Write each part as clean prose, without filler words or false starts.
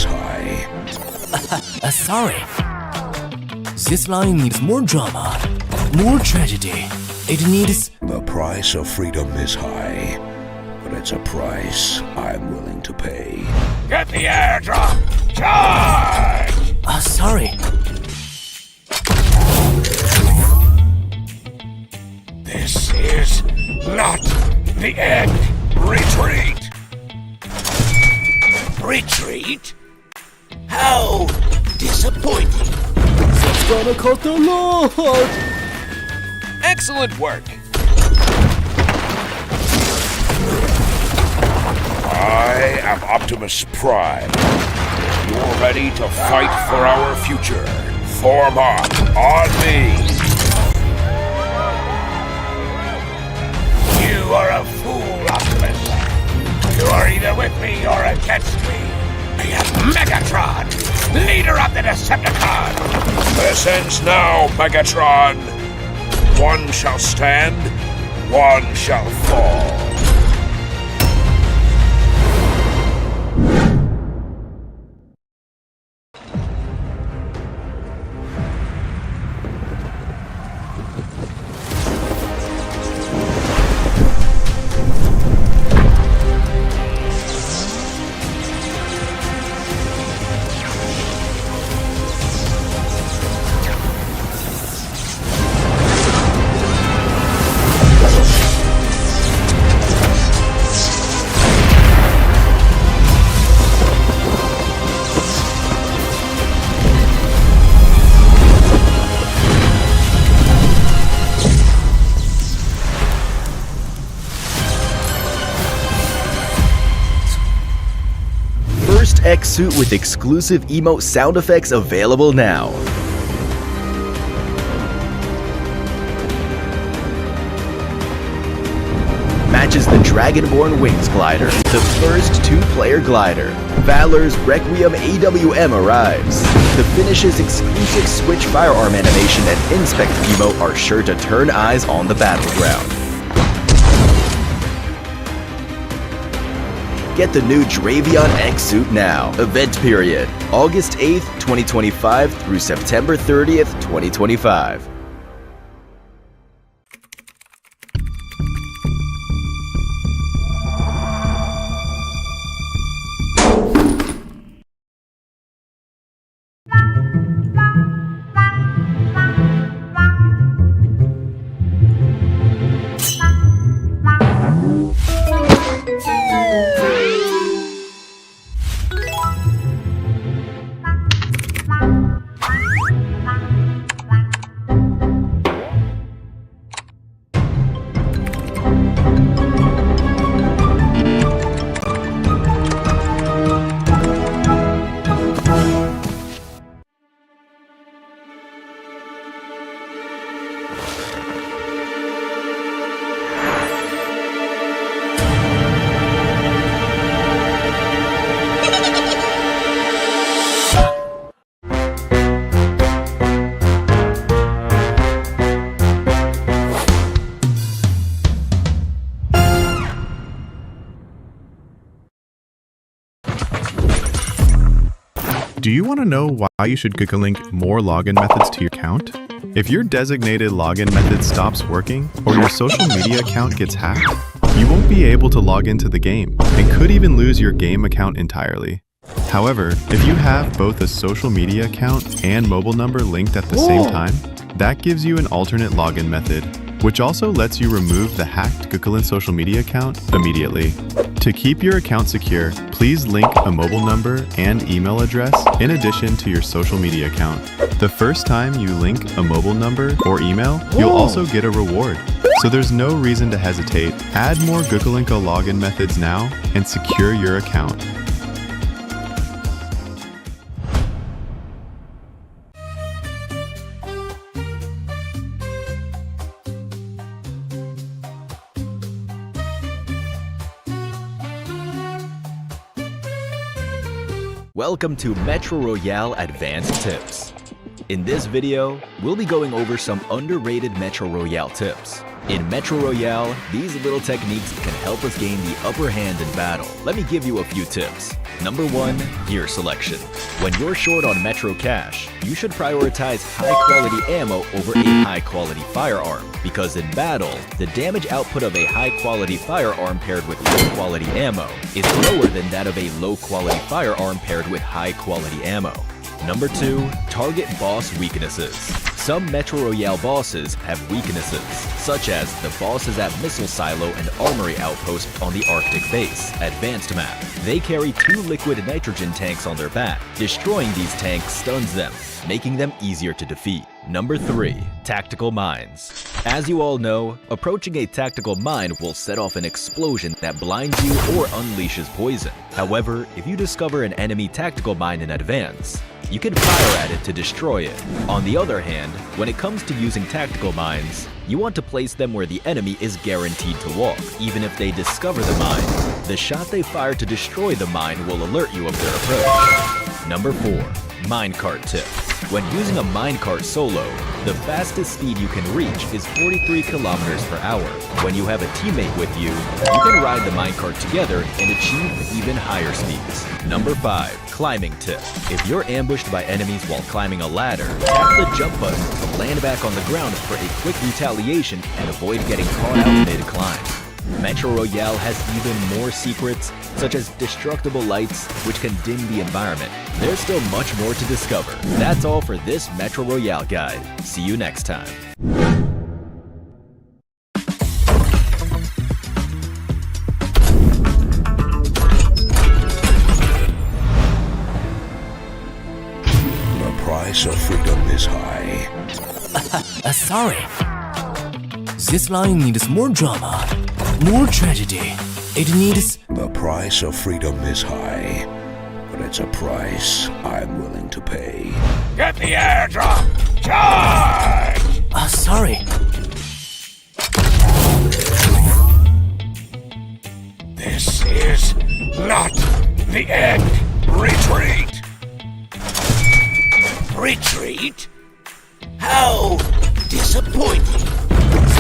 high. Sorry. This line needs more drama, more tragedy. It needs... The price of freedom is high, but it's a price I'm willing to pay. Get the airdrop! Charge! Sorry. This is not the end. Retreat! Retreat? How disappointing. It's gonna cost a lot. Excellent work. I am Optimus Prime. You're ready to fight for our future. Form up on me. You are a fool, Optimus. You are either with me or against me. I am Megatron, leader of the Decepticons. This ends now, Megatron. One shall stand, one shall fall. X suit with exclusive emote sound effects available now. Matches the Dragonborn Wings glider, the first two-player glider. Valor's Requiem AWM arrives. The finish's exclusive Switch firearm animation and Inspect emote are sure to turn eyes on the battleground. Get the new Dravion X suit now. Event period, August 8th, 2025 through September 30th, 2025. Do you want to know why you should link more login methods to your account? If your designated login method stops working or your social media account gets hacked, you won't be able to log into the game and could even lose your game account entirely. However, if you have both a social media account and mobile number linked at the same time, that gives you an alternate login method, which also lets you remove the hacked Gukulin social media account immediately. To keep your account secure, please link a mobile number and email address in addition to your social media account. The first time you link a mobile number or email, you'll also get a reward. So there's no reason to hesitate. Add more Gukulinko login methods now and secure your account. Welcome to Metro Royale Advanced Tips. In this video, we'll be going over some underrated Metro Royale tips. In Metro Royale, these little techniques can help us gain the upper hand in battle. Let me give you a few tips. Number 1, gear selection. When you're short on Metro cash, you should prioritize high-quality ammo over a high-quality firearm, because in battle, the damage output of a high-quality firearm paired with low-quality ammo is lower than that of a low-quality firearm paired with high-quality ammo. Number 2, target boss weaknesses. Some Metro Royale bosses have weaknesses, such as the bosses at Missile Silo and Armory Outpost on the Arctic Base, Advanced Map. They carry 2 liquid nitrogen tanks on their back. Destroying these tanks stuns them, making them easier to defeat. Number 3, tactical mines. As you all know, approaching a tactical mine will set off an explosion that blinds you or unleashes poison. However, if you discover an enemy tactical mine in advance, you can fire at it to destroy it. On the other hand, when it comes to using tactical mines, you want to place them where the enemy is guaranteed to walk. Even if they discover the mine, the shot they fire to destroy the mine will alert you of their approach. Number 4, minecart tip. When using a minecart solo, the fastest speed you can reach is 43 kilometers per hour. When you have a teammate with you, you can ride the minecart together and achieve even higher speeds. Number 5, climbing tip. If you're ambushed by enemies while climbing a ladder, tap the jump button to land back on the ground for a quick retaliation and avoid getting caught out mid-climb. Metro Royale has even more secrets, such as destructible lights, which can dim the environment. There's still much more to discover. That's all for this Metro Royale guide. See you next time. The price of freedom is high. Sorry. This line needs more drama, more tragedy. It needs... The price of freedom is high, but it's a price I'm willing to pay. Get the airdrop! Charge! Sorry. This is not the end. Retreat! Retreat? How disappointing.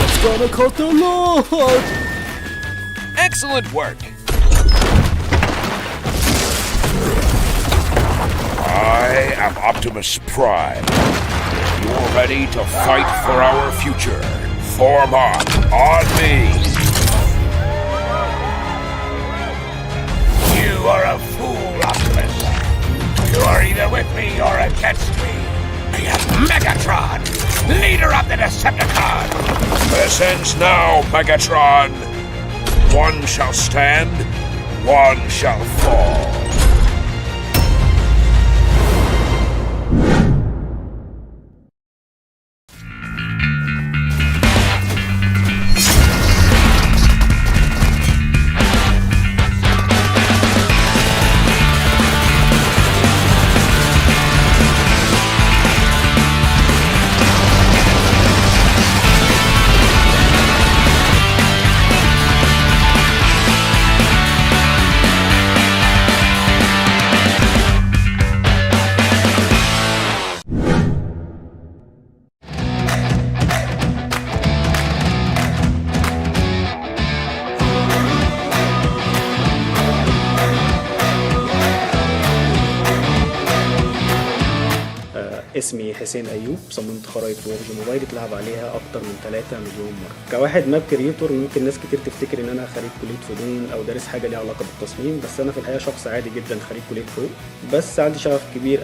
It's gonna cut the Lord! Excellent work! I am Optimus Prime. You're ready to fight for our future. Form up on me. You are a fool, Optimus. You are either with me or against me. I am Megatron, leader of the Decepticons. This ends now, Megatron. One shall stand, one shall fall. اسمي حسين أيوب. صممت خرائط ببجي موبايل اتلعب عليها أكتر من 3 مليون مرة. كواحد ماب كريتور ممكن ناس كتير تفتكر إن أنا خريج كلية فنون أو دارس حاجة ليها علاقة بالتصميم، بس أنا في الحقيقة شخص عادي جدا خريج كلية حقوق، بس عندي شغف كبير.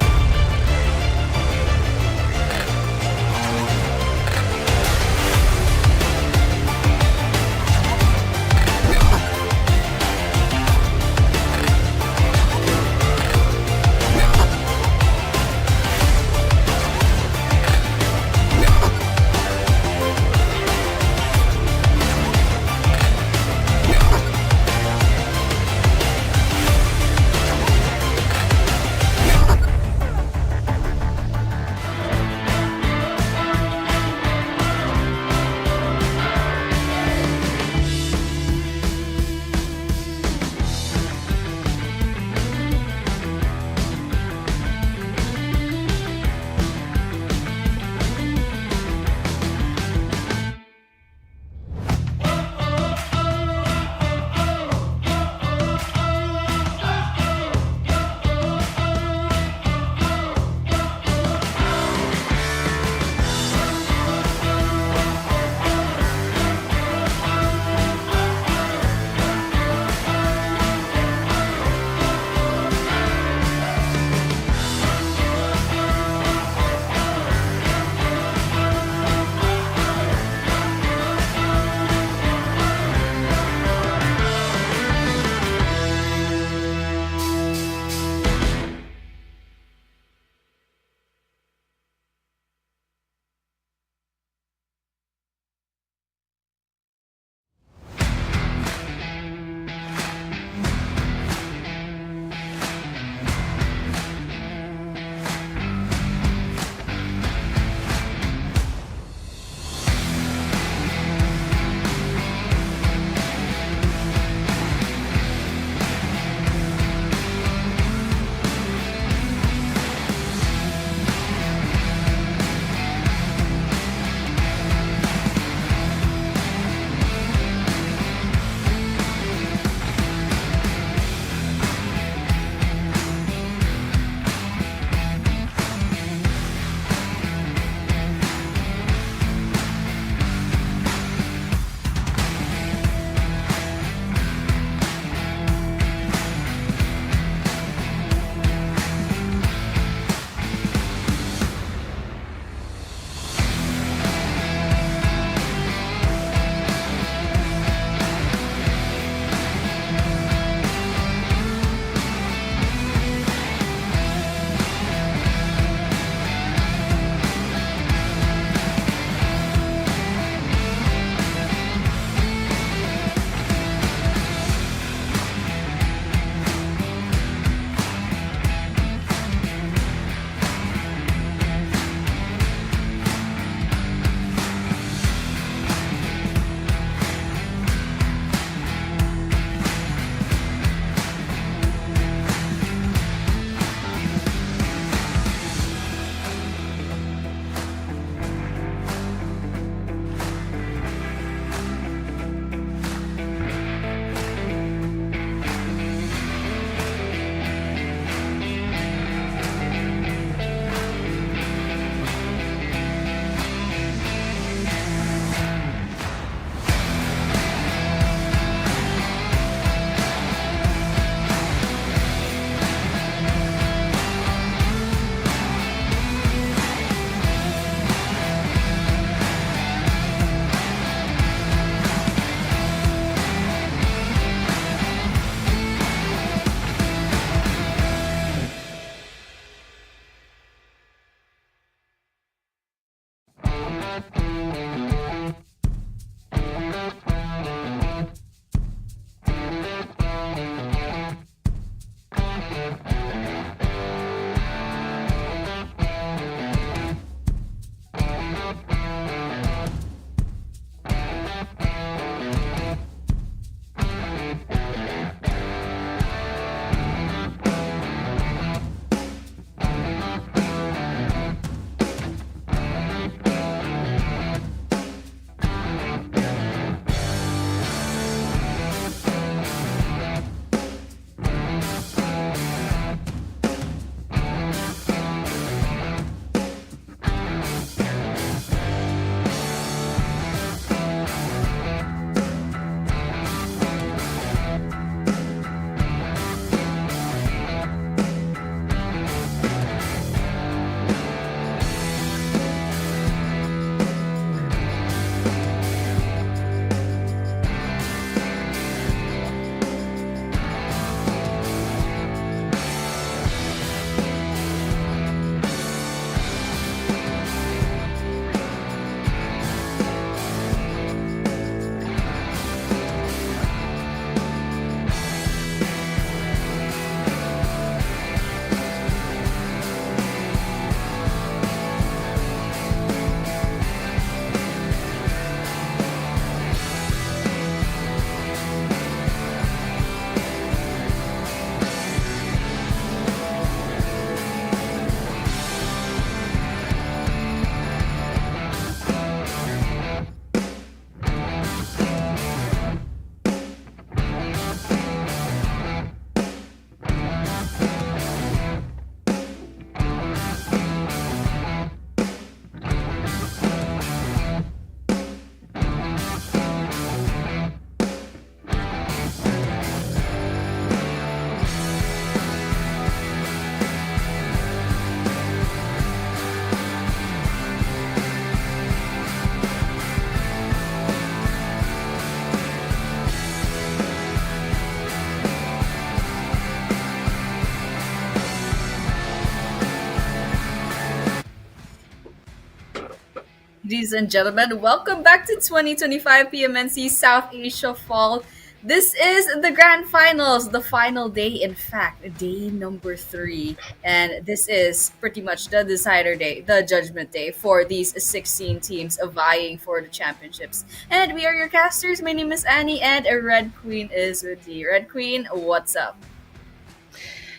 Ladies and gentlemen, welcome back to 2025 PMNC South Asia Fall. This is the Grand Finals, the final day, in fact, day number 3. And this is pretty much the decider day, the judgment day for these 16 teams vying for the championships. And we are your casters. My name is Annie, and a Red Queen is with you. Red Queen, what's up?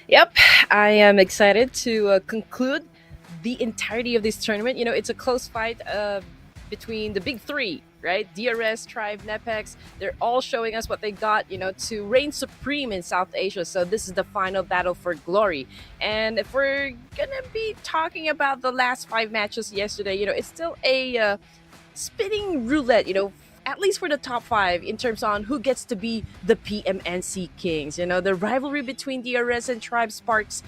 Yep, I am excited to conclude the entirety of this tournament. It's a close fight between the big three, right? DRS, Tribe, NEPX. They're all showing us what they got, to reign supreme in South Asia. So this is the final battle for glory. And if we're gonna be talking about the last 5 matches yesterday, it's still a spinning roulette, at least for the top 5 in terms on who gets to be the PMNC Kings. The rivalry between DRS and Tribe sparks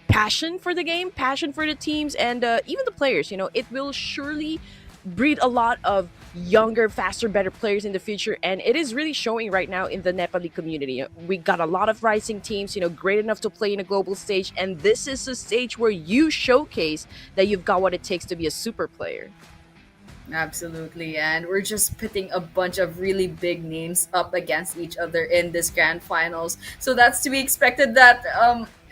passion for the game, passion for the teams, and even the players. It will surely breed a lot of younger, faster, better players in the future, and it is really showing right now in the Nepali community. We got a lot of rising teams, great enough to play in a global stage, and this is a stage where you showcase that you've got what it takes to be a super player. Absolutely, and we're just pitting a bunch of really big names up against each other in this grand finals. So that's to be expected that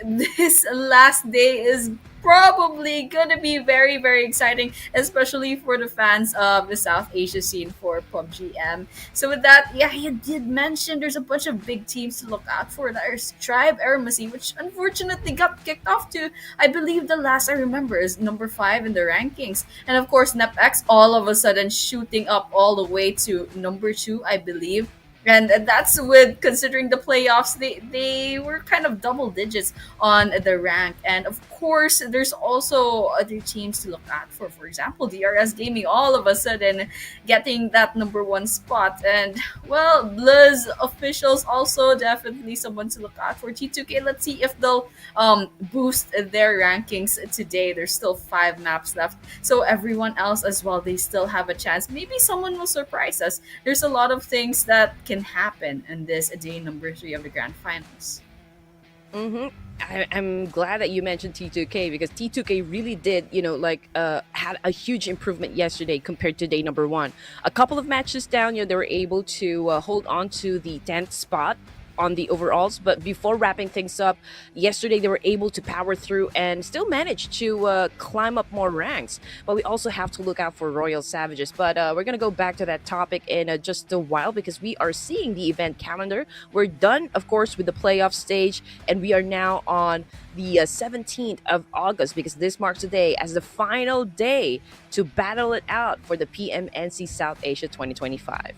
this last day is probably gonna be very, very exciting, especially for the fans of the South Asia scene for PUBG M. So with that, yeah, you did mention there's a bunch of big teams to look out for. There's Tribe AEROMACY, which unfortunately got kicked off to, I believe the last I remember is number 5 in the rankings. And of course, NEPX all of a sudden shooting up all the way to number 2, I believe. And that's with considering the playoffs, they were kind of double digits on the rank. And of course, there's also other teams to look out for. For example, DRS Gaming all of a sudden getting that number 1 spot. And well, BLUZZ officials also definitely someone to look out for. T2K, let's see if they'll boost their rankings today. There's still 5 maps left. So everyone else as well, they still have a chance. Maybe someone will surprise us. There's a lot of things that can happen in this day number 3 of the Grand Finals. I'm glad that you mentioned T2K because T2K really did, had a huge improvement yesterday compared to day number 1. A couple of matches down, they were able to hold on to the 10th spot on the overalls, but before wrapping things up yesterday, they were able to power through and still manage to climb up more ranks. But we also have to look out for Royal Savages. But we're gonna go back to that topic in just a while because we are seeing the event calendar. We're done, of course, with the playoff stage, and we are now on the 17th of August because this marks the day as the final day to battle it out for the PMNC South Asia 2025.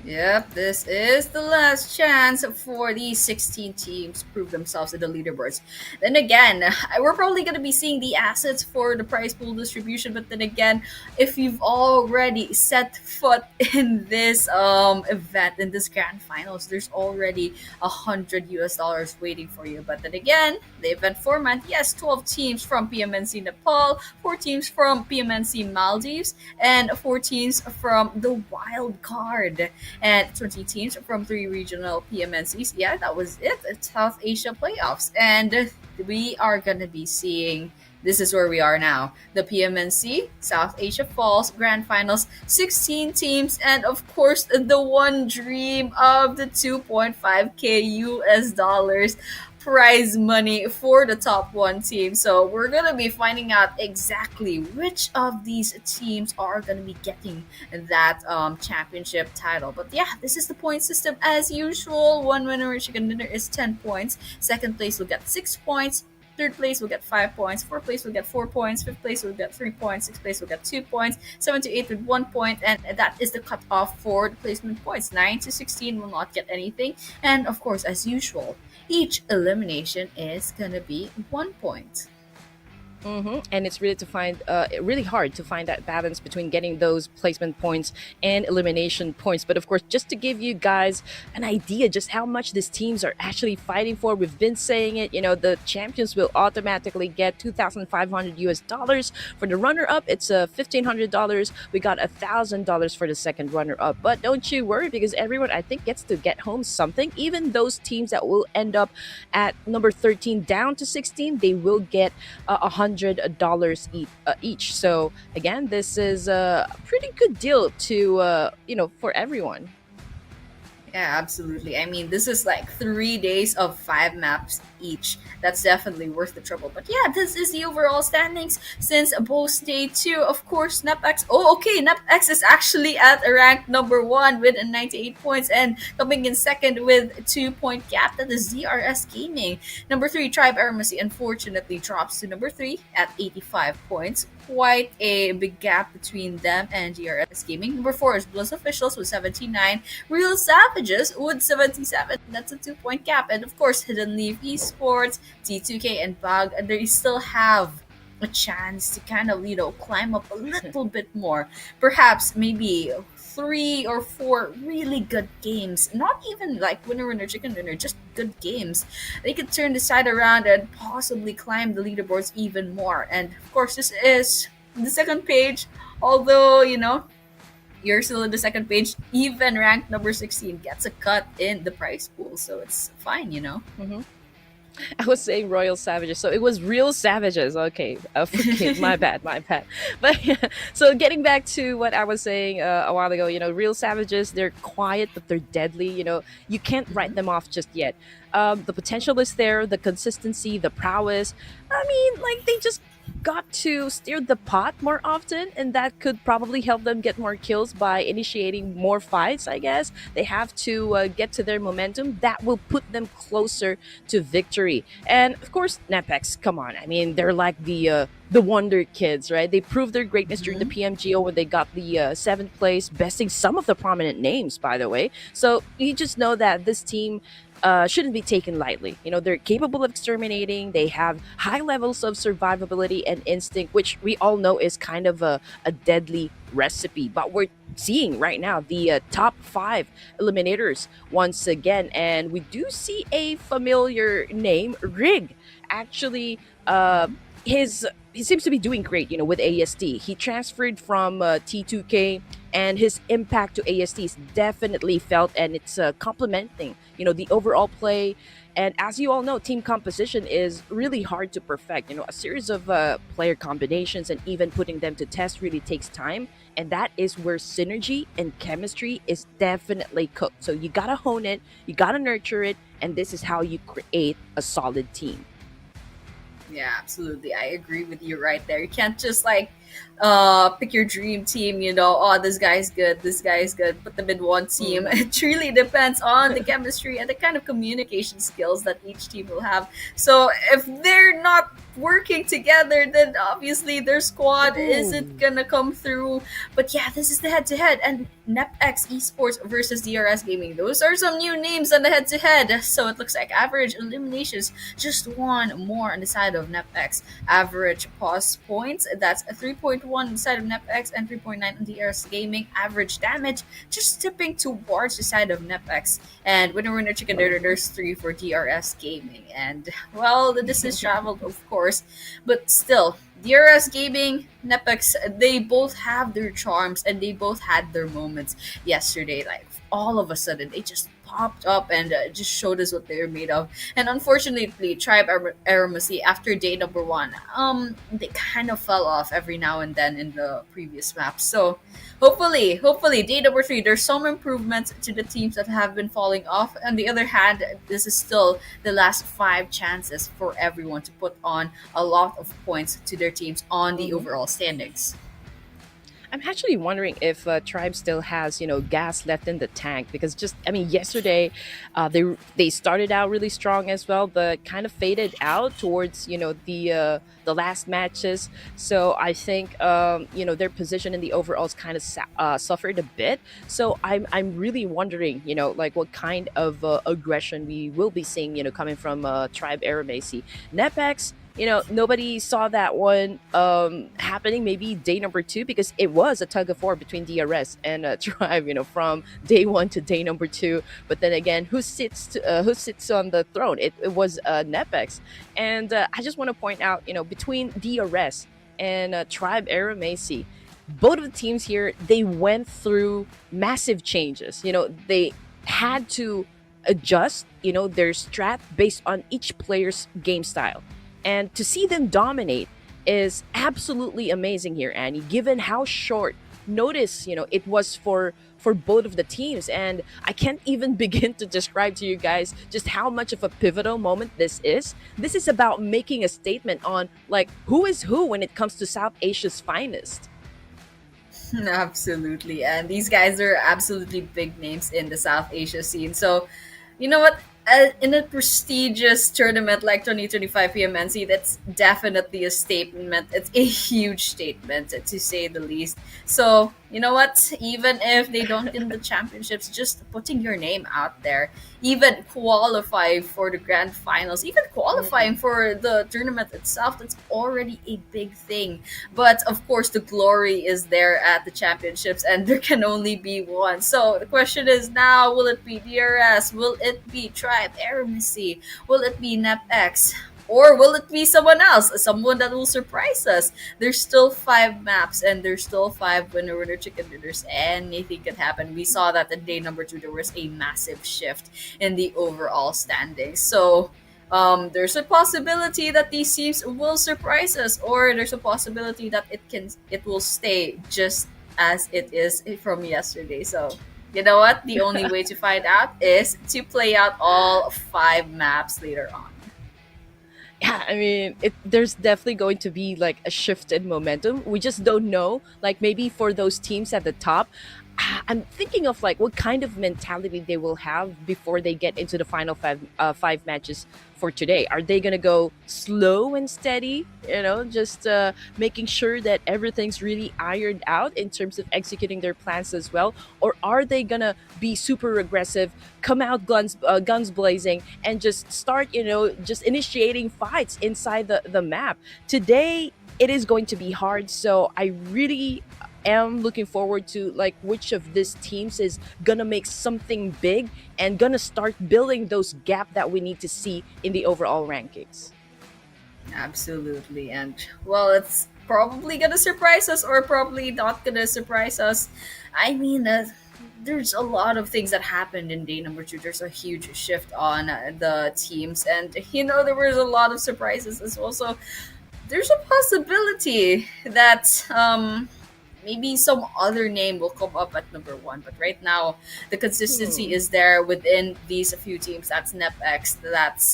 Yep, this is the last chance for these 16 teams to prove themselves in the leaderboards. Then again, we're probably going to be seeing the assets for the prize pool distribution, but then again, if you've already set foot in this event, in this grand finals, there's already $100 waiting for you. But then again, the event format, yes, 12 teams from PMNC Nepal, 4 teams from PMNC Maldives, and 4 teams from the wild card. And 20 teams from 3 regional PMNCs. Yeah, that was it. It's South Asia playoffs. And we are going to be seeing, this is where we are now, the PMNC South Asia Falls Grand Finals, 16 teams, and of course, the one dream of the 2.5K US dollars prize money for the top 1 team. So we're gonna be finding out exactly which of these teams are gonna be getting that championship title. But yeah, this is the point system as usual. One winner chicken dinner is 10 points. Second place will get 6 points. Third place will get 5 points. Fourth place will get 4 points. Fifth place will get 3 points. Sixth place will get 2 points. 7 to 8 with 1 point, and that is the cutoff for the placement points. 9 to 16 will not get anything, and of course, as usual, each elimination is gonna be 1 point. And it's really hard to find that balance between getting those placement points and elimination points. But of course, just to give you guys an idea just how much these teams are actually fighting for, we've been saying it, the champions will automatically get $2,500 US dollars. For the runner-up, it's $1,500. We got $1,000 for the second runner-up. But don't you worry, because everyone, I think, gets to get home something. Even those teams that will end up at number 13 down to 16, they will get $100 each. So again, this is a pretty good deal to for everyone. Yeah, absolutely. I mean, this is like 3 days of 5 maps each. That's definitely worth the trouble. But yeah, this is the overall standings since both day two. Of course, NEPX. Oh, okay. NEPX is actually at rank number one with 98 points, and coming in second with 2 point gap. That is DRS Gaming. Number three, Tribe AEROMACY, unfortunately drops to number three at 85 points. Quite a big gap between them and DRS Gaming. Number four is BLUZZ Officials with 79. Real Savages with 77. That's a 2 point gap. And of course, Hidden Leaf Esports, T2K, and BAGH, they still have a chance to kind of, climb up a little bit more. Perhaps maybe 3 or 4 really good games. Not even like winner, chicken dinner, just good games. They could turn the side around and possibly climb the leaderboards even more. And of course, this is the second page. Although, you're still in the second page, even ranked number 16 gets a cut in the prize pool. So it's fine. I was saying Royal Savages, so it was Real Savages. Okay, okay, my bad, my bad. But yeah, so getting back to what I was saying a while ago, Real Savages, they're quiet, but they're deadly. You can't write them off just yet. The potential is there, the consistency, the prowess. I mean, like, they just got to steer the pot more often, and that could probably help them get more kills by initiating more fights. I guess they have to get to their momentum that will put them closer to victory. And of course, NEPX, come on, I mean, they're like the wonder kids, right? They proved their greatness during the PMGO when they got the 7th place, besting some of the prominent names, by the way. So you just know that this team shouldn't be taken lightly. They're capable of exterminating. They have high levels of survivability and instinct, which we all know is kind of a deadly recipe. But we're seeing right now the top 5 eliminators once again, and we do see a familiar name, Rig. Actually, he seems to be doing great, with ASD. He transferred from T2K, and his impact to ASD is definitely felt, and it's complementing, the overall play. And as you all know, team composition is really hard to perfect. A series of player combinations and even putting them to test really takes time. And that is where synergy and chemistry is definitely cooked. So you gotta hone it, you gotta nurture it, and this is how you create a solid team. Yeah, absolutely. I agree with you right there. You can't just pick your dream team, oh, this guy's good, put them in one team. It really depends on the chemistry and the kind of communication skills that each team will have. So if they're not working together, then obviously their squad isn't gonna come through. But yeah, this is the head-to-head, and NEPX Esports versus DRS Gaming. Those are some new names on the head-to-head. So it looks like average eliminations, just one more on the side of NEPX. Average pause points, that's a 3.1 on the side of NEPX and 3.9 on DRS Gaming. Average damage, just tipping towards the side of NEPX. And winner, chicken dinner, there's 3 for DRS Gaming. And well, the distance traveled, of course, but still, DRS Gaming, NEPX, they both have their charms, and they both had their moments yesterday. Like, all of a sudden, they just popped up and just showed us what they're made of. And unfortunately, Tribe AEROMACY, after day number 1, they kind of fell off every now and then in the previous map. So hopefully, day number 3, there's some improvements to the teams that have been falling off. On the other hand, this is still the last 5 chances for everyone to put on a lot of points to their teams on the overall standings. I'm actually wondering if Tribe still has, gas left in the tank, because yesterday they started out really strong as well, but kind of faded out towards, the last matches. So I think, their position in the overalls kind of suffered a bit. So I'm really wondering, what kind of aggression we will be seeing, coming from Tribe AEROMACY. NEPX, nobody saw that one happening maybe day number 2, because it was a tug of war between DRS and Tribe, from day 1 to day number 2. But then again, who sits on the throne? It was NEPX. And I just want to point out, between DRS and Tribe AEROMACY, both of the teams here, they went through massive changes. They had to adjust, their strat based on each player's game style. And to see them dominate is absolutely amazing here, Annie, given how short notice it was for both of the teams. And I can't even begin to describe to you guys just how much of a pivotal moment this is about making a statement on like who is who when it comes to South Asia's finest. Absolutely. And these guys are absolutely big names in the South Asia scene. So, you know what? In a prestigious tournament like 2025 PMNC, that's definitely a statement. It's a huge statement, to say the least. So, you know what? Even if they don't win the championships, just putting your name out there, even qualifying for the grand finals, even qualifying for the tournament itself, that's already a big thing. But of course, the glory is there at the championships, and there can only be one. So the question is now: will it be DRS? Will it be Tribe AEROMACY? Will it be NEPX? Or will it be someone else? Someone that will surprise us? There's still 5 maps and there's still 5 winner chicken dinners. Anything could happen. We saw that in day number 2 there was a massive shift in the overall standings. So there's a possibility that these teams will surprise us, or there's a possibility that it will stay just as it is from yesterday. So you know what? The only way to find out is to play out all 5 maps later on. Yeah, I mean, there's definitely going to be like a shift in momentum. We just don't know. Like maybe for those teams at the top, I'm thinking of like what kind of mentality they will have before they get into the final 5 matches for today. Are they gonna go slow and steady? Just making sure that everything's really ironed out in terms of executing their plans as well, or are they gonna be super aggressive, come out guns blazing, and just start just initiating fights inside the map? Today it is going to be hard, so I really am looking forward to like which of these teams is gonna make something big and gonna start building those gap that we need to see in the overall rankings. Absolutely. And well, it's probably gonna surprise us or probably not gonna surprise us. I mean, there's a lot of things that happened in day number 2. There's a huge shift on the teams, and there was a lot of surprises as well. So there's a possibility that maybe some other name will come up at number 1. But right now, the consistency is there within these few teams. That's NEPX, that's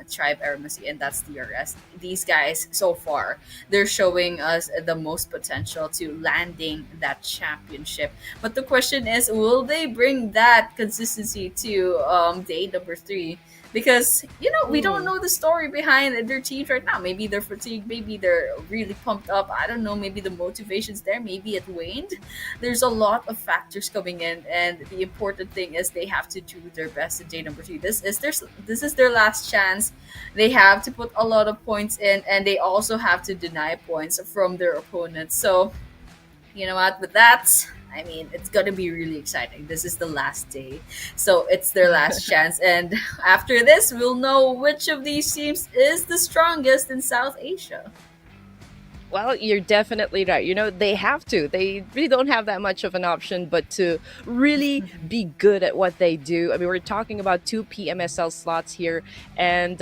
Tribe AEROMACY, and that's DRS. These guys, so far, they're showing us the most potential to landing that championship. But the question is, will they bring that consistency to day number 3? Because we don't know the story behind their teams right now. Maybe they're fatigued, maybe they're really pumped up, I don't know, maybe the motivation's there, maybe it waned. There's a lot of factors coming in, and the important thing is they have to do their best in day number 3. This is their last chance. They have to put a lot of points in, and they also have to deny points from their opponents. So you know what, with that, I mean, it's gonna be really exciting. This is the last day, so it's their last chance. And after this, we'll know which of these teams is the strongest in South Asia. Well, you're definitely right. They have to. They really don't have that much of an option but to really be good at what they do. I mean, we're talking about 2 PMSL slots here, and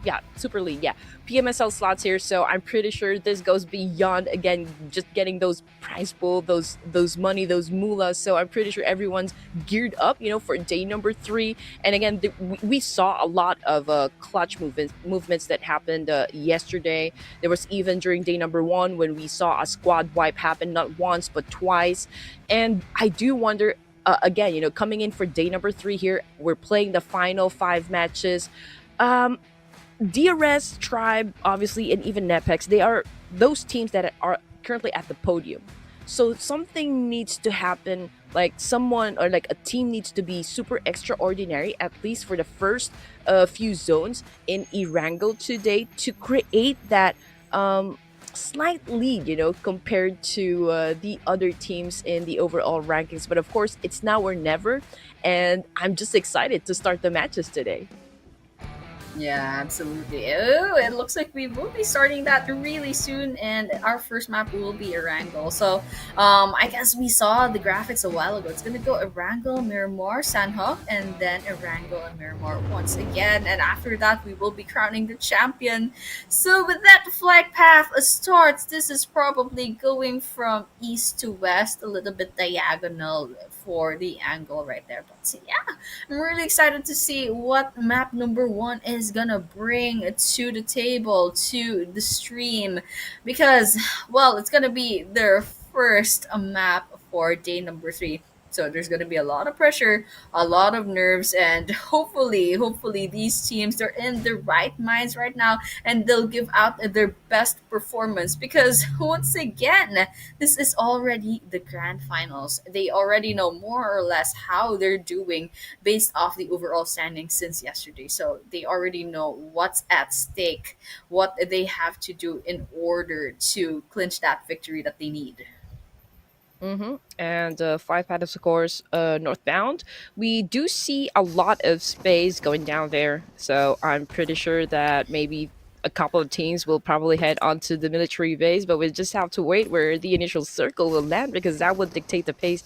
yeah, Super League, yeah. PMSL slots here, so I'm pretty sure this goes beyond, again, just getting those prize pool, those money, those moolah. So I'm pretty sure everyone's geared up, for day number 3. And again, we saw a lot of clutch movements that happened yesterday. There was even during day number 1 when we saw a squad wipe happen, not once but twice. And I do wonder, again, coming in for day number 3 here, we're playing the final 5 matches. DRS, Tribe, obviously, and even NEPX, they are those teams that are currently at the podium. So something needs to happen, like someone or like a team needs to be super extraordinary, at least for the first few zones in Erangel today, to create that slight lead, compared to the other teams in the overall rankings. But of course, it's now or never, and I'm just excited to start the matches today. Yeah, absolutely. Oh, it looks like we will be starting that really soon, and our first map will be Erangel. So, I guess we saw the graphics a while ago. It's gonna go Erangel, Miramar, Sanhok, and then Erangel and Miramar once again. And after that, we will be crowning the champion. So, with that flag path starts, this is probably going from east to west, a little bit diagonal for the angle right there. But yeah, I'm really excited to see what map number one is gonna bring to the table, to the stream, because, well, it's gonna be their first map for day number three. So there's gonna be a lot of pressure, a lot of nerves, and hopefully, these teams they're in the right minds right now, and they'll give out their best performance. Because once again, this is already the grand finals. They already know more or less how they're doing based off the overall standings since yesterday. So they already know what's at stake, what they have to do in order to clinch that victory that they need. And 5 paddles, of course, northbound. We do see a lot of space going down there, so I'm pretty sure that maybe a couple of teams will probably head onto the military base, but we just have to wait where the initial circle will land because that will dictate the pace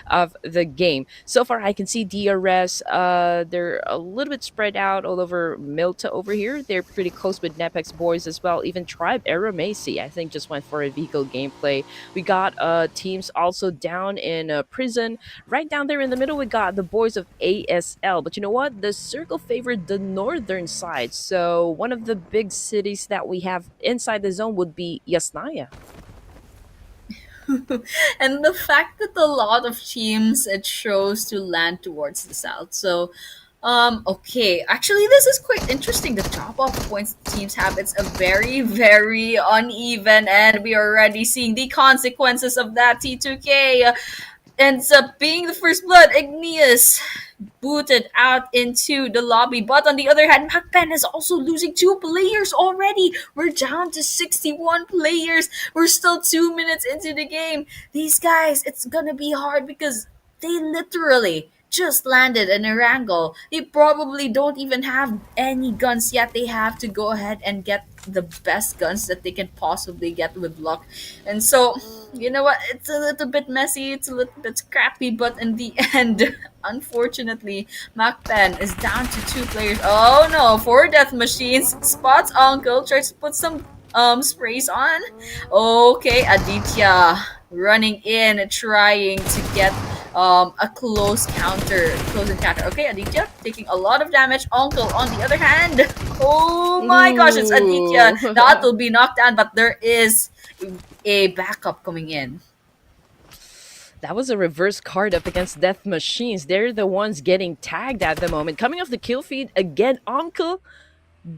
of the game. So far, I can see DRS. They're a little bit spread out all over Milta over here. They're pretty close with NEPX boys as well. Even Tribe AEROMACY, I think, just went for a vehicle gameplay. We got teams also down in prison. Right down there in the middle, we got the boys of ASL. But you know what? The circle favored the northern side. So one of the big cities that we have inside the zone would be Yasnaya. And the fact that a lot of teams it chose to land towards the south. So okay, actually this is quite interesting. The drop off points teams have, it's a very uneven, and we are already seeing the consequences of that. T2K ends up being the first blood. Igneous booted out into the lobby. But on the other hand, MAKPEN is also losing 2 players already. We're down to 61 players. We're still 2 minutes into the game. These guys, it's gonna be hard because they literally just landed in Erangel. They probably don't even have any guns yet. They have to go ahead and get the best guns that they can possibly get with luck. And so, you know what? It's a little bit messy. It's a little bit scrappy. But in the end, unfortunately, MAKPEN is down to 2 players. Oh no! 4 death machines. Spots Uncle. Tries to put some sprays on. Okay, Aditya running in, trying to get a close encounter. Okay, Aditya taking a lot of damage. Uncle on the other hand, oh my gosh, it's Aditya that will be knocked down, but there is a backup coming in. That was a reverse card up against Death Machines. They're the ones getting tagged at the moment. Coming off the kill feed again, Uncle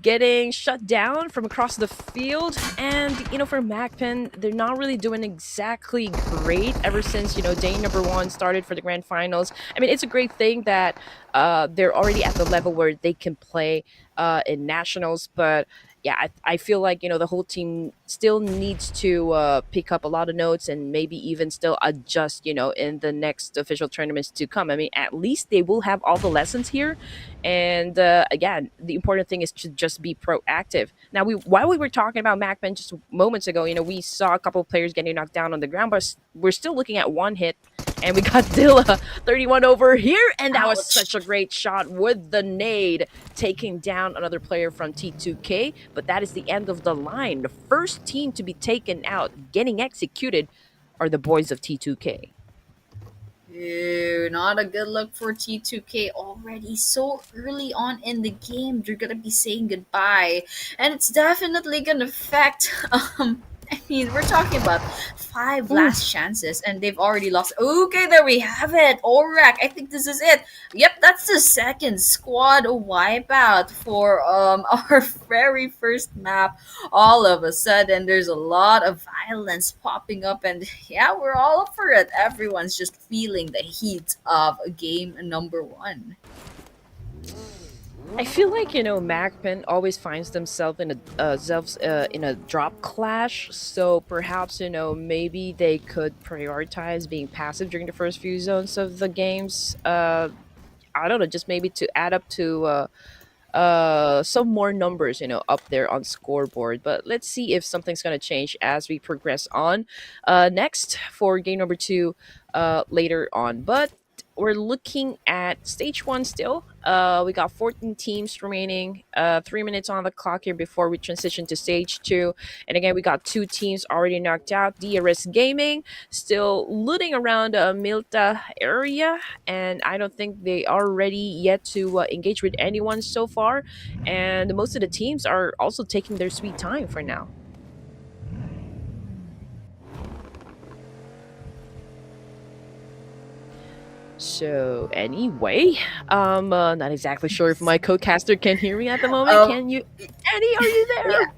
getting shut down from across the field. And, for MAKPEN, they're not really doing exactly great ever since, day number one started for the grand finals. I mean, it's a great thing that they're already at the level where they can play in nationals, but yeah, I feel like the whole team still needs to pick up a lot of notes and maybe even still adjust in the next official tournaments to come. I mean, at least they will have all the lessons here, and again, the important thing is to just be proactive. Now, while we were talking about MAKPEN just moments ago, we saw a couple of players getting knocked down on the ground, but we're still looking at one hit. And we got Dilla 31 over here, and that was such a great shot with the nade, taking down another player from T2K. But that is the end of the line. The first team to be taken out, getting executed, are the boys of T2K. Ew, not a good look for T2K already. So early on in the game, they're gonna be saying goodbye. And it's definitely gonna affect I mean, we're talking about 5 last chances, and they've already lost. Okay, there we have it. Orak, I think this is it. Yep, that's the second squad wipeout for our very first map. All of a sudden, there's a lot of violence popping up, and yeah, we're all up for it. Everyone's just feeling the heat of game number one. I feel like MAKPEN always finds themselves in a drop clash. So perhaps maybe they could prioritize being passive during the first few zones of the games. I don't know, just maybe to add up to some more numbers, up there on scoreboard. But let's see if something's gonna change as we progress on. Next for game number two, later on. But we're looking at stage one still. We got 14 teams remaining. 3 minutes on the clock here before we transition to stage two. And again, we got two teams already knocked out. DRS Gaming still looting around Milta area, and I don't think they are ready yet to engage with anyone so far. And most of the teams are also taking their sweet time for now. So anyway, not exactly sure if my co-caster can hear me at the moment. Can you, Eddie? Are you there?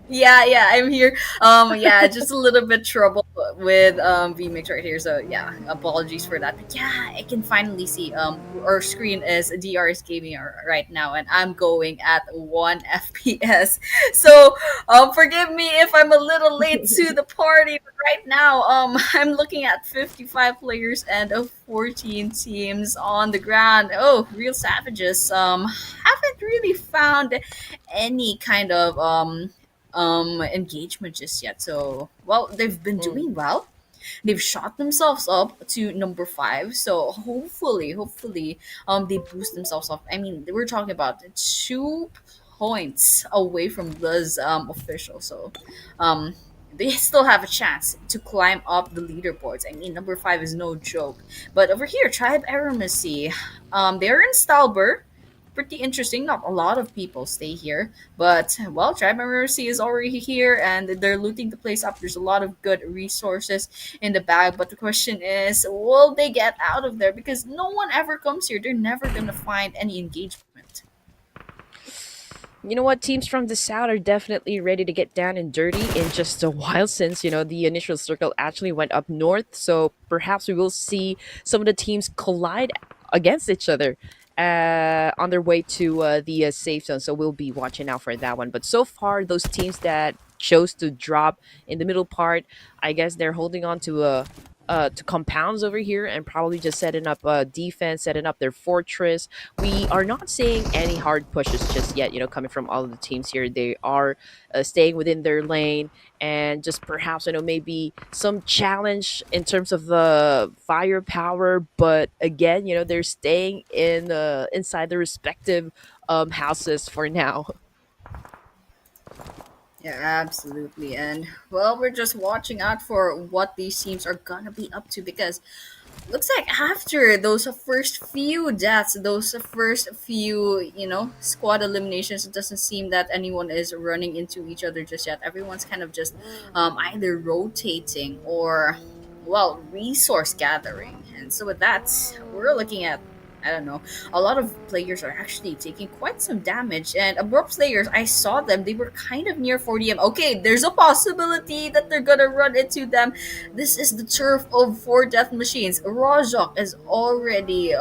Yeah, I'm here. Yeah, just a little bit trouble with vmix right here, so yeah, apologies for that. But yeah, I can finally see our screen is DRS gaming right now, and I'm going at 1 FPS. So forgive me if I'm a little late to the party. But right now, I'm looking at 55 players and 14 teams on the ground. Oh, real savages. Haven't really found any kind of engagement just yet. So well, they've been doing well. They've shot themselves up to number 5. So hopefully they boost themselves up. I mean, we're talking about 2 points away from BLUZZ official. So they still have a chance to climb up the leaderboards. I mean, number 5 is no joke. But over here, Tribe AEROMACY, they're in Stalber. Pretty interesting. Not a lot of people stay here, but well, Tribe Mercy is already here and they're looting the place up. There's a lot of good resources in the bag, but the question is, will they get out of there? Because no one ever comes here. They're never gonna find any engagement. You know what? Teams from the south are definitely ready to get down and dirty in just a while since, the initial circle actually went up north. So perhaps we will see some of the teams collide against each other on their way to the safe zone. So we'll be watching out for that one. But so far, those teams that chose to drop in the middle part, I guess they're holding on to compounds over here and probably just setting up defense, setting up their fortress. We are not seeing any hard pushes just yet, coming from all of the teams here. They are staying within their lane and just perhaps, maybe some challenge in terms of the firepower. But again, they're staying in inside their respective houses for now. Yeah, absolutely. And well, we're just watching out for what these teams are gonna be up to because looks like after those first few deaths, those first few, squad eliminations, it doesn't seem that anyone is running into each other just yet. Everyone's kind of just either rotating or, well, resource gathering. And so with that, we're looking at, I don't know, a lot of players are actually taking quite some damage. And Abrupt players, I saw them, they were kind of near 40M. Okay, there's a possibility that they're gonna run into them. This is the turf of 4 death machines. Rojok is already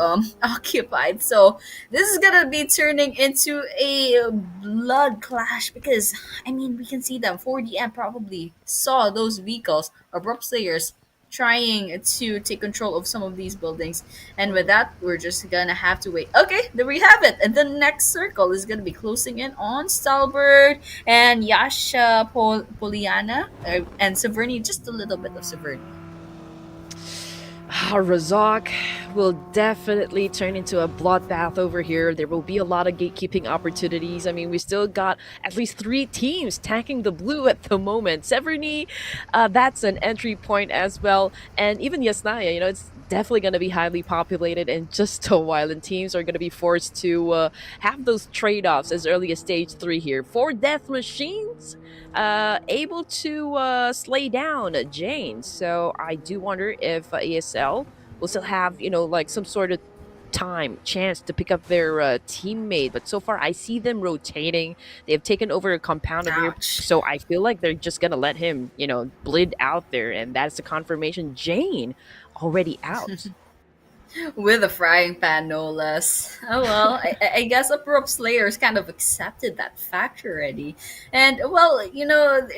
occupied. So this is gonna be turning into a blood clash because, I mean, we can see them. 40M probably saw those vehicles. Abrupt players trying to take control of some of these buildings. And with that, we're just gonna have to wait. Okay, there we have it. And the next circle is gonna be closing in on Stalbert and Yasha Poliana and Severny, just a little bit of Severny. Razak will definitely turn into a bloodbath over here. There will be a lot of gatekeeping opportunities. I mean, we still got at least 3 teams tanking the blue at the moment. Severny, that's an entry point as well. And even Yasnaya, it's definitely going to be highly populated in just a while. And teams are going to be forced to have those trade-offs as early as stage 3 here. 4 death machines able to slay down Jane. So I do wonder if ESL will still have, like some sort of chance to pick up their teammate. But so far, I see them rotating. They have taken over a compound over here. So I feel like they're just going to let him, bleed out there. And that's the confirmation. Jane already out. With a frying pan, no less. Oh well, I guess Abrupt Slayers kind of accepted that fact already. And well,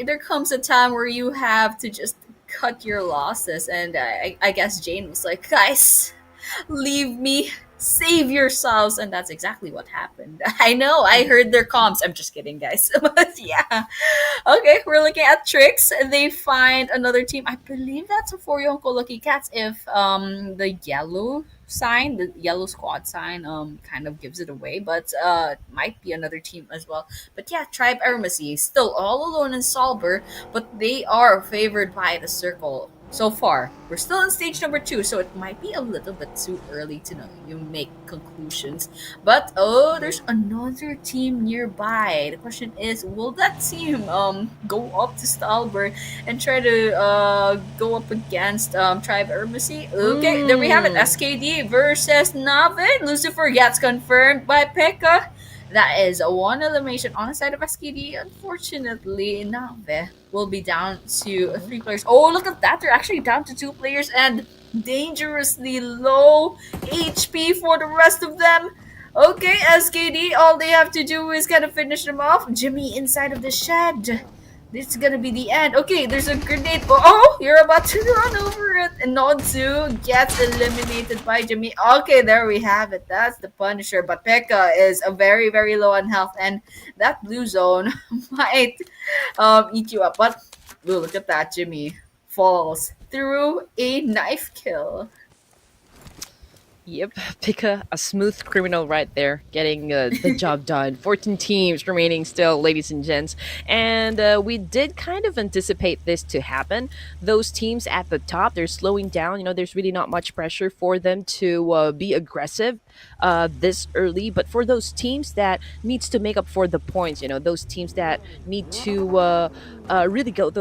there comes a time where you have to just cut your losses. And I guess Jane was like, guys, leave me. Save yourselves, and that's exactly what happened. I know, I heard their comms. I'm just kidding, guys. But yeah. Okay, we're looking at tricks. They find another team. I believe that's for YONKO Lucky Cats if the yellow sign, the yellow squad sign, kind of gives it away, but it might be another team as well. But yeah, Tribe AEROMACY still all alone in Salber, but they are favored by the circle. So far, we're still in stage number 2, so it might be a little bit too early to know. You make conclusions, but oh, there's another team nearby. The question is, will that team go up to Stalber and try to go up against Tribe AEROMACY? Okay, there we have it. SKD versus Nave. Lucifer gets confirmed by Pekka. That is a one elimination on the side of SKD. Unfortunately, Nave will be down to 3 players. Oh, look at that. They're actually down to 2 players and dangerously low HP for the rest of them. Okay, SKD, all they have to do is kind of finish them off. Jimmy inside of the shed. This is gonna be the end. Okay, there's a grenade. Oh, you're about to run over it. And Nodzu gets eliminated by Jimmy. Okay, there we have it. That's the Punisher. But Pekka is a very, very low on health. And that blue zone might eat you up. But ooh, look at that. Jimmy falls through a knife kill. Yep, pick a smooth criminal right there, getting the job done. 14 teams remaining still, ladies and gents. And we did kind of anticipate this to happen. Those teams at the top, they're slowing down. You know, there's really not much pressure for them to be aggressive this early. But for those teams that needs to make up for the points, you know, those teams that need to really get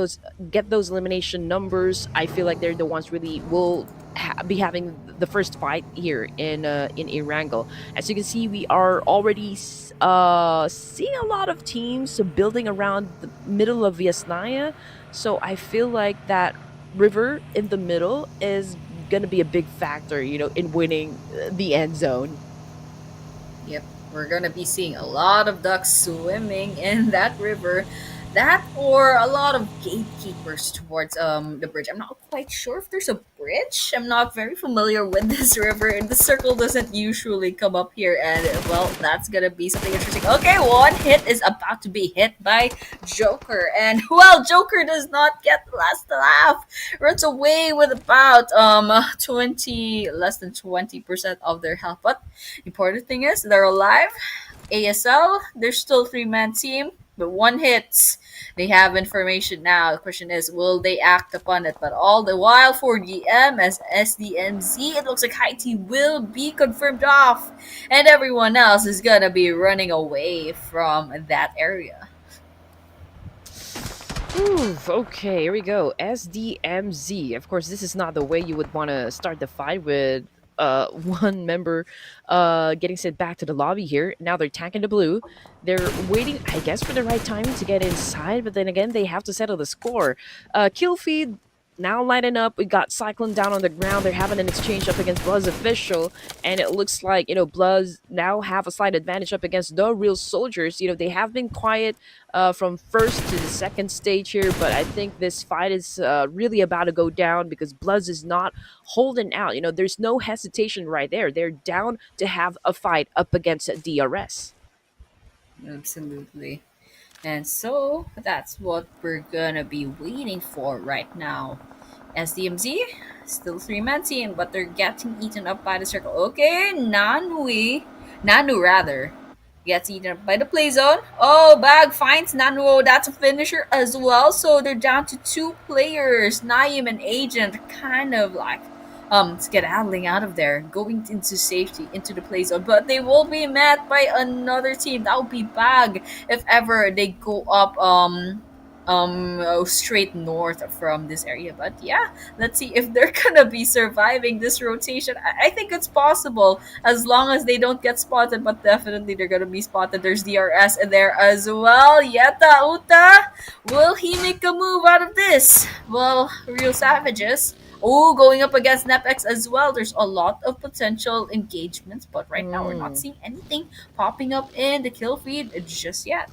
those elimination numbers, I feel like they're the ones really will be having the first fight here in Erangel. As you can see, we are already seeing a lot of teams building around the middle of Yasnaya. So I feel like that river in the middle is gonna be a big factor, you know, in winning the end zone. Yep, we're gonna be seeing a lot of ducks swimming in that river. That or a lot of gatekeepers towards the bridge. I'm not quite sure if there's a bridge. I'm not very familiar with this river, and the circle doesn't usually come up here. And well, that's gonna be something interesting. Okay, one hit is about to be hit by Joker, and well, Joker does not get the last laugh. Runs away with about 20 less than 20% of their health. But the important thing is they're alive. ASL, they're still 3-man team, but one hits. They have information now. The question is, will they act upon it? But all the while for GM as SDMZ, it looks like Haiti will be confirmed off, and everyone else is gonna be running away from that area. Ooh, okay, here we go. SDMZ. Of course, this is not the way you would want to start the fight with one member getting sent back to the lobby here. Now they're tanking the blue. They're waiting, I guess, for the right timing to get inside, but then again, they have to settle the score. Kill feed now lining up. We got Cyclone down on the ground. They're having an exchange up against BLUZZ official, and it looks like, you know, BLUZZ now have a slight advantage up against the real soldiers. You know, they have been quiet from first to the second stage here, but I think this fight is really about to go down because BLUZZ is not holding out. You know, there's no hesitation right there. They're down to have a fight up against DRS. Absolutely. And so that's what we're gonna be waiting for right now. SDMZ, still 3-man team, but they're getting eaten up by the circle. Okay, Nanu rather, gets eaten up by the play zone. Oh, BAGH finds Nanu. Oh, that's a finisher as well. So they're down to 2 players. Naim and Agent kind of like skedaddling out of there, going into safety, into the play zone. But they will be met by another team. That would be BAGH if ever they go up straight north from this area. But yeah, let's see if they're gonna be surviving this rotation. I think it's possible as long as they don't get spotted, but definitely they're gonna be spotted. There's DRS in there as well. Yeta Uta, will he make a move out of this? Well, real savages. Oh, going up against NEPX as well. There's a lot of potential engagements, but right now we're not seeing anything popping up in the kill feed just yet.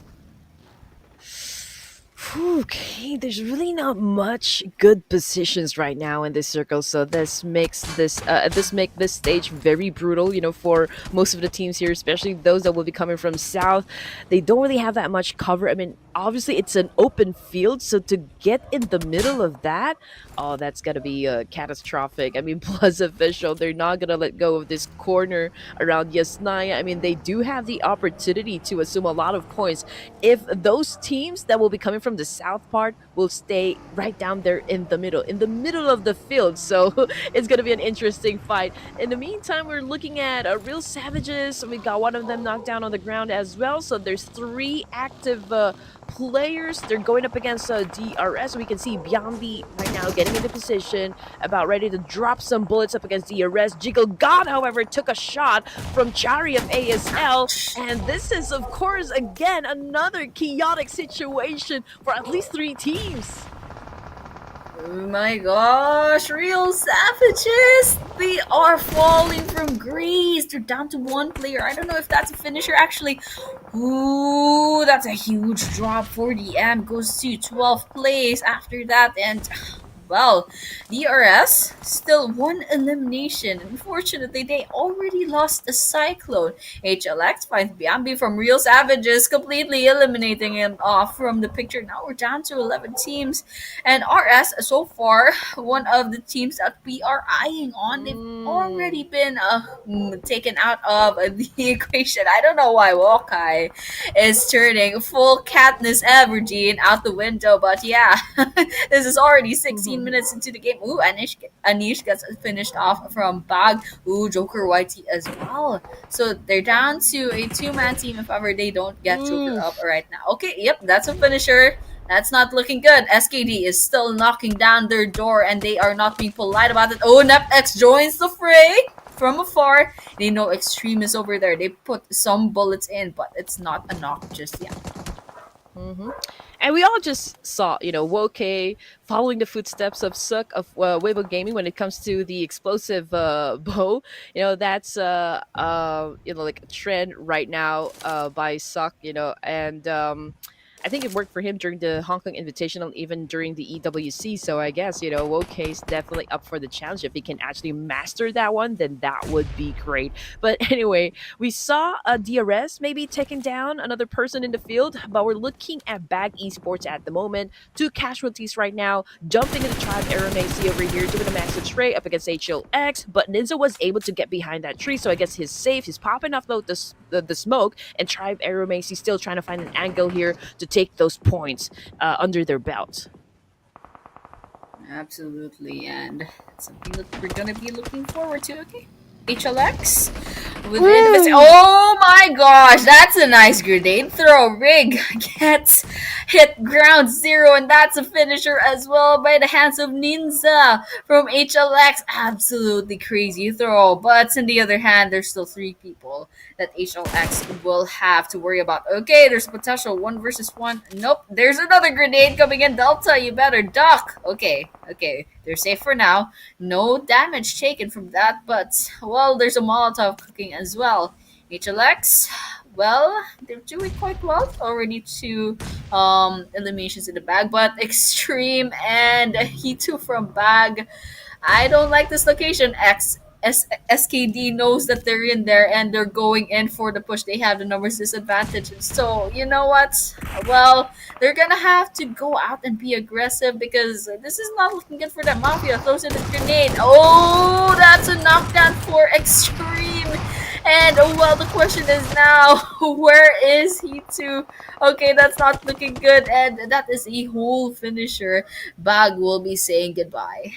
Okay, there's really not much good positions right now in this circle, so this make this stage very brutal. For most of the teams here, especially those that will be coming from south, they don't really have that much cover. I mean, obviously it's an open field, so to get in the middle of that, oh, that's gonna be catastrophic. I mean, plus official, they're not gonna let go of this corner around Yasnaya. I mean, they do have the opportunity to assume a lot of points if those teams that will be coming from the south part will stay right down there in the middle of the field. So it's going to be an interesting fight. In the meantime, we're looking at real savages. We got one of them knocked down on the ground as well. So there's three active players. They're going up against DRS. We can see Byambi right now getting into position, about ready to drop some bullets up against DRS. Jiggle God, however, took a shot from Chari of ASL, and this is, of course, again, another chaotic situation for at least three teams. Oh my gosh, real savages! They are falling from grace. They're down to one player. I don't know if that's a finisher actually. Ooh, that's a huge drop for the M. Goes to 12th place after that, and well, DRS still one elimination. Unfortunately, they already lost a Cyclone. HLX finds Biambi from Real Savages, completely eliminating him off from the picture. Now we're down to 11 teams. And RS, so far, one of the teams that we are eyeing on. They've already been taken out of the equation. I don't know why Wokai is turning full Katniss Everdeen out the window, but yeah, this is already 16 minutes into the game. Ooh, Anish gets finished off from BAGH. Ooh, Joker YT as well. So they're down to a two-man team if ever they don't get Joker up right now. Okay, yep, that's a finisher. That's not looking good. SKD is still knocking down their door and they are not being polite about it. Oh, NEPX joins the fray from afar. They know Extreme is over there. They put some bullets in, but it's not a knock just yet. And we all just saw, Woke following the footsteps of Suk of Weibo Gaming when it comes to the explosive bow. That's like a trend right now by Suk. And I think it worked for him during the Hong Kong Invitational, even during the EWC. So I guess, Woke's definitely up for the challenge. If he can actually master that one, then that would be great. But anyway, we saw a DRS maybe taking down another person in the field, but we're looking at BAGH Esports at the moment. Two casualties right now, jumping into Tribe AEROMACY over here, doing a max tray up against HLX, but Ninja was able to get behind that tree, so I guess he's safe. He's popping off the smoke, and Tribe AEROMACY still trying to find an angle here to take those points under their belt. Absolutely, and that's something that we're gonna be looking forward to. Okay, HLX within. Oh my gosh, that's a nice grenade throw. Rig gets hit ground zero, and that's a finisher as well by the hands of Ninja from HLX. Absolutely crazy throw, but on the other hand, there's still three people that HLX will have to worry about. Okay, there's potential 1 versus 1. Nope, there's another grenade coming in. Delta, you better duck. Okay, they're safe for now. No damage taken from that, but well, there's a Molotov cooking as well. HLX, well, they're doing quite well. Already 2 eliminations in the bag, but Extreme and He2 from BAGH. I don't like this location. SKD knows that they're in there and they're going in for the push. They have the numbers disadvantage. So, you know what? Well, they're gonna have to go out and be aggressive because this is not looking good for them. Mafia throws in a grenade. Oh, that's a knockdown for Extreme. And well, the question is now, where is he to? Okay, that's not looking good. And that is a whole finisher. BAGH will be saying goodbye.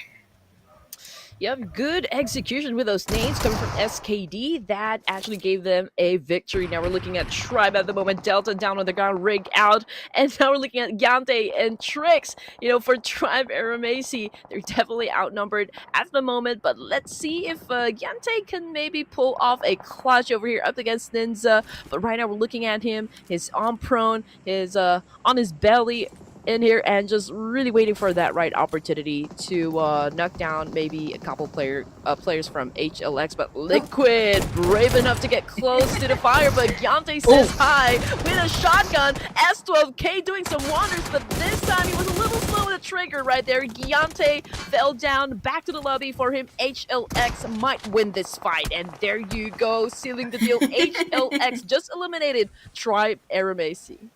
Yep, good execution with those nades coming from SKD. That actually gave them a victory. Now we're looking at Tribe at the moment. Delta down on the ground, Rig out. And now we're looking at Yante and Trix. For Tribe AEROMACY, they're definitely outnumbered at the moment. But let's see if Yante can maybe pull off a clutch over here up against Ninja. But right now we're looking at him. His arm prone, his on his belly. in here and just really waiting for that right opportunity to knock down maybe a couple players from HLX. But Liquid brave enough to get close to the fire, but Gyante says hi with a shotgun. S12K doing some wonders, but this time he was a little slow with the trigger right there. Gyante fell down back to the lobby. For him, HLX might win this fight, and there you go, sealing the deal. HLX just eliminated Tribe AEROMACY.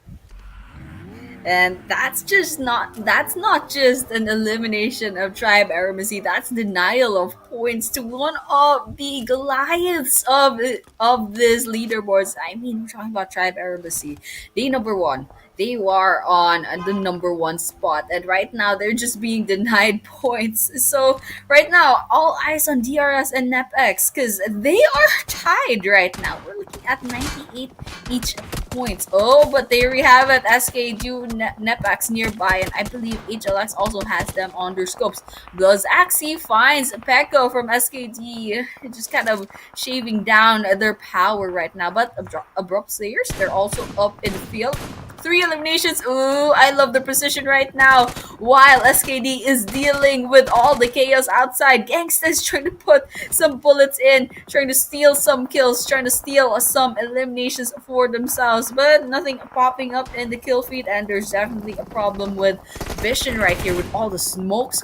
And that's not just an elimination of Tribe AEROMACY, that's denial of points to one of the Goliaths of this leaderboards. I mean, we're talking about Tribe AEROMACY. They number one. They were on the number one spot, and right now they're just being denied points. So right now, all eyes on DRS and NEPX because they are tied right now. We're looking at 98 each points. Oh, but there we have it. SKD NEPX nearby, and I believe HLX also has them on their scopes. BLUZZ actually finds Pekko from SKD, just kind of shaving down their power right now. But ABRUPT Slayers, they're also up in the field. 3 eliminations. Ooh, I love the precision right now. While SKD is dealing with all the chaos outside, Gangsta is trying to put some bullets in, trying to steal some kills, trying to steal some eliminations for themselves, but nothing popping up in the kill feed, and there's definitely a problem with vision right here with all the smokes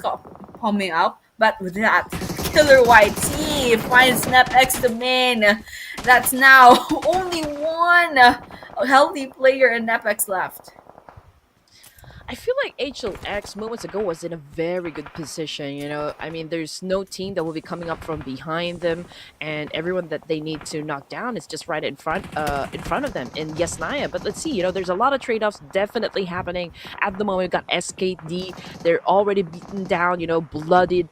coming up. But with that, Killer YT finds NEPX the main. That's now only one healthy player in NEPX left. I feel like HLX moments ago was in a very good position. You know, I mean, there's no team that will be coming up from behind them, and everyone that they need to knock down is just right in front of them in YESNAYA. But let's see, you know, there's a lot of trade-offs definitely happening at the moment. We've got SKD, they're already beaten down, you know, blooded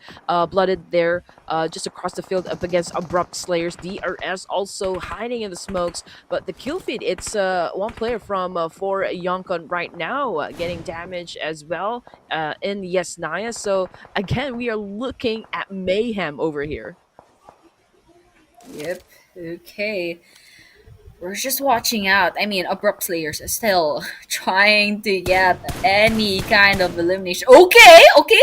there, just across the field up against ABRUPT Slayers. DRS also hiding in the smokes, but the kill feed, it's one player from for YONKO right now getting damage as well in YESNAYA. So again, we are looking at mayhem over here. Yep. Okay. We're just watching out. I mean, ABRUPT Slayers is still trying to get any kind of elimination. Okay,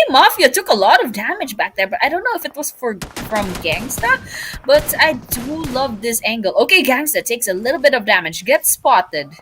Mafia took a lot of damage back there, but I don't know if it was from Gangsta, but I do love this angle. Okay, Gangsta takes a little bit of damage, gets spotted.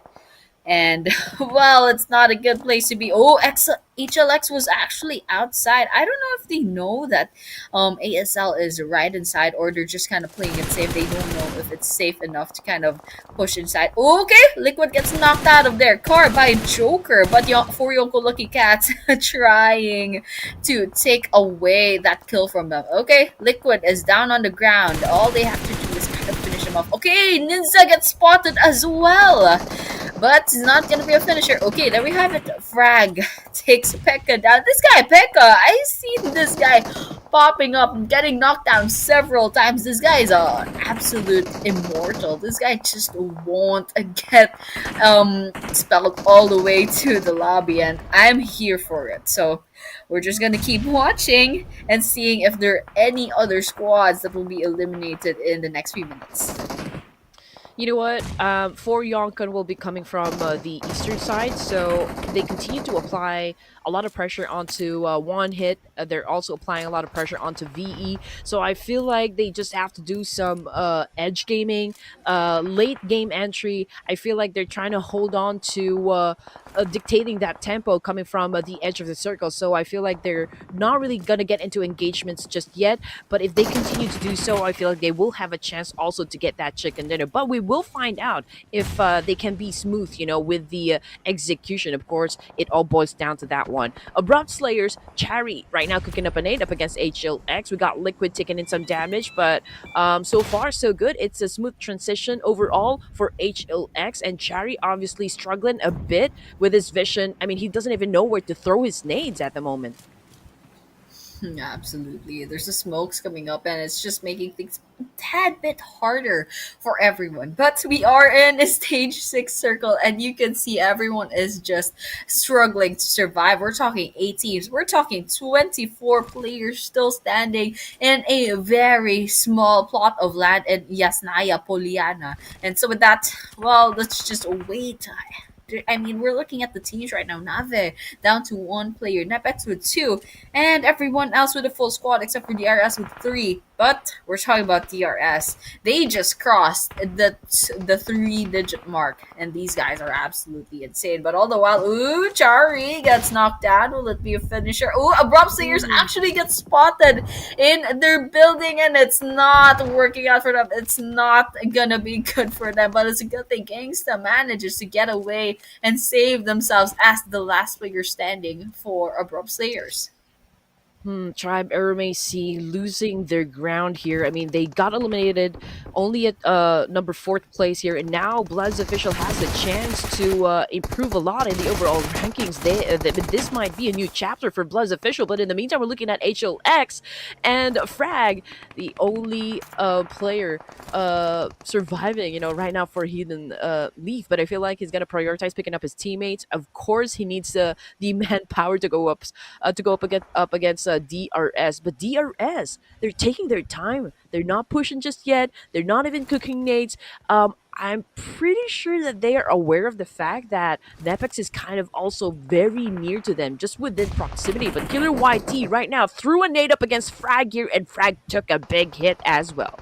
And, well, it's not a good place to be. Oh, HLX was actually outside. I don't know if they know that ASL is right inside, or they're just kind of playing it safe. They don't know if it's safe enough to kind of push inside. Okay, Liquid gets knocked out of their car by Joker. But for YONKO Lucky Cats trying to take away that kill from them. Okay, Liquid is down on the ground. All they have to do is kind of finish him off. Okay, Ninja gets spotted as well, but it's not gonna be a finisher. Okay, there we have it. Frag takes Pekka down. This guy, Pekka, I seen this guy popping up and getting knocked down several times. This guy is an absolute immortal. This guy just won't get expelled all the way to the lobby, and I'm here for it. So we're just gonna keep watching and seeing if there are any other squads that will be eliminated in the next few minutes. You know what? For YONKO will be coming from the eastern side, so they continue to apply a lot of pressure onto one hit. They're also applying a lot of pressure onto VE. So I feel like they just have to do some edge gaming, late game entry. I feel like they're trying to hold on to dictating that tempo coming from the edge of the circle. So I feel like they're not really gonna get into engagements just yet. But if they continue to do so, I feel like they will have a chance also to get that chicken dinner. But we will find out if they can be smooth, you know, with the execution. Of course, it all boils down to that one. ABRUPT Slayers, Cherry right now cooking up a nade up against HLX. We got Liquid taking in some damage, but so far so good. It's a smooth transition overall for HLX, and Cherry obviously struggling a bit with his vision. I mean, he doesn't even know where to throw his nades at the moment. Absolutely. There's the smokes coming up, and it's just making things a tad bit harder for everyone. But we are in a stage 6 circle, and you can see everyone is just struggling to survive. We're talking 8 teams. We're talking 24 players still standing in a very small plot of land in YESNAYA Poliana. And so with that, well, let's just wait I mean, we're looking at the teams right now. Nave down to 1 player, NEPX with 2, and everyone else with a full squad except for DRS with 3. But we're talking about DRS. They just crossed the 3-digit mark, and these guys are absolutely insane. But all the while, ooh, Chari gets knocked down. Will it be a finisher? Ooh, Abrupt Slayers actually get spotted in their building, and it's not working out for them. It's not gonna be good for them, but it's a good thing Gangsta manages to get away and save themselves as the last player standing for Abrupt Slayers. Tribe AEROMACY losing their ground here. I mean, they got eliminated only at number 4th place here, and now BLUZZ official has a chance to improve a lot in the overall rankings. This might be a new chapter for BLUZZ official, but in the meantime, we're looking at HLX and Frag, the only player surviving, right now for Hidden Leaf. But I feel like he's gonna prioritize picking up his teammates. Of course, he needs the manpower to go up against DRS. But DRS, they're taking their time. They're not pushing just yet. They're not even cooking nades. I'm pretty sure that they are aware of the fact that NEPX is kind of also very near to them, just within proximity. But Killer YT right now threw a nade up against Frag here, and Frag took a big hit as well.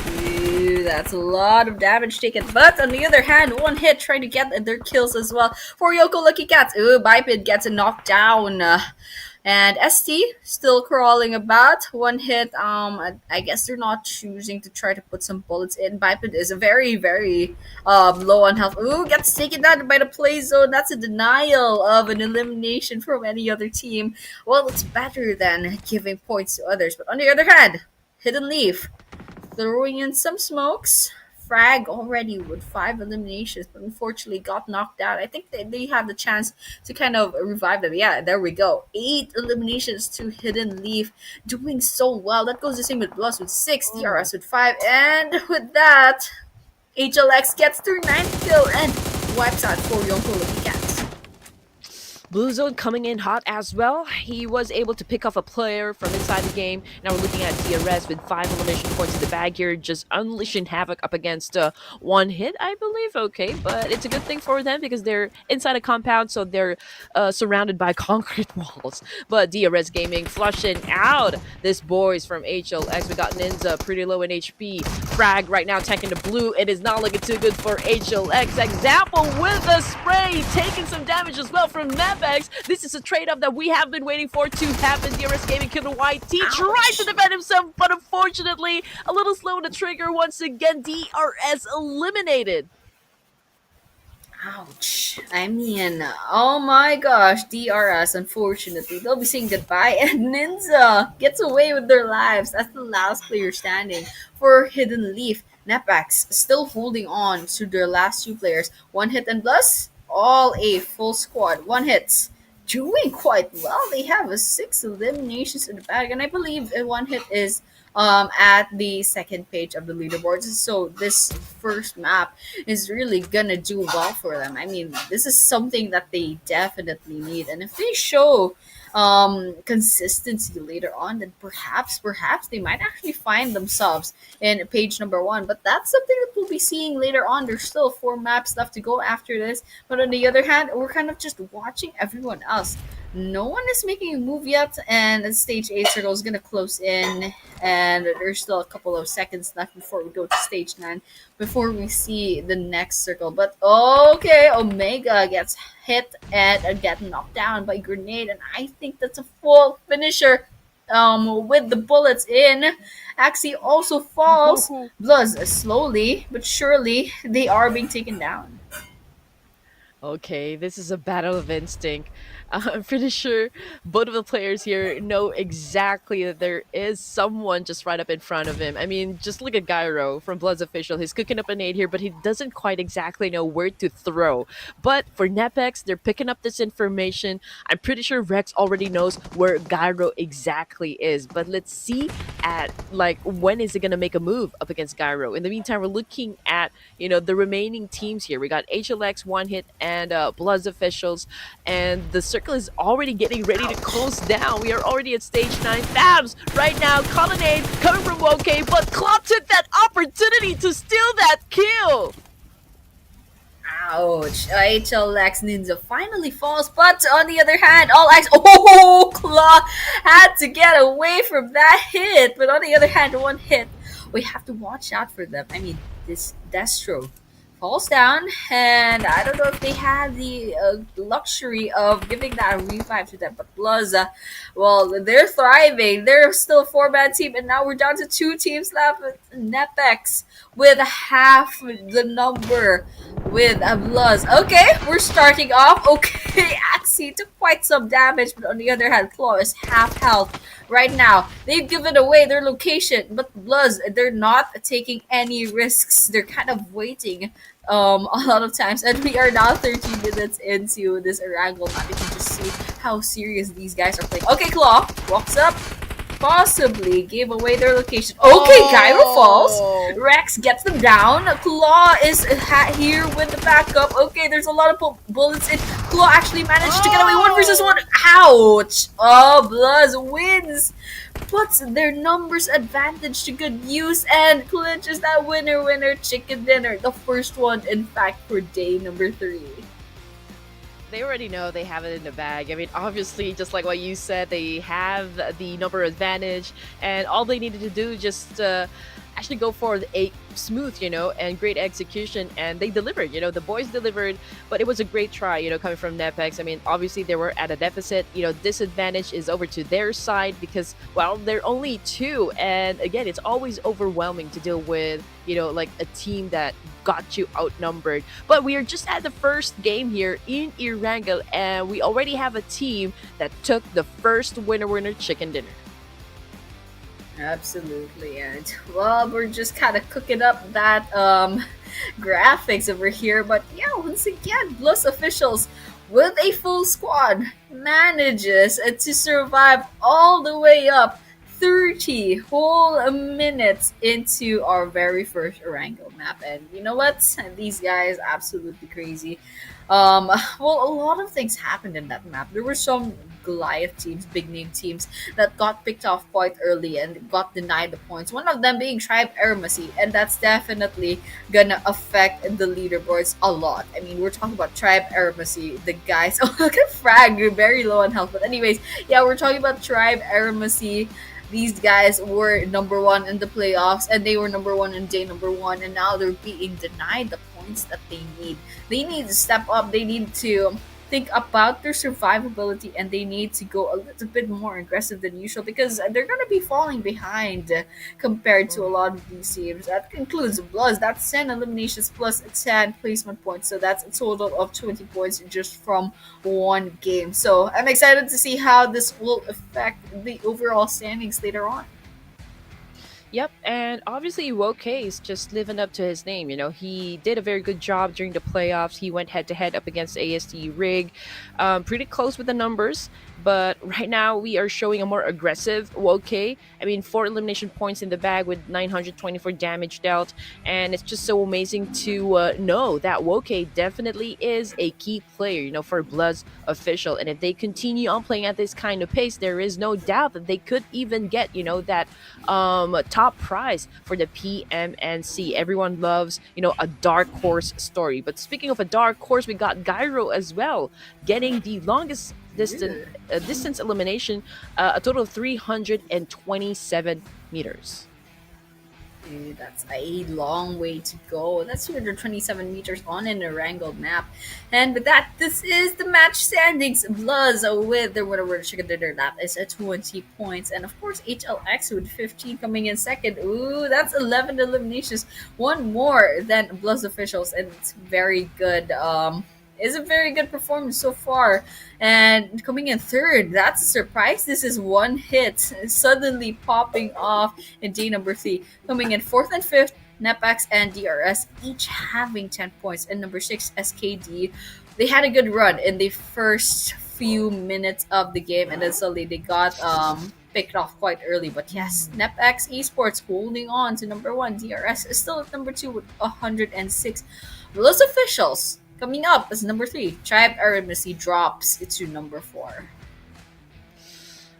Ooh, that's a lot of damage taken. But on the other hand, 1 hit trying to get their kills as well for YONKO Lucky Cats. Ooh, Biped gets a knockdown. And ST still crawling about. 1 hit. I guess they're not choosing to try to put some bullets in. Biped is a very, very low on health. Ooh, gets taken down by the play zone. That's a denial of an elimination from any other team. Well, it's better than giving points to others. But on the other hand, Hidden Leaf throwing in some smokes. Frag already with 5 eliminations, but unfortunately got knocked out. I think they have the chance to kind of revive them. Yeah, there we go. 8 eliminations to Hidden Leaf. Doing so well. That goes the same with BLUZZ with 6, DRS with 5, and with that, HLX gets their 9th kill and wipes out for YONKO Lucky Cats. Blue Zone coming in hot as well. He was able to pick off a player from inside the game. Now we're looking at DRS with 5 elimination points in the bag here, just unleashing havoc up against 1 hit, I believe. Okay, but it's a good thing for them because they're inside a compound, so they're surrounded by concrete walls. But DRS Gaming flushing out this boys from HLX. We got Ninja pretty low in HP. Frag right now tanking the blue. It is not looking too good for HLX. Example with a spray, taking some damage as well from Map. This is a trade-off that we have been waiting for to happen. DRS Gaming Killer YT tries to defend himself, but unfortunately, a little slow on the trigger. Once again, DRS eliminated. Ouch. I mean, oh my gosh, DRS, unfortunately, they'll be saying goodbye, and Ninja gets away with their lives as the last player standing for Hidden Leaf. NEPX still holding on to their last 2 players. 1 hit and BLUZZ. All a full squad. 1 hit. Doing quite well. They have 6 eliminations in the bag, and I believe 1 hit is at the 2nd page of the leaderboards. So this first map is really gonna do well for them. I mean, this is something that they definitely need, and if they show consistency later on, then perhaps they might actually find themselves in page number 1. But that's something that we'll be seeing later on. There's still 4 maps left to go after this, but on the other hand, we're kind of just watching everyone else. No one is making a move yet, and stage 8 circle is gonna close in, and there's still a couple of seconds left before we go to stage 9 before we see the next circle. But okay, Omega gets hit and get knocked down by grenade, and I think that's a full finisher with the bullets in. Axie also falls. BLUZZ slowly but surely they are being taken down. Okay, this is a battle of instinct. I'm pretty sure both of the players here know exactly that there is someone just right up in front of him. I mean, just look at Gyro from BLUZZ Official. He's cooking up a nade here, but he doesn't quite exactly know where to throw. But for NEPX, they're picking up this information. I'm pretty sure Rex already knows where Gyro exactly is. But let's see at, when is it going to make a move up against Gyro? In the meantime, we're looking at, the remaining teams here. We got HLX, 1 hit, and BLUZZ Officials, and the circle is already getting ready to close down. We are already at stage 9. Fabs right now, colonnade coming from YONKO, but Claw took that opportunity to steal that kill. Ouch. HLX Ninja finally falls, but on the other hand, All X. Oh, Claw had to get away from that hit, but on the other hand, one hit. We have to watch out for them. I mean, this Destro falls down, and I don't know if they had the luxury of giving that revive to them. But BLUZZ, well, they're thriving. They're still a four-man team, and now we're down to two teams left with NEPX with half the number with BLUZZ. Okay, we're starting off. Okay, Axie took quite some damage, but on the other hand, Claw is half health right now. They've given away their location, but BLUZZ, they're not taking any risks. They're kind of waiting a lot of times, and we are now 13 minutes into this Erangel map. You can just see how serious these guys are playing. Okay, Claw walks up, possibly gave away their location. Okay, Gyro falls. Rex gets them down. Claw is here with the backup. Okay, there's a lot of bullets in. Claw actually managed to get away 1v1. Ouch! Oh, BLUZZ wins. Puts their numbers advantage to good use and clinches that winner chicken dinner. The first one, in fact, for day number 3. They already know they have it in the bag. I mean, obviously, just like what you said, they have the number advantage, and all they needed to do just actually go for a smooth, and great execution, and they delivered. The boys delivered, but it was a great try, coming from NEPX. I mean, obviously they were at a deficit. Disadvantage is over to their side because, well, they're only 2, and again, it's always overwhelming to deal with, like a team that got you outnumbered. But we are just at the first game here in Erangel, and we already have a team that took the first winner chicken dinner. Absolutely, and well, we're just kind of cooking up that graphics over here, but yeah, once again, BLUZZ officials with a full squad manages to survive all the way up 30 whole minutes into our very first Erangel map. And you know what? These guys absolutely crazy. Well, a lot of things happened in that map. There were some Goliath teams, big name teams that got picked off quite early and got denied the points. One of them being Tribe AEROMACY, and that's definitely gonna affect the leaderboards a lot. I mean, we're talking about Tribe AEROMACY, the guys. Oh, look at Frag, you're very low on health. But anyways, yeah, we're talking about Tribe AEROMACY. These guys were number 1 in the playoffs, and they were number 1 in day number 1, and now they're being denied the points that they need. They need to step up. They need to think about their survivability, and they need to go a little bit more aggressive than usual because they're going to be falling behind compared to a lot of these teams. That concludes BLUZZ. That's 10 eliminations plus 10 placement points, so that's a total of 20 points just from one game. So I'm excited to see how this will affect the overall standings later on. Yep, and obviously YONKO is just living up to his name. He did a very good job during the playoffs. He went head-to-head up against ASD Rig. Pretty close with the numbers, but right now we are showing a more aggressive YONKO. I mean, 4 elimination points in the bag with 924 damage dealt, and it's just so amazing to know that YONKO definitely is a key player, for BLUZZ official. And if they continue on playing at this kind of pace, there is no doubt that they could even get, that top prize for the PMNC. Everyone loves, a dark horse story. But speaking of a dark horse, we got Gyro as well, getting the longest distance elimination, a total of 327 meters. Dude, that's a long way to go. That's 227 meters on an Erangel map. And with that, this is the match standings. BLUZZ with their winner chicken dinner. That is at 20 points. And of course, HLX with 15 coming in second. Ooh, that's 11 eliminations. One more than BLUZZ officials. And it's very good. Is a very good performance so far. And coming in third, that's a surprise. This is one hit suddenly popping off in day number 3. Coming in fourth and fifth, NEPX and DRS each having 10 points. And number 6, SKD. They had a good run in the first few minutes of the game, and then suddenly they got picked off quite early. But yes, NEPX Esports holding on to number 1. DRS is still at number 2 with 106. BLUZZ officials coming up as number 3. Tribe AEROMACY drops to number 4.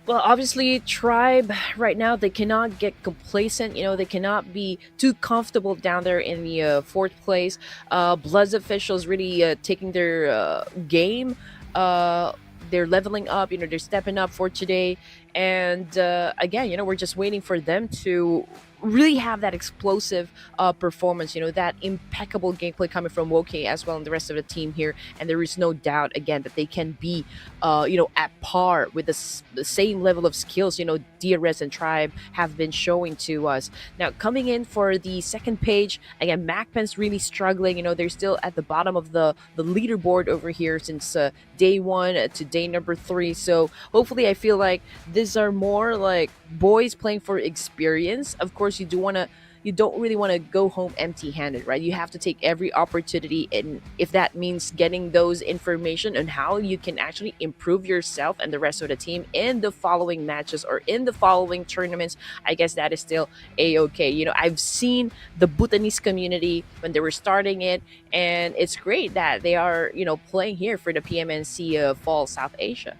Well, obviously, Tribe right now they cannot get complacent. They cannot be too comfortable down there in the fourth place. BLUZZ officials really taking their game. Uh, they're leveling up. They're stepping up for today. And again, we're just waiting for them to really have that explosive performance. That impeccable gameplay coming from Woke as well and the rest of the team here. And there is no doubt again that they can be at par with the same level of skills DRS and Tribe have been showing to us. Now coming in for the second page, again, MAKPEN's really struggling. They're still at the bottom of the leaderboard over here since day 1 to day number 3. So hopefully, I feel like these are more like boys playing for experience. Of course, you don't really want to go home empty-handed, right? You have to take every opportunity, and if that means getting those information on how you can actually improve yourself and the rest of the team in the following matches or in the following tournaments, I guess that is still a-okay. I've seen the Bhutanese community when they were starting it, and it's great that they are playing here for the PMNC Fall South Asia.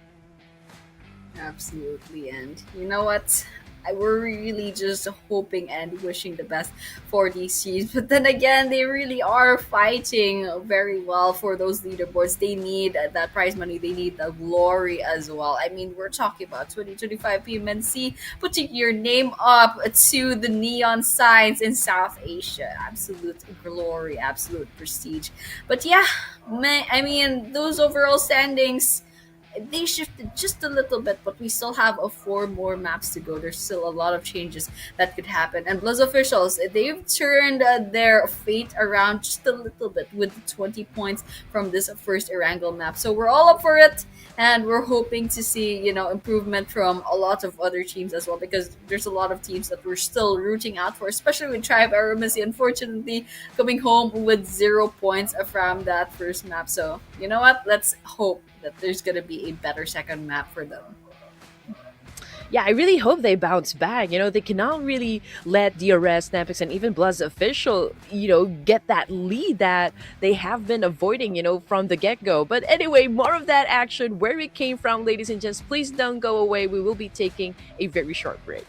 Absolutely, and you know what? We're really just hoping and wishing the best for these teams. But then again, they really are fighting very well for those leaderboards. They need that prize money. They need the glory as well. I mean, we're talking about 2025 PMNC, putting your name up to the neon signs in South Asia. Absolute glory, absolute prestige. But yeah, I mean, those overall standings, they shifted just a little bit, but we still have 4 more maps to go. There's still a lot of changes that could happen. And BLUZZ officials, they've turned their fate around just a little bit with 20 points from this first Erangel map. So we're all up for it, and we're hoping to see, improvement from a lot of other teams as well, because there's a lot of teams that we're still rooting out for, especially with Tribe AEROMACY, unfortunately, coming home with 0 points from that first map. So, you know what? Let's hope that there's going to be a better second map for them. Yeah, I really hope they bounce back. They cannot really let DRS, NEPX, and even BLUZZ official, get that lead that they have been avoiding, from the get-go. But anyway, more of that action, where it came from, ladies and gents. Please don't go away. We will be taking a very short break.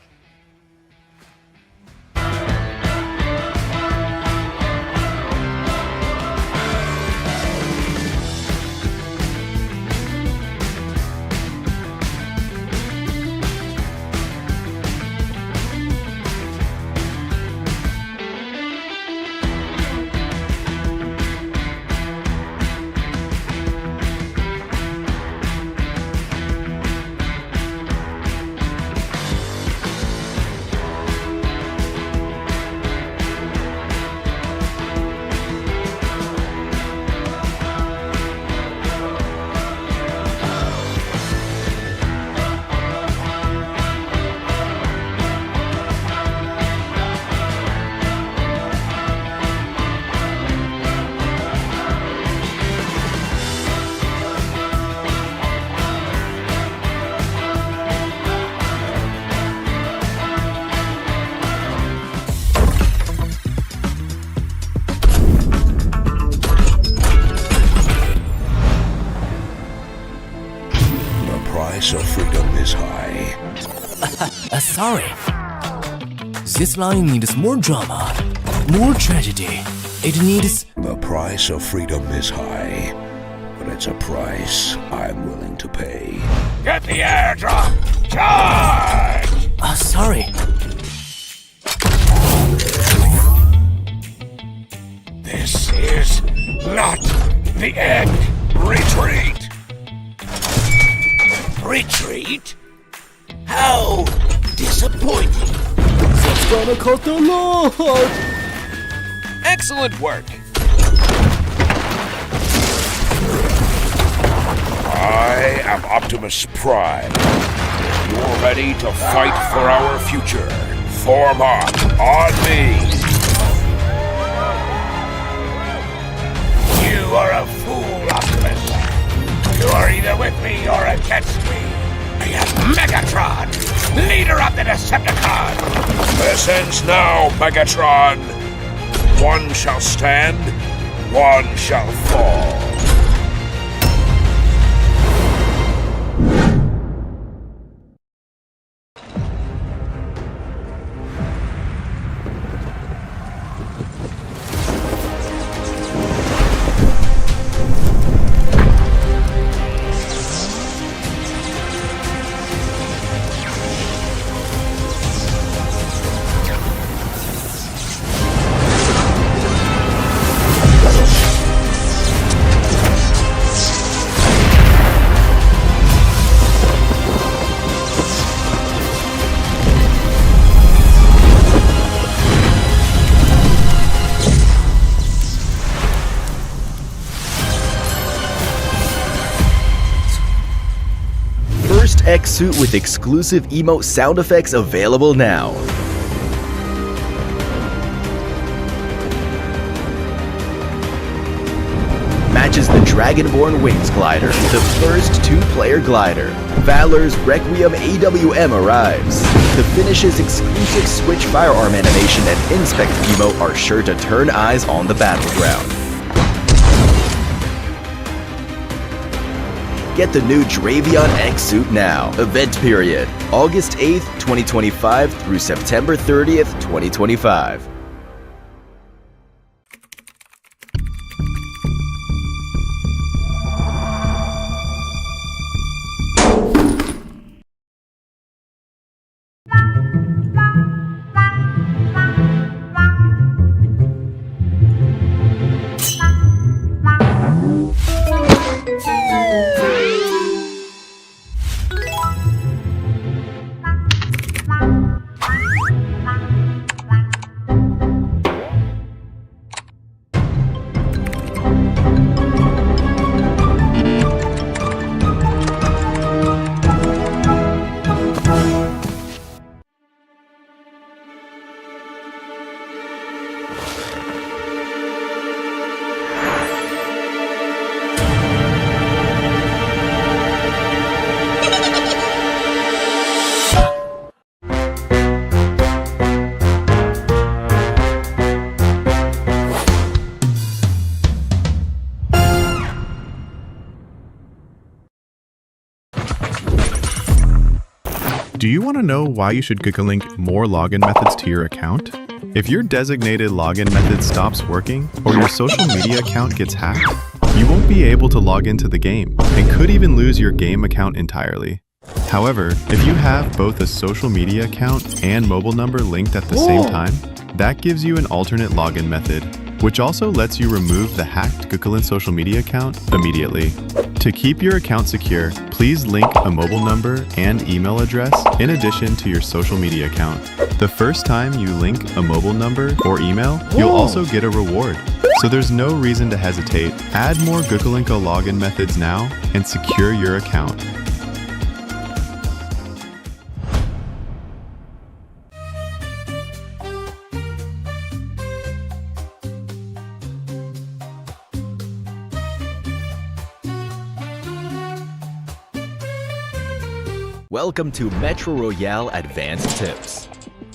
price of freedom is high. Sorry. This line needs more drama, more tragedy. It needs... The price of freedom is high, but it's a price I'm willing to pay. Get the airdrop! Charge! Sorry. This is not the end. Retreat! Retreat? How disappointing. That's gonna cut the load! Excellent work. I am Optimus Prime. You're ready to fight for our future. Form up on me. You are a fool, Optimus. You are either with me or against me. I am Megatron, leader of the Decepticons. This ends now, Megatron. One shall stand, one shall fall. X suit with exclusive emote sound effects available now. Matches the Dragonborn Wings glider, the first two-player glider. Valor's Requiem AWM arrives. The finish's exclusive switch firearm animation and inspect emote are sure to turn eyes on the battleground. Get the new Dravion X suit now. Event period, August 8th, 2025 through September 30th, 2025. Do you want to know why you should link more login methods to your account? If your designated login method stops working or your social media account gets hacked, you won't be able to log into the game and could even lose your game account entirely. However, if you have both a social media account and mobile number linked at the same time, that gives you an alternate login method, which also lets you remove the hacked Gukalin social media account immediately. To keep your account secure, please link a mobile number and email address in addition to your social media account. The first time you link a mobile number or email, you'll also get a reward. So there's no reason to hesitate. Add more Gukalinko login methods now and secure your account. Welcome to Metro Royale Advanced Tips.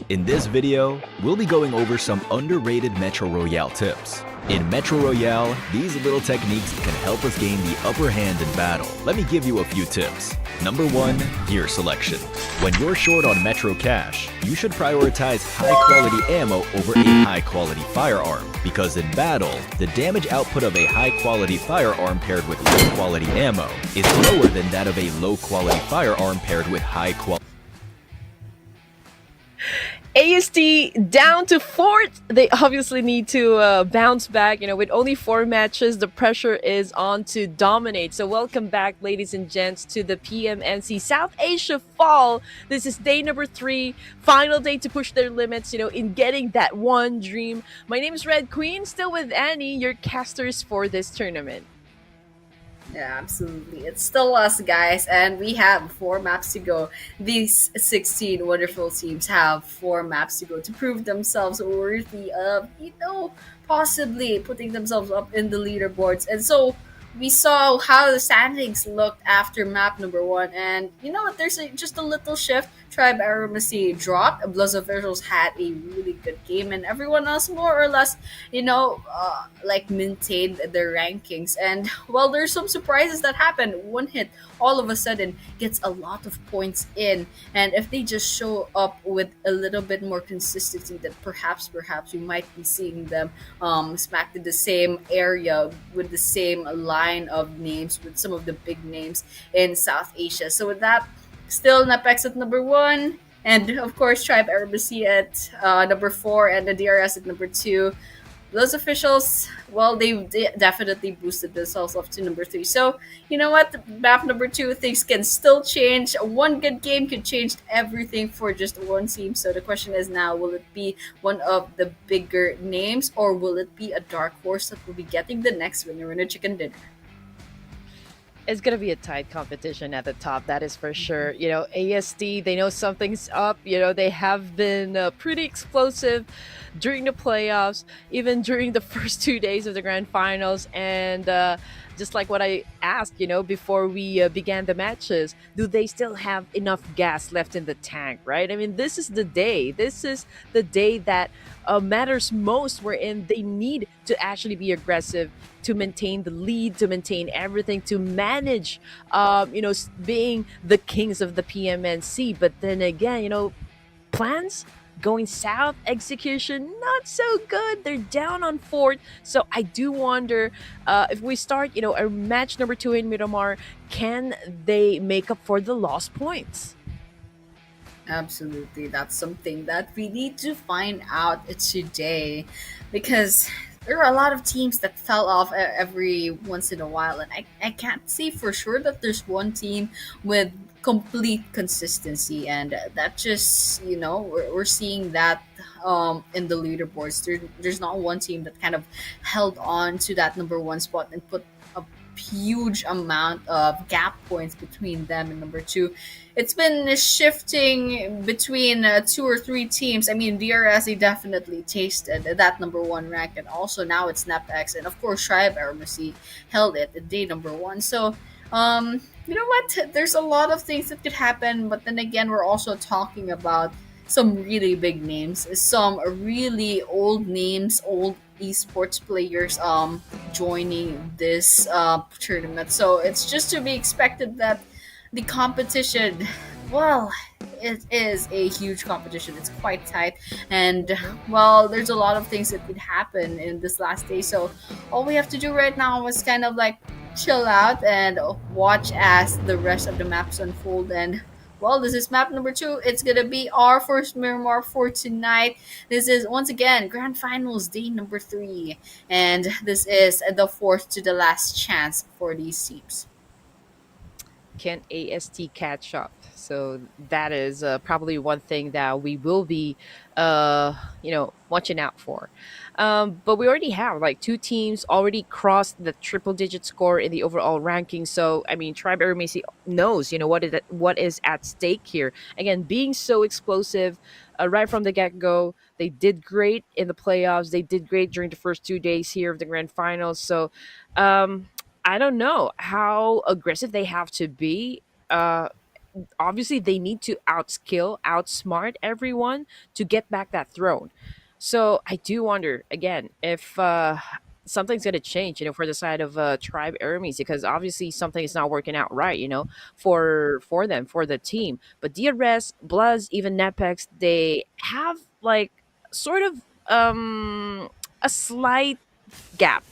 In this video, we'll be going over some underrated Metro Royale tips. In Metro Royale, these little techniques can help us gain the upper hand in battle. Let me give you a few tips. Number 1, gear selection. When you're short on Metro cash, you should prioritize high-quality ammo over a high-quality firearm, because in battle, the damage output of a high-quality firearm paired with low-quality ammo is lower than that of a low-quality firearm paired with high-quality. AST down to 4th. They obviously need to bounce back. With only 4 matches, the pressure is on to dominate. So welcome back, ladies and gents, to the PMNC South Asia Fall. This is day number 3, final day to push their limits, in getting that one dream. My name is Red Queen, still with Annie, your casters for this tournament. Yeah, absolutely. It's still us, guys, and we have 4 maps to go. These 16 wonderful teams have 4 maps to go to prove themselves worthy of, possibly putting themselves up in the leaderboards. And so we saw how the standings looked after map number 1, and there's just a little shift. Tribe AEROMACY dropped. BLUZZ officials had a really good game, and everyone else more or less, maintained their rankings. And well, there's some surprises that happened. One hit all of a sudden gets a lot of points in, and if they just show up with a little bit more consistency, that perhaps we might be seeing them smacked in the same area with the same line of names with some of the big names in South Asia. So with that, still NEPX at number 1, and of course Tribe AEROMACY at number 4, and the DRS at number 2. Those officials, well, they definitely boosted themselves up to number 3. So, you know what? Map number 2, things can still change. One good game could change everything for just one team. So the question is now, will it be one of the bigger names, or will it be a dark horse that will be getting the next winner in a chicken dinner? It's gonna be a tight competition at the top, that is for sure. You know, ASD, they know something's up. You know, they have been pretty explosive during the playoffs, even during the first 2 days of the grand finals. And just like what I asked, you know, before we began the matches, do they still have enough gas left in the tank, right? I mean, this is the day. This is the day that matters most, wherein they need to actually be aggressive to maintain the lead, to maintain everything, to manage, being the kings of the PMNC. But then again, you know, plans going south, execution not so good. They're down on fourth. So I do wonder if we start, you know, a match number 2 in Miramar, can they make up for the lost points? Absolutely. That's something that we need to find out today because there are a lot of teams that fell off every once in a while, and I can't say for sure that there's one team with complete consistency, and that just, you know, we're seeing that in the leaderboards. There's not one team that kind of held on to that number one spot and put a huge amount of gap points between them and number two. It's been shifting between two or three teams. I mean, DRS, they definitely tasted that number one rank, and also now it's NEPX, and of course, Tribe AEROMACY held it at day number one. So, you know what? There's a lot of things that could happen, but then again, we're also talking about some really big names, some really old names, old esports players joining this tournament. So it's just to be expected that the competition, well, it is a huge competition. It's quite tight, and well, there's a lot of things that could happen in this last day. So all we have to do right now is kind of like chill out and watch as the rest of the maps unfold. And well, this is map number 2. It's gonna be our first Miramar for tonight. This is once again Grand Finals day number 3, and this is the fourth to the last chance for these teams. Can AST catch up? So that is probably one thing that we will be, watching out for. But we already have like two teams already crossed the triple digit score in the overall ranking. So I mean, Tribe Eramacy knows, you know, what is at stake here. Again, being so explosive right from the get go. They did great in the playoffs. They did great during the first 2 days here of the grand finals. So um, I don't know how aggressive they have to be. Uh, Obviously, they need to outskill, outsmart everyone to get back that throne. So I do wonder again if something's going to change, you know, for the side of Tribe Armies, because obviously something is not working out right, you know, for them, for the team. But DRS, BLUZZ, even NEPX, they have like sort of a slight gap.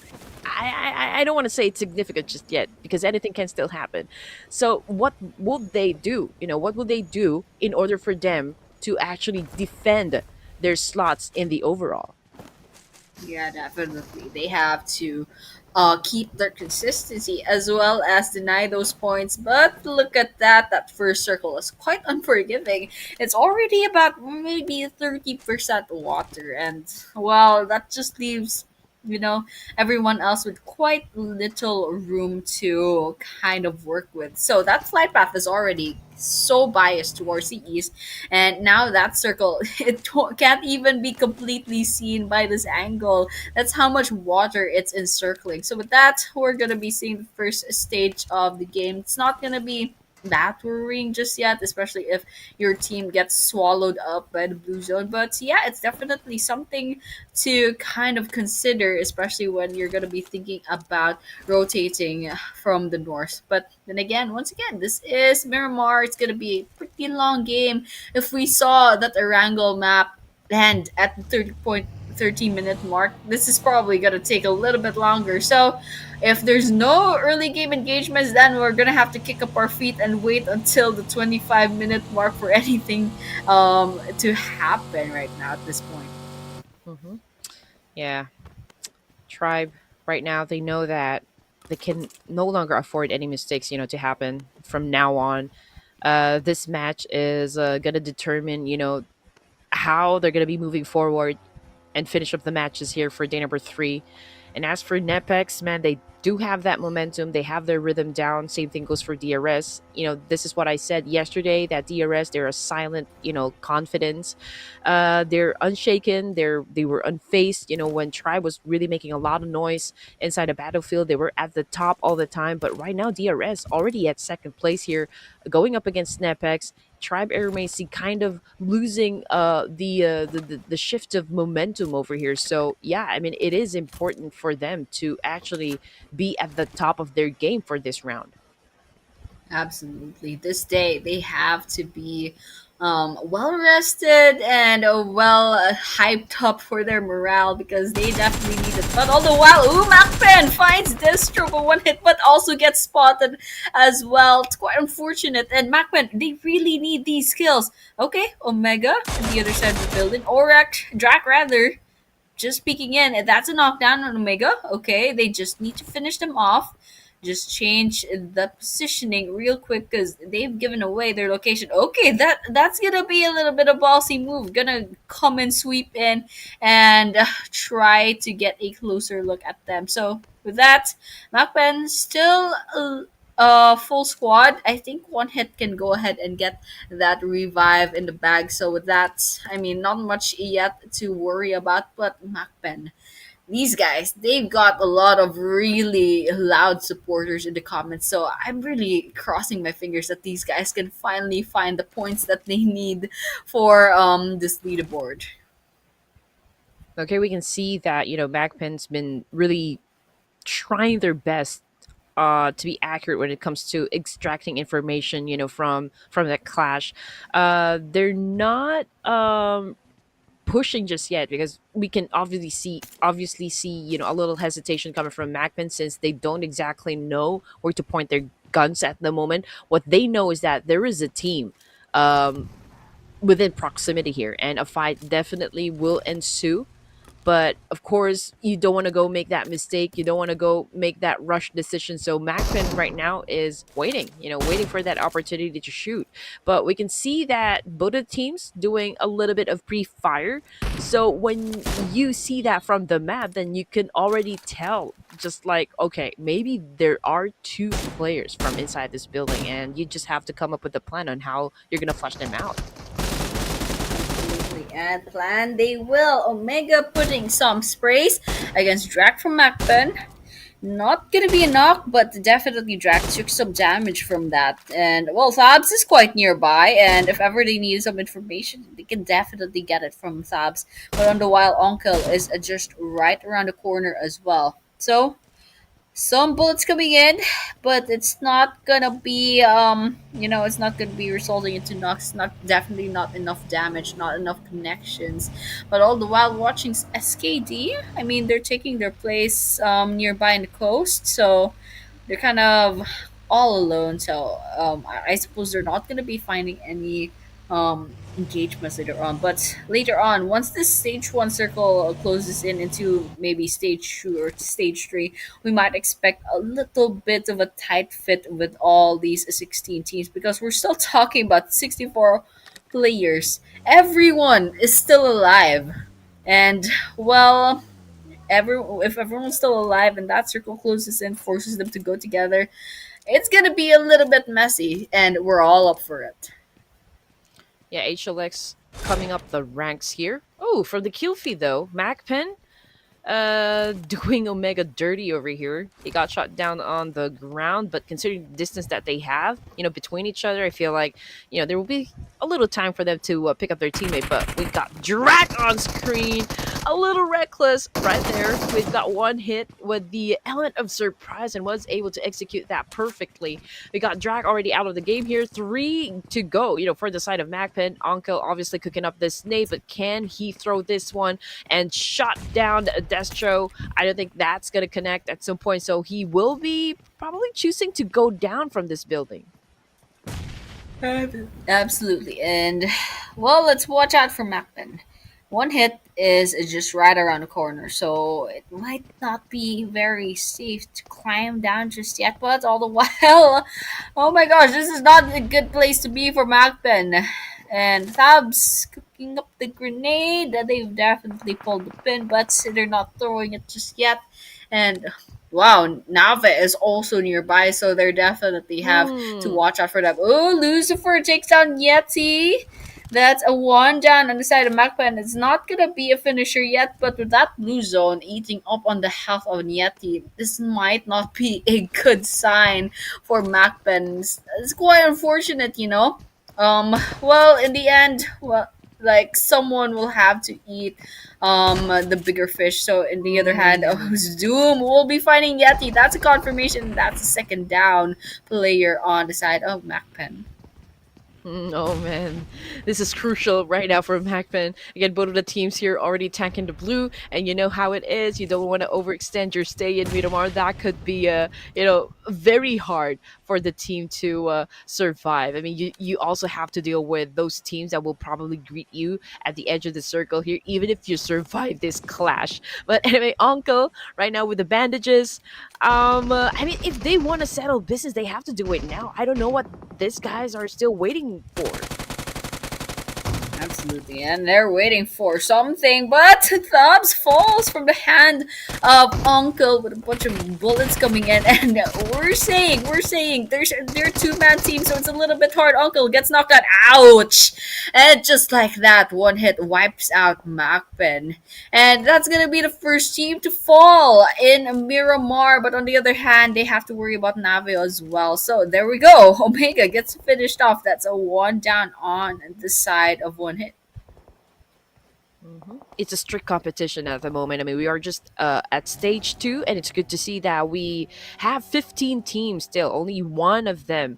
I don't want to say it's significant just yet because anything can still happen. So what will they do? You know, what will they do in order for them to actually defend their slots in the overall? Yeah, definitely. They have to keep their consistency as well as deny those points. But look at that. That first circle is quite unforgiving. It's already about maybe 30% water. And, well, that just leaves, you know, everyone else with quite little room to kind of work with. So that flight path is already so biased towards the east, and now that circle can't even be completely seen by this angle. That's how much water it's encircling. So with that, we're gonna be seeing the first stage of the game. It's not gonna be that worrying just yet, especially if your team gets swallowed up by the blue zone. But yeah, it's definitely something to kind of consider, especially when you're going to be thinking about rotating from the north. But then again, once again, this is Miramar. It's going to be a pretty long game. If we saw that Erangel map end at the 30.13 minute mark, this is probably going to take a little bit longer. So if there's no early game engagements, then we're gonna have to kick up our feet and wait until the 25-minute mark for anything to happen right now at this point. Hmm. Yeah, Tribe right now, they know that they can no longer afford any mistakes, you know, to happen from now on. This match is gonna determine, you know, how they're gonna be moving forward and finish up the matches here for day number 3. And as for NEPX, man, they do have that momentum. They have their rhythm down. Same thing goes for DRS. This is what I said yesterday, that DRS, they're a silent, confidence. They're unshaken. They were unfazed. When Tribe was really making a lot of noise inside a battlefield, they were at the top all the time. But right now, DRS already at second place here, going up against NEPX. Tribe AEROMACY kind of losing the shift of momentum over here. So yeah, I mean, it is important for them to actually be at the top of their game for this round. Absolutely. This day, they have to be well rested and well hyped up for their morale because they definitely need it. But all the while, MAKPEN finds Destro for one hit, but also gets spotted as well. It's quite unfortunate. And MAKPEN, they really need these kills. Okay, Omega on the other side of the building. Drac rather, just peeking in. And that's a knockdown on Omega. Okay, they just need to finish them off. Just change the positioning real quick because they've given away their location. Okay, that's gonna be a little bit of ballsy move. Gonna come and sweep in and try to get a closer look at them. So with that, MAKPEN still full squad. I think one hit can go ahead and get that revive in the bag. So with that, I mean, not much yet to worry about, but MAKPEN, these guys, they've got a lot of really loud supporters in the comments. So I'm really crossing my fingers that these guys can finally find the points that they need for this leaderboard. Okay, we can see that MAKPEN's been really trying their best to be accurate when it comes to extracting information, from that clash. They're not pushing just yet because we can obviously see a little hesitation coming from MAKPEN since they don't exactly know where to point their guns at the moment. What they know is that there is a team um, within proximity here, and a fight definitely will ensue. But of course, you don't want to go make that mistake. You don't want to go make that rush decision. So MAKPEN right now is waiting, waiting for that opportunity to shoot. But we can see that both of the teams doing a little bit of pre-fire. So when you see that from the map, then you can already tell, just like, okay, maybe there are two players from inside this building, and you just have to come up with a plan on how you're gonna flush them out. And plan they will. Omega putting some sprays against Drac from MAKPEN. Not gonna be a knock, but definitely Drac took some damage from that. And well, Thabs is quite nearby, and if ever they need some information, they can definitely get it from Thabs. But on the while, Erangel is just right around the corner as well. So some bullets coming in, but it's not gonna be it's not gonna be resulting into knocks. Not definitely not enough damage, not enough connections. But all the while watching SKD, I mean, they're taking their place nearby in the coast, so they're kind of all alone. So I suppose they're not going to be finding any engagements later on. But later on, once this stage one circle closes in into maybe stage two or stage three, we might expect a little bit of a tight fit with all these 16 teams because we're still talking about 64 players. Everyone is still alive. And well, if everyone's still alive and that circle closes in, forces them to go together, it's gonna be a little bit messy, and we're all up for it. Yeah, HLX coming up the ranks here. Oh, from the kill feed though, MAKPEN doing Omega dirty over here. He got shot down on the ground, but considering the distance that they have, between each other, I feel like, there will be a little time for them to pick up their teammate. But we got Drac on screen, a little reckless right there. We've got one hit with the element of surprise and was able to execute that perfectly. We got Drac already out of the game here. 3 to go, for the side of MAKPEN. Erangel obviously cooking up this nade, but can he throw this one and shot down Destro? I don't think that's going to connect at some point, so he will be probably choosing to go down from this building. Absolutely. And well, let's watch out for MAKPEN. One hit is just right around the corner, so it might not be very safe to climb down just yet. But all the while, oh my gosh, this is not a good place to be for MAKPEN. And Thabs cooking up the grenade. They've definitely pulled the pin, but they're not throwing it just yet. And wow, Nava is also nearby, so they definitely have to Hmm. watch out for that. Oh, Lucifer takes down Yeti. That's a one down on the side of MAKPEN. It's not gonna be a finisher yet, but with that blue zone eating up on the health of Yeti, this might not be a good sign for MAKPEN. It's quite unfortunate, you know. Well, in the end, well, like someone will have to eat the bigger fish. So in the other hand, Zoom will be fighting Yeti. That's a confirmation. That's a second down player on the side of MAKPEN. Oh man, this is crucial right now for MACPEN. Again, both of the teams here already tanking the blue, and you know how it is. You don't want to overextend your stay in Miramar. That could be very hard for the team to survive. I mean, you also have to deal with those teams that will probably greet you at the edge of the circle here, even if you survive this clash. But anyway, Uncle, right now with the bandages, I mean, if they want to settle business, they have to do it now. I don't know what these guys are still waiting for. Absolutely, and they're waiting for something, but Thumbs falls from the hand of Uncle with a bunch of bullets coming in, and we're saying they're two-man team, so it's a little bit hard. Uncle gets knocked out, ouch, and just like that, one hit wipes out MAKPEN, and that's gonna be the first team to fall in Miramar. But on the other hand, they have to worry about Navio as well. So there we go. Omega gets finished off. That's a one down on the side of one hit. It's a strict competition at the moment. I mean, we are just at stage two, and it's good to see that we have 15 teams still. Only one of them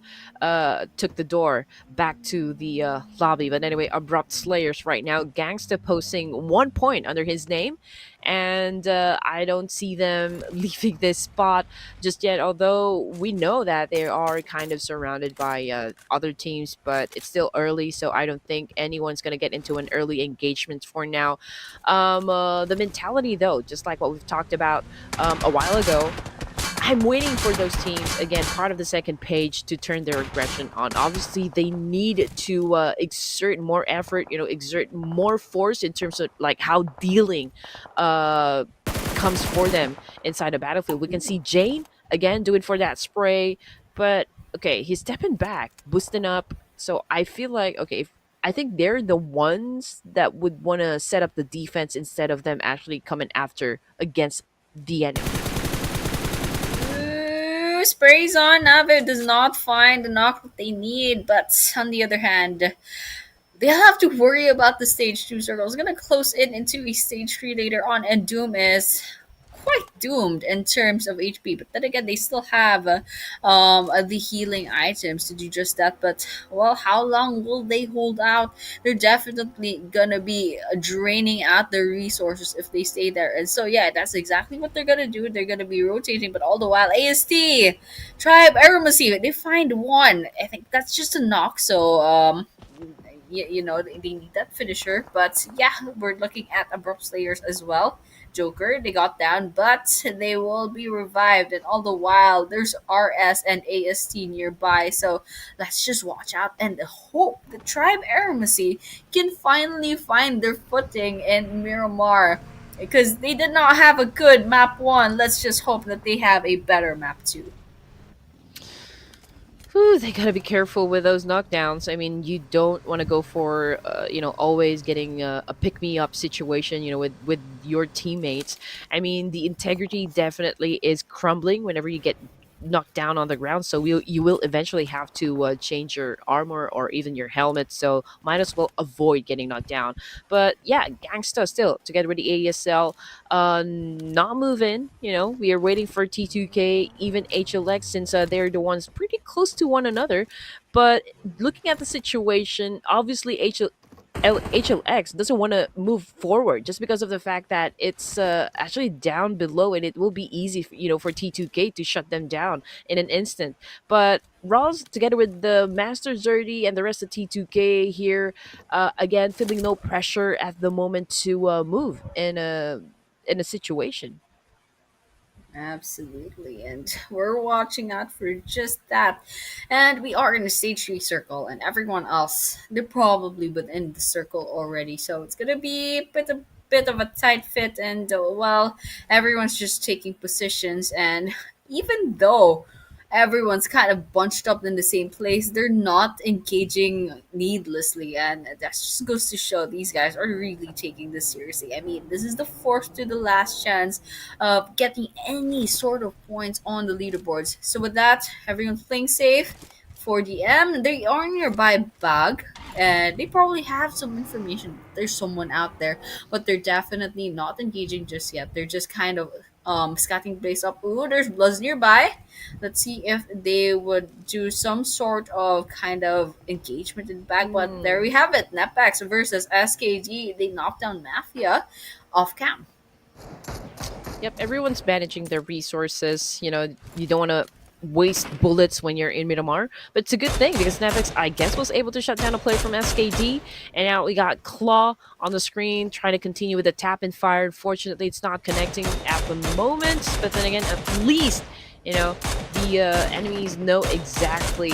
took the door back to the lobby. But anyway, Abrupt Slayers right now. Gangsta posting 1 point under his name, and I don't see them leaving this spot just yet. Although we know that they are kind of surrounded by other teams, but it's still early, so I don't think anyone's gonna get into an early engagement for now. The mentality, though, just like what we've talked about a while ago, I'm waiting for those teams, again, part of the second page, to turn their aggression on. Obviously, they need to exert more effort, exert more force in terms of like how dealing uh, comes for them inside a battlefield. We can see Jane, again, doing for that spray, but okay, he's stepping back, boosting up. So I feel like, okay, I think they're the ones that would want to set up the defense instead of them actually coming after against the enemy. Ooh, sprays on. Nave does not find the knock that they need, but on the other hand, they'll have to worry about the stage 2 circle. It's gonna close in into a stage 3 later on, and Doom is quite doomed in terms of HP. But then again, they still have the healing items to do just that. But well, how long will they hold out? They're definitely gonna be draining out their resources if they stay there. And so yeah, that's exactly what they're gonna do. They're gonna be rotating, but all the while, AST Tribe AEROMACY, they find one. I think that's just a knock. So they need that finisher. But yeah, we're looking at Abrupt Slayers as well. Joker, they got down, but they will be revived. And all the while, there's RS and AST nearby. So let's just watch out and hope the Tribe AEROMACY can finally find their footing in Miramar. Because they did not have a good map 1. Let's just hope that they have a better map 2. Whew, they gotta be careful with those knockdowns. I mean, you don't want to go for, always getting a pick me up situation, with your teammates. I mean, the integrity definitely is crumbling whenever you get knocked down on the ground. So you will eventually have to change your armor or even your helmet. So might as well avoid getting knocked down. But yeah, Gangsta still together with the AESL, not moving. We are waiting for T2K, even HLX, since they're the ones pretty close to one another. But looking at the situation, obviously HLX doesn't want to move forward just because of the fact that it's actually down below, and it will be easy for T2K to shut them down in an instant. But Roz, together with the Master Zerdy and the rest of T2K here, again feeling no pressure at the moment to move in a situation. Absolutely, and we're watching out for just that. And we are in the stage 3 circle, and everyone else, they're probably within the circle already. So it's gonna be bit of a tight fit, and well, everyone's just taking positions. And even though everyone's kind of bunched up in the same place, they're not engaging needlessly, and that just goes to show these guys are really taking this seriously. I mean, this is the fourth to the last chance of getting any sort of points on the leaderboards. So with that, everyone's playing safe. For DM, they are nearby BAGH, and they probably have some information. There's someone out there, but they're definitely not engaging just yet. They're just kind of scouting place up. Ooh, there's BLUZZ nearby. Let's see if they would do some sort of kind of engagement in the back. But there we have it. NEPX versus SKG. They knocked down Mafia off cam. Yep, everyone's managing their resources. You know, you don't want to waste bullets when you're in Miramar, but it's a good thing because NEPX, I guess, was able to shut down a player from SKD, and now we got Claw on the screen trying to continue with the tap and fire. Unfortunately, it's not connecting at the moment, but then again, at least, you know, the enemies know exactly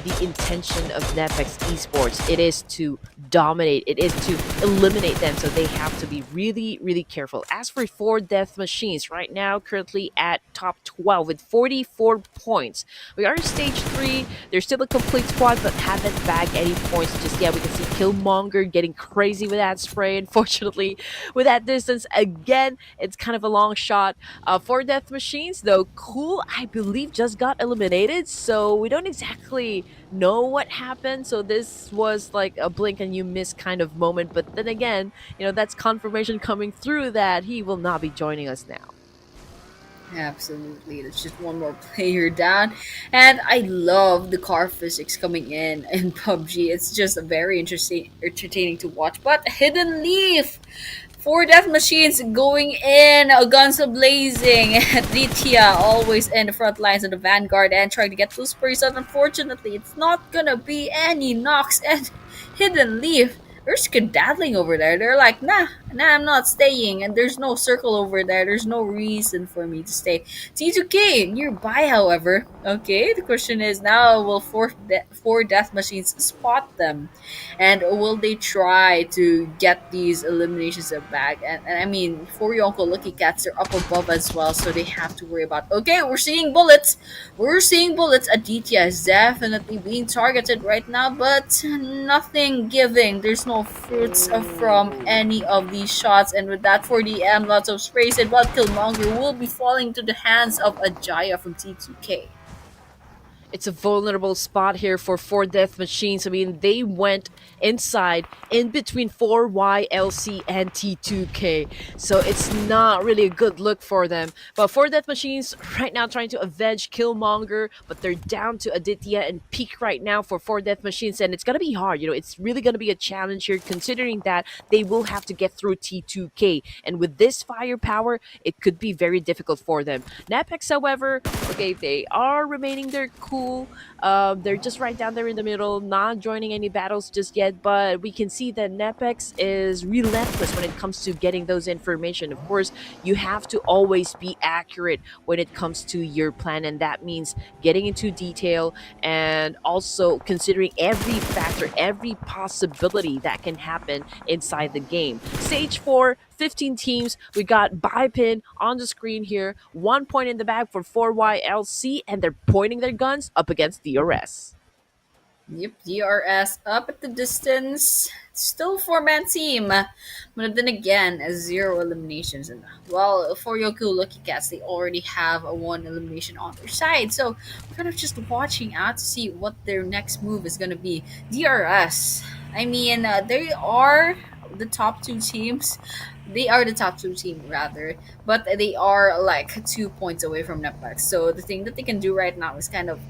the intention of NEPX Esports. It is to dominate, it is to eliminate them, so they have to be really, really careful. As for four death machines, right now, currently at top 12 with 44 points. We are in stage 3. They're still a complete squad, but haven't bagged any points just yet. We can see Killmonger getting crazy with that spray. Unfortunately, with that distance, again, it's kind of a long shot. Four death machines, though, cool, I believe just got eliminated, so we don't exactly know what happened. So this was like a blink and you miss kind of moment. But then again, you know, that's confirmation coming through that he will not be joining us now. Absolutely. There's just one more player down. And I love the car physics coming in PUBG. It's just very interesting, entertaining to watch. But Hidden Leaf, four death machines going in, guns blazing. Aditya always in the front lines of the vanguard and trying to get those sprays out. Unfortunately, it's not gonna be any knocks. And Hidden Leaf, they're skedaddling over there. They're like, nah, I'm not staying. And there's no circle over there. There's no reason for me to stay. T2K nearby, however. Okay, the question is now, will four death machines spot them? And will they try to get these eliminations back? And I mean, for YONKO, Lucky Cats are up above as well, so they have to worry about, okay, we're seeing bullets. We're seeing bullets. Aditya is definitely being targeted right now, but nothing giving. There's no fruits from any of these shots. And with that, for DM, lots of sprays, and but Killmonger will be falling to the hands of Ajaya from T2K. It's a vulnerable spot here for four death machines. I mean, they went inside in between 4YLC and T2K, so it's not really a good look for them. But four death machines right now trying to avenge Killmonger, but they're down to Aditya and Peak right now for four death machines, and it's gonna be hard. You know, it's really gonna be a challenge here, considering that they will have to get through T2K, and with this firepower, it could be very difficult for them. NEPX, however, okay, they are remaining their cool. They're just right down there in the middle, not joining any battles just yet, but we can see that NEPX is relentless when it comes to getting those information. Of course, you have to always be accurate when it comes to your plan, and that means getting into detail and also considering every factor, every possibility that can happen inside the game. Stage 4, 15 teams. We got MAKPEN on the screen here. 1 point in the bag for 4YLC, and they're pointing their guns up against DRS. Yep, DRS up at the distance. Still four-man team. But then again, zero eliminations. And well, for Yoku Lucky Cats, they already have a one elimination on their side. So we're kind of just watching out to see what their next move is going to be. DRS. I mean, they are the top two teams. They are the top two team rather, but they are like 2 points away from NEPX. So the thing that they can do right now is kind of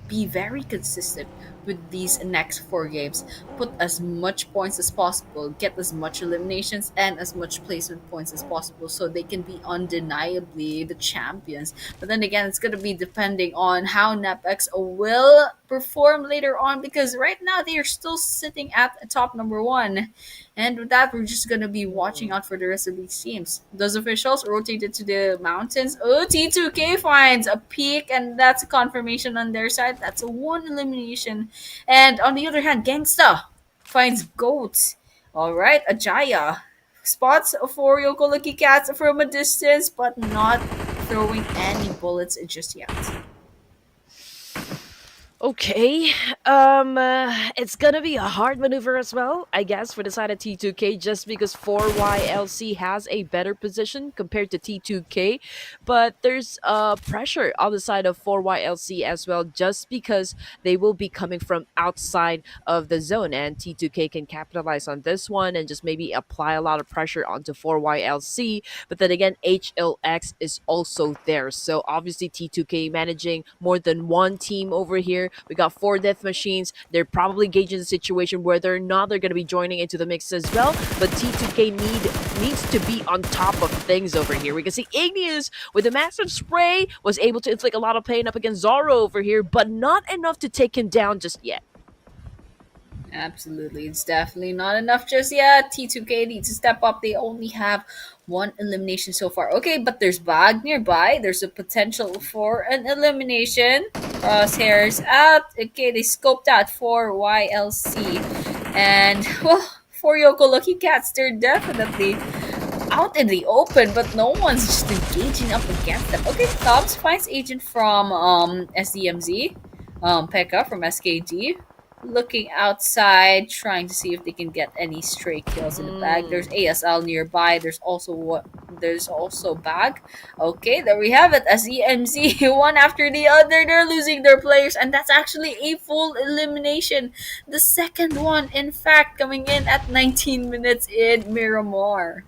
be very consistent with these next four games. Put as much points as possible, get as much eliminations and as much placement points as possible so they can be undeniably the champions. But then again, it's going to be depending on how NEPX will perform later on, because right now they are still sitting at top number 1. And with that, we're just going to be watching out for the rest of these teams. Those officials rotated to the mountains. Oh, T2K finds a peak, and that's a confirmation on their side. That's a 1 elimination. And on the other hand, Gangsta finds Goat. All right, Ajaya spots for Yoko Lucky Cats from a distance, but not throwing any bullets just yet. Okay, it's gonna be a hard maneuver as well, I guess, for the side of T2K, just because 4YLC has a better position compared to T2K, but there's pressure on the side of 4YLC as well, just because they will be coming from outside of the zone, and T2K can capitalize on this one and just maybe apply a lot of pressure onto 4YLC. But then again, HLX is also there, so obviously T2K managing more than one team over here. We got 4 death machines. They're probably gauging the situation whether or not they're going to be joining into the mix as well. But T2K needs to be on top of things over here. We can see Igneous with the massive spray was able to inflict a lot of pain up against Zoro over here, but not enough to take him down just yet. Absolutely, it's definitely not enough just yet. T2K needs to step up. They only have one elimination so far. Okay, but there's BAGH nearby. There's a potential for an elimination. Crosshairs out. Okay, they scoped out for YLC. And, well, for Yoko Lucky Cats, they're definitely out in the open, but no one's just engaging up against them. Okay, Thobbs finds agent from SDMZ. Pekka from SKG. Looking outside, trying to see if they can get any stray kills in the bag. There's ASL nearby. There's also BAGH. Okay, there we have it. SDMZ, one after the other, they're losing their players, and that's actually a full elimination. The second one, in fact, coming in at 19 minutes in Miramar.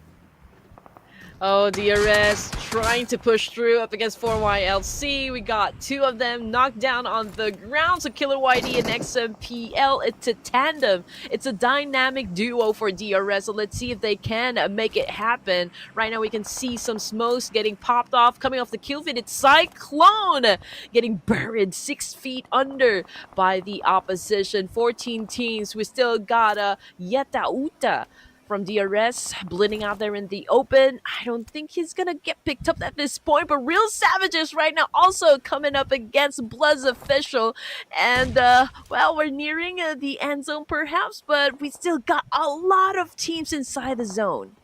Oh, DRS trying to push through up against 4YLC. We got 2 of them knocked down on the ground. So Killer YD and XMPL, it's a tandem. It's a dynamic duo for DRS. So let's see if they can make it happen. Right now we can see some smokes getting popped off, coming off the kill feed. It's Cyclone getting buried 6 feet under by the opposition. 14 teams. We still got Yeta Uta from DRS, blending out there in the open. I don't think he's gonna get picked up at this point, but Real Savages right now also coming up against BLUZZ Official. And, well, we're nearing the end zone perhaps, but we still got a lot of teams inside the zone.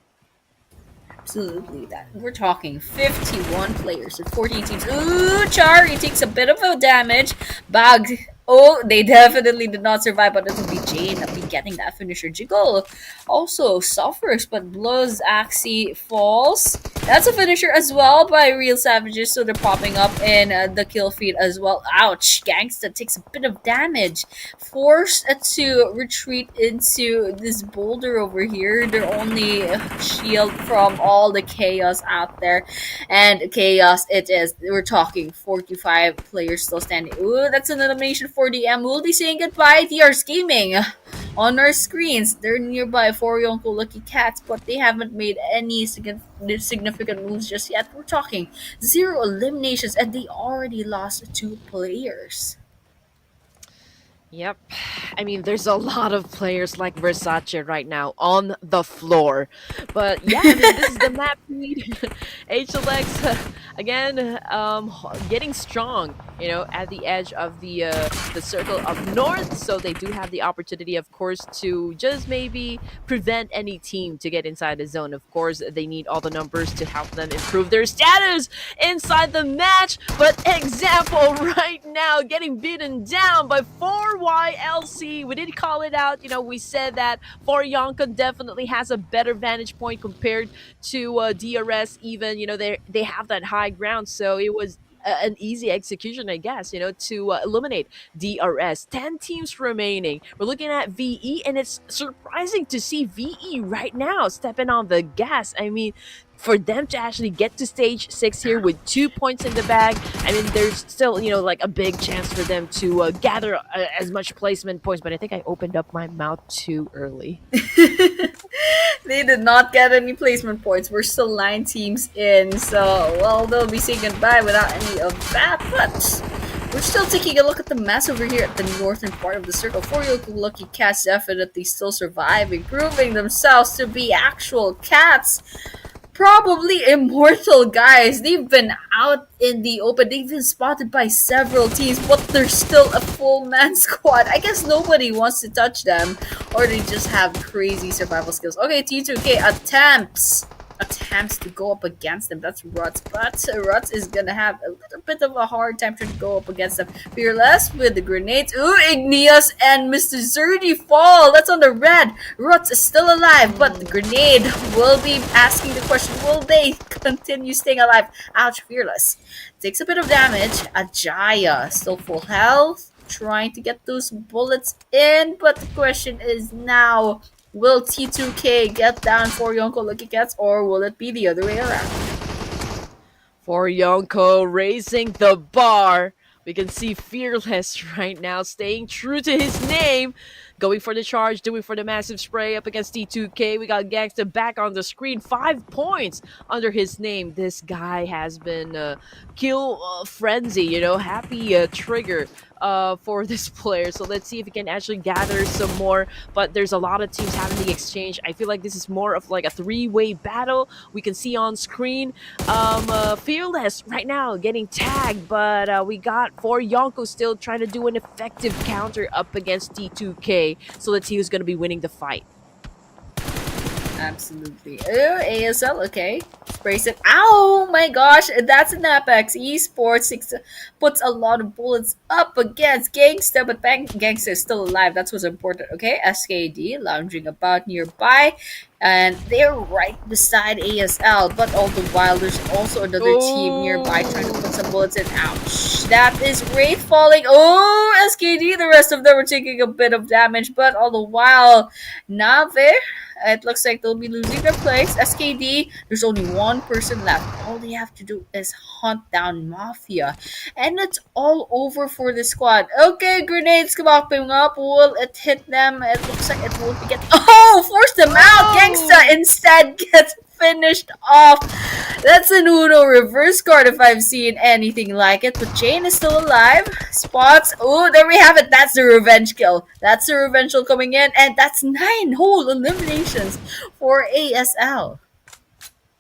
Absolutely, that we're talking 51 players and 14 teams. Ooh, Chari takes a bit of a damage. BAGH. Oh, they definitely did not survive, but it will be Jane that be getting that finisher. Jiggle also suffers, but BLUZZ actually falls. That's a finisher as well by Real Savages, so they're popping up in the kill feed as well. Ouch, Gangsta takes a bit of damage. Forced to retreat into this boulder over here. Their only shield from all the chaos out there. And chaos it is. We're talking 45 players still standing. Ooh, that's an elimination for DM. We'll be saying goodbye. DR's Gaming on our screens. They're nearby for Yonko Lucky Cats, but they haven't made any significant moves just yet. We're talking 0 eliminations, and they already lost 2 players. Yep. I mean, there's a lot of players like Versace right now on the floor. But yeah, I mean, this is the map lead. HLX, again, getting strong, you know, at the edge of the circle up north. So they do have the opportunity, of course, to just maybe prevent any team to get inside the zone. Of course, they need all the numbers to help them improve their status inside the match. But example right now, getting beaten down by 4YLC. We did call it out. You know, we said that 4YONKO definitely has a better vantage point compared to DRS. Even, you know, they have that high ground, so it was an easy execution, I guess, you know, to eliminate DRS. 10 teams remaining. We're looking at VE, and it's surprising to see VE right now stepping on the gas. I mean, for them to actually get to stage 6 here with 2 points in the bag, I mean, there's still, you know, like a big chance for them to gather as much placement points, but I think I opened up my mouth too early. They did not get any placement points. We're still 9 teams in, so, well, they'll be saying goodbye without any of that, but we're still taking a look at the mess over here at the northern part of the circle. 4 Lucky Cats definitely still surviving, proving themselves to be actual cats. Probably immortal guys. They've been out in the open. They've been spotted by several teams, but they're still a full man squad. I guess nobody wants to touch them. or they just have crazy survival skills. Okay, T2K attempts to go up against them. That's Ruts, but Ruts is gonna have a little bit of a hard time trying to go up against them. Fearless with the grenades. Ooh, Igneous and Mr. Zerdy fall. That's on the red. Ruts is still alive, but the grenade will be asking the question, will they continue staying alive? Ouch, Fearless. Takes a bit of damage. Ajaya, still full health. Trying to get those bullets in, but the question is now, will T2K get down for Yonko Lucky Cats, or will it be the other way around? For YONKO raising the bar. We can see Fearless right now staying true to his name. Going for the charge, doing for the massive spray up against T2K. We got Gangsta back on the screen. 5 points under his name. This guy has been kill frenzy, happy trigger for this player. So let's see if he can actually gather some more. But there's a lot of teams having the exchange. I feel like this is more of like a 3-way battle. We can see on screen Fearless right now getting tagged, but we got for Yonko still trying to do an effective counter up against T2K. So let's see who's going to be winning the fight. Absolutely. Oh, ASL, okay. Sprays it. Ow! My gosh, that's an NEPX. ESPORTS puts a lot of bullets up against Gangsta, but Gangsta is still alive. That's what's important, okay? SKD lounging about nearby, and they're right beside ASL, but all the while, there's also another team nearby trying to put some bullets in. Ouch. That is Wraith falling. Oh, SKD, the rest of them are taking a bit of damage, but all the while, Nave, it looks like they'll be losing their place. SKD, there's only one person left. All they have to do is hunt down Mafia. And it's all over for the squad. Okay, grenades popping up. Will it hit them? It looks like it won't be force them out! Gangsta instead gets finished off. That's an Uno reverse card if I've seen anything like it. But Jane is still alive. Spots. Oh, there we have it. That's the revenge kill. That's the revenge kill coming in. And that's 9 whole eliminations for ASL.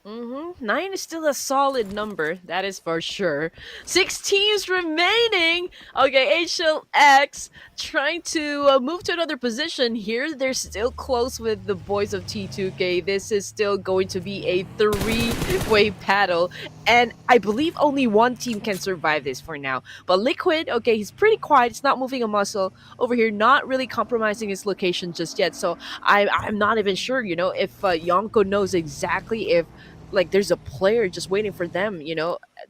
9 is still a solid number, that is for sure. 6 teams remaining. Okay, HLX trying to move to another position here. They're still close with the boys of T2K. This is still going to be a 3-way battle, and I believe only one team can survive this for now. But Liquid, okay, he's pretty quiet. He's not moving a muscle over here, not really compromising his location just yet. So I'm not even sure, if Yonko knows exactly if like there's a player just waiting for them,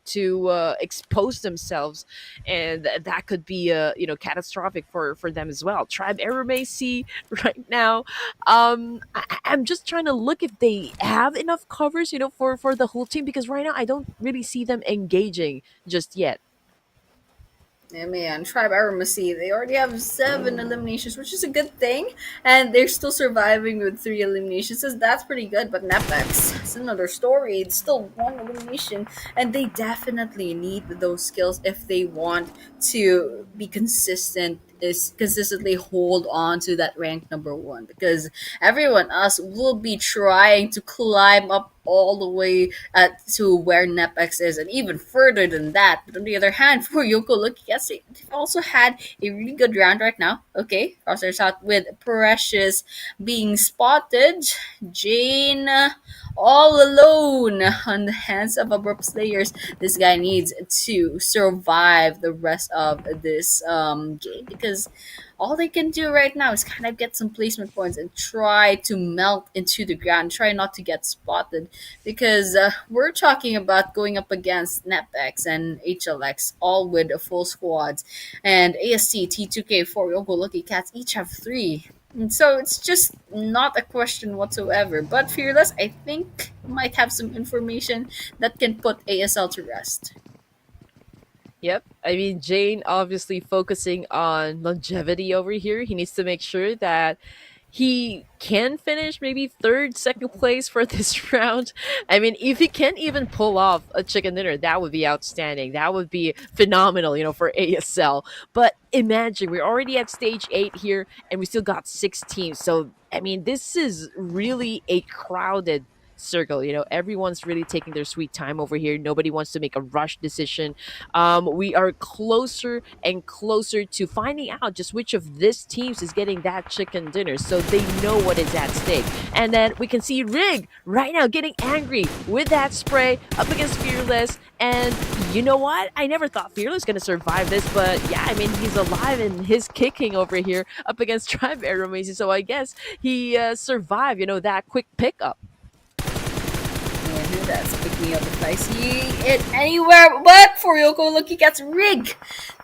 to expose themselves, and that could be catastrophic for them as well. Tribe AEROMACY right now. I'm just trying to look if they have enough covers, for the whole team, because right now I don't really see them engaging just yet. Yeah, man, Tribe AEROMACY, they already have 7 eliminations, which is a good thing, and they're still surviving with 3 eliminations, so that's pretty good. But NEPX, it's another story. It's still 1 elimination, and they definitely need those skills if they want to be consistent, is consistently hold on to that rank number 1, because everyone else will be trying to climb up all the way to where NEPX is, and even further than that. But on the other hand, for Yoko, look, yes, they've also had a really good round right now. Okay, crosshairs out with Precious being spotted. Jane all alone on the hands of ABRUPT Slayers. This guy needs to survive the rest of this game, because all they can do right now is kind of get some placement points and try to melt into the ground, try not to get spotted, because we're talking about going up against NEPX and HLX, all with full squads, and ASC, T2K, 4 Yonko Lucky Cats each have 3. And so it's just not a question whatsoever. But Fearless, I think, might have some information that can put ASL to rest. Yep. I mean, Jane obviously focusing on longevity over here. He needs to make sure that he can finish maybe third, second place for this round. I mean, if he can even pull off a chicken dinner, that would be outstanding. That would be phenomenal, for ASL. But imagine, we're already at stage 8 here, and we still got 6 teams. So, I mean, this is really a crowded circle. Everyone's really taking their sweet time over here. Nobody wants to make a rush decision. We are closer and closer to finding out just which of these teams is getting that chicken dinner, so they know what is at stake. And then we can see Rig right now getting angry with that spray up against Fearless. And you know what? I never thought Fearless gonna survive this, but yeah, I mean, he's alive and he's kicking over here up against Tribe AEROMACY, so I guess he survived, that quick pickup. And that's picking up if I see it anywhere. But for Yoko, Lucky Cat's Rig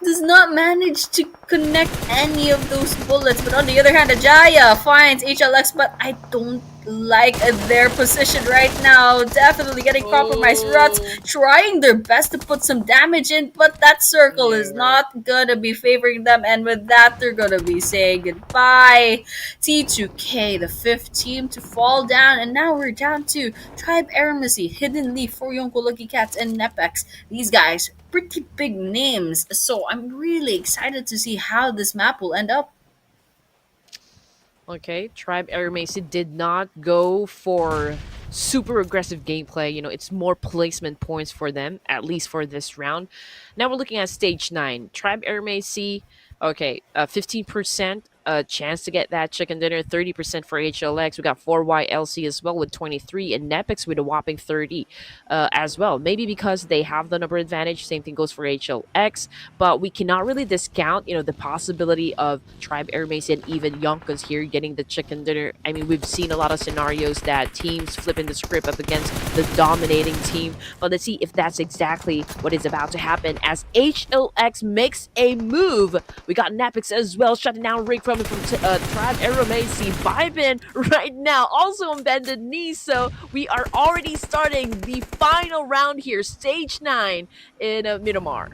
does not manage to connect any of those bullets. But on the other hand, Ajaya finds HLX, but I don't like their position right now. Definitely getting compromised. Ruts trying their best to put some damage in, but that circle is not gonna be favoring them, and with that they're gonna be saying goodbye. T2K, the 5th team to fall down, and now we're down to Tribe AEROMACY, Hidden Leaf for Yonko, Lucky Cats, and NEPX. These guys, pretty big names, so I'm really excited to see how this map will end up. Okay, Tribe AEROMACY did not go for super aggressive gameplay. It's more placement points for them, at least for this round. Now we're looking at stage 9. Tribe AEROMACY, okay, 15% chance to get that chicken dinner, 30% for HLX. We got 4YLC as well with 23, and NEPX with a whopping 30 as well. Maybe because they have the number advantage. Same thing goes for HLX, but we cannot really discount, the possibility of Tribe AEROMACY and even Yonkos here getting the chicken dinner. I mean, we've seen a lot of scenarios that teams flipping the script up against the dominating team, but let's see if that's exactly what is about to happen as HLX makes a move. We got NEPX as well, shutting down Rig from Tribe AEROMACY. Vibin right now, also on bended knees, so we are already starting the final round here, stage 9 in Miramar.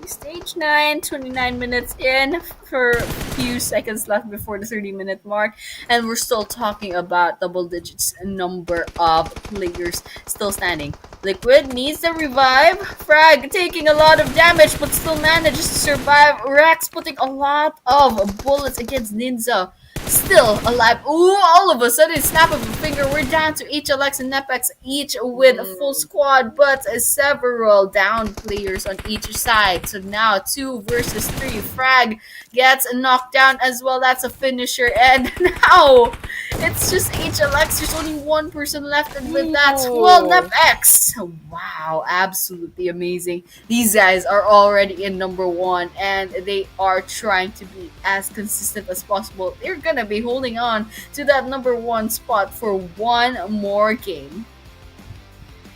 Stage 9, 29 minutes in, for a few seconds left before the 30-minute mark, and we're still talking about double digits number of players still standing. Liquid needs to revive. Frag taking a lot of damage but still manages to survive. Rex putting a lot of bullets against Ninja. Still alive. Ooh, all of a sudden, snap of a finger, we're down to HLX and NEPX, each with a full squad, but several down players on each side. So now 2 versus 3. Frag gets knocked down as well. That's a finisher. And now it's just HLX. There's only one person left, and with that, well, NEPX. Wow, absolutely amazing. These guys are already in number 1, and they are trying to be as consistent as possible. They're gonna be holding on to that number 1 spot for one more game.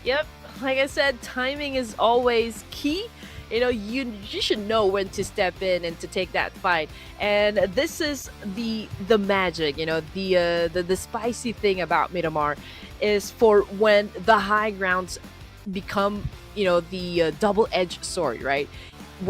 Yep, like I said, timing is always key. You should know when to step in and to take that fight, and this is the magic. The spicy thing about Miramar is for when the high grounds become the double-edged sword, right?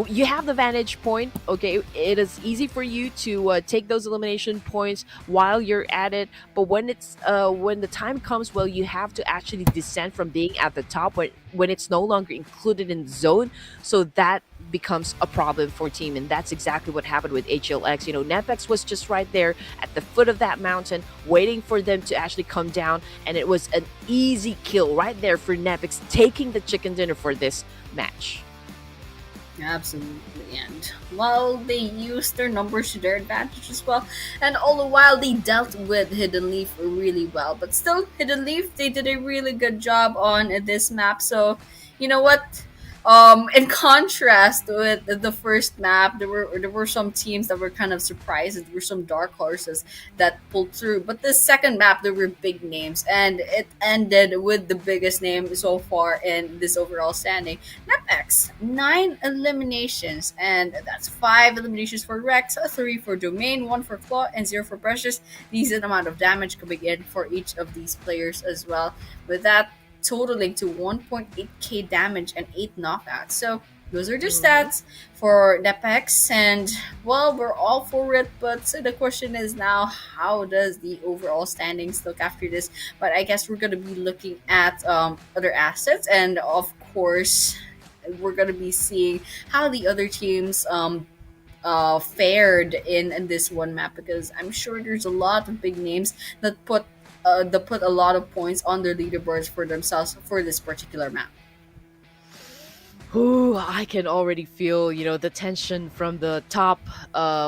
You have the vantage point. Okay, it is easy for you to take those elimination points while you're at it, but when the time comes, well, you have to actually descend from being at the top when it's no longer included in the zone, so that becomes a problem for team, and that's exactly what happened with HLX. NEPX was just right there at the foot of that mountain waiting for them to actually come down, and it was an easy kill right there for NEPX, taking the chicken dinner for this match. Absolutely, and while they used their numbers to their advantage as well, and all the while they dealt with Hidden Leaf really well, but still, Hidden Leaf, they did a really good job on this map. So you know what, in contrast with the first map, there were some teams that were kind of surprised. There were some dark horses that pulled through, but the second map there were big names, and it ended with the biggest name so far in this overall standing. NEPX, 9 eliminations, and that's 5 eliminations for Rex, 3 for Domain, 1 for Claw, and 0 for Precious. Decent amount of damage coming in for each of these players as well, with that totaling to 1.8k damage and 8 knockouts. So those are the stats for NEPX, and well, we're all for it, but so the question is now, how does the overall standings look after this? But I guess we're going to be looking at other assets, and of course we're going to be seeing how the other teams fared in this one map, because I'm sure there's a lot of big names that put they put a lot of points on their leaderboards for themselves for this particular map. Ooh, I can already feel, the tension from the top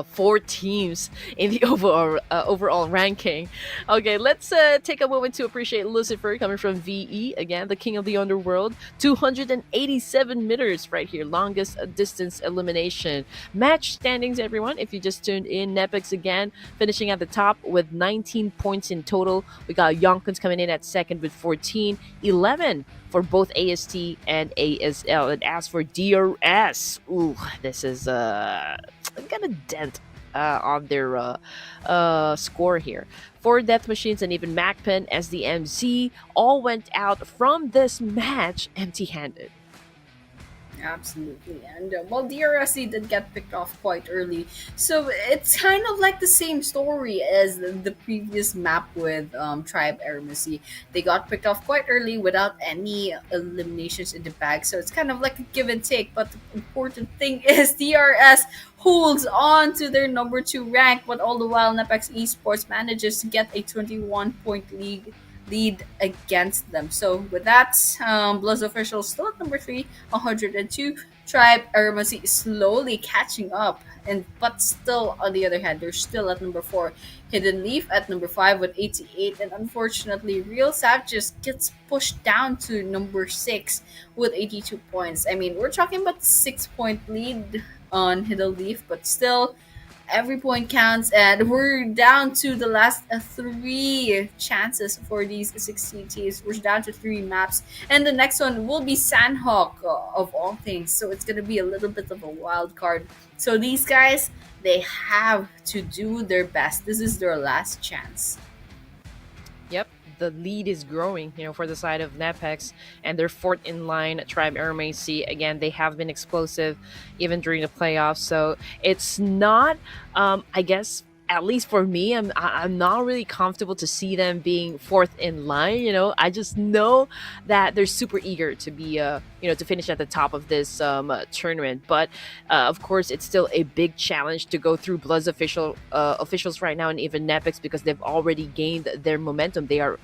four teams in the overall ranking. Okay, let's take a moment to appreciate Lucifer coming from VE, again, the king of the underworld. 287 meters right here, longest distance elimination. Match standings, everyone, if you just tuned in. NEPX again, finishing at the top with 19 points in total. We got YONKO coming in at second with 14, 11 for both AST and ASL. And as for DRS, ooh, this is got a dent on their score here. 4 Death Machines and even MAKPEN, SDMZ, all went out from this match empty-handed. Absolutely. And well, DRSC did get picked off quite early. So it's kind of like the same story as the previous map with Tribe AEROMACY. They got picked off quite early without any eliminations in the bag. So it's kind of like a give and take. But the important thing is DRS holds on to their number 2 rank, but all the while NEPX Esports manages to get a 21-point lead against them. So with that, BLUZZ officials still at number 3, 102. Tribe AEROMACY slowly catching up, but still on the other hand, they're still at number 4. Hidden Leaf at number 5 with 88, and unfortunately, Real Savages gets pushed down to number 6 with 82 points. I mean, we're talking about 6-point lead on Hidden Leaf, but still, every point counts, and we're down to the last 3 chances for these 16 teams. We're down to 3 maps, and the next one will be Sanhok, of all things. So it's going to be a little bit of a wild card. So these guys, they have to do their best. This is their last chance. Yep, the lead is growing, for the side of NEPX, and they're 4th in line. Tribe AEROMACY, again, they have been explosive even during the playoffs. So it's not, I guess, at least for me, I'm not really comfortable to see them being 4th in line. I just know that they're super eager to be, to finish at the top of this tournament. But of course, it's still a big challenge to go through BLUZZ officials right now, and even NEPX, because they've already gained their momentum. They are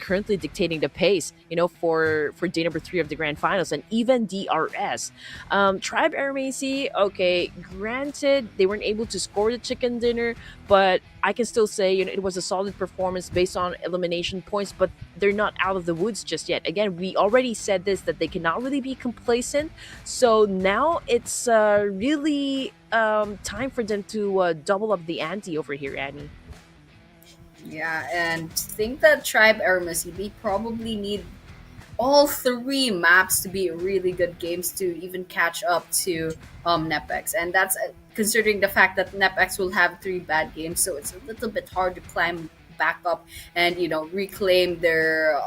currently dictating the pace, for day number 3 of the Grand Finals, and even DRS. Tribe AEROMACY, okay, granted, they weren't able to score the chicken dinner, but I can still say, it was a solid performance based on elimination points, but they're not out of the woods just yet. Again, we already said this, that they cannot really be complacent. So now it's really time for them to double up the ante over here, Annie. Yeah, and think that Tribe AEROMACY, they probably need all 3 maps to be really good games to even catch up to NEPX. And that's considering the fact that NEPX will have 3 bad games, so it's a little bit hard to climb back up and reclaim their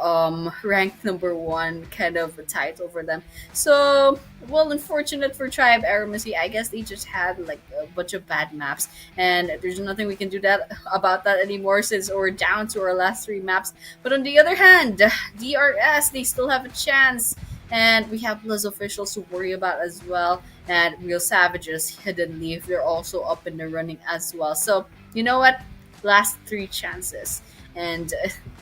ranked number 1 kind of a title for them. So, well, unfortunate for Tribe AEROMACY, I guess they just had like a bunch of bad maps, and there's nothing we can do about that anymore since we're down to our last 3 maps. But on the other hand, DRS, they still have a chance, and we have BLUZZ officials to worry about as well, and Real Savages, Hidden Leaf, they're also up in the running as well. So you know what, last 3 chances, and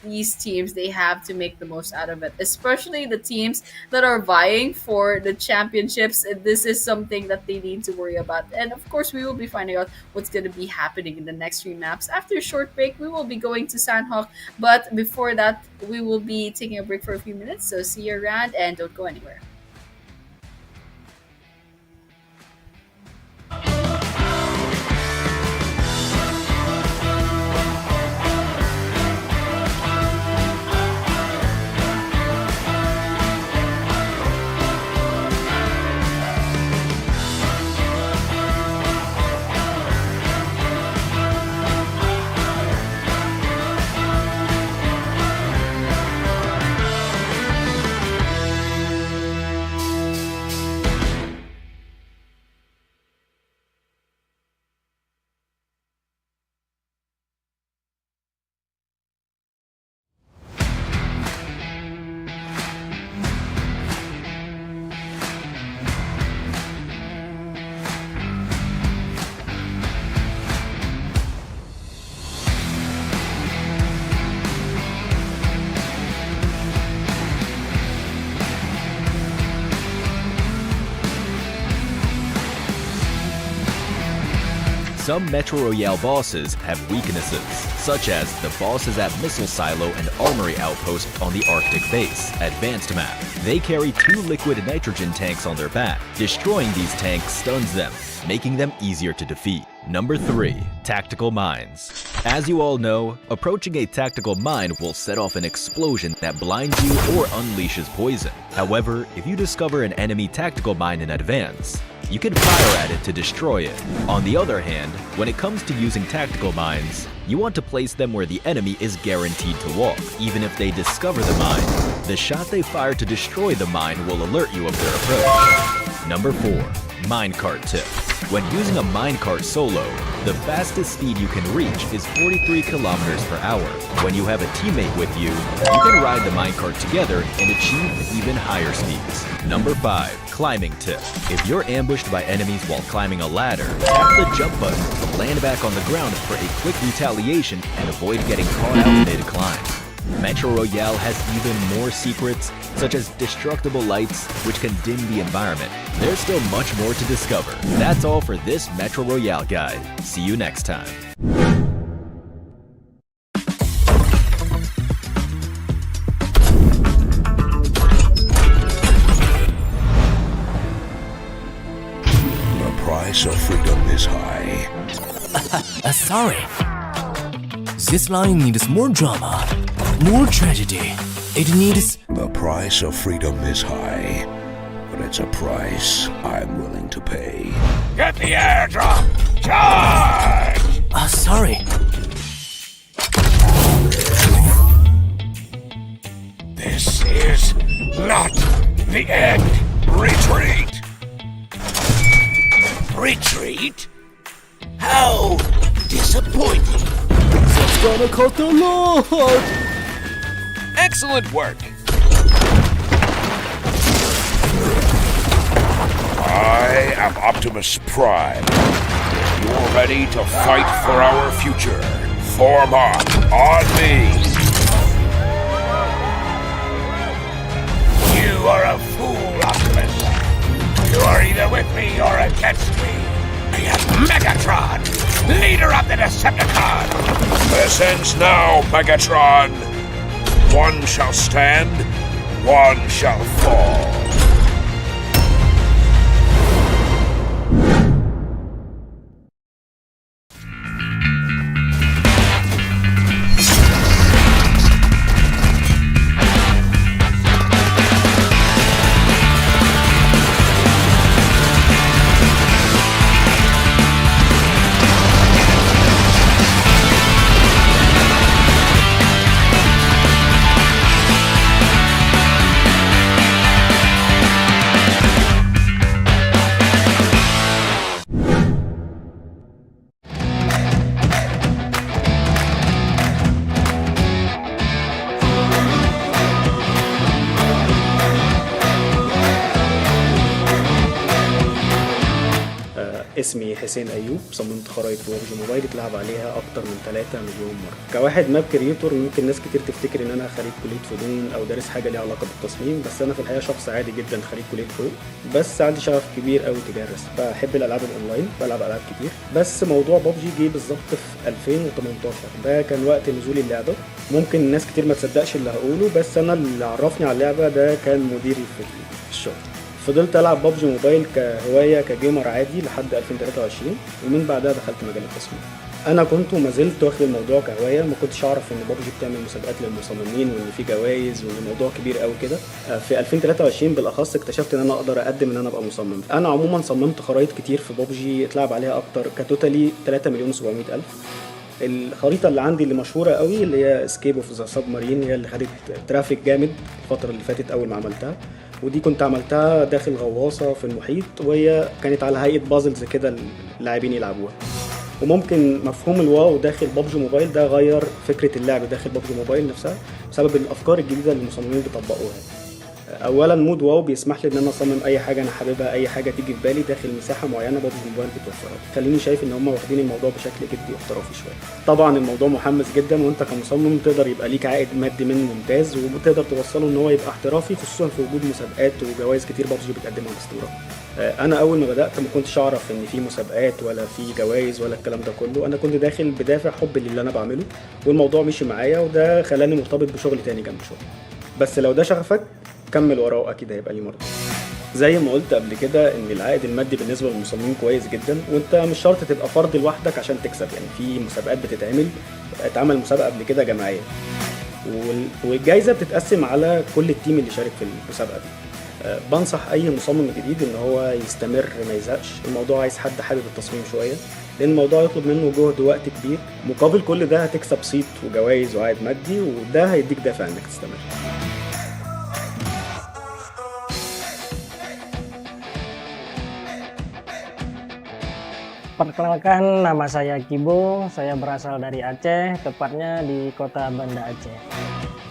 these teams, they have to make the most out of it, especially the teams that are vying for the championships. This is something that they need to worry about, and of course we will be finding out what's going to be happening in the next 3 maps. After a short break, we will be going to Sanhok, but before that, we will be taking a break for a few minutes. So see you around, and don't go anywhere. Some Metro Royale bosses have weaknesses, such as the bosses at Missile Silo and Armory Outpost on the Arctic Base, Advanced Map. They carry 2 liquid nitrogen tanks on their back. Destroying these tanks stuns them, making them easier to defeat. Number 3. Tactical Mines. As you all know, approaching a tactical mine will set off an explosion that blinds you or unleashes poison. However, if you discover an enemy tactical mine in advance, you can fire at it to destroy it. On the other hand, when it comes to using tactical mines, you want to place them where the enemy is guaranteed to walk. Even if they discover the mine, the shot they fire to destroy the mine will alert you of their approach. Number 4. Minecart Tip. When using a minecart solo, the fastest speed you can reach is 43 kilometers per hour. When you have a teammate with you, you can ride the minecart together and achieve even higher speeds. Number 5. Climbing Tip. If you're ambushed by enemies while climbing a ladder, tap the jump button to land back on the ground for a quick retaliation and avoid getting caught out mid-climb. Metro Royale has even more secrets, such as destructible lights, which can dim the environment. There's still much more to discover. That's all for this Metro Royale guide. See you next time. The price of freedom is high. Sorry. This line needs more drama, more tragedy. It needs... The price of freedom is high, but it's a price I'm willing to pay. Get the airdrop! Charge! Sorry. This is not the end. Retreat! Retreat? How disappointing. It's gonna cut the Lord! Excellent work. I am Optimus Prime. You're ready to fight for our future. Form up on me. You are a fool, Optimus. You are either with me or against me. I am Megatron, leader of the Decepticons. This ends now, Megatron. One shall stand, one shall fall. اسمي حسين أيوب، صممت خرائط ببجي موبايل اتلعب عليها أكتر من 3 مليون مرة. كواحد ماب كريتور ممكن ناس كتير تفتكر إن أنا خريج كلية فنون أو دارس حاجة ليها علاقة بالتصميم، بس أنا في الحقيقة شخص عادي جدا خريج كلية حقوق، بس عندي شغف كبير قوي تجاه الرسم. بحب الألعاب الأونلاين، بلعب ألعاب كتير، بس موضوع ببجي جه بالظبط في 2018. ده كان وقت نزول اللعبة. ممكن ناس كتير ما تصدقش اللي هقوله، بس أنا اللي عرفني على اللعبة ده كان مديري في الشغل. فضلت العب ببجي موبايل كهوايه كجيمر عادي لحد 2023، ومن بعدها دخلت مجال التصميم. انا كنت وما زلت واخد الموضوع كهوايه، ما كنتش اعرف ان ببجي بتعمل مسابقات للمصممين وان في جوائز وان الموضوع كبير قوي كده. في 2023 بالاخص اكتشفت ان انا اقدر اقدم ان انا ابقى مصمم. انا عموما صممت خرائط كتير في ببجي اتلعب عليها اكتر، كتوتالي 3,700,000. الخريطه اللي عندي اللي مشهوره قوي اللي هي اسكيب اوف ذا سبمارين، هي اللي خدت ترافيك جامد الفتره اللي فاتت اول ما عملتها، ودي كنت عملتها داخل غواصه في المحيط، وهي كانت على هيئه بازلز كده اللاعبين يلعبوها. وممكن مفهوم الواو داخل ببجي موبايل ده غير فكره اللعب داخل ببجي موبايل نفسها بسبب الافكار الجديده اللي المصممين بيطبقوها. اولا مود واو بيسمح لي ان انا اصمم اي حاجه انا حاببها، اي حاجه تيجي في بالي داخل مساحه معينه بابجي موبايل بتوفرها لي. خليني شايف ان هم واخدين الموضوع بشكل جدي واحترافي شويه. طبعا الموضوع محمس جدا، وانت كمصمم تقدر يبقى ليك عائد مادي منه ممتاز، وتقدر توصله ان هو يبقى احترافي، خصوصا في وجود مسابقات وجوائز كتير بابجي بتقدمها باستمرار. انا اول ما بدات ما كنتش اعرف ان في مسابقات ولا في جوائز ولا الكلام ده كله. انا كنت داخل بدافع حب للي انا بعمله، والموضوع مشي معايا وده خلاني مرتبط بشغل تاني جنب شغل. بس لو ده شغفك كمل وراه، اكيد هيبقى ليه مرضى. زي ما قلت قبل كده ان العائد المادي بالنسبه للمصممين كويس جدا، وانت مش شرط تبقى فرد لوحدك عشان تكسب. يعني في مسابقات اتعمل مسابقه قبل كده جماعيه، والجائزه بتتقسم على كل التيم اللي شارك في المسابقه دي. بنصح اي مصمم جديد ان هو يستمر ما يزهقش. الموضوع عايز حد حابب التصميم شويه، لان الموضوع يطلب منه جهد ووقت كبير. مقابل كل ده هتكسب صيت وجوائز وعائد مادي، وده هيديك دافع انك تستمر. Perkenalkan, nama saya Kibo, saya berasal dari Aceh, tepatnya di kota Banda Aceh.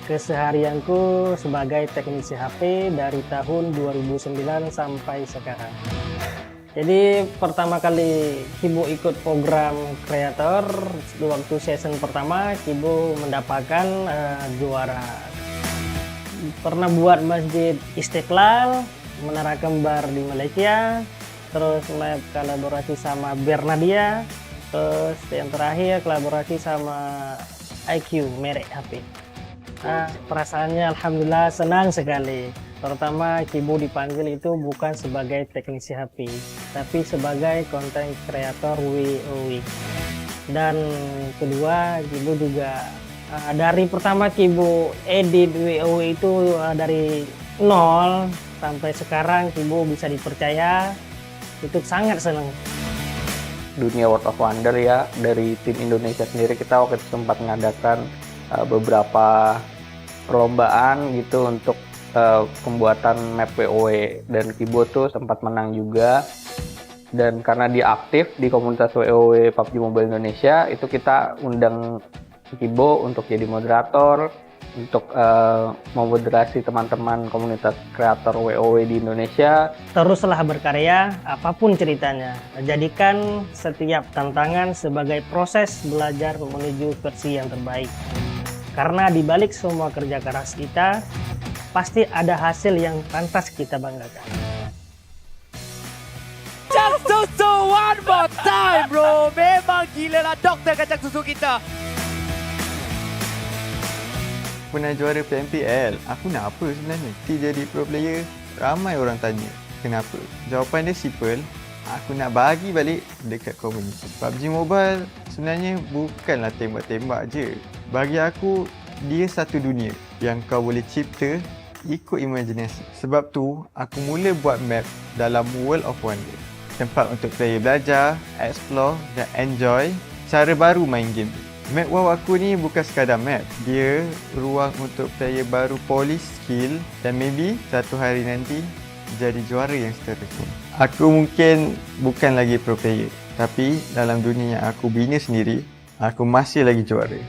Keseharianku sebagai teknisi HP dari tahun 2009 sampai sekarang. Jadi pertama kali Kibo ikut program kreator, waktu season pertama Kibo mendapatkan juara. Pernah buat Masjid Istiqlal, Menara Kembar di Malaysia, terus lab kolaborasi sama Bernadia, terus yang terakhir kolaborasi sama IQ merek HP. Perasaannya alhamdulillah senang sekali. Pertama Kibo dipanggil itu bukan sebagai teknisi HP, tapi sebagai konten kreator WoW. Dan kedua Kibo juga dari pertama Kibo edit WoW itu dari nol sampai sekarang Kibo bisa dipercaya. Itu sangat senang. Dunia World of Wonder ya, dari tim Indonesia sendiri kita waktu itu sempat mengadakan beberapa perlombaan gitu untuk pembuatan map WoW, dan Kibo tuh sempat menang juga. Dan karena dia aktif di komunitas WoW PUBG Mobile Indonesia, itu kita undang Kibo untuk jadi moderator, untuk memoderasi teman-teman komunitas kreator WoW di Indonesia. Teruslah berkarya, apapun ceritanya. Jadikan setiap tantangan sebagai proses belajar menuju versi yang terbaik. Karena di balik semua kerja keras kita, pasti ada hasil yang pantas kita banggakan. Kacang susu one more time bro. Memang gila lah doktor kacang susu kita. Pernah juara PMPL, aku nak apa sebenarnya? Jadi pro player, ramai orang tanya kenapa. Jawapan dia simple, aku nak bagi balik dekat komuniti. PUBG Mobile sebenarnya bukanlah tembak-tembak je. Bagi aku, dia satu dunia yang kau boleh cipta ikut imajinasi. Sebab tu, aku mula buat map dalam World of Wonder. Tempat untuk player belajar, explore dan enjoy cara baru main game. Map WoW aku ni bukan sekadar map. Dia ruang untuk player baru polish skill dan maybe satu hari nanti jadi juara yang seterusnya. Aku mungkin bukan lagi pro player, tapi dalam dunia yang aku bina sendiri, aku masih lagi juara.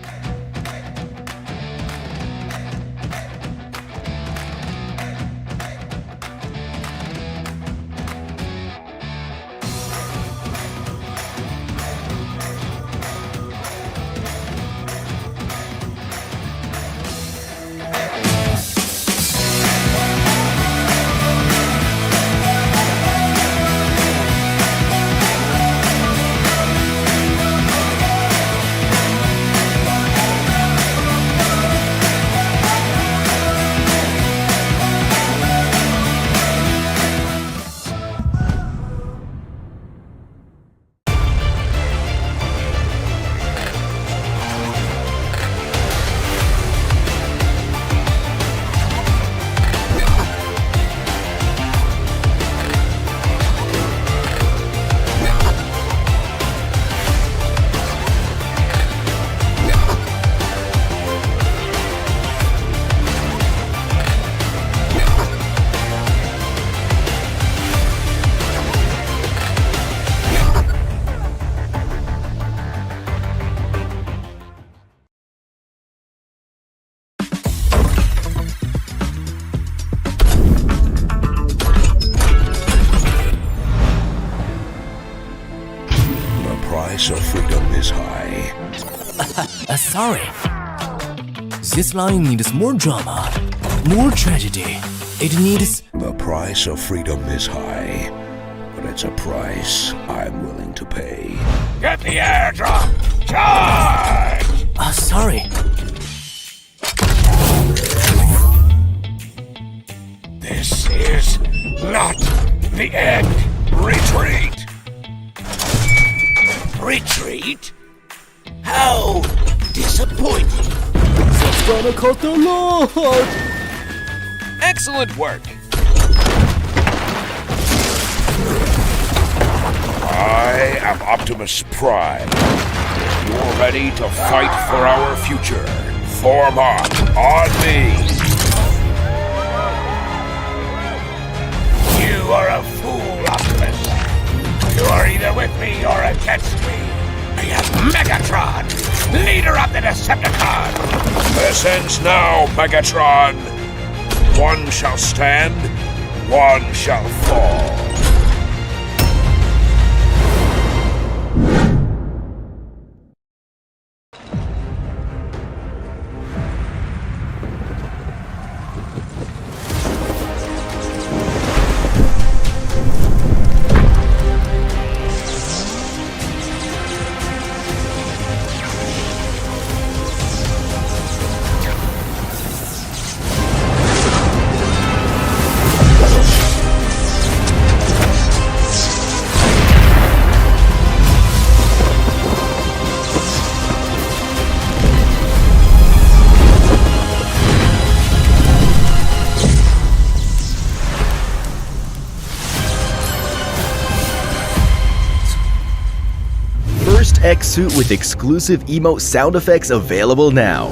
sorry. This line needs more drama, more tragedy. It needs... The price of freedom is high, but it's a price I'm willing to pay. Get the airdrop! Charge! sorry. This is not the end. Retreat! Retreat? How disappointing. That's gonna cost a lot. Excellent work. I am Optimus Prime. You're ready to fight for our future. Form up on me. You are a fool, Optimus. You are either with me or against me. I am Megatron, leader of the Decepticons. This ends now, Megatron. One shall stand, one shall fall. X suit with exclusive emote sound effects available now.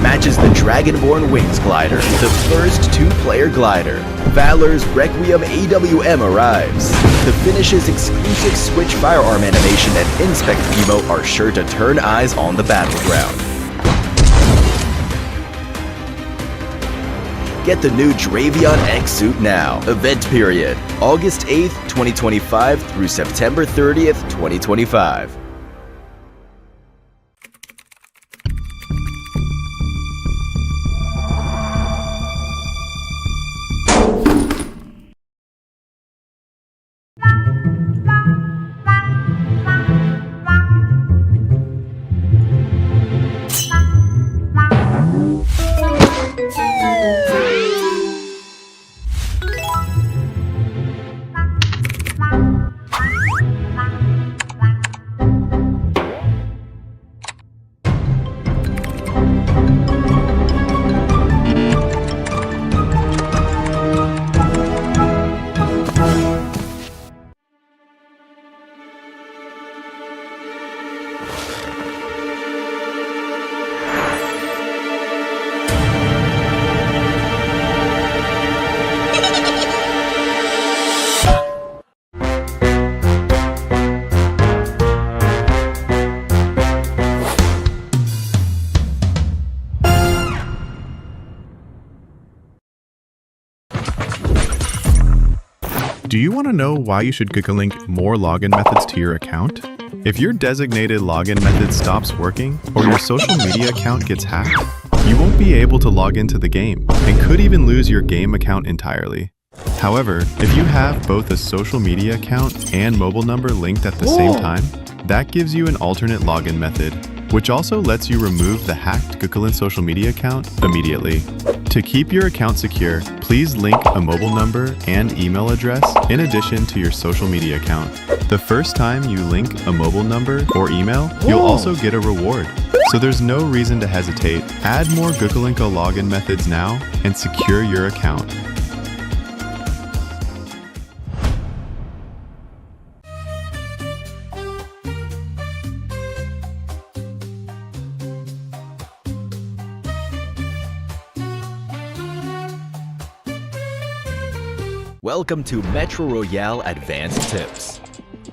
Matches the Dragonborn Wings glider, the first two-player glider. Valor's Requiem AWM arrives. The finish's exclusive switch firearm animation and inspect emote are sure to turn eyes on the battleground. Get the new Dravion X suit now. Event period, August 8th, 2025 through September 30th, 2025. Do you want to know why you should link more login methods to your account? If your designated login method stops working or your social media account gets hacked, you won't be able to log into the game and could even lose your game account entirely. However, if you have both a social media account and mobile number linked at the same time, that gives you an alternate login method, which also lets you remove the hacked Gukulin social media account immediately. To keep your account secure, please link a mobile number and email address in addition to your social media account. The first time you link a mobile number or email, you'll also get a reward. So there's no reason to hesitate. Add more Gukulinko login methods now and secure your account. Welcome to Metro Royale Advanced Tips.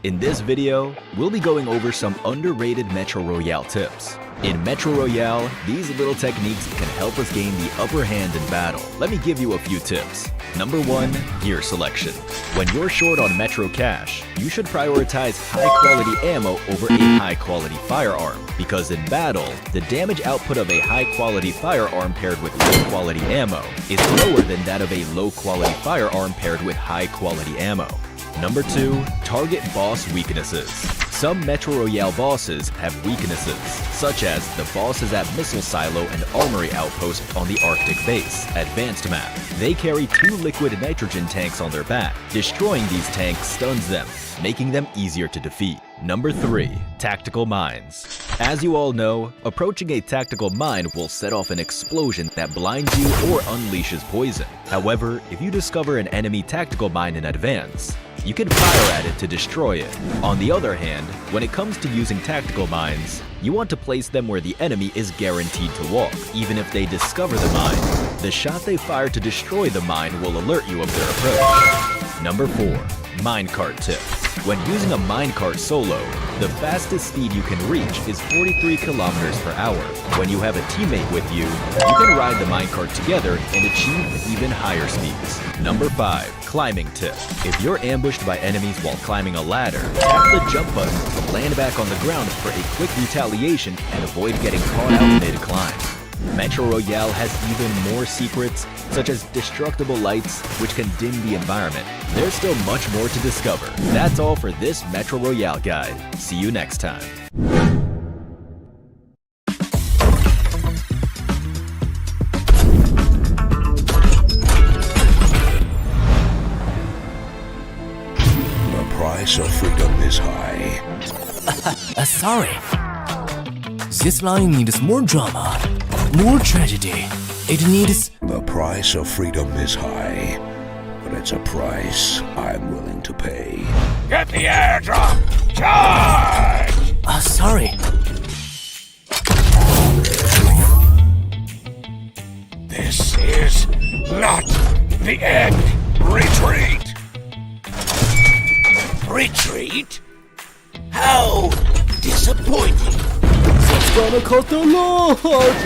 In this video, we'll be going over some underrated Metro Royale tips. In Metro Royale, these little techniques can help us gain the upper hand in battle. Let me give you a few tips. Number 1, gear selection. When you're short on Metro cash, you should prioritize high-quality ammo over a high-quality firearm, because in battle, the damage output of a high-quality firearm paired with low-quality ammo is lower than that of a low-quality firearm paired with high-quality ammo. Number 2, target boss weaknesses. Some Metro Royale bosses have weaknesses, such as the bosses at Missile Silo and Armory Outpost on the Arctic Base, Advanced Map. They carry 2 liquid nitrogen tanks on their back. Destroying these tanks stuns them, making them easier to defeat. Number 3, tactical mines. As you all know, approaching a tactical mine will set off an explosion that blinds you or unleashes poison. However, if you discover an enemy tactical mine in advance, you can fire at it to destroy it. On the other hand, when it comes to using tactical mines, you want to place them where the enemy is guaranteed to walk. Even if they discover the mine, the shot they fire to destroy the mine will alert you of their approach. Number 4, minecart tip. When using a minecart solo, the fastest speed you can reach is 43 kilometers per hour. When you have a teammate with you, you can ride the minecart together and achieve even higher speeds. Number 5, climbing tip. If you're ambushed by enemies while climbing a ladder, tap the jump button to land back on the ground for a quick retaliation and avoid getting caught out mid-climb. Metro Royale has even more secrets, such as destructible lights, which can dim the environment. There's still much more to discover. That's all for this Metro Royale guide. See you next time. The price of freedom is high. Sorry. This line needs more drama, more tragedy. It needs... The price of freedom is high, but it's a price I'm willing to pay. Get the airdrop! Charge! Sorry. This is not the end. Retreat! Retreat? How disappointing. It's gonna cut the Lord!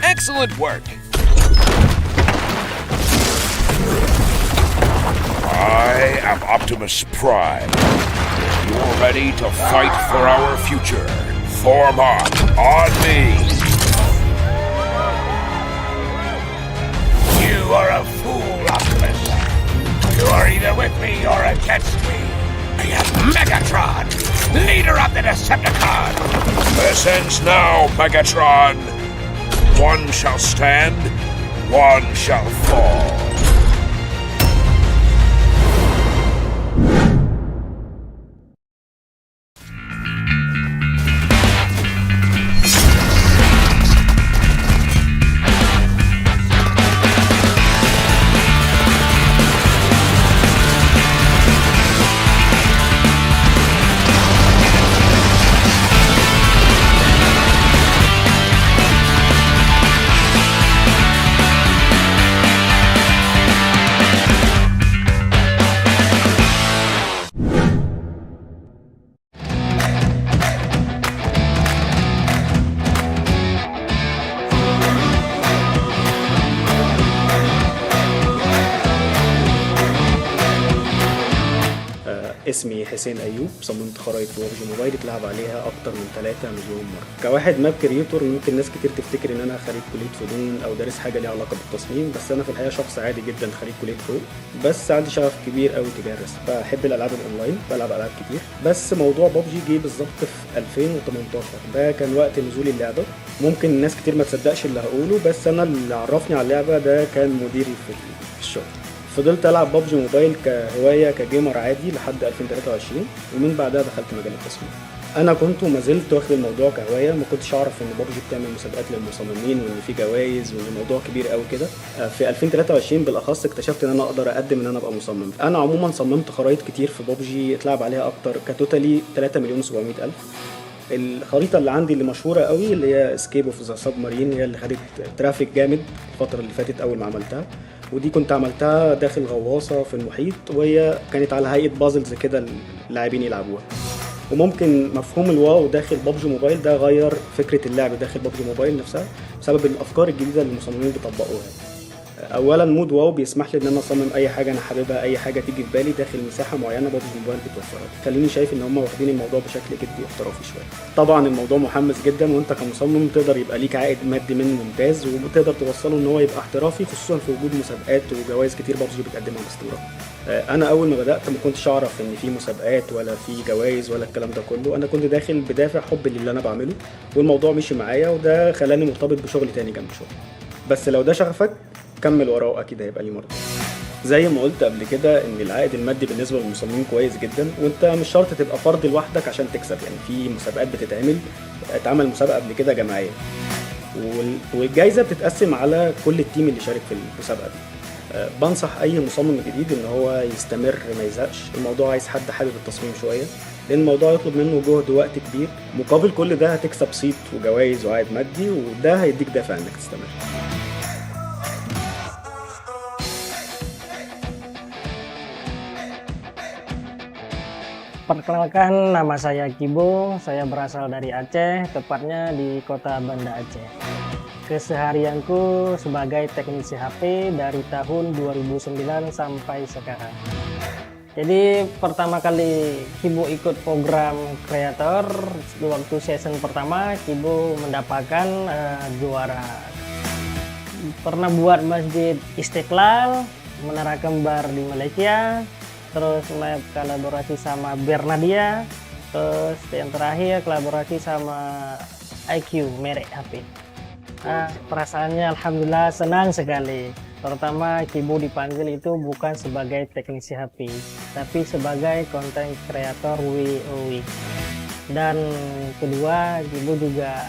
Excellent work. I am Optimus Prime. You're ready to fight for our future. Form up on me. You are a fool, Optimus. You are either with me or against me. I am Megatron, leader of the Decepticons. This ends now, Megatron. One shall stand, one shall fall. اسمي حسين أيوب، صممت خرائط PUBG موبايل اتلعب عليها أكتر من 3 مليون مرة. كواحد ماب كريتور ممكن ناس كتير تفتكر إن أنا خريج كلية فنون أو دارس حاجة ليها علاقة بالتصميم، بس أنا في الحقيقة شخص عادي جدا خريج كلية حقوق، بس عندي شغف كبير قوي تجاه الرسم. بحب الألعاب الأونلاين، بلعب ألعاب كتير، بس موضوع PUBG جه بالظبط في 2018. ده كان وقت نزول اللعبة. ممكن ناس كتير ما تصدقش اللي هقوله، بس أنا اللي عرفني على اللعبة ده كان مديري في الشغل. فضلت ألعب PUBG موبايل كهواية كجيمر عادي لحد 2023، ومن بعدها دخلت مجال التصميم. أنا كنت وما زلت واخد الموضوع كهواية، ما كنتش أعرف إن PUBG بتعمل مسابقات للمصممين وإن في جوائز وإن الموضوع كبير قوي كده. في 2023 بالأخص اكتشفت إن أنا أقدر أقدم إن أنا أبقى مصمم. أنا عموما صممت خرائط كتير في PUBG اتلعب عليها أكتر كتوتالي 3,700,000. الخريطة اللي عندي اللي مشهورة قوي اللي هي اسكيب اوف ذا سبمارين، هي اللي خدت ترافيك جامد الفترة اللي فاتت أول ما عملتها، ودي كنت عملتها داخل غواصة في المحيط، وهي كانت على هيئة بازلز كده اللاعبين يلعبوها. وممكن مفهوم الواو داخل بابجي موبايل ده غير فكرة اللعب داخل بابجي موبايل نفسها بسبب الأفكار الجديدة اللي المصممين بيطبقوها. اولا مود واو بيسمح لي ان انا اصمم اي حاجه انا حاببها، اي حاجه تيجي في بالي داخل مساحه معينه بابجي موبايل بتوفرها. خليني شايف ان هم واخدين الموضوع بشكل جدي واحترافي شويه. طبعا الموضوع محمس جدا، وانت كمصمم تقدر يبقى ليك عائد مادي منه ممتاز، وتقدر توصله ان هو يبقى احترافي، خصوصا في وجود مسابقات وجوائز كتير بابجي بتقدمها باستمرار. انا اول ما بدات ما كنتش اعرف ان في مسابقات ولا في جوائز ولا الكلام ده كله. انا كنت داخل بدافع حب للي انا بعمله، والموضوع مشي معايا وده خلاني مرتبط بشغل تاني جنب شغل. بس لو ده شغفك كمل وراه، اكيد هيبقى ليه مرضى. زي ما قلت قبل كده ان العائد المادي بالنسبه للمصممين كويس جدا، وانت مش شرط تبقى فرد لوحدك عشان تكسب. يعني في مسابقات اتعمل مسابقه قبل كده جماعيه، والجائزه بتتقسم على كل التيم اللي شارك في المسابقه دي. بنصح اي مصمم جديد ان هو يستمر ما يزهقش. الموضوع عايز حد حابب التصميم شويه، لان الموضوع يطلب منه جهد ووقت كبير. مقابل كل ده هتكسب صيت وجوائز وعائد مادي، وده هيديك دافع انك تستمر. Perkenalkan, nama saya Kibo, saya berasal dari Aceh, tepatnya di kota Banda Aceh. Keseharianku sebagai teknisi HP dari tahun 2009 sampai sekarang. Jadi pertama kali Kibo ikut program kreator, waktu season pertama Kibo mendapatkan juara. Pernah buat Masjid Istiqlal, Menara Kembar di Malaysia, terus kolaborasi sama Bernadia, terus yang terakhir kolaborasi sama IQ merek HP. Perasaannya alhamdulillah senang sekali. Pertama Kibo dipanggil itu bukan sebagai teknisi HP, tapi sebagai konten kreator WoW. Dan kedua Kibo juga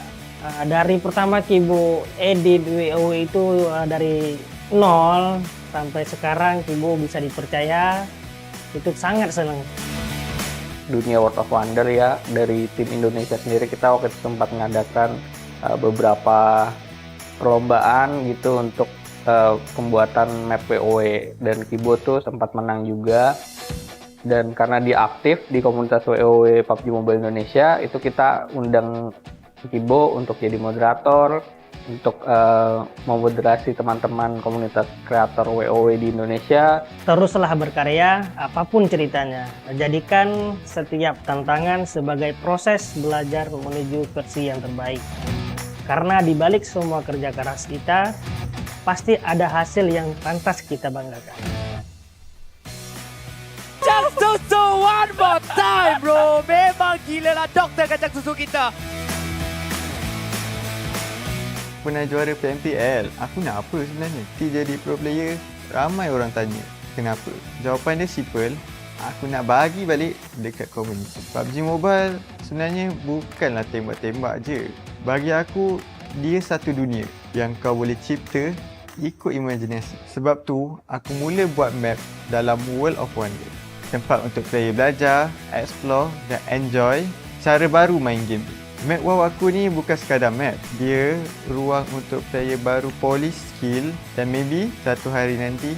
dari pertama Kibo edit WoW itu dari nol sampai sekarang Kibo bisa dipercaya. Itu sangat senang. Dunia World of Wonder ya, dari tim Indonesia sendiri kita waktu itu sempat mengadakan beberapa perlombaan gitu untuk pembuatan map WoW, dan Kibo tuh sempat menang juga. Dan karena dia aktif di komunitas WoW PUBG Mobile Indonesia, itu kita undang Kibo untuk jadi moderator, untuk memoderasi teman-teman komunitas kreator WoW di Indonesia. Teruslah berkarya, apapun ceritanya. Jadikan setiap tantangan sebagai proses belajar menuju versi yang terbaik. Karena di balik semua kerja keras kita, pasti ada hasil yang pantas kita banggakan. Just one more time bro, memang gila lah doktor kacang susu kita. Pernah juara PMPL, aku nak apa sebenarnya? Jadi pro player, ramai orang tanya. Kenapa? Jawapan dia simple, aku nak bagi balik dekat komuniti. PUBG Mobile sebenarnya bukanlah tembak-tembak je. Bagi aku, dia satu dunia yang kau boleh cipta ikut imajinasi. Sebab tu, aku mula buat map dalam World of Wonder. Tempat untuk player belajar, explore dan enjoy cara baru main game. Map WoW aku ni bukan sekadar map. Dia ruang untuk player baru polish skill dan maybe satu hari nanti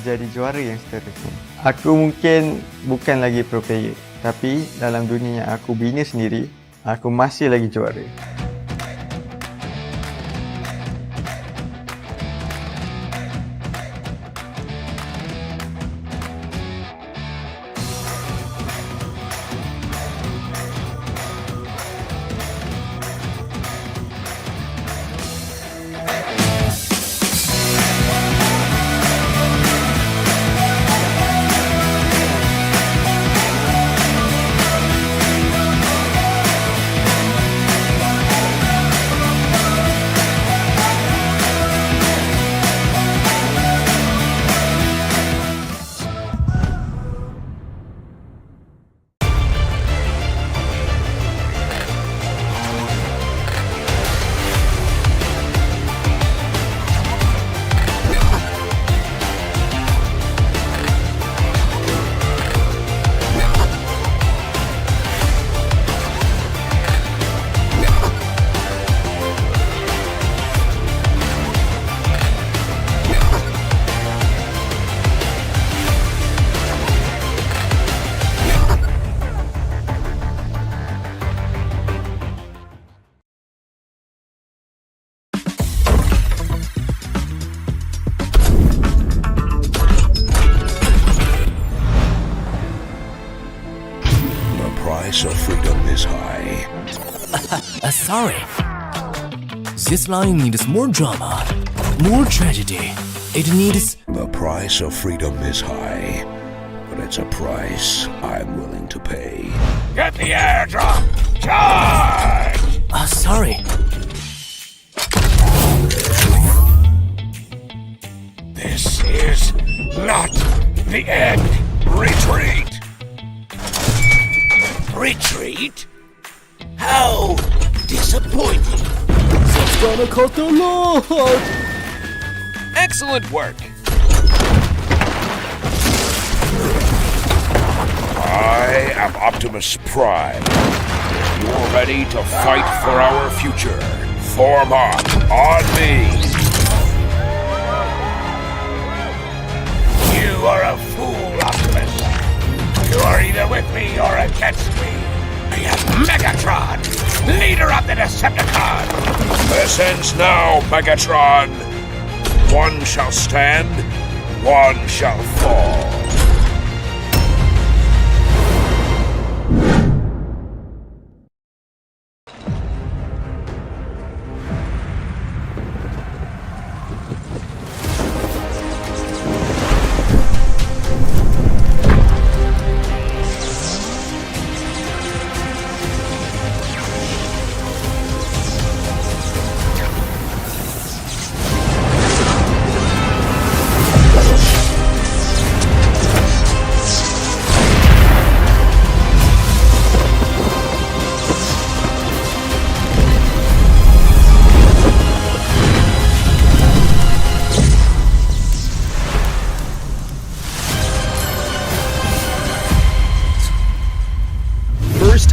jadi juara yang seterusnya. Aku mungkin bukan lagi pro player, tapi dalam dunia yang aku bina sendiri, aku masih lagi juara. price of freedom is high. Sorry. This line needs more drama, more tragedy. It needs... The price of freedom is high, but it's a price I'm willing to pay. Get the airdrop! Charge! Sorry. This is not the end. Retreat! Retreat? How disappointing. It's gonna cut the Lord! Excellent work. I am Optimus Prime. You're ready to fight for our future. Form up on me. You are a fool, Optimus. You are either with me or against me. I am Megatron, leader of the Decepticons. This ends now, Megatron. One shall stand, one shall fall.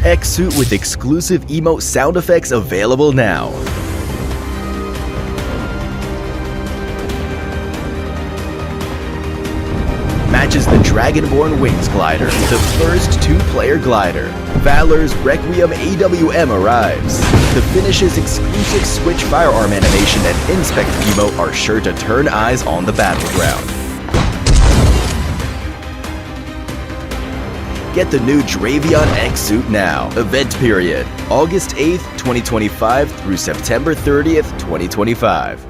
X suit with exclusive emote sound effects available now. Matches the Dragonborn Wings glider, the first two-player glider. Valor's Requiem AWM arrives. The finish's exclusive switch firearm animation and inspect emote are sure to turn eyes on the battleground. Get the new Dravion X suit now. Event period, August 8th, 2025 through September 30th, 2025.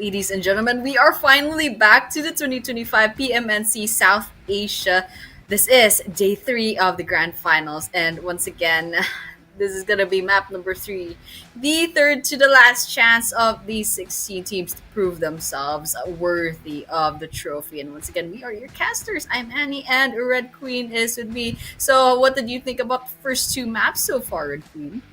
Ladies and gentlemen, we are finally back to the 2025 PMNC South Asia. This is day 3 of the Grand Finals, and once again, this is going to be map number 3, the third to the last chance of these 16 teams to prove themselves worthy of the trophy. And once again, we are your casters. I'm Annie, and Red Queen is with me. So what did you think about the first 2 maps so far, Red Queen?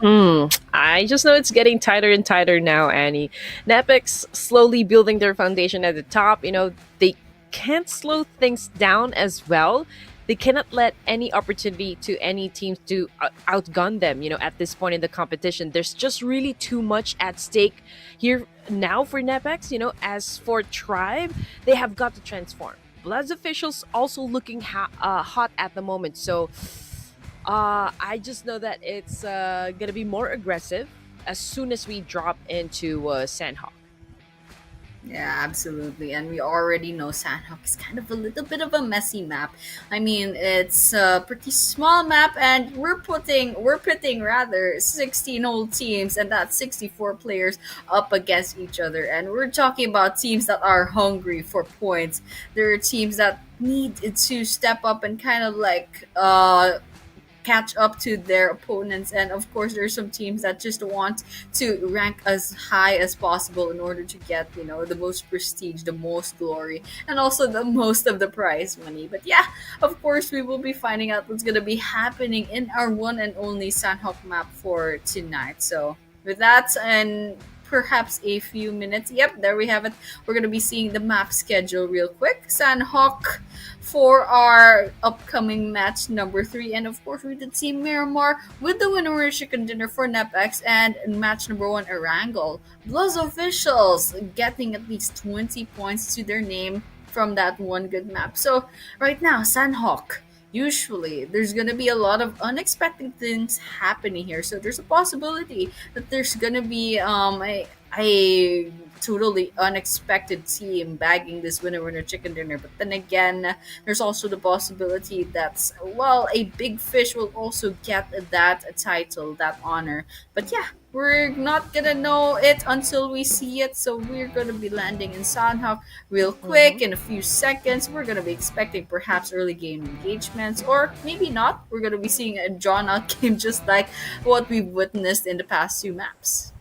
I just know it's getting tighter and tighter now, Annie. NEPX slowly building their foundation at the top. You know, they can't slow things down as well. They cannot let any opportunity to any teams to outgun them, you know, at this point in the competition. There's just really too much at stake here now for NEPX. You know, as for Tribe, they have got to transform. BLUZZ officials also looking hot at the moment. So I just know that it's gonna be more aggressive as soon as we drop into Sanhok. Yeah, absolutely. And we already know Sanhok is kind of a little bit of a messy map. I mean, it's a pretty small map, and we're pitting rather 16 whole teams, and that's 64 players up against each other. And we're talking about teams that are hungry for points. There are teams that need to step up and kind of like catch up to their opponents. And of course, there's some teams that just want to rank as high as possible in order to get, the most prestige, the most glory, and also the most of the prize money. But yeah, of course, we will be finding out what's going to be happening in our one and only Sanhok map for tonight. So with that, and perhaps a few minutes. Yep, there we have it. We're going to be seeing the map schedule real quick. Sanhok for our upcoming match number 3. And of course, we did see Miramar with the winner chicken dinner for NEPX, and match number 1, Erangel. BLUZZ officials getting at least 20 points to their name from that one good map. So right now, Sanhok, usually there's gonna be a lot of unexpected things happening here, so there's a possibility that there's gonna be a totally unexpected team bagging this winner chicken dinner. But then again, there's also the possibility that, well, a big fish will also get that title, that honor. But yeah, we're not gonna know it until we see it. So we're gonna be landing in Sanhok real quick in a few seconds. We're gonna be expecting perhaps early game engagements, or maybe not. We're gonna be seeing a drawn out game just like what we've witnessed in the past 2 maps.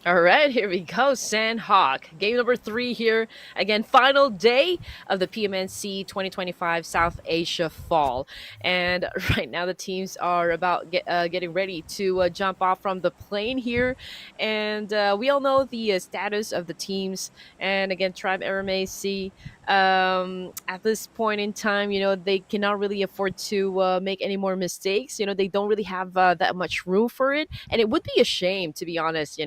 All right, here we go. Sanhok, game number 3 here. Again, final day of the PMNC 2025 South Asia Fall. And right now the teams are about getting ready to jump off from the plane here. And we all know the status of the teams. And again, Tribe AEROMACY, at this point in time, they cannot really afford to make any more mistakes. They don't really have that much room for it. And it would be a shame, to be honest,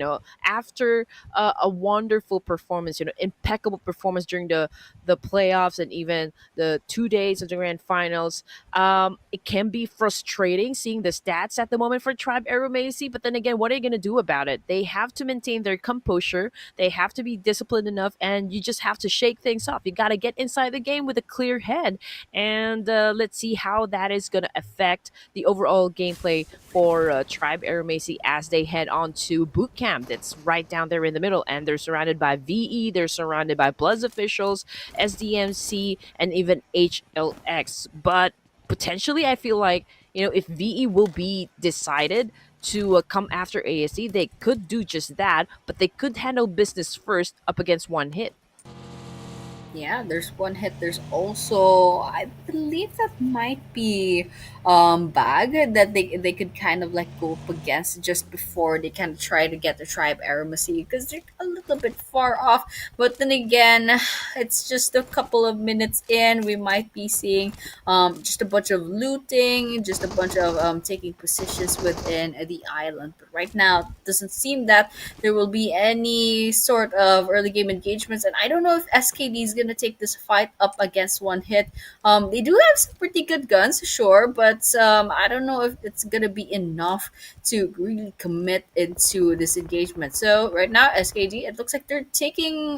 after a wonderful performance, impeccable performance during the playoffs and even the 2 days of the grand finals. It can be frustrating seeing the stats at the moment for Tribe AEROMACY, but then again, what are you going to do about it? They have to maintain their composure. They have to be disciplined enough, and you just have to shake things off. You got to get inside the game with a clear head, and let's see how that is going to affect the overall gameplay for Tribe AEROMACY as they head on to boot camp. That's right down there in the middle, and they're surrounded by VE, they're surrounded by BLUZZ officials, SDMZ, and even HLX. But potentially, I feel like, if VE will be decided to come after ASE, they could do just that, but they could handle business first up against One Hit. Yeah, there's One Hit. There's also, I believe that might be BAGH that they could kind of like go up against just before they kind of try to get the Tribe AEROMACY, because they're a little bit far off. But then again, it's just a couple of minutes in, we might be seeing just a bunch of looting, just a bunch of taking positions within the island. But right now, it doesn't seem that there will be any sort of early game engagements, and I don't know if SKD is gonna take this fight up against One Hit. They do have some pretty good guns, sure, but I don't know if it's gonna be enough to really commit into this engagement. So right now, SKD, it looks like they're taking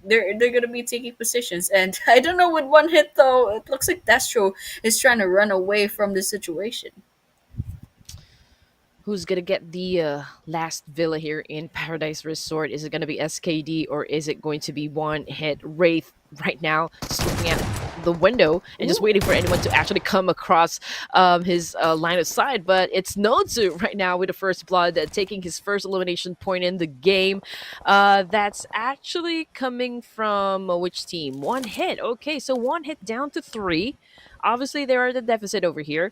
they're gonna be taking positions, and I don't know with One Hit though. It looks like Destro is trying to run away from the situation. Who's gonna get the last villa here in Paradise Resort? Is it gonna be SKD, or is it going to be One Hit? Wraith right now just looking at the window and just waiting for anyone to actually come across his line of sight. But it's Nodzu right now with the first blood, taking his first elimination point in the game. That's actually coming from which team? One Hit. Okay, so One Hit down to 3. Obviously, they are the deficit over here.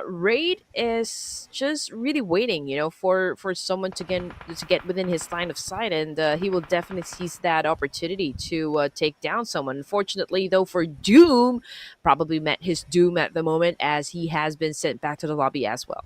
Raid is just really waiting, for someone to get within his line of sight, and he will definitely seize that opportunity to take down someone. Unfortunately, though, for Doom, probably met his doom at the moment, as he has been sent back to the lobby as well.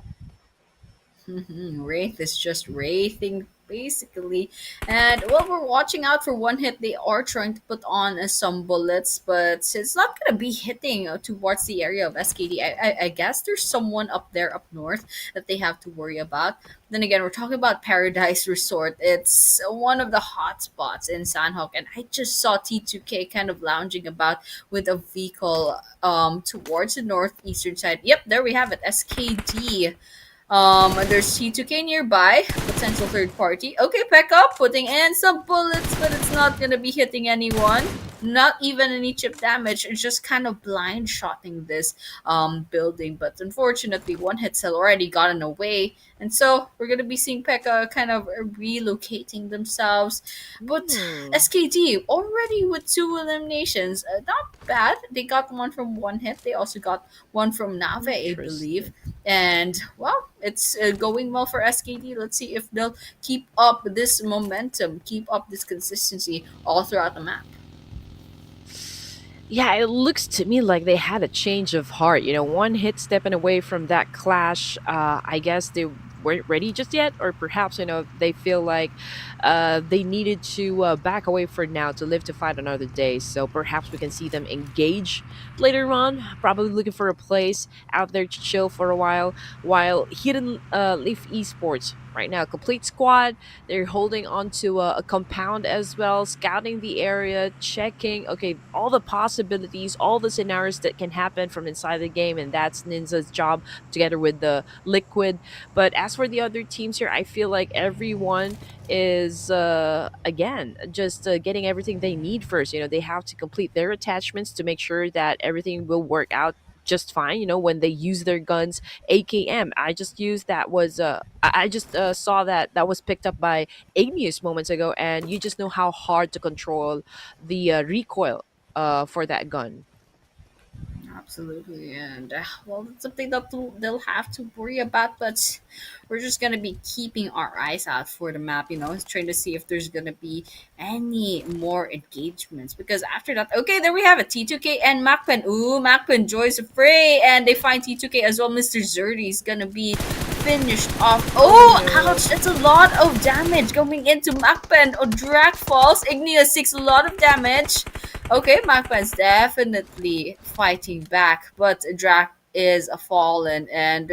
Wraith is just wraithing basically, and well, we're watching out for One Hit. They are trying to put on some bullets, but it's not gonna be hitting towards the area of SKD. I guess there's someone up there up north that they have to worry about. Then again, we're talking about Paradise Resort. It's one of the hot spots in Sanhok, and I just saw T2K kind of lounging about with a vehicle towards the northeastern side. Yep, there we have it, SKD. There's C2K nearby, potential third party. Okay, Pekka putting in some bullets, but it's not gonna be hitting anyone. not even any chip damage. It's just kind of blind shotting this building. But unfortunately, one hit cell already gotten away. And so we're going to be seeing Pekka kind of relocating themselves. But SKD already with 2 eliminations. Not bad. They got one from one hit. They also got one from Nave, I believe. And well, it's going well for SKD. Let's see if they'll keep up this momentum, keep up this consistency all throughout the map. Yeah, it looks to me like they had a change of heart. One hit stepping away from that clash. I guess they weren't ready just yet, or perhaps they feel like they needed to back away for now to live to fight another day. So perhaps we can see them engage later on. Probably looking for a place out there to chill for a while Hidden Leaf Esports right now, complete squad. They're holding on to a compound as well, scouting the area, checking, okay, all the possibilities, all the scenarios that can happen from inside the game, and that's Ninja's job together with the Liquid. But as for the other teams here, I feel like everyone is again just getting everything they need first. They have to complete their attachments to make sure that everything will work out just fine. When they use their guns. AKM, I just used that was I just saw that was picked up by Igneous moments ago, and you just know how hard to control the recoil for that gun. Absolutely, and well, that's something that they'll have to worry about. But we're just gonna be keeping our eyes out for the map, trying to see if there's gonna be any more engagements. Because after that, okay, there we have it, T2K and MAKPEN. Ooh, MAKPEN joins the fray, and they find T2K as well. Mr. Zerdy is gonna be finished off. Oh, ouch! That's a lot of damage going into MAKPEN. Oh, Drag falls. Igneous takes a lot of damage. Okay, MAKPEN's definitely fighting back, but Drag is a fallen, and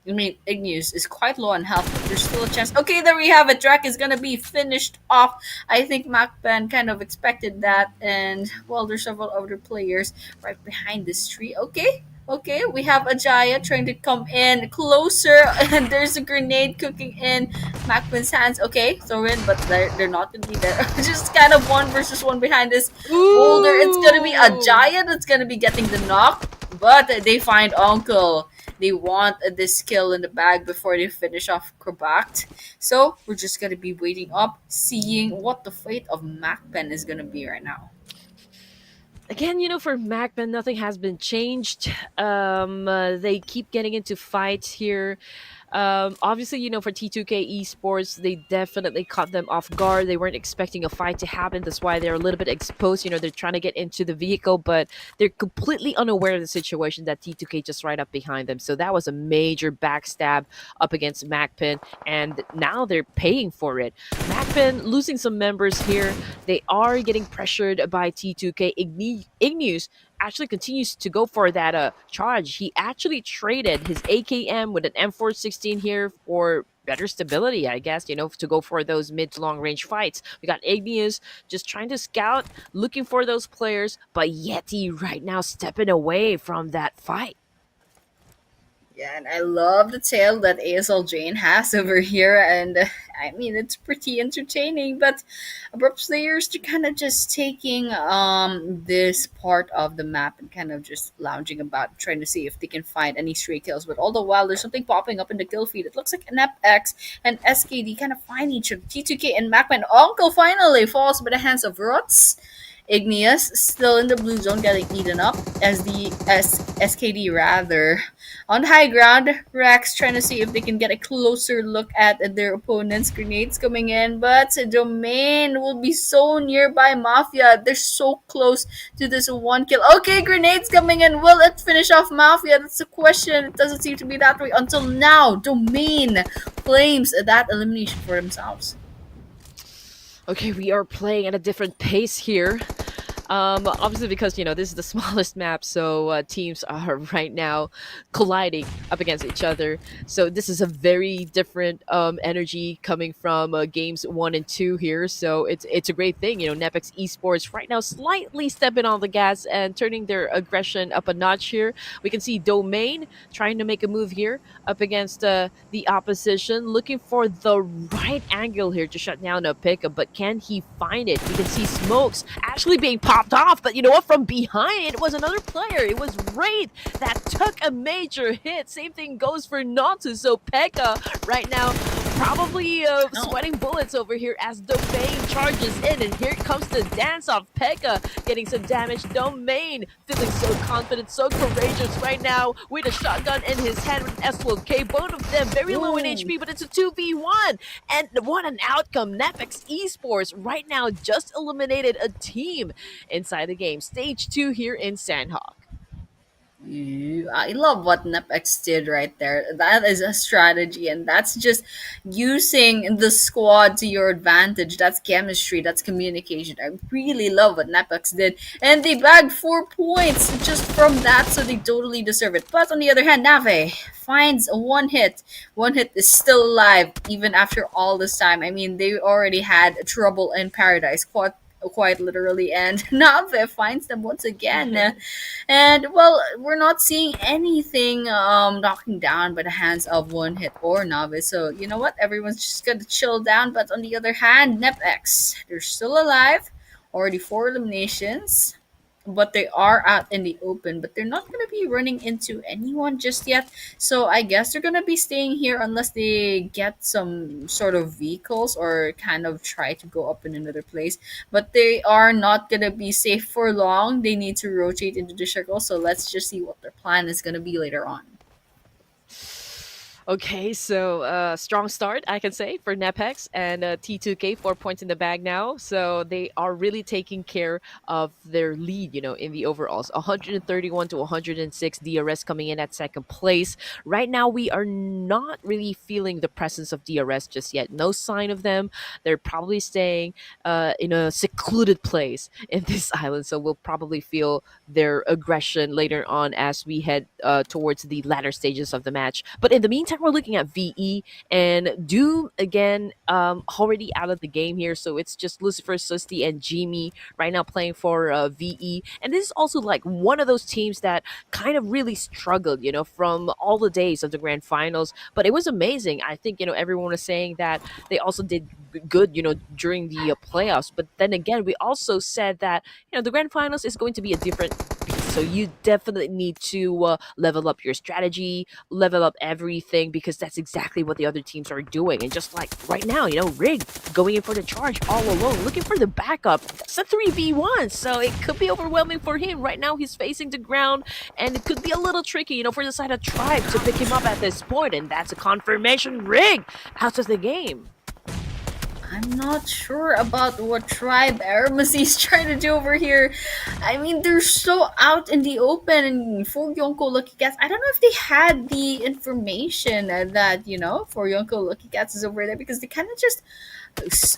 Igneous is quite low on health, but there's still a chance. Okay, there we have it. Drag is gonna be finished off. I think MAKPEN kind of expected that, and well, there's several other players right behind this tree. Okay, we have Ajaya trying to come in closer, and there's a grenade cooking in MAKPEN's hands. Okay, throw in, but they're not gonna be there. Just kind of 1 versus 1 behind this boulder. It's gonna be Ajaya that's gonna be getting the knock, but they find Uncle. They want this kill in the bag before they finish off Krabacht. So we're just gonna be waiting up, seeing what the fate of MAKPEN is gonna be right now. Again, for MAKPEN, nothing has been changed. They keep getting into fights here. Obviously, for T2K Esports, they definitely caught them off guard. They weren't expecting a fight to happen. That's why they're a little bit exposed. They're trying to get into the vehicle, but they're completely unaware of the situation that T2K just right up behind them. So that was a major backstab up against MAKPEN, and now they're paying for it. MAKPEN losing some members here. They are getting pressured by T2K. Igneous actually continues to go for that charge. He actually traded his AKM with an M416 here for better stability, I guess, to go for those mid to long range fights. We got Igneous just trying to scout, looking for those players, but Yeti right now stepping away from that fight. Yeah, and I love the tale that ASL Jane has over here, and it's pretty entertaining. But Abrupt players are kind of just taking this part of the map and kind of just lounging about, trying to see if they can find any stray kills. But all the while, there's something popping up in the kill feed. It looks like NEPX and SKD kind of find each other. T2K and MAKPEN. Uncle finally falls by the hands of Ruts. Igneous still in the blue zone, getting eaten up as the SKD rather. On high ground, Rex trying to see if they can get a closer look at their opponents. Grenades coming in, but Domain will be so nearby Mafia. They're so close to this one kill. Okay, grenades coming in. Will it finish off Mafia? That's the question. It doesn't seem to be that way until now. Domain claims that elimination for themselves. Okay, we are playing at a different pace here. Obviously because, this is the smallest map, so teams are right now colliding up against each other. So this is a very different energy coming from games 1 and 2 here. So it's a great thing. NEPX Esports right now slightly stepping on the gas and turning their aggression up a notch here. We can see Domain trying to make a move here up against the opposition, looking for the right angle here to shut down a pickup, but can he find it? We can see Smokes actually being popped popped off, but you know what? From behind, it was another player. It was Wraith that took a major hit. Same thing goes for Natu. So Pekka right now probably sweating bullets over here as Domain charges in, and here comes the dance off. Pekka getting some damage. Domain feeling so confident, so courageous right now with a shotgun in his hand with SLK. Both of them very low in HP, but it's a 2v1. And what an outcome. NEPX Esports right now just eliminated a team inside the game. Stage 2 here in Sanhok. I love what NEPX did right there. That is a strategy, and that's just using the squad to your advantage. That's chemistry, that's communication. I really love what NEPX did, and they bagged 4 points just from that, so they totally deserve it. But on the other hand, Nave finds a one hit. One hit is still alive even after all this time. I mean, they already had trouble in paradise, quite literally, and Nave finds them once again. And well, we're not seeing anything knocking down by the hands of one hit or Nave. So you know what? Everyone's just gonna chill down. But on the other hand, NEPX, they're still alive. Already 4 eliminations. But they are out in the open, but they're not going to be running into anyone just yet. So I guess they're going to be staying here unless they get some sort of vehicles or kind of try to go up in another place. But they are not going to be safe for long. They need to rotate into the circle. So let's just see what their plan is going to be later on. Okay, so strong start, I can say, for NEPX and T2K, 4 points in the bag now. So they are really taking care of their lead, you know, in the overalls. 131 to 106, DRS coming in at second place. Right now, we are not really feeling the presence of DRS just yet. No sign of them. They're probably staying in a secluded place in this island. So we'll probably feel their aggression later on as we head towards the latter stages of the match. But in the meantime, we're looking at VE and Doom again, already out of the game here. So it's just Lucifer, Susti, and Jimmy right now playing for VE. And this is also like one of those teams that kind of really struggled, you know, from all the days of the grand finals. But it was amazing. I think, you know, everyone was saying that they also did good, you know, during the playoffs. But then again, we also said that, you know, the grand finals is going to be a different beast. So you definitely need to level up your strategy, level up everything, because that's exactly what the other teams are doing. And just like right now, you know, Rig going in for the charge all alone, looking for the backup. It's a 3v1, so it could be overwhelming for him. Right now, he's facing the ground, and it could be a little tricky, you know, for the side of Tribe to pick him up at this point. And that's a confirmation. Rig out of the game. I'm not sure about what Tribe AEROMACY is trying to do over here. I mean, they're so out in the open, and for YONKO Lucky Cats, I don't know if they had the information that, you know, for YONKO Lucky Cats is over there, because they kind of just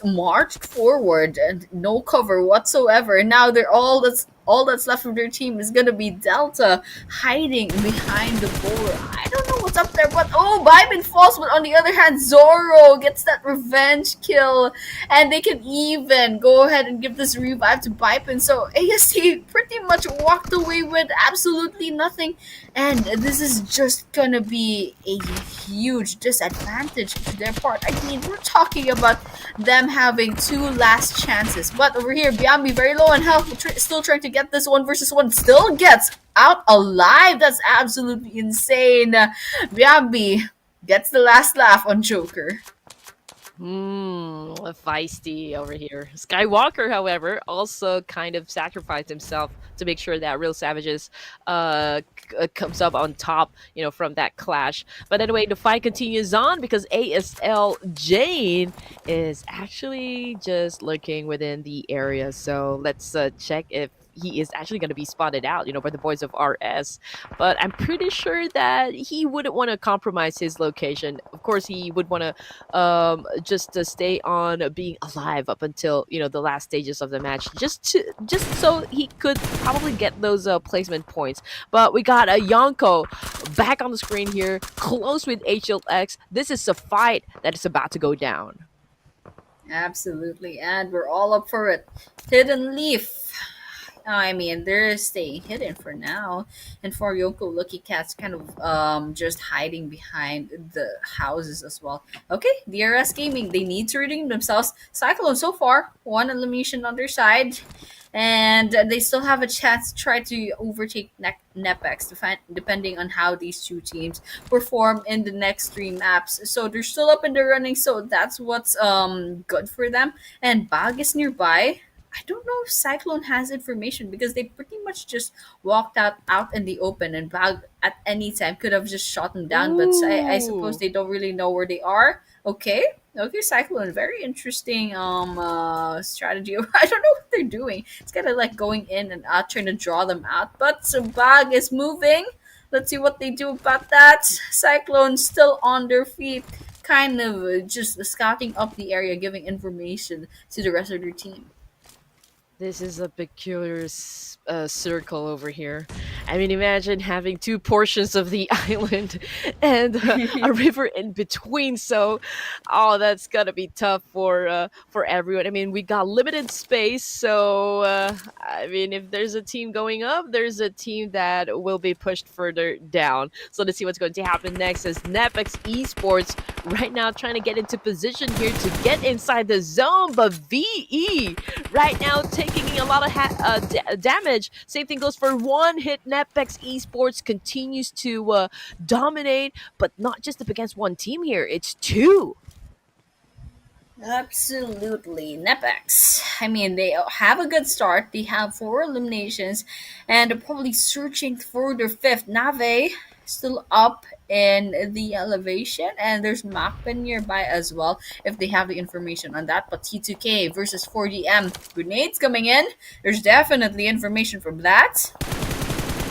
marched forward and no cover whatsoever. And now they're all that's left of their team is gonna be Delta hiding behind the bowler. I don't know what's up there, but oh, Bybin falls. But on the other hand, Zoro gets that revenge kill, and they can even go ahead and give this revive to Bybin. So AST pretty much walked away with absolutely nothing, and this is just gonna be a huge disadvantage to their part. I mean, we're talking about them having 2 last chances, but over here, Biambi very low on health, still trying to get this 1v1, still gets out alive. That's absolutely insane. Biambi gets the last laugh on Joker. Feisty over here. Skywalker, however, also kind of sacrificed himself to make sure that Real Savages comes up on top, you know, from that clash. But anyway, the fight continues on because ASL Jane is actually just lurking within the area. So let's check if he is actually going to be spotted out, you know, by the boys of RS. But I'm pretty sure that he wouldn't want to compromise his location. Of course, he would want to just to stay on being alive up until, you know, the last stages of the match, just so he could probably get those placement points. But we got a YONKO back on the screen here, close with HLX. This is a fight that is about to go down. Absolutely, and we're all up for it. Hidden Leaf. I mean, they're staying hidden for now, and for Yoko, Lucky Cat's kind of just hiding behind the houses as well. Okay, DRS Gaming, they need to redeem themselves. Cyclone so far one elimination on their side, and they still have a chance to try to overtake NEPX, depending on how these two teams perform in the next three maps. So they're still up in the running, so that's what's good for them. And BAGH is nearby. I don't know if Cyclone has information because they pretty much just walked out in the open, and BAGH at any time could have just shot them down. But I suppose Ooh. they don't really know where they are. Okay, okay, Cyclone, very interesting strategy. I don't know what they're doing. It's kind of like going in and out, trying to draw them out. But so BAGH is moving. Let's see what they do about that. Cyclone still on their feet, kind of just scouting up the area, giving information to the rest of their team. This is a peculiar circle over here. I mean, imagine having two portions of the island and a river in between. So, oh, that's gotta be tough for everyone. I mean, we got limited space, so I mean, if there's a team going up, there's a team that will be pushed further down. So let's see what's going to happen next. As NEPX Esports right now trying to get into position here to get inside the zone, but VE right now taking a lot of damage. Same thing goes for one hit. NEPX Esports continues to dominate, but not just up against one team here, it's two. Absolutely. NEPX. I mean, they have a good start. They have four eliminations, and they're probably searching for their fifth. Nave still up in the elevation, and there's MAKPEN nearby as well if they have the information on that. But T2K versus 4DM. Grenades coming in. There's definitely information from that.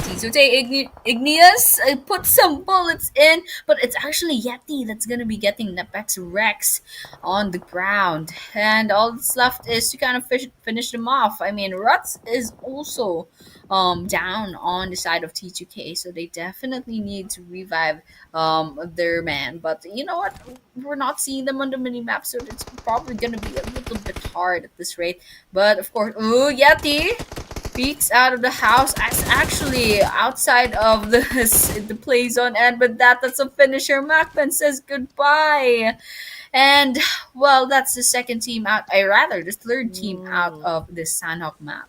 T2K Igneous put some bullets in, but it's actually Yeti that's gonna be getting NEPX Rex on the ground. And all that's left is to kind of finish them off. I mean, Ruts is also down on the side of T2K, so they definitely need to revive their man. But you know what? We're not seeing them on the mini map, so it's probably gonna be a little bit hard at this rate. But of course, ooh, Yeti peeks out of the house. It's actually outside of the play zone, and with that's a finisher. MAKPEN says goodbye. And well, that's the second team out. I rather the third team out of this Sanhok map.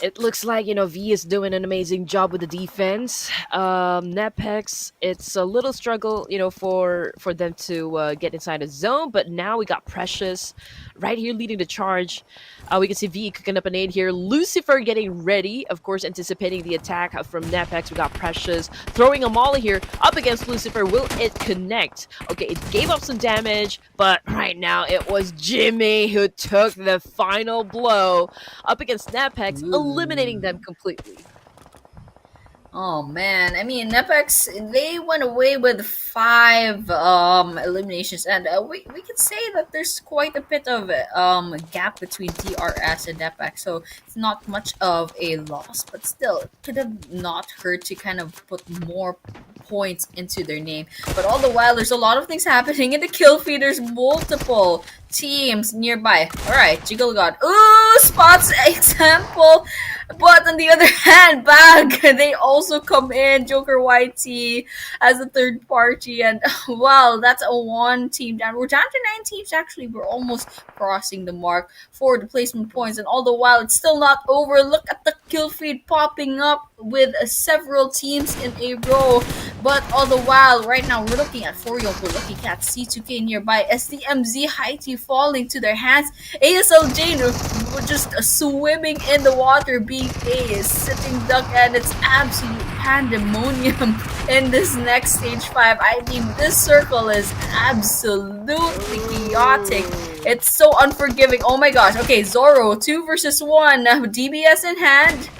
It looks like, V is doing an amazing job with the defense. NEPX, it's a little struggle, for them to get inside the zone. But now we got Precious right here leading the charge. We can see V cooking up an aid here. Lucifer getting ready, of course, anticipating the attack from NEPX. We got Precious throwing a molly here up against Lucifer. Will it connect? Okay, it gave up some damage, but right now it was Jimmy who took the final blow up against NEPX, eliminating them completely. Oh man, I mean, NEPX, they went away with 5 eliminations, and we could say that there's quite a bit of gap between TRS and NEPX, so it's not much of a loss, but still, it could have not hurt to kind of put more points into their name. But all the while, there's a lot of things happening in the kill feed. There's multiple teams nearby. Alright, Jiggle God. Ooh, spots example. But on the other hand, BAGH, they also come in. Joker YT as a third party. And wow, that's a 1 team down. We're down to 9 teams actually. We're almost crossing the mark for the placement points. And all the while, it's still not over. Look at the kill feed popping up with several teams in a row. But all the while, right now, we're looking at 4 YONKO, Lucky Cat, C2K nearby, SDMZ, Haiti falling to their hands. ASLJ just swimming in the water, being a sitting duck, and it's absolute pandemonium in this next stage 5. I mean, this circle is absolutely chaotic. It's so unforgiving. Oh my gosh. Okay, Zoro, 2 versus 1, DBS in hand,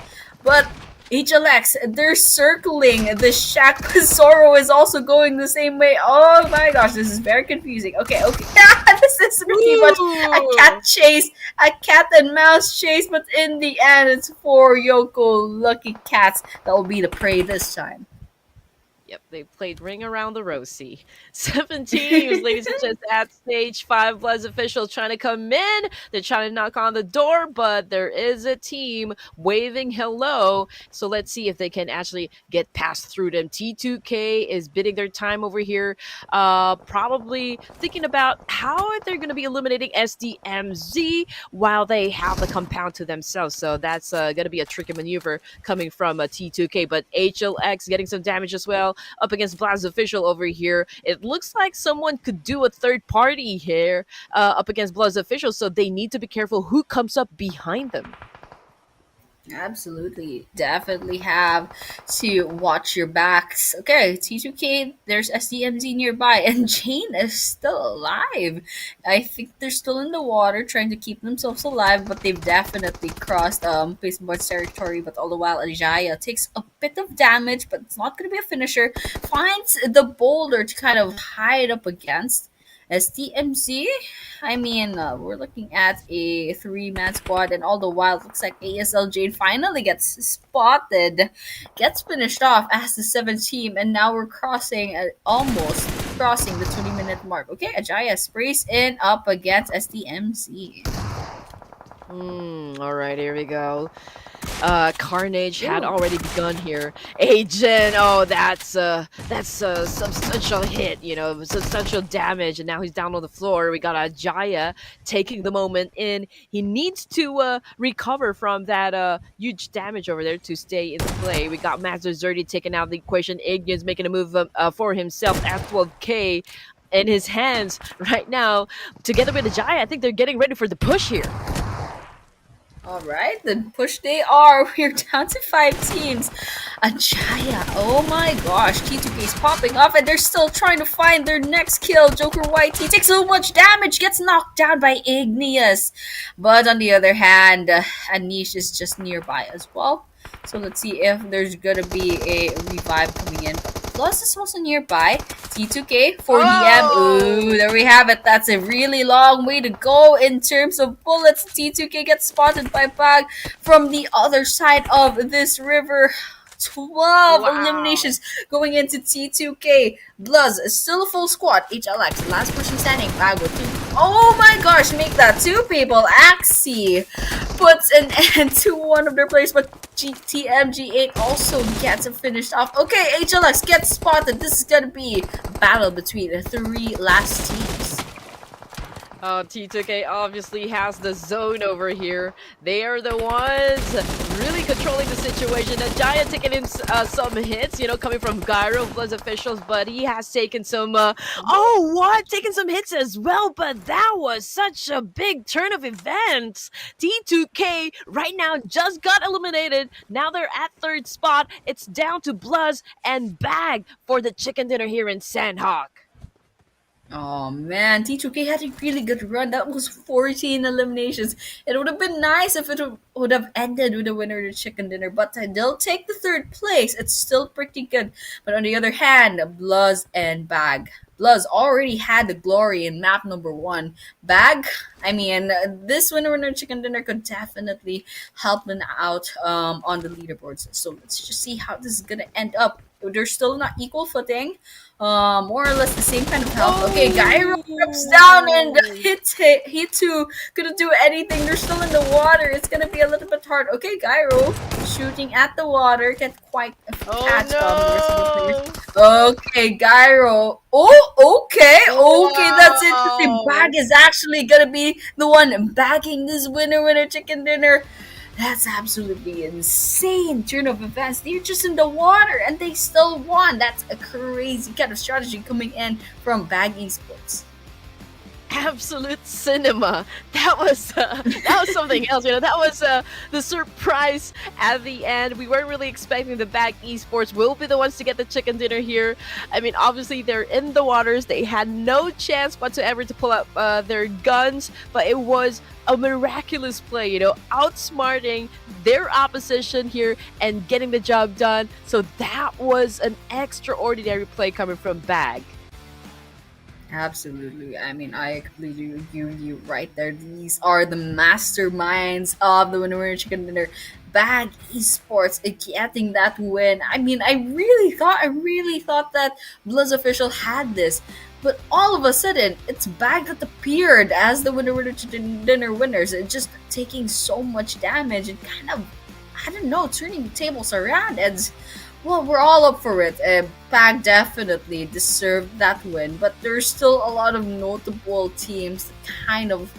but HLX, they're circling the shack. Zoro is also going the same way. Oh my gosh, this is very confusing. Okay. This is pretty much a cat chase, a cat and mouse chase, but in the end, it's 4 YONKO Lucky Cats that will be the prey this time. Yep, they played Ring Around the Rosie. 7 teams, ladies and gents, at stage 5. BLUZZ officials trying to come in. They're trying to knock on the door, but there is a team waving hello. So let's see if they can actually get past through them. T2K is bidding their time over here, probably thinking about how they're going to be eliminating SDMZ while they have the compound to themselves. So that's going to be a tricky maneuver coming from T2K, but HLX getting some damage as well up against BLUZZ official over here. It looks like someone could do a third party here up against BLUZZ official, so they need to be careful who comes up behind them. Absolutely. Definitely have to watch your backs. Okay, T2K, there's SDMZ nearby, and Jane is still alive. I think they're still in the water trying to keep themselves alive, but they've definitely crossed Paceboard's territory. But all the while, Ajaya takes a bit of damage, but it's not going to be a finisher. Finds the boulder to kind of hide up against. SDMZ, I mean, we're looking at a 3-man squad, and all the while, it looks like ASL Jane finally gets spotted, gets finished off as the 7th team, and now we're almost crossing the 20-minute mark. Okay, Ajaya sprays in up against SDMZ. All right, here we go. Carnage had already begun here. Agent, oh, that's a substantial hit, you know, substantial damage, and now he's down on the floor. We got Ajaya taking the moment in. He needs to recover from that huge damage over there to stay in the play. We got Master Zerdy taking out the equation. Ignis making a move for himself at 12K in his hands right now. Together with Ajaya, I think they're getting ready for the push here. All right, the push they are. We're down to 5 teams. Ajaya, oh my gosh, T2K is popping off, and they're still trying to find their next kill. Joker White, he takes so much damage, gets knocked down by Igneous. But on the other hand, Anish is just nearby as well. So let's see if there's gonna be a revive coming in. BLUZZ is also nearby. T2K, 4DM. Ooh, there we have it. That's a really long way to go in terms of bullets. T2K gets spotted by BAGH from the other side of this river. 12 eliminations going into T2K. BLUZZ is still a full squad. HLX, last person standing. BAGH with 2. Oh my gosh, make that 2 people. Axie puts an end to one of their players, but TMG8 also gets finished off. Okay, HLX gets spotted. This is gonna be a battle between the 3 last teams. T2K obviously has the zone over here. They are the ones really controlling the situation. Ajaya taking in some hits, you know, coming from Gyro, BLUZZ officials, but he has taken some, taken some hits as well, but that was such a big turn of events. T2K right now just got eliminated. Now they're at 3rd spot. It's down to BLUZZ and BAGH for the chicken dinner here in Sanhok. Oh man, T2K had a really good run. That was 14 eliminations. It would have been nice if it would have ended with a winner of the chicken dinner, but they'll take the 3rd place. It's still pretty good. But on the other hand, BLUZZ and BAGH. BLUZZ already had the glory in map number 1. BAGH, I mean, this winner of the chicken dinner could definitely help them out on the leaderboards. So let's just see how this is gonna end up. They're still not equal footing. More or less the same kind of health. Okay, Gyro drops down and Hitu couldn't do anything. They're still in the water. It's gonna be a little bit hard. Okay, Gyro shooting at the water. Can't quite catch Okay, Gyro. Okay, that's interesting. BAGH is actually gonna be the one bagging this winner chicken dinner. That's absolutely insane turn of events. They're just in the water and they still won. That's a crazy kind of strategy coming in from BAGH Esports. Absolute cinema. That was something else. You know, that was the surprise at the end. We weren't really expecting the BAGH Esports will be the ones to get the chicken dinner here. I mean, obviously they're in the waters. They had no chance whatsoever to pull out their guns, but it was a miraculous play, you know, outsmarting their opposition here and getting the job done. So that was an extraordinary play coming from BAGH. Absolutely. I mean, I completely agree with you right there. These are the masterminds of the Winner Winner Chicken Dinner. BAGH Esports getting that win. I mean, I really thought that BLUZZ official had this, but all of a sudden, it's BAGH that appeared as the Winner Winner Chicken Dinner winners, and just taking so much damage and kind of, I don't know, turning the tables around. And well, we're all up for it. PAG definitely deserved that win, but there's still a lot of notable teams that kind of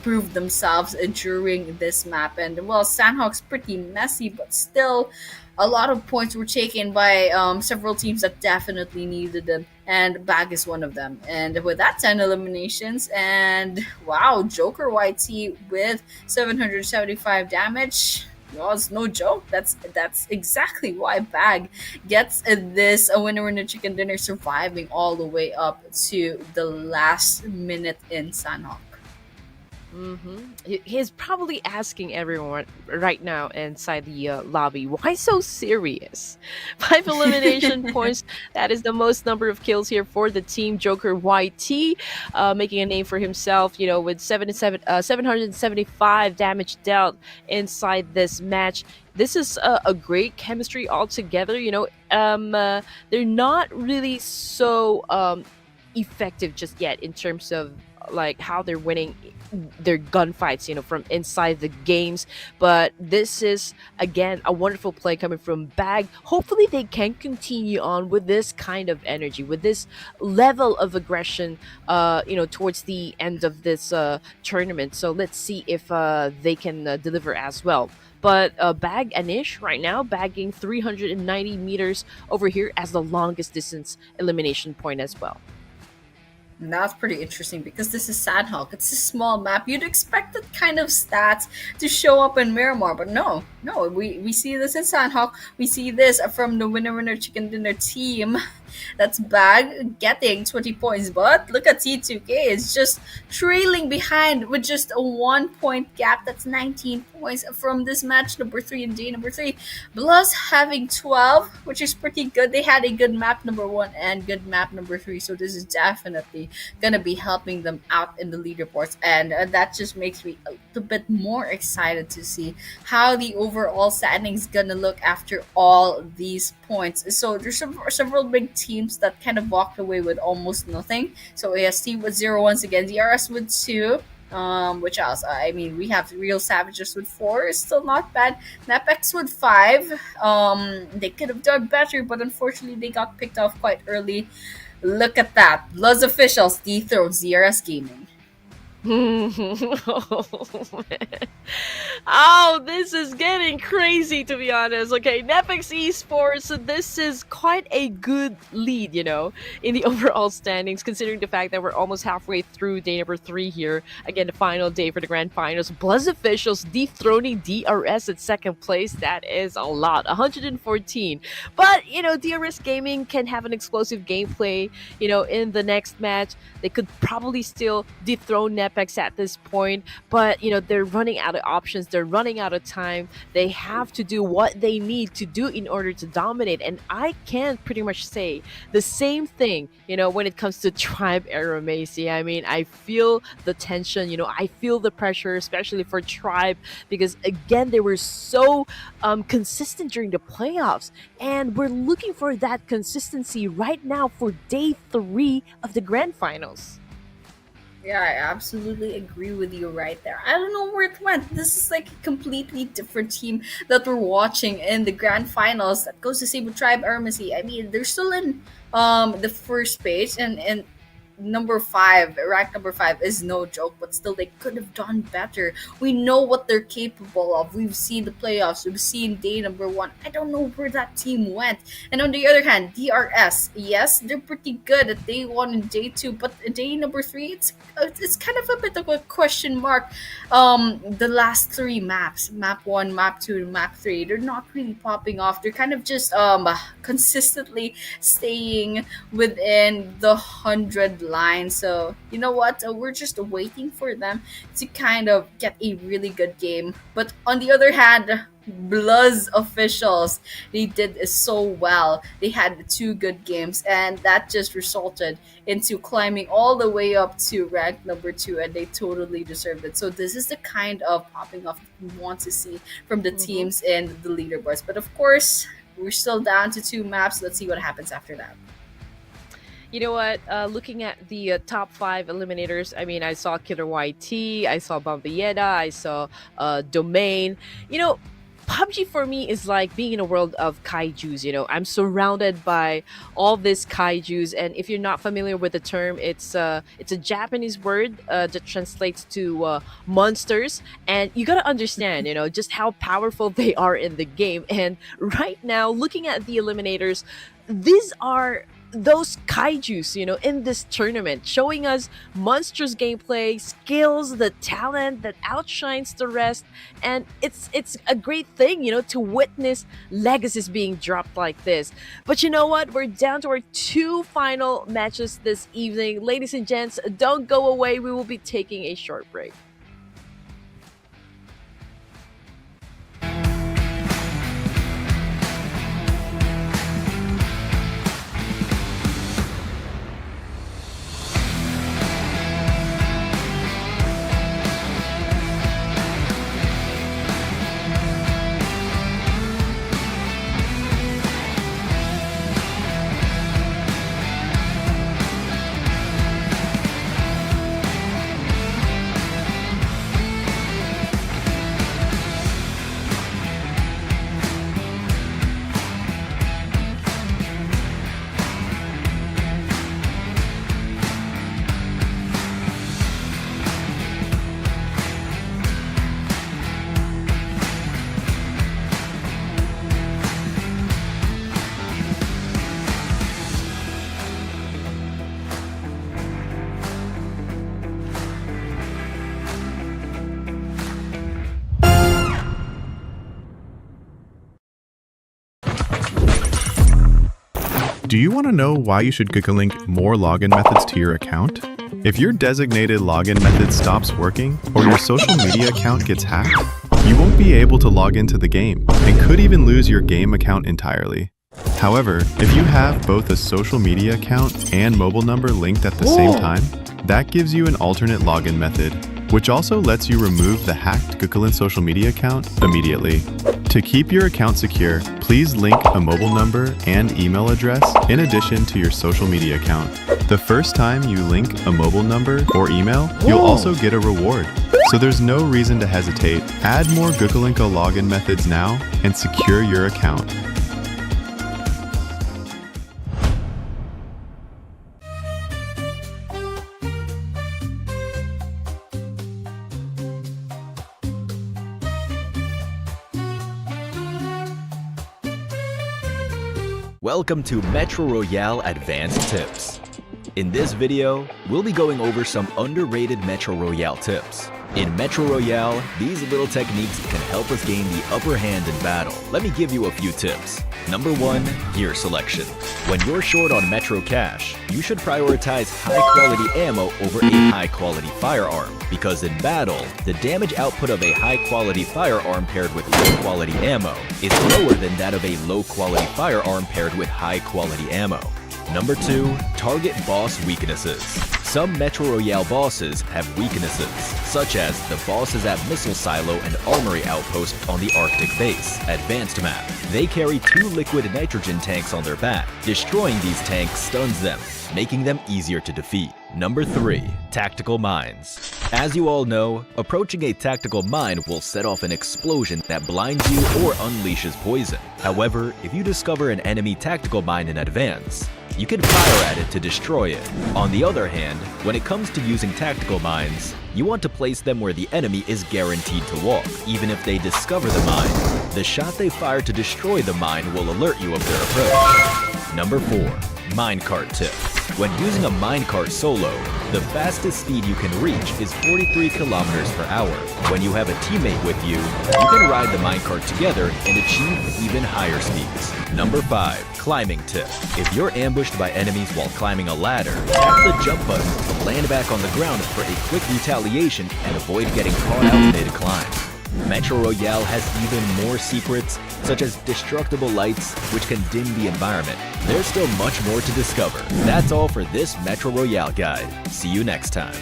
proved themselves during this map. And well, Sanhok's pretty messy, but still, a lot of points were taken by several teams that definitely needed them, and BAG is one of them. And with that, 10 eliminations, and wow, Joker YT with 775 damage. Well, it's no joke. That's exactly why BAG gets this a winner in a chicken dinner, surviving all the way up to the last minute in Sanhok. He's probably asking everyone right now inside the lobby, why so serious? 5 elimination points. That is the most number of kills here for the team. Joker YT making a name for himself, with 775 damage dealt inside this match. This is a great chemistry altogether. They're not really so effective just yet in terms of like how they're winning their gunfights, from inside the games. But this is again a wonderful play coming from BAG. Hopefully they can continue on with this kind of energy, with this level of aggression, towards the end of this tournament. So let's see if they can deliver as well. But BAG Anish right now bagging 390 meters over here as the longest distance elimination point as well. And that's pretty interesting because this is Sanhok. It's a small map. You'd expect that kind of stats to show up in Miramar, but no. We see this in Sanhok. We see this from the Winner Winner Chicken Dinner team. That's BAG getting 20 points, but look at T2K. It's just trailing behind with just a 1 point gap. That's 19 points from this match number 3 and day number 3. BLUZZ having 12, which is pretty good. They had a good map number 1 and good map number 3, so this is definitely gonna be helping them out in the leaderboards, and that just makes me a little bit more excited to see how the overall standings gonna look after all these points. So there's several big teams that kind of walked away with almost nothing. So AST with 0 once again, DRS with 2. Which else? I mean, we have Real Savages with 4. It's still not bad. NEPX with 5. They could have done better, but unfortunately they got picked off quite early. Look at that. BLUZZ officials dethrone ZRS Gaming. Oh, man. Oh, this is getting crazy, to be honest. Okay, NEPX Esports, so this is quite a good lead, in the overall standings, considering the fact that we're almost halfway through day number 3 here. Again, the final day for the Grand Finals. BLUZZ officials dethroning DRS at second place. That is a lot, 114. But, DRS Gaming can have an explosive gameplay, in the next match. They could probably still dethrone NEPX at this point, but they're running out of options, they're running out of time. They have to do what they need to do in order to dominate, and I can pretty much say the same thing when it comes to Tribe AEROMACY. I mean, I feel the tension, I feel the pressure, especially for Tribe, because again they were so consistent during the playoffs, and we're looking for that consistency right now for day 3 of the Grand Finals. Yeah, I absolutely agree with you right there. I don't know where it went. This is like a completely different team that we're watching in the Grand Finals. That goes to say with Tribe AEROMACY. I mean, they're still in the first page, and number 5, ranked number 5 is no joke, but still they could have done better. We know what they're capable of. We've seen the playoffs, we've seen day number 1. I don't know where that team went. And on the other hand, DRS, yes, they're pretty good at day 1 and day 2, but day number 3, it's kind of a bit of a question mark. The last 3 maps, map 1, map 2, and map 3, they're not really popping off. They're kind of just consistently staying within the 100 line. So you know what, we're just waiting for them to kind of get a really good game. But on the other hand, BLUZZ officials, they did so well. They had two good games, and that just resulted into climbing all the way up to rank number 2, and they totally deserved it. So this is the kind of popping off we want to see from the teams in the leaderboards. But of course, we're still down to 2 maps. Let's see what happens after that. You know what? Looking at the top 5 eliminators, I mean, I saw Killer YT, I saw Bambayeda, I saw Domain. You know, PUBG for me is like being in a world of kaijus. You know, I'm surrounded by all these kaijus, and if you're not familiar with the term, it's a Japanese word that translates to monsters, and you gotta understand, you know, just how powerful they are in the game. And right now, looking at the eliminators, these are those kaijus, you know, in this tournament, showing us monstrous gameplay, skills, the talent that outshines the rest. And it's a great thing, you know, to witness legacies being dropped like this. But you know what? We're down to our 2 final matches this evening. Ladies and gents, don't go away. We will be taking a short break. Do you want to know why you should link more login methods to your account? If your designated login method stops working or your social media account gets hacked, you won't be able to log into the game and could even lose your game account entirely. However, if you have both a social media account and mobile number linked at the same time, that gives you an alternate login method, which also lets you remove the hacked Gukulin social media account immediately. To keep your account secure, please link a mobile number and email address in addition to your social media account. The first time you link a mobile number or email, you'll also get a reward. So there's no reason to hesitate. Add more Gukulinko login methods now and secure your account. Welcome to Metro Royale Advanced Tips. In this video, we'll be going over some underrated Metro Royale tips. In Metro Royale, these little techniques can help us gain the upper hand in battle. Let me give you a few tips. Number 1, gear selection. When you're short on Metro cash, you should prioritize high-quality ammo over a high-quality firearm, because in battle, the damage output of a high-quality firearm paired with low-quality ammo is lower than that of a low-quality firearm paired with high-quality ammo. Number 2, target boss weaknesses. Some Metro Royale bosses have weaknesses, such as the bosses at Missile Silo and Armory Outpost on the Arctic Base, Advanced Map. They carry 2 liquid nitrogen tanks on their back. Destroying these tanks stuns them, making them easier to defeat. Number 3, tactical mines. As you all know, approaching a tactical mine will set off an explosion that blinds you or unleashes poison. However, if you discover an enemy tactical mine in advance, you can fire at it to destroy it. On the other hand, when it comes to using tactical mines, you want to place them where the enemy is guaranteed to walk. Even if they discover the mine, the shot they fire to destroy the mine will alert you of their approach. Number 4, minecart tip. When using a minecart solo, the fastest speed you can reach is 43 kilometers per hour. When you have a teammate with you, you can ride the minecart together and achieve even higher speeds. Number 5, climbing tip. If you're ambushed by enemies while climbing a ladder, tap the jump button to land back on the ground for a quick retaliation and avoid getting caught out mid-climb. Metro Royale has even more secrets, such as destructible lights, which can dim the environment. There's still much more to discover. That's all for this Metro Royale guide. See you next time.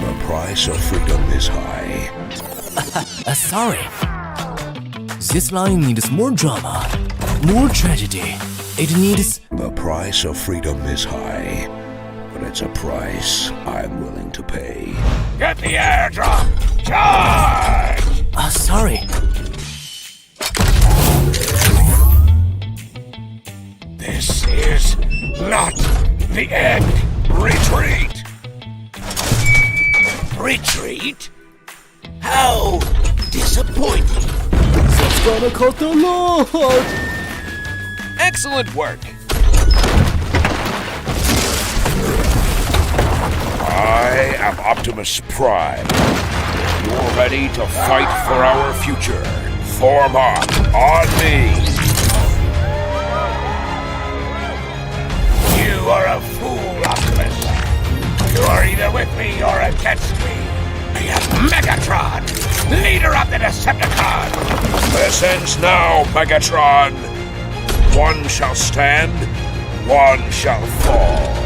The price of freedom is high. Sorry. This line needs more drama, more tragedy. It needs... The price of freedom is high, but it's a price I'm willing to pay. Get the airdrop! Charge! Sorry. This is not the end. Retreat! Retreat? How disappointing! It's gonna cut the Lord! Excellent work! I am Optimus Prime. You're ready to fight for our future. Form up on me. You are a fool, Optimus. You are either with me or against me. I am Megatron, leader of the Decepticons. This ends now, Megatron. One shall stand, one shall fall.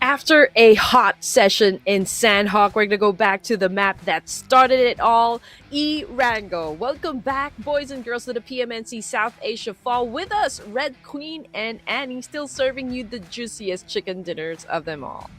After a hot session in Sanhok, we're gonna go back to the map that started it all, Erangel. Welcome back, boys and girls, to the PMNC South Asia Fall. With us, Red Queen and Annie, still serving you the juiciest chicken dinners of them all.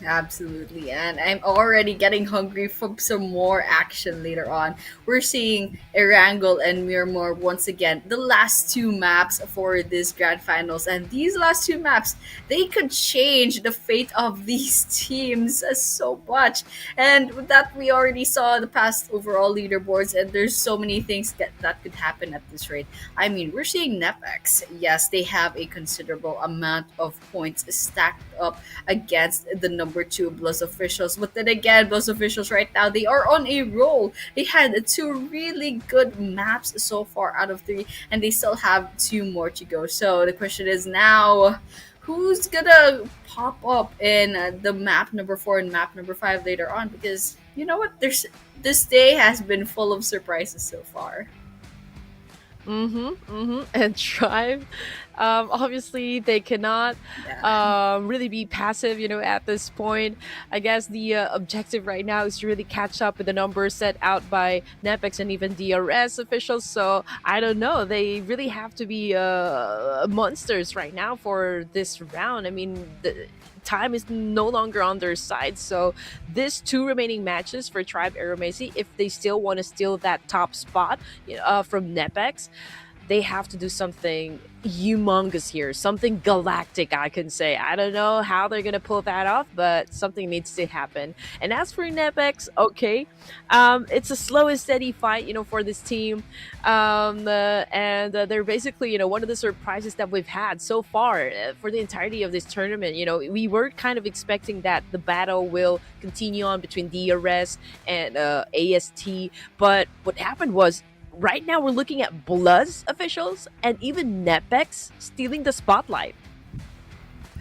Absolutely, and I'm already getting hungry for some more action later on. We're seeing Erangel and Miramar once again, the last two maps for this grand finals, and these last two maps, they could change the fate of these teams so much. And with that, we already saw the past overall leaderboards, and there's so many things that could happen at this rate. I mean, we're seeing NEPX. Yes, they have a considerable amount of points stacked up against the number 2 BLUZZ officials, but then again, BLUZZ officials right now, they are on a roll. They had 2 really good maps so far out of 3, and they still have 2 more to go. So the question is now, who's gonna pop up in the map number 4 and map number 5 later on? Because you know what, this day has been full of surprises so far. And Tribe, obviously they cannot really be passive, at this point. I guess the objective right now is to really catch up with the numbers set out by NEPX and even DRS officials. So I don't know, they really have to be monsters right now for this round. I mean, the time is no longer on their side. So these 2 remaining matches for Tribe AEROMACY, if they still want to steal that top spot from NEPX, they have to do something humongous here, something galactic, I can say. I don't know how they're gonna pull that off, but something needs to happen. And as for NEPX, okay, it's a slow and steady fight, for this team, and they're basically, one of the surprises that we've had so far for the entirety of this tournament. We were kind of expecting that the battle will continue on between DRS and AST, but what happened was, right now we're looking at BLUZZ officials and even NEPX stealing the spotlight.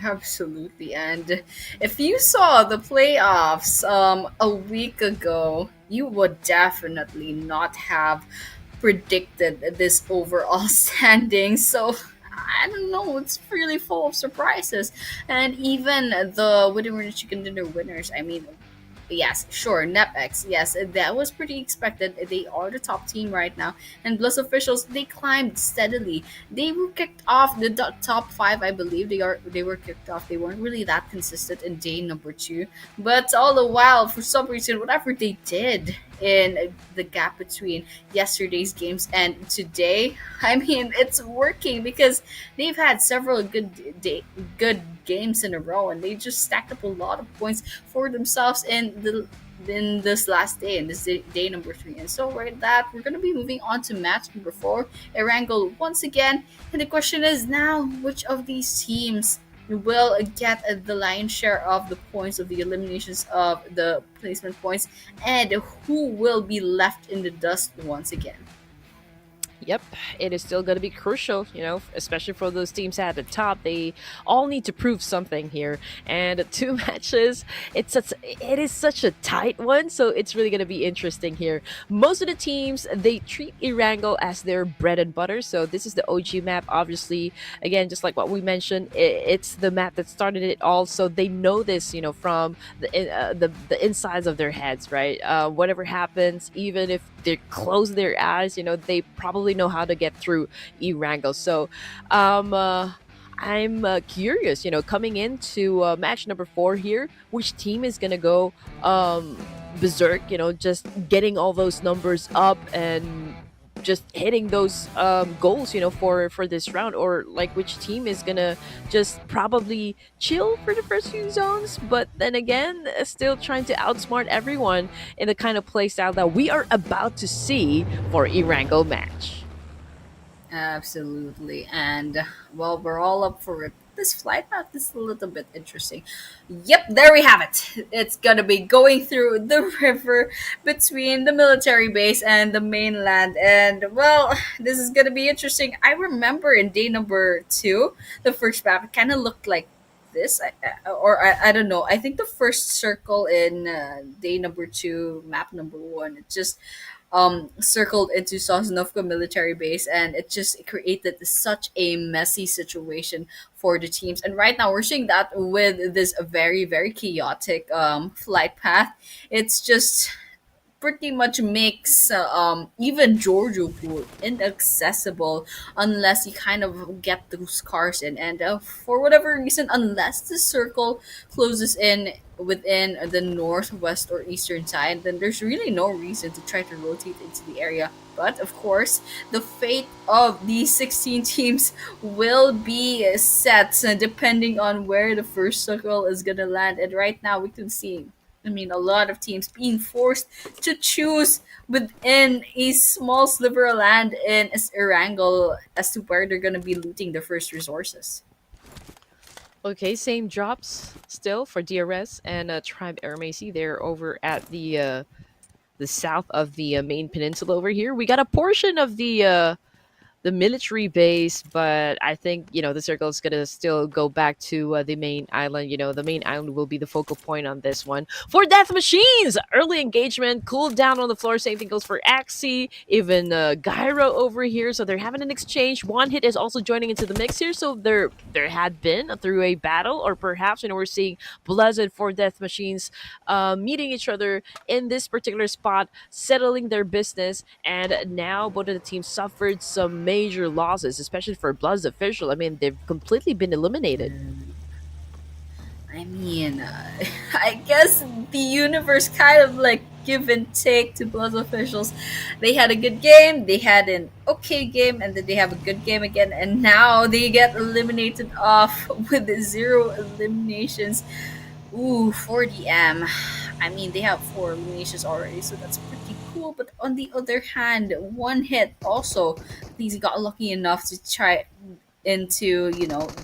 Absolutely, and if you saw the playoffs a week ago, you would definitely not have predicted this overall standing. So I don't know, it's really full of surprises. And even the winner chicken dinner winners, I mean, yes, sure, NEPX, yes, that was pretty expected. They are the top team right now, and BLUZZ officials, they climbed steadily. They were kicked off the top 5, I believe. They were kicked off. They weren't really that consistent in day number 2, but all the while, for some reason, whatever they did in the gap between yesterday's games and today, I mean, it's working because they've had several good games in a row, and they just stacked up a lot of points for themselves in in this last day, in this day number 3. And so right that we're gonna be moving on to match number 4, Erangel once again. And the question is now, which of these teams will get the lion's share of the points of the eliminations of the placement points, and who will be left in the dust once again? Yep, it is still going to be crucial, especially for those teams at the top. They all need to prove something here. And 2 matches, it is such a tight one, so it's really going to be interesting here. Most of the teams, they treat Erangel as their bread and butter. So this is the OG map, obviously. Again, just like what we mentioned, it's the map that started it all. So they know this, from the insides of their heads, right? Whatever happens, even if they close their eyes, they probably know how to get through Erangel. So I'm curious, coming into match number 4 here, which team is gonna go berserk, just getting all those numbers up and just hitting those goals, for this round, or like which team is gonna just probably chill for the first few zones, but then again, still trying to outsmart everyone in the kind of playstyle that we are about to see for Erangel match. Absolutely. And well, we're all up for it. This flight path is a little bit interesting. Yep, there we have it. It's gonna be going through the river between the military base and the mainland. And well, this is gonna be interesting. I remember in day number 2, the first map kind of looked like this. I don't know. I think the first circle in day number 2, map number 1, it just circled into Sosnovka military base, and it just created such a messy situation for the teams. And right now we're seeing that with this very, very chaotic flight path. It's just pretty much makes even Giorgio Pool inaccessible unless you kind of get those cars in. And for whatever reason, unless the circle closes in within the northwest or eastern side, then there's really no reason to try to rotate into the area. But of course, the fate of these 16 teams will be set depending on where the first circle is gonna land. And right now, we can see, I mean, a lot of teams being forced to choose within a small sliver of land in Erangel as to where they're going to be looting their first resources. Okay, same drops still for DRS and Tribe AEROMACY. They're over at the south of the main peninsula over here. We got a portion of the military base, but I think the circle is gonna still go back to the main island. The main island will be the focal point on this one. For Death Machines, early engagement, cooled down on the floor. Same thing goes for Axie, even Gyro over here. So they're having an exchange. One Hit is also joining into the mix here. So there had been through a battle, or perhaps we're seeing BLUZZ and For Death Machines meeting each other in this particular spot, settling their business, and now both of the teams suffered some major losses, especially for BLUZZ official. I mean, they've completely been eliminated. I mean, I guess the universe kind of like give and take to BLUZZ officials. They had a good game, they had an okay game, and then they have a good game again, and now they get eliminated off with 0 eliminations. Ooh, 4DM. I mean, they have 4 eliminations already, so that's pretty cool. But on the other hand, One Hit also, he's got lucky enough to try into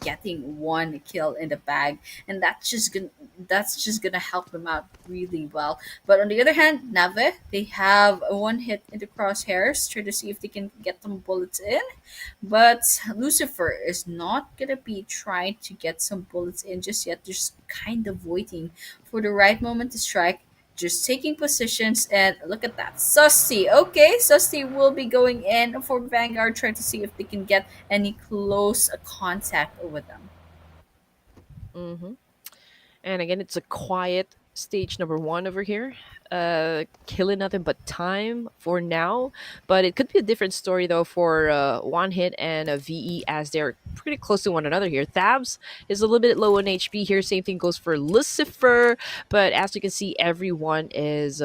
getting 1 kill in the bag, and that's just gonna help them out really well. But on the other hand, Nave, they have a 1 hit in the crosshairs, try to see if they can get some bullets in, but Lucifer is not gonna be trying to get some bullets in just yet, just kind of waiting for the right moment to strike, just taking positions. And look at that, Susty. Okay, Susty will be going in for Vanguard, trying to see if they can get any close contact with them. Mm-hmm. And again, it's a quiet stage number 1 over here. Killing nothing but time for now, but it could be a different story though for One Hit and VE, as they're pretty close to one another here. Thabs is a little bit low on HP here. Same thing goes for Lucifer, but as you can see, everyone is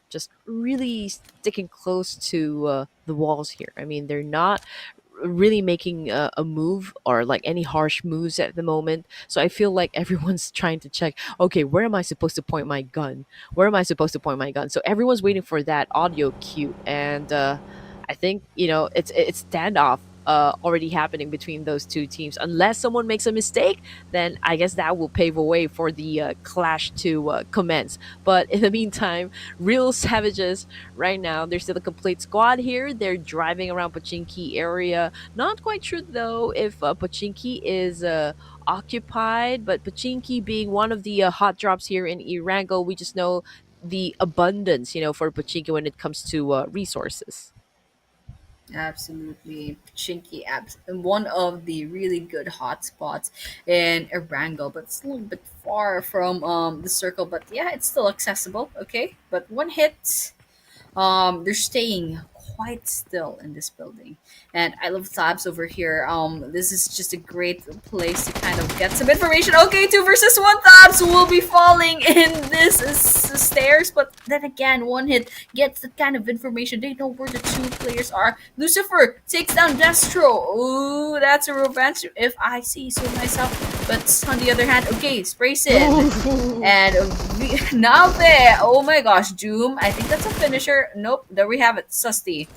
just really sticking close to the walls here. I mean, they're not really making a move or like any harsh moves at the moment. So I feel like everyone's trying to check, okay, where am I supposed to point my gun? Where am I supposed to point my gun? So everyone's waiting for that audio cue. And I think, it's standoff already happening between those two teams. Unless someone makes a mistake, then I guess that will pave a way for the clash to commence. But in the meantime, real savages right now. There's still a complete squad here. They're driving around Pochinki area. Not quite sure though if Pochinki is occupied, but Pochinki being one of the hot drops here in Erangel, we just know the abundance, for Pochinki when it comes to resources. Absolutely. Chinky apps and one of the really good hotspots in Erangel, but it's a little bit far from the circle. But yeah, it's still accessible. Okay, but one hit, they're staying quite still in this building, and I love tabs over here. This is just a great place to kind of get some information. Okay, 2 versus 1 tabs will be falling in this stairs, but then again, one hit gets that kind of information. They know where the two players are. Lucifer takes down Destro. Ooh, that's a revenge if I see so myself. But on the other hand, okay, sprays in. And now there, oh my gosh, Doom. I think that's a finisher. Nope, there we have it, Susty.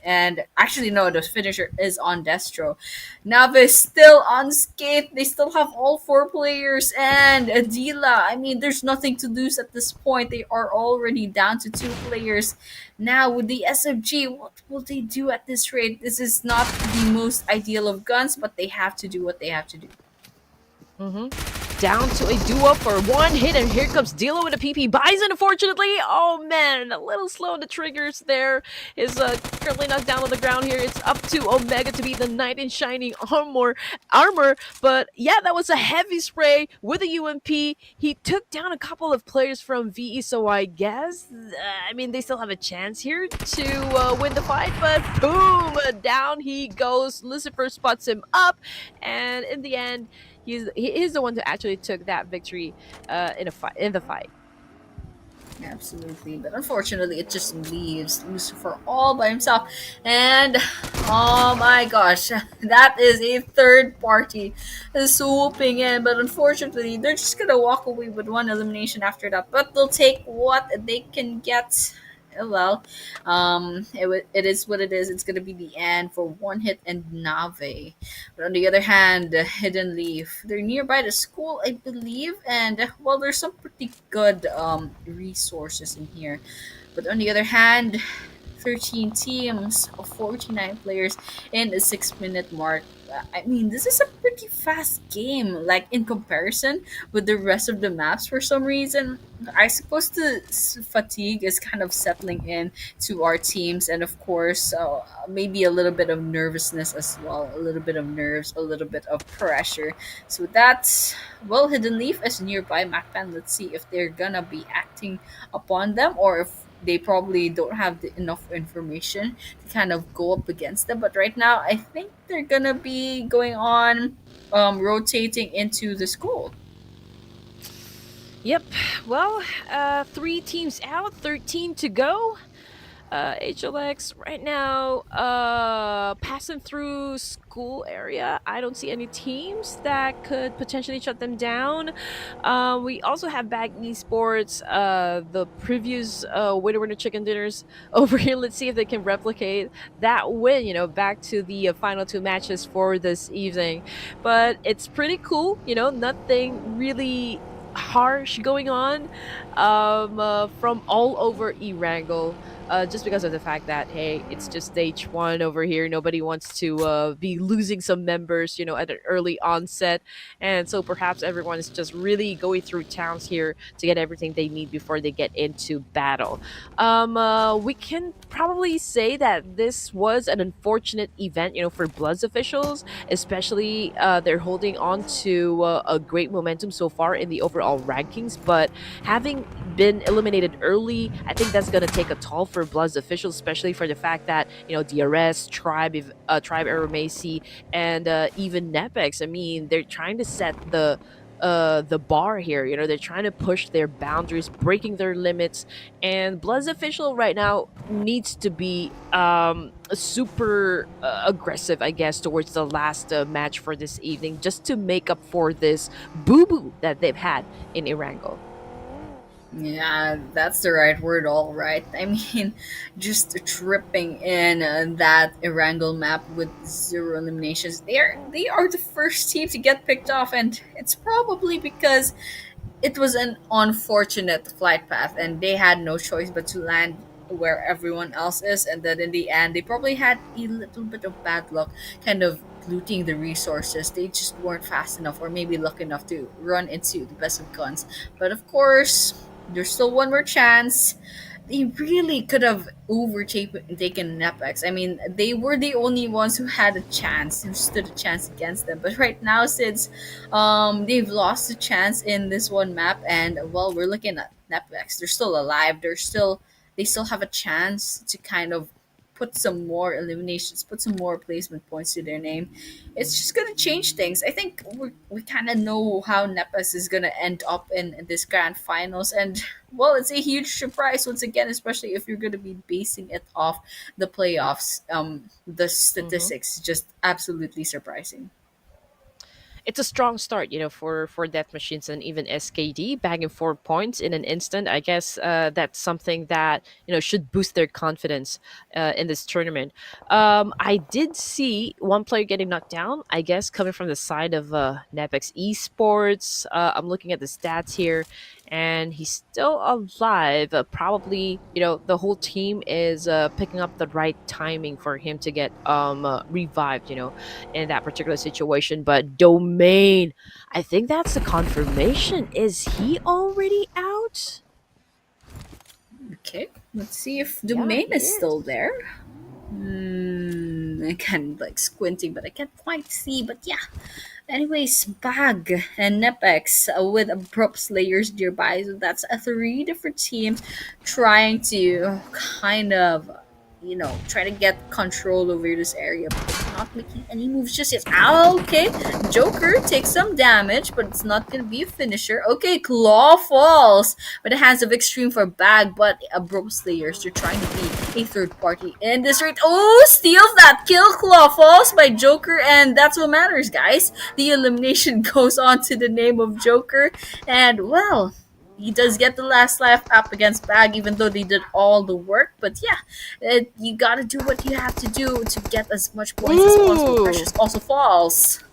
And actually, no, the finisher is on Destro. Nave still unscathed. They still have all 4 players. And Adila, I mean, there's nothing to lose at this point. They are already down to 2 players. Now, with the SMG, what will they do at this rate? This is not the most ideal of guns, but they have to do what they have to do. Down to a duo for one hit, and here comes Dilo with a PP Bison, unfortunately. Oh man, a little slow on the triggers there. Is currently knocked down on the ground here. It's up to Omega to be the knight in shining armor. But yeah, that was a heavy spray with a UMP. He took down a couple of players from VE, so I guess, I mean, they still have a chance here to win the fight, but boom, down he goes. Lucifer spots him up, and in the end, he is the one who actually took that victory in the fight. Absolutely, but unfortunately, it just leaves Lucifer all by himself. And oh my gosh, that is a third party swooping in. But unfortunately, they're just gonna walk away with 1 elimination after that. But they'll take what they can get. Oh well, it is what it is. It's gonna be the end for one hit and Nave. But on the other hand, Hidden Leaf, they're nearby the school, I believe, and well, there's some pretty good resources in here. But on the other hand, 13 teams of 49 players in a 6-minute mark. I mean, this is a pretty fast game, like in comparison with the rest of the maps for some reason. I suppose the fatigue is kind of settling in to our teams, and of course, maybe a little bit of nervousness as well, a little bit of nerves, a little bit of pressure. So that's, well, Hidden Leaf is nearby MAKPEN. Let's see if they're gonna be acting upon them or if they probably don't have enough information to kind of go up against them. But right now, I think they're gonna be going on rotating into the school. Yep. Well, 3 teams out, 13 to go. HLX right now passing through school area. I don't see any teams that could potentially shut them down. We also have BAGH ESPORTS, the previous winner chicken dinners over here. Let's see if they can replicate that win, back to the final 2 matches for this evening. But it's pretty cool, nothing really harsh going on from all over Erangel. Just because of the fact that, hey, it's just stage 1 over here. Nobody wants to be losing some members, at an early onset. And so perhaps everyone is just really going through towns here to get everything they need before they get into battle. We can probably say that this was an unfortunate event, for BLUZZ officials, especially they're holding on to a great momentum so far in the overall rankings. But having been eliminated early, I think that's going to take a toll for BLUZZ officials, especially for the fact that DRS, Tribe, AEROMACY, and even NEPX. I mean, they're trying to set the bar here. They're trying to push their boundaries, breaking their limits, and BLUZZ official right now needs to be super aggressive, I guess, towards the last match for this evening, just to make up for this boo-boo that they've had in Erangel. Yeah, that's the right word, all right. I mean, just tripping in that Erangel map with 0 eliminations. They are the first team to get picked off, and it's probably because it was an unfortunate flight path, and they had no choice but to land where everyone else is. And then in the end, they probably had a little bit of bad luck, kind of looting the resources. They just weren't fast enough, or maybe lucky enough to run into the best of guns. But of course, there's still one more chance. They really could have overtaken NEPX. I mean, they were the only ones who had a chance, who stood a chance against them. But right now, since they've lost a chance in this one map, and well, we're looking at NEPX. They're still alive. They still have a chance to kind of put some more eliminations, put some more placement points to their name. It's just gonna change things. I think we kind of know how NEPS is gonna end up in this grand finals, and well, it's a huge surprise once again, especially if you're gonna be basing it off the playoffs. The statistics just absolutely surprising. It's a strong start, for Death Machines and even SKD bagging 4 points in an instant. I guess that's something that should boost their confidence in this tournament. I did see one player getting knocked down. I guess coming from the side of NEPX Esports. I'm looking at the stats here, and he's still alive. Probably, the whole team is picking up the right timing for him to get revived. In that particular situation. But Domain, I think that's the confirmation. Is he already out? Okay, let's see if Yeah, Domain he is is. still there. I can like squinting, but I can't quite see. But yeah. Anyways, BAGH and NEPX with abrupt slayers nearby. So that's 3 different teams trying to kind of, try to get control over this area, but not making any moves just yet. Okay, Joker takes some damage, but it's not gonna be a finisher. Okay, Claw falls by the hands of Extreme for BAGH, but abrupt slayers, they're trying to be a third party in this rate. Oh, steals that kill. Claw falls by Joker, and that's what matters, guys. The elimination goes on to the name of Joker, and well, he does get the last life up against BAGH, even though they did all the work. But yeah, you gotta do what you have to do to get as much points as possible. Ooh. Precious also falls.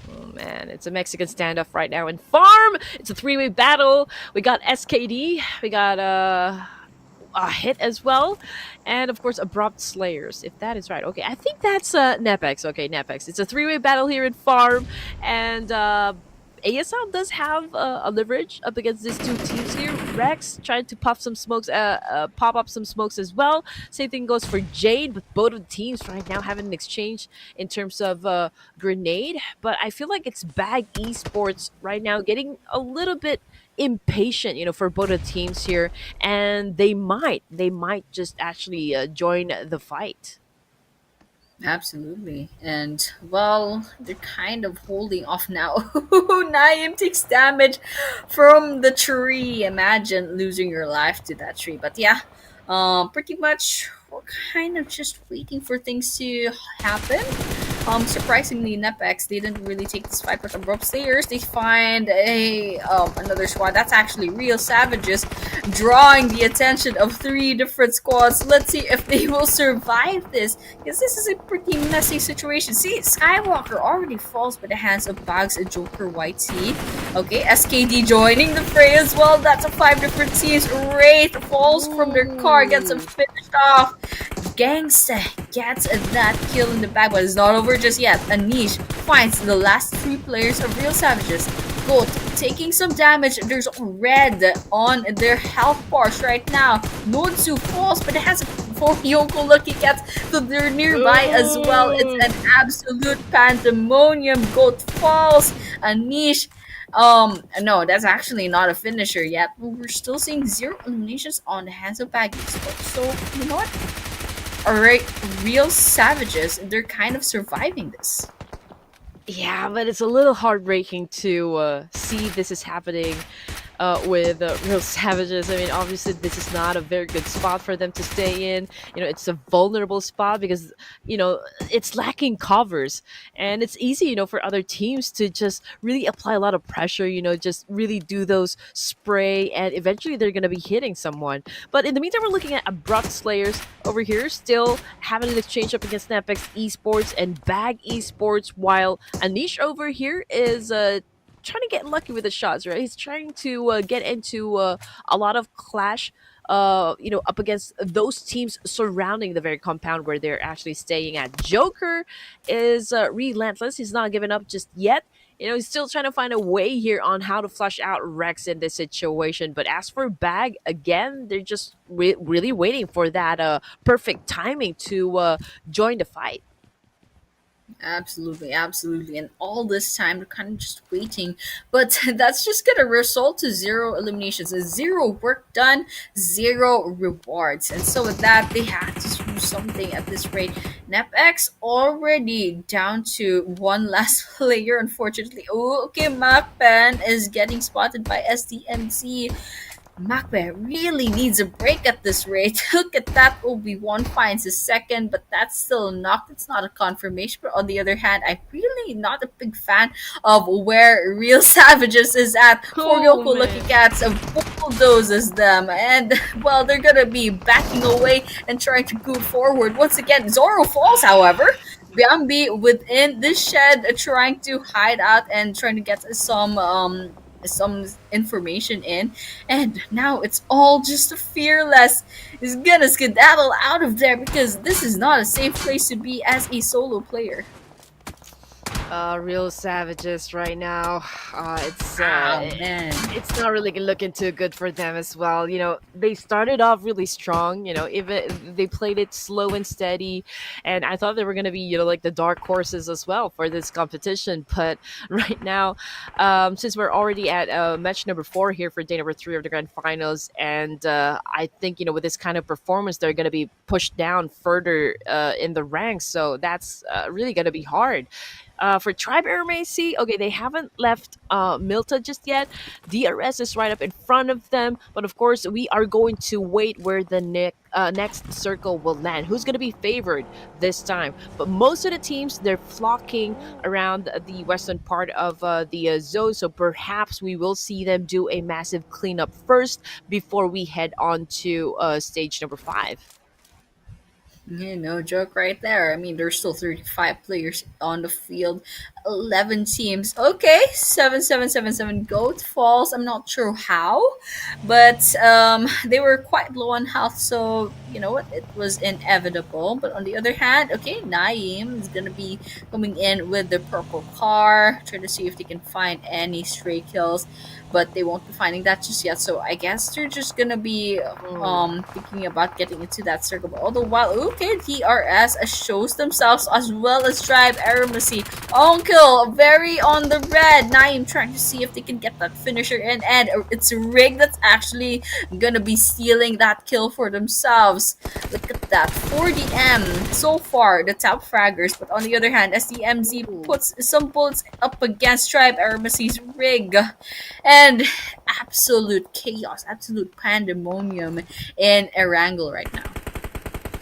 Oh man, it's a Mexican standoff right now in Farm. It's a 3-way battle. We got SKD. We got a hit as well, and of course abrupt slayers, if that is right. Okay, I think that's NEPX. Okay, NEPX. It's a 3-way battle here in Farm, and ASL does have a leverage up against these two teams here. Rex trying to pop up some smokes as well. Same thing goes for Jade, with both of the teams right now having an exchange in terms of grenade. But I feel like it's BAGH Esports right now getting a little bit impatient, for both of the teams here, and they might just actually join the fight. Absolutely. And, well, they're kind of holding off now. Naim takes damage from the tree. Imagine losing your life to that tree. But yeah, pretty much we're kind of just waiting for things to happen. Surprisingly, NEPX, they didn't really take this fight with abrupt slayers. They find another squad. That's actually Real Savages, drawing the attention of 3 different squads. Let's see if they will survive this, because this is a pretty messy situation. See, Skywalker already falls by the hands of BAGH's Joker White Sea. Okay, SKD joining the fray as well. That's a 5 different teams. Wraith falls from their car, gets them finished off. Gangsta gets that kill in the back, but it's not over just yet. Anish finds the last 3 players of Real Savages. Goat taking some damage. There's red on their health bars right now. Nodsu falls, but it has for YONKO Lucky Cats, so they're nearby as well. It's an absolute pandemonium. Goat falls. Anish. No, that's actually not a finisher yet. We're still seeing 0 eliminations on the hands of BAGH Esports. So, you know what? Alright, Real Savages, they're kind of surviving this. Yeah, but it's a little heartbreaking to see this is happening with Real Savages. I mean, obviously, this is not a very good spot for them to stay in. You know, it's a vulnerable spot because, you know, it's lacking covers. And it's easy, you know, for other teams to just really apply a lot of pressure, you know, just really do those spray, and eventually they're going to be hitting someone. But in the meantime, we're looking at Abrupt Slayers over here, still having an exchange up against NEPX Esports and BAGH Esports, while Anish over here is trying to get lucky with the shots, right? He's trying to get into a lot of clash, you know, up against those teams surrounding the very compound where they're actually staying at. Joker is relentless. He's not giving up just yet. You know, he's still trying to find a way here on how to flush out Rex in this situation. But as for BAGH, again, they're just really waiting for that perfect timing to join the fight. Absolutely, absolutely. And all this time, they're kind of just waiting. But that's just going to result to zero eliminations, zero work done, zero rewards. And so with that, they had to do something at this rate. NEPX already down to one last player, unfortunately. Oh, okay, MAKPEN is getting spotted by SDMZ. MAKPEN really needs a break at this rate. Look at that. Obi-Wan finds a second, but that's still a knock. It's not a confirmation. But on the other hand, I'm really not a big fan of where Real Savages is at. Poor YONKO Lucky Cats bulldozes them. And, well, they're going to be backing away and trying to go forward. Once again, Zoro falls, however. Biambi within this shed trying to hide out and trying to get some information in, and now it's all just fearless. Is gonna skedaddle out of there because this is not a safe place to be as a solo player. Real Savages right now. Man. It's not really looking too good for them as well. You know, they started off really strong. You know, even they played it slow and steady, and I thought they were gonna be, you know, like the dark horses as well for this competition. But right now, since we're already at match number 4 here for day number 3 of the Grand Finals, and I think, you know, with this kind of performance, they're gonna be pushed down further in the ranks. So that's really gonna be hard. For Tribe AEROMACY, okay, they haven't left Milta just yet. DRS is right up in front of them, but of course, we are going to wait where the next circle will land. Who's going to be favored this time? But most of the teams, they're flocking around the western part of the zone, so perhaps we will see them do a massive cleanup first before we head on to stage number 5. Yeah, no joke right there. I mean, there's still 35 players on the field, 11 teams. Okay, 7777 Goat Falls. I'm not sure how, but they were quite low on health, so you know what? It was inevitable. But on the other hand, okay, Naeem is going to be coming in with the purple car, trying to see if they can find any stray kills, but they won't be finding that just yet. So I guess they're just gonna be thinking about getting into that circle. But all the while, okay, TRS shows themselves as well as Tribe AEROMACY. Uncle very on the red. Naeem trying to see if they can get that finisher in, and it's Rig that's actually gonna be stealing that kill for themselves. Look at that, 4DM so far, the top fraggers. But on the other hand, SDMZ puts some bullets up against Tribe AEROMACY's Rig. And absolute chaos, absolute pandemonium in Erangel right now.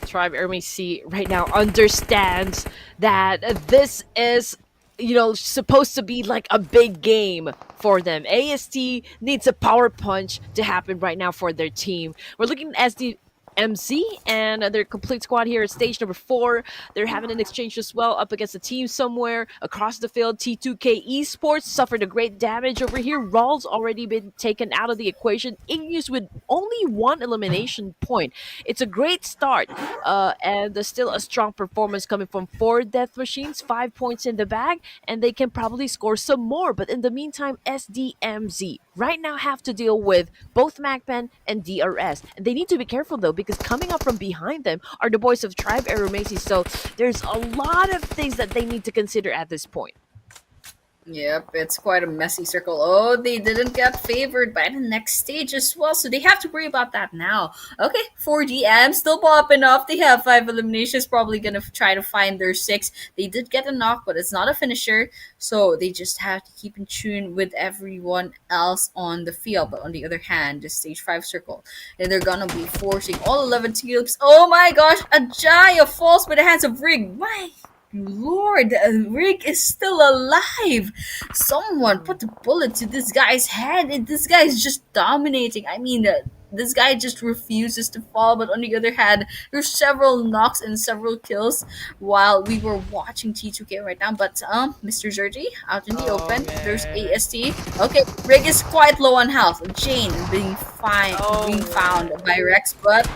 Tribe AEROMACY right now understands that this is, you know, supposed to be like a big game for them. AST needs a power punch to happen right now for their team. We're looking at SDMZ and their complete squad here at stage number 4. They're having an exchange as well up against a team somewhere across the field. T2K Esports suffered a great damage over here. Rawls already been taken out of the equation. Igneous with only 1 elimination point. It's a great start, and there's still a strong performance coming from 4 Death Machines, 5 points in the bag, and they can probably score some more. But in the meantime, SDMZ right now have to deal with both MAKPEN and DRS. And they need to be careful though, because coming up from behind them are the boys of Tribe AEROMACY. So there's a lot of things that they need to consider at this point. Yep, it's quite a messy circle. Oh, they didn't get favored by the next stage as well, so they have to worry about that now. Okay, 4DM still popping off. They have 5 eliminations, probably gonna try to find their 6. They did get a knock, but it's not a finisher, so they just have to keep in tune with everyone else on the field. But on the other hand, the stage 5 circle, and they're gonna be forcing all 11 teams. Oh my gosh, a giant falls by the hands of Rig. My Lord, Rick is still alive. Someone put a bullet to this guy's head, and this guy is just dominating. I mean, this guy just refuses to fall. But on the other hand, there's several knocks and several kills while we were watching T2K right now. But Mr. Zergy out in the open. man. There's AST. Okay, Rick is quite low on health. Jane being being found by Rex, but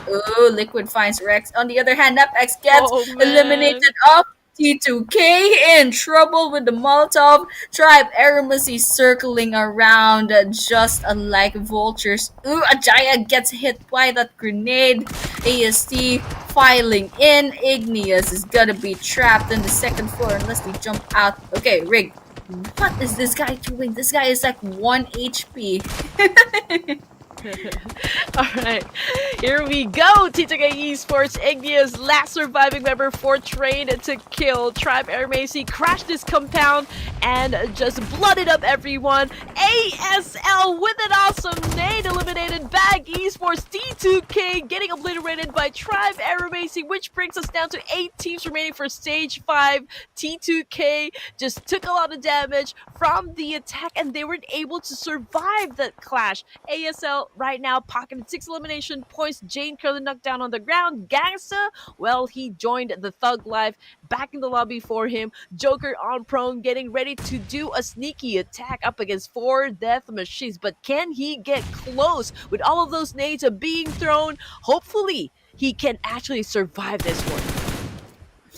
Liquid finds Rex. On the other hand, NEPX gets eliminated off. T2K in trouble with the Molotov. Tribe AEROMACY circling around just like vultures. Ooh, Ajaya gets hit by that grenade. AST filing in. Igneous is gonna be trapped in the second floor unless they jump out. Okay, Rig. What is this guy doing? This guy is like 1 HP. Alright, here we go! T2K Esports, Igneous, last surviving member for Train to Kill. Tribe AEROMACY crashed this compound and just blooded up everyone. ASL with an awesome nade eliminated. BAGH Esports, T2K getting obliterated by Tribe AEROMACY, which brings us down to 8 teams remaining for stage 5. T2K just took a lot of damage from the attack and they weren't able to survive that clash. ASL right now pocketed 6 elimination points. Jane currently knocked down on the ground. Gangsta, well, he joined the Thug Life back in the lobby for him. Joker on prone, getting ready to do a sneaky attack up against 4 death machines. But can he get close with all of those nades being thrown? Hopefully, he can actually survive this one.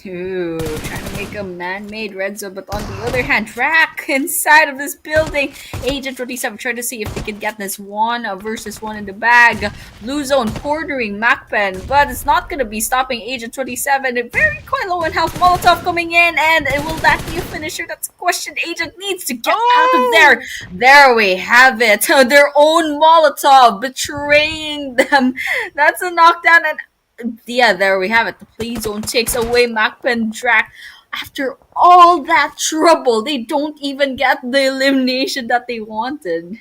Ooh, trying to make a man-made red zone, but on the other hand, Drac inside of this building. Agent 27 trying to see if they can get this 1 versus 1 in the bag. Blue zone quartering MAKPEN, but it's not going to be stopping Agent 27. Very quite low in health. Molotov coming in, and will that be a finisher? That's a question. Agent needs to get out of there. There we have it. Their own Molotov betraying them. That's a knockdown, and yeah, there we have it. The play zone takes away MAKPEN Drac. After all that trouble, they don't even get the elimination that they wanted.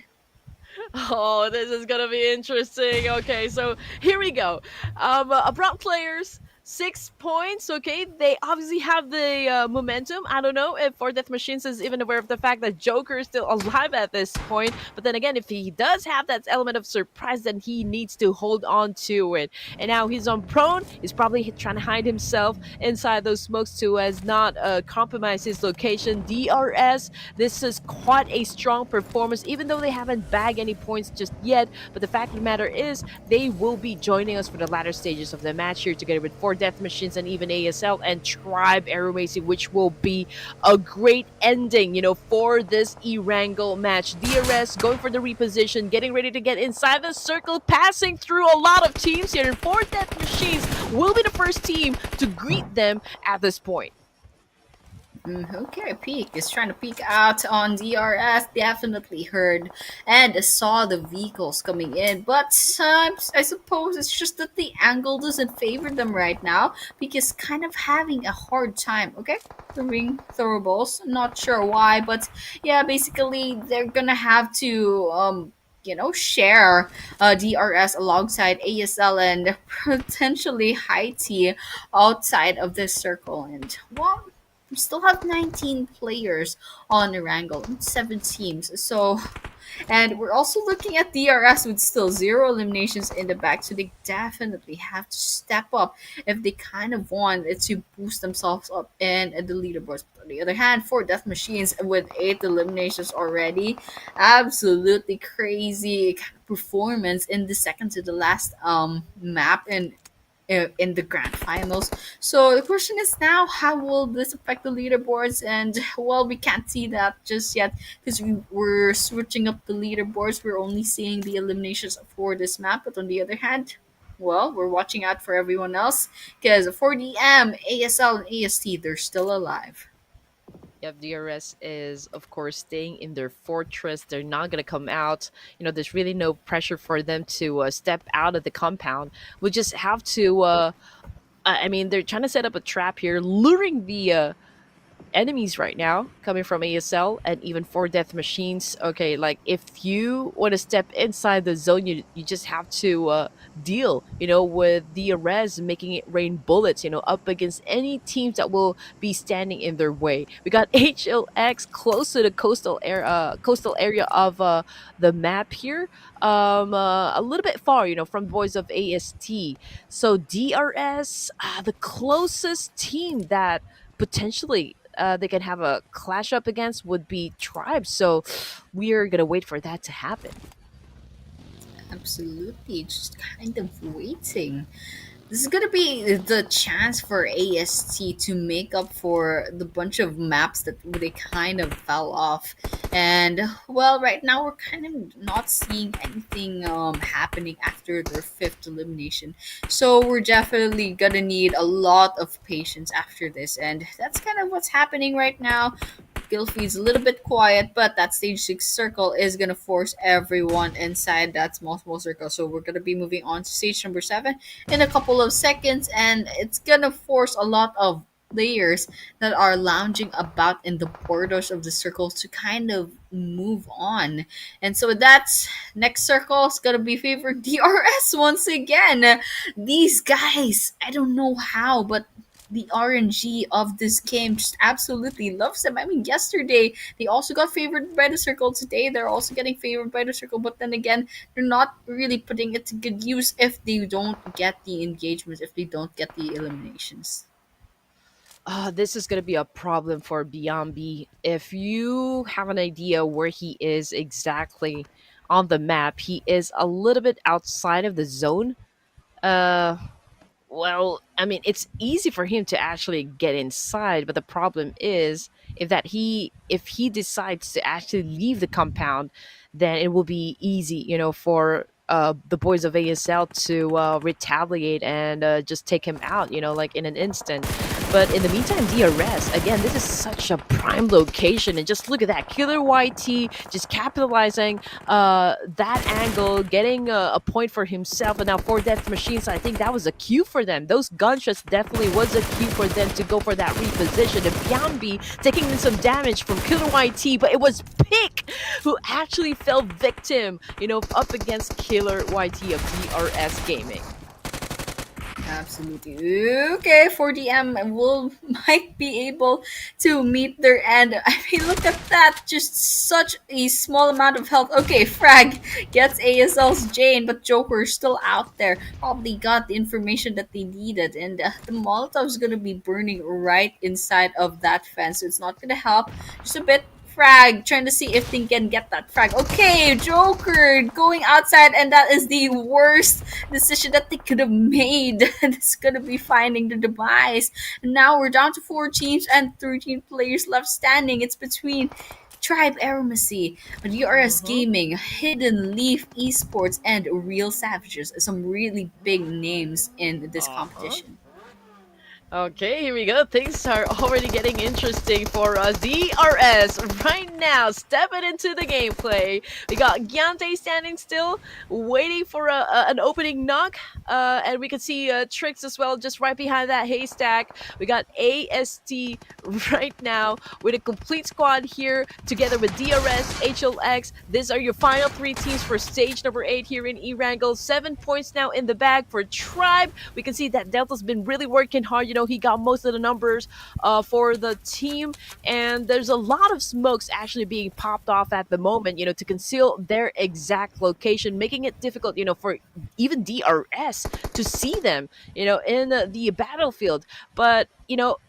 Oh, this is gonna be interesting. Okay, so here we go. Abrupt players, 6 points. Okay, they obviously have the momentum. I don't know if 4 Death Machines is even aware of the fact that Joker is still alive at this point. But then again, if he does have that element of surprise, then he needs to hold on to it. And now he's on prone. He's probably trying to hide himself inside those smokes to as not compromise his location. DRS, this is quite a strong performance, even though they haven't bagged any points just yet. But the fact of the matter is, they will be joining us for the latter stages of the match here together with 4 Death Machines and even ASL and Tribe AEROMACY, which will be a great ending, you know, for this Erangel match. DRS going for the reposition, getting ready to get inside the circle, passing through a lot of teams here, and 4 Death Machines will be the first team to greet them at this point. Okay, Peek is trying to peek out on DRS. Definitely heard and saw the vehicles coming in, but I suppose it's just that the angle doesn't favor them right now. Peek is kind of having a hard time. Okay, throwing throwables. Not sure why, but yeah, basically they're gonna have to share DRS alongside ASL and potentially High T outside of this circle. And well, we still have 19 players on Erangel and 7 teams. So, and we're also looking at DRS with still 0 eliminations in the back. So they definitely have to step up if they kind of want to boost themselves up in the leaderboards. But on the other hand, 4 Death Machines with 8 eliminations already, absolutely crazy kind of performance in the second to the last map and in the grand finals. So the question is now, how will this affect the leaderboards? And well, we can't see that just yet because we're switching up the leaderboards. We're only seeing the eliminations for this map. But on the other hand, well, we're watching out for everyone else because for DM, ASL, and AST, they're still alive. Yep, DRS is, of course, staying in their fortress. They're not going to come out. There's really no pressure for them to step out of the compound. We just have to. I mean, they're trying to set up a trap here, luring the enemies right now coming from ASL and even four death machines. Okay, like if you want to step inside the zone, you just have to deal, with the res making it rain bullets, up against any teams that will be standing in their way. We got HLX close to the coastal area of the map here, a little bit far, from boys of AST. So DRS, the closest team that potentially they can have a clash up against would be tribes. So we are gonna wait for that to happen. Absolutely, just kind of waiting. This is gonna be the chance for AST to make up for the bunch of maps that they kind of fell off. And well, right now we're kind of not seeing anything happening after their fifth elimination. So we're definitely gonna need a lot of patience after this, and that's kind of what's happening right now. Guild feed's a little bit quiet, but that stage 6 circle is gonna force everyone inside that small circle. So we're gonna be moving on to stage number 7 in a couple of seconds, and it's gonna force a lot of players that are lounging about in the borders of the circle to kind of move on. And so that's next circle is gonna be favored DRS once again. These guys, I don't know how, but the RNG of this game just absolutely loves them. I mean, yesterday they also got favored by the circle. Today they're also getting favored by the circle, but then again, they're not really putting it to good use if they don't get the engagements, if they don't get the eliminations. This is going to be a problem for Biambi. If you have an idea where he is exactly on the map, he is a little bit outside of the zone. Uh, Well, I mean, it's easy for him to actually get inside, but the problem is if he decides to actually leave the compound, then it will be easy, for the boys of ASL to retaliate and just take him out, like in an instant. But in the meantime, DRS, again, this is such a prime location. And just look at that. Killer YT just capitalizing that angle, getting a point for himself. And now for Death Machines, I think that was a cue for them. Those gunshots definitely was a cue for them to go for that reposition. And Biambi taking in some damage from Killer YT, but it was Pick who actually fell victim, up against Killer YT of DRS Gaming. Absolutely. Okay, 4DM might be able to meet their end. I mean, look at that. Just such a small amount of health. Okay, Frag gets ASL's Jane, but Joker's still out there. Probably got the information that they needed. And the Molotov's going to be burning right inside of that fence. So it's not going to help. Just a bit. Frag trying to see if they can get that frag. Okay, Joker going outside, and that is the worst decision that they could have made. It's gonna be finding the device. Now we're down to 4 teams and 13 players left standing. It's between Tribe AEROMACY, DRS Gaming, Hidden Leaf Esports, and Real Savages. Some really big names in this competition. Okay, here we go. Things are already getting interesting for us. DRS right now stepping into the gameplay. We got Gyante standing still, waiting for an opening knock. And we can see Trix as well, just right behind that haystack. We got AST right now with a complete squad here, together with DRS, HLX. These are your final 3 teams for stage number 8 here in Erangel. 7 points now in the bag for Tribe. We can see that Delta's been really working hard. He got most of the numbers for the team, and there's a lot of smokes actually being popped off at the moment, to conceal their exact location, making it difficult, for even DRS to see them, in the battlefield. But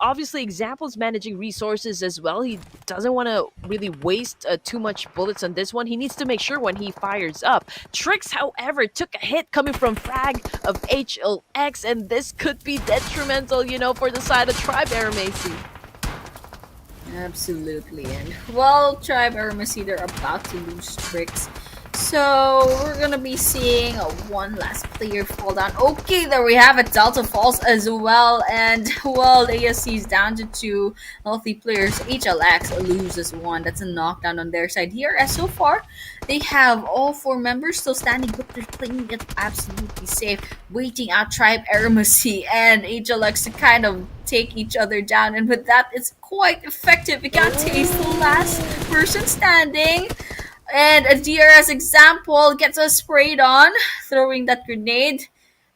obviously Example's managing resources as well. He doesn't want to really waste too much bullets on this one. He needs to make sure when he fires up. Trix, however, took a hit coming from Frag of HLX, and this could be detrimental, for the side of Tribe AEROMACY. Absolutely. And well, Tribe AEROMACY, they're about to lose Trix. So we're gonna be seeing one last player fall down. Okay, there we have it. Delta falls as well, and well, ASC is down to 2 healthy players. HLX loses 1. That's a knockdown on their side here. As so far, they have all 4 members still standing, but they're playing it absolutely safe, waiting out Tribe AEROMACY and HLX to kind of take each other down, and with that, it's quite effective. Gigante is the last person standing. And a DRS example gets us sprayed on, throwing that grenade.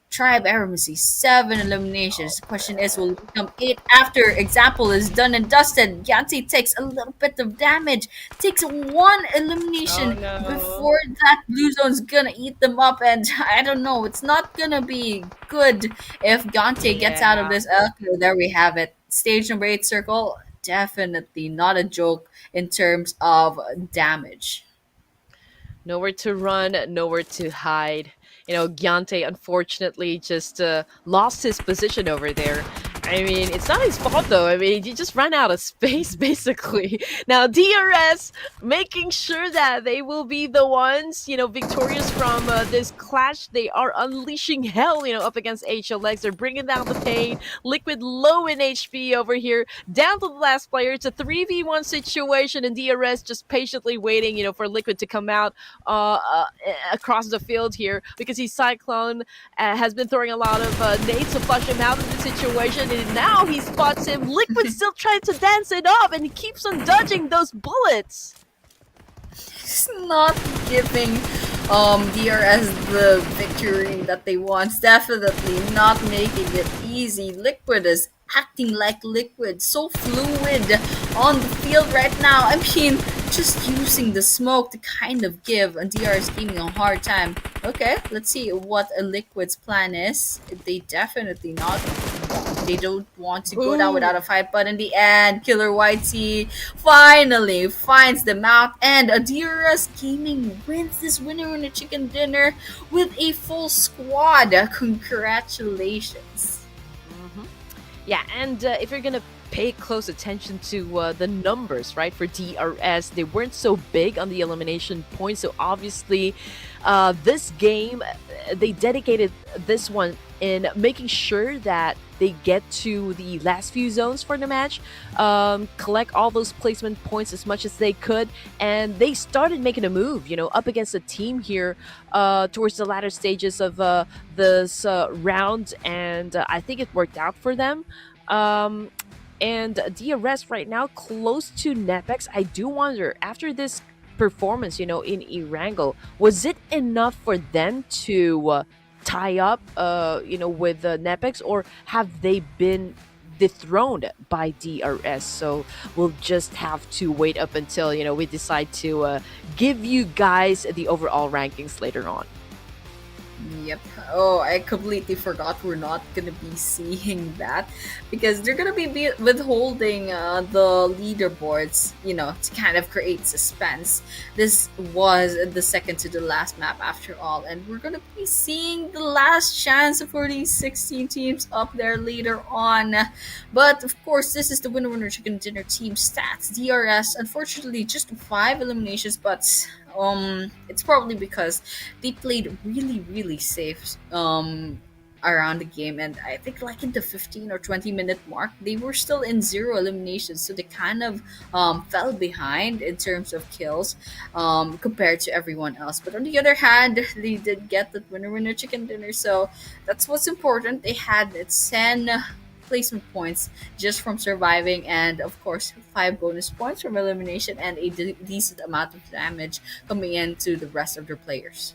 Tribe AEROMACY, 7 eliminations. The question is, will it become 8 after example is done and dusted? Yanti takes a little bit of damage, takes 1 elimination before that blue zone's gonna eat them up, and I don't know, it's not gonna be good if Gante gets out of this. Okay, there we have it. Stage number 8 circle, definitely not a joke in terms of damage. Nowhere to run, nowhere to hide. Gyante unfortunately just lost his position over there. I mean, it's not his fault though. I mean, he just ran out of space basically. Now DRS making sure that they will be the ones, victorious from this clash. They are unleashing hell, up against HLX. They're bringing down the pain. Liquid low in HP over here, down to the last player. It's a 3v1 situation, and DRS just patiently waiting, for Liquid to come out across the field here, because he's Cyclone has been throwing a lot of nades to flush him out of the situation, and now he spots him. Liquid still trying to dance it up, and he keeps on dodging those bullets. He's not giving DRS the victory that they want. Definitely not making it easy. Liquid is acting like Liquid, so fluid on the field right now. I mean, just using the smoke to kind of give DRS Gaming a hard time. Okay, let's see what a Liquid's plan is. They definitely not. They don't want to go down without a fight, but in the end, Killer YT finally finds them out, and a DRS Gaming wins this winner in a chicken dinner with a full squad. Congratulations. Yeah, and if you're gonna pay close attention to the numbers, right, for DRS, they weren't so big on the elimination points. So obviously, this game, they dedicated this one in making sure that they get to the last few zones for the match, collect all those placement points as much as they could, and they started making a move, up against a team here towards the latter stages of this round, and I think it worked out for them. And DRS right now close to NEPX. I do wonder, after this performance, in Erangel, was it enough for them to tie up, with NEPX, or have they been dethroned by DRS? So we'll just have to wait up until, we decide to give you guys the overall rankings later on. Yep. Oh, I completely forgot we're not gonna be seeing that, because they're gonna be withholding the leaderboards, to kind of create suspense. This was the second to the last map after all, and we're gonna be seeing the last chance for these 16 teams up there later on. But of course, this is the winner chicken dinner team stats. DRS, unfortunately, just 5 eliminations, but it's probably because they played really safe around the game, and I think like in the 15 or 20 minute mark they were still in 0 eliminations, so they kind of fell behind in terms of kills compared to everyone else. But on the other hand, they did get the winner chicken dinner, so that's what's important. They had 10 placement points just from surviving, and of course 5 bonus points from elimination, and a decent amount of damage coming into the rest of their players.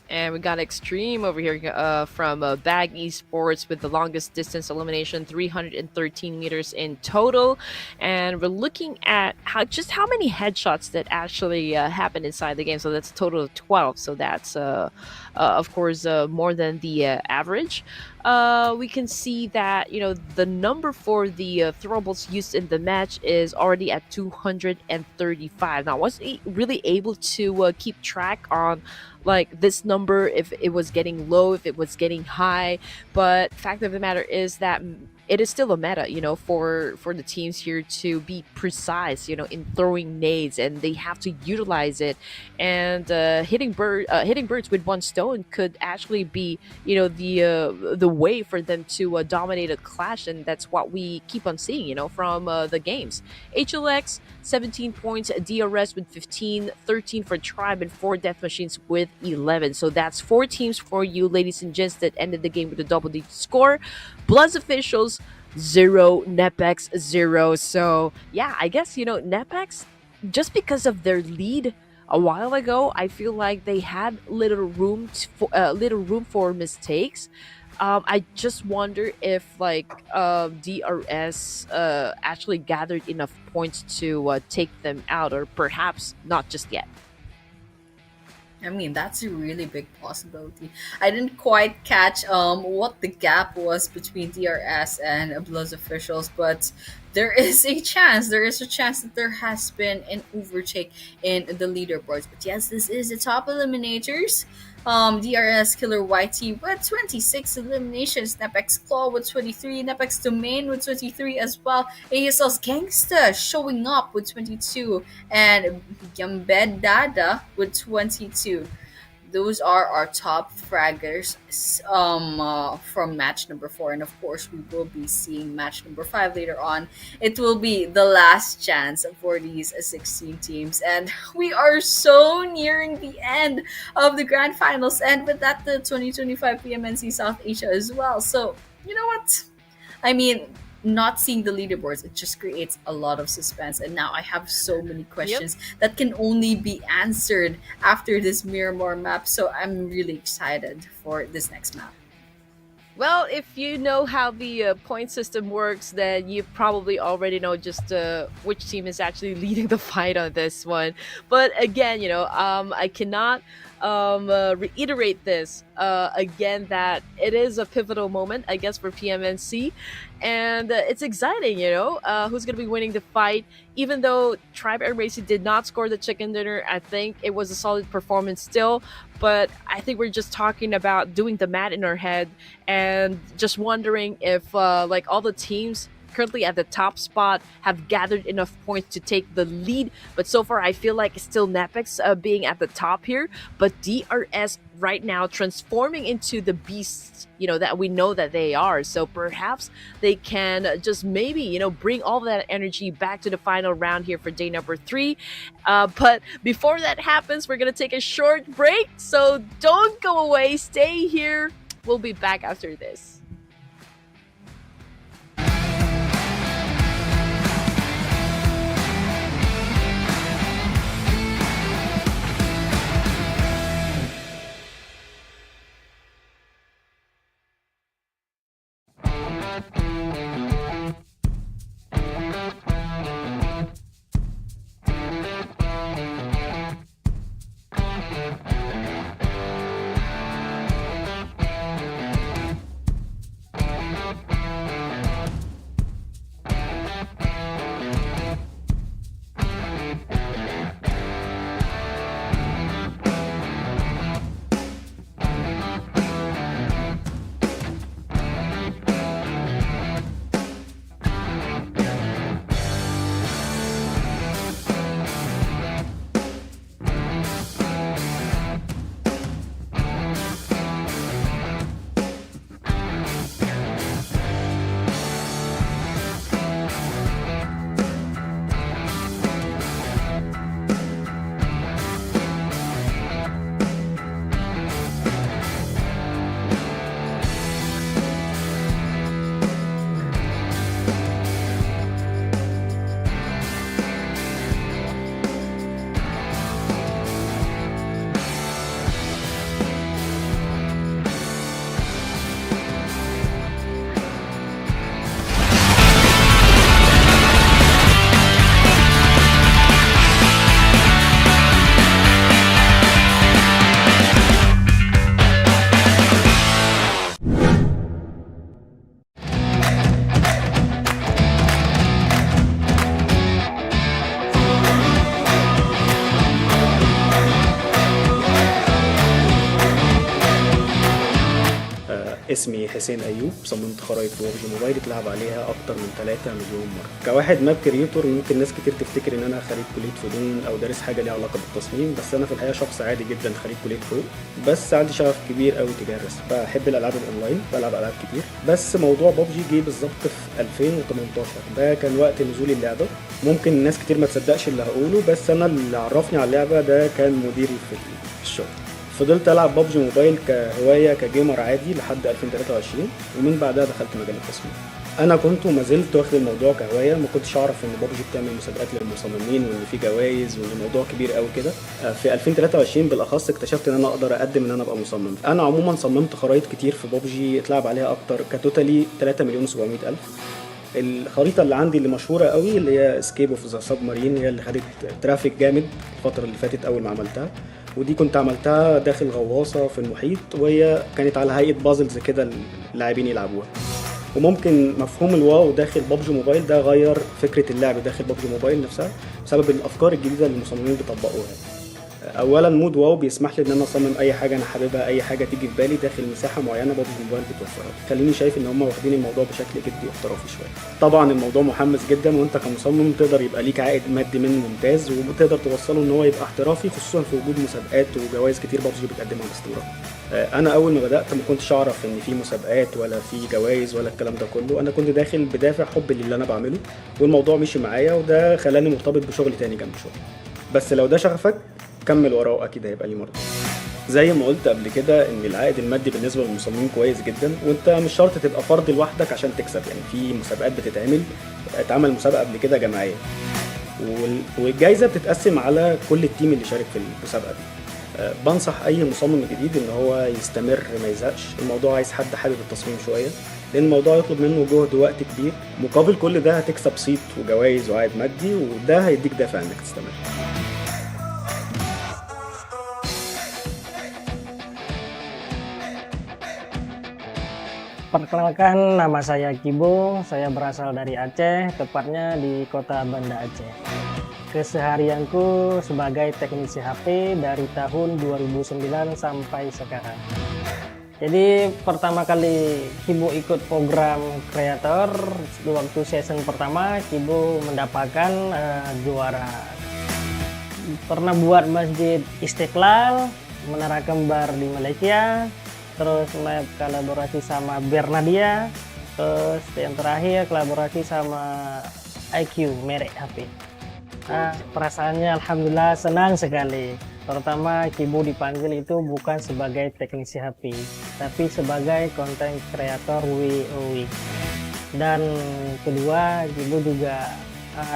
And we got Extreme over here from BAGH Esports with the longest distance elimination, 313 meters in total. And we're looking at how many headshots that actually happened inside the game. So that's a total of 12. So that's of course more than the average. We can see that the number for the throwables used in the match is already at 235. Now, was he really able to keep track on like this number, if it was getting low, if it was getting high? But fact of the matter is that it is still a meta, for the teams here to be precise, in throwing nades, and they have to utilize it. And hitting birds with one stone could actually be, the way for them to dominate a clash, and that's what we keep on seeing, from the games. HLX 17 points, DRS with 15, 13 for Tribe, and 4 Death Machines with 11. So that's 4 teams for you, ladies and gents, that ended the game with a double-digit score. BLUZZ officials 0, NEPX 0. So yeah, I guess NEPX, just because of their lead a while ago, I feel like they had little room for mistakes. I just wonder if DRS actually gathered enough points to take them out, or perhaps not just yet. I mean, that's a really big possibility. I didn't quite catch what the gap was between DRS and BLUZZ officials, but there is a chance. There is a chance that there has been an overtake in the leaderboards. But yes, this is the top eliminators. DRS Killer YT with 26 eliminations, NEPX Claw with 23, NEPX Domain with 23 as well, ASL's Gangsta showing up with 22, and Yambed Dada with 22. Those are our top fraggers from match number 4, and of course we will be seeing match number 5 later on. It will be the last chance for these 16 teams, and we are so nearing the end of the Grand Finals, and with that the 2025 PMNC South Asia as well. So you know what? I mean, not seeing the leaderboards, it just creates a lot of suspense, and now I have so many questions that can only be answered after this Miramar map. So I'm really excited for this next map. Well, if you know how the point system works, then you probably already know just which team is actually leading the fight on this one. But again, I cannot reiterate this again, that it is a pivotal moment, I guess, for PMNC. And it's exciting, who's going to be winning the fight. Even though Tribe AEROMACY did not score the chicken dinner, I think it was a solid performance still. But I think we're just talking about doing the math in our head and just wondering if all the teams currently at the top spot have gathered enough points to take the lead. But so far, I feel like it's still NEPX being at the top here, but DRS right now transforming into the beasts, that we know that they are. So perhaps they can just maybe, bring all that energy back to the final round here for day number 3. But before that happens, we're going to take a short break. So don't go away. Stay here. We'll be back after this. اسمي حسين أيوب، صممت خرائط في ببجي موبايل اتلعب عليها أكتر من 3 مليون مرة. كواحد ماب كريتور ممكن ناس كتير تفتكر إن أنا خريج كلية فنون أو دارس حاجة ليها علاقة بالتصميم، بس أنا في الحقيقة شخص عادي جدا خريج كلية حقوق، بس عندي شغف كبير قوي تجاه الرسم. بحب الألعاب الأونلاين، بلعب ألعاب كتير، بس موضوع ببجي جه بالظبط في 2018. ده كان وقت نزول اللعبة. ممكن ناس كتير ما تصدقش اللي هقوله، بس أنا اللي عرفني على اللعبة ده كان مديري في الشغل. فضلت العب ببجي موبايل كهوايه كجيمر عادي لحد 2023، ومن بعدها دخلت مجال التصميم. انا كنت وما زلت واخد الموضوع كهوايه، ما كنتش اعرف ان ببجي بتعمل مسابقات للمصممين وان في جوائز وان الموضوع كبير قوي كده. في 2023 بالاخص اكتشفت ان انا اقدر اقدم ان انا ابقى مصمم. انا عموما صممت خرائط كتير في ببجي اتلعب عليها اكتر كتوتالي 3,700,000. الخريطه اللي عندي اللي مشهوره قوي اللي هي اسكيب اوف ذا سب مارين، هي اللي خدت ترافيك جامد الفتره اللي فاتت اول ما عملتها، ودي كنت عملتها داخل غواصه في المحيط، وهي كانت على هيئه بازلز كده اللاعبين يلعبوها. وممكن مفهوم الواو داخل ببجي موبايل ده غير فكره اللعب داخل ببجي موبايل نفسها بسبب الافكار الجديده اللي المصممين بيطبقوها. اولا مود واو بيسمح لي ان انا اصمم اي حاجه انا حاببها، اي حاجه تيجي في بالي داخل مساحه معينه ببجي موبايل بتوفرها. خليني شايف ان هم واخدين الموضوع بشكل جدي واحترافي شويه. طبعا الموضوع محمس جدا، وانت كمصمم تقدر يبقى ليك عائد مادي منه ممتاز، وتقدر توصله ان هو يبقى احترافي، خصوصا في وجود مسابقات وجوائز كتير ببجي بتقدمها باستمرار. انا اول ما بدات ما كنتش اعرف ان في مسابقات ولا في جوائز ولا الكلام ده كله. انا كنت داخل بدافع حب للي انا بعمله، والموضوع مشي معايا، وده خلاني مرتبط بشغل تاني جنب شغل. بس لو ده شغفك كمل وراه، اكيد هيبقى ليه مرضى. زي ما قلت قبل كده ان العائد المادي بالنسبه للمصممين كويس جدا، وانت مش شرط تبقى فرد لوحدك عشان تكسب. يعني في مسابقات اتعمل مسابقه قبل كده جماعيه، والجائزه بتتقسم على كل التيم اللي شارك في المسابقه دي. بنصح اي مصمم جديد ان هو يستمر ما يزهقش. الموضوع عايز حد حابب التصميم شويه، لان الموضوع يطلب منه جهد ووقت كبير. مقابل كل ده هتكسب صيت وجوائز وعائد مادي، وده هيديك دافع انك تستمر. Perkenalkan, nama saya Kibo, saya berasal dari Aceh, tepatnya di kota Banda Aceh. Keseharianku sebagai teknisi HP dari tahun 2009 sampai sekarang. Jadi pertama kali Kibo ikut program kreator, waktu season pertama Kibo mendapatkan juara. Pernah buat Masjid Istiqlal, Menara Kembar di Malaysia, terus lab kolaborasi sama Bernadia, terus yang terakhir kolaborasi sama IQ merek HP. Perasaannya alhamdulillah senang sekali. Pertama Kibo dipanggil itu bukan sebagai teknisi HP, tapi sebagai konten kreator WoW. Dan kedua Kibo juga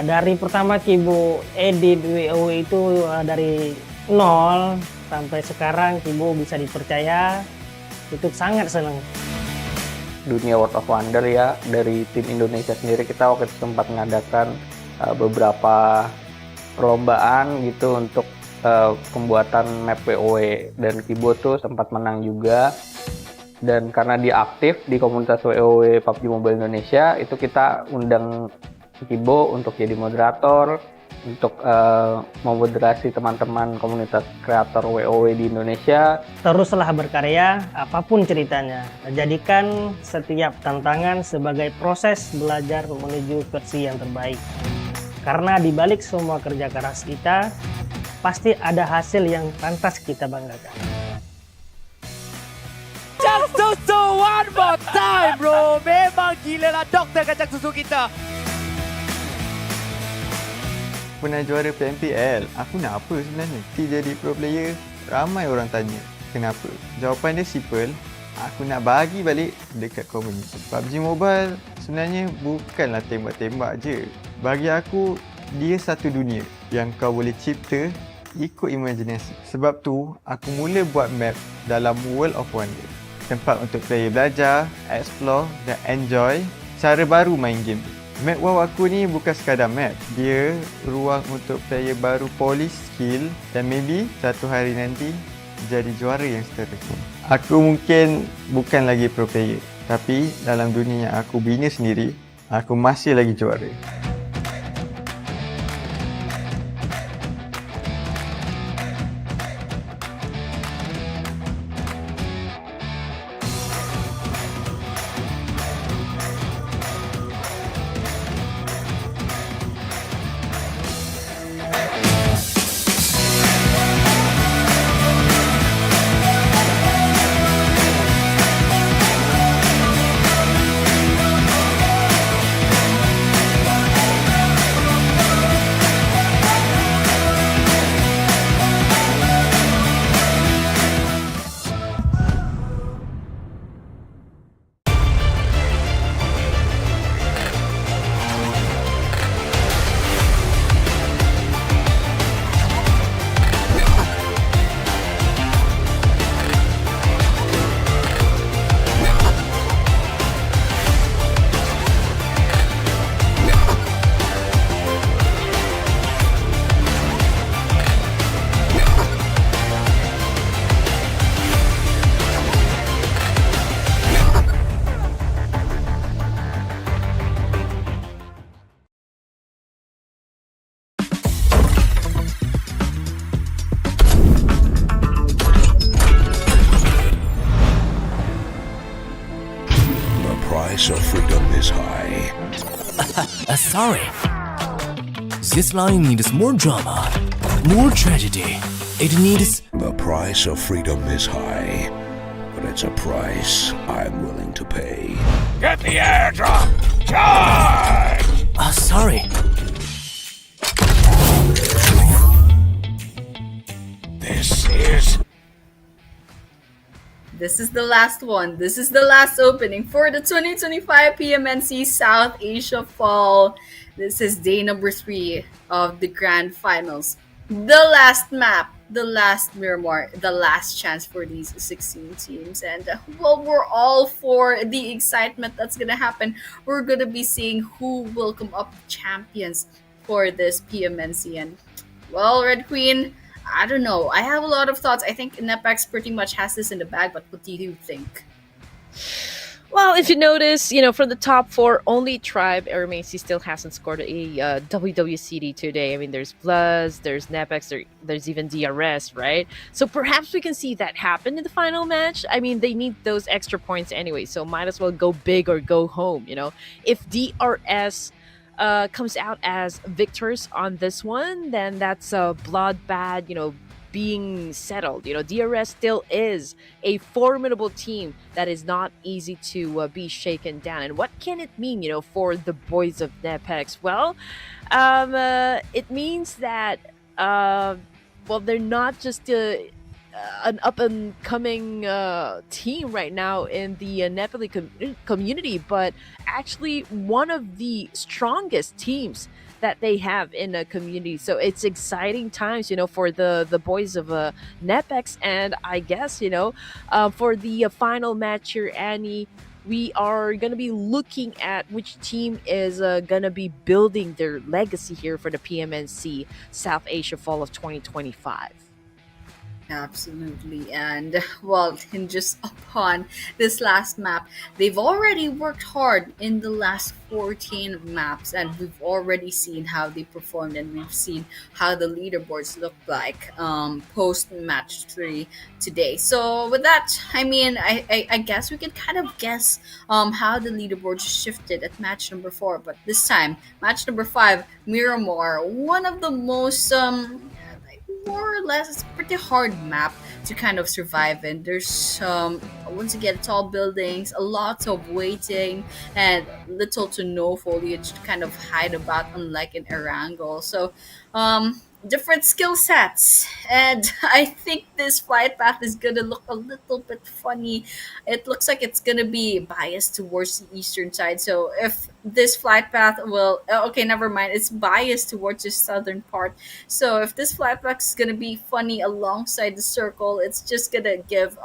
dari pertama Kibo edit WoW itu dari nol sampai sekarang Kibo bisa dipercaya. Itu sangat senang. Dunia World of Wonder ya, dari tim Indonesia sendiri kita waktu itu sempat mengadakan beberapa perlombaan gitu untuk pembuatan map WoW, dan Kibo tuh sempat menang juga. Dan karena dia aktif di komunitas WoW PUBG Mobile Indonesia, itu kita undang Kibo untuk jadi moderator, untuk memoderasi teman-teman komunitas kreator WoW di Indonesia. Teruslah berkarya, apapun ceritanya. Jadikan setiap tantangan sebagai proses belajar menuju versi yang terbaik. Karena di balik semua kerja keras kita, pasti ada hasil yang pantas kita banggakan. Just so one more time, bro. Memang gila lah doktor kacang susu kita. Pernah juara PMPL, aku nak apa sebenarnya? Jadi pro player, ramai orang tanya kenapa. Jawapan dia simple, aku nak bagi balik dekat komuniti. PUBG Mobile sebenarnya bukanlah tembak-tembak je. Bagi aku, dia satu dunia yang kau boleh cipta ikut imajinasi. Sebab tu, aku mula buat map dalam World of Wonder. Tempat untuk player belajar, explore dan enjoy cara baru main game. Map WoW aku ni bukan sekadar map. Dia ruang untuk player baru polish skill dan maybe satu hari nanti jadi juara yang seterusnya. Aku mungkin bukan lagi pro player, tapi dalam dunia yang aku bina sendiri, aku masih lagi juara. price of freedom is high. Sorry. This line needs more drama, more tragedy. It needs. The price of freedom is high, but it's a price I'm willing to pay. Get the airdrop! Charge! Sorry. This is the last one. This is the last opening for the 2025 PMNC South Asia Fall. This is day number 3 of the Grand Finals. The last map, the last Miramar, the last chance for these 16 teams. And well, we're all for the excitement that's going to happen. We're going to be seeing who will come up champions for this PMNC. And well, Red Queen, I don't know. I have a lot of thoughts. I think NEPX pretty much has this in the bag, but what do you think? Well, if you notice, from the top 4, only Tribe AEROMACY still hasn't scored a WWCD today. I mean, there's BLUZZ, there's NEPX, there's even DRS, right? So perhaps we can see that happen in the final match. I mean, they need those extra points anyway, so might as well go big or go home, If DRS comes out as victors on this one, then that's a bloodbath, being settled. DRS still is a formidable team that is not easy to be shaken down. And what can it mean, for the boys of NEPX? Well, it means that, they're not just an up-and-coming team right now in the Nepali community, but actually one of the strongest teams that they have in a community. So it's exciting times, for the boys of NEPX. And I guess, for the final match here, Annie, we are going to be looking at which team is going to be building their legacy here for the PMNC South Asia Fall of 2025. Absolutely. And well, hinges upon this last map. They've already worked hard in the last 14 maps, and we've already seen how they performed, and we've seen how the leaderboards look like post match 3 today. So with that, I mean, I guess we can kind of guess how the leaderboards shifted at match number 4, but this time match number 5, Miramar, one of the most more or less, it's a pretty hard map to kind of survive in. There's once again, tall buildings, a lot of waiting, and little to no foliage to kind of hide about, unlike in Erangel. So different skill sets, and I think this flight path is gonna look a little bit funny. It looks like it's gonna be biased towards the eastern side. So if this flight path will okay, never mind, it's biased towards the southern part. So if this flight path is gonna be funny alongside the circle, it's just gonna give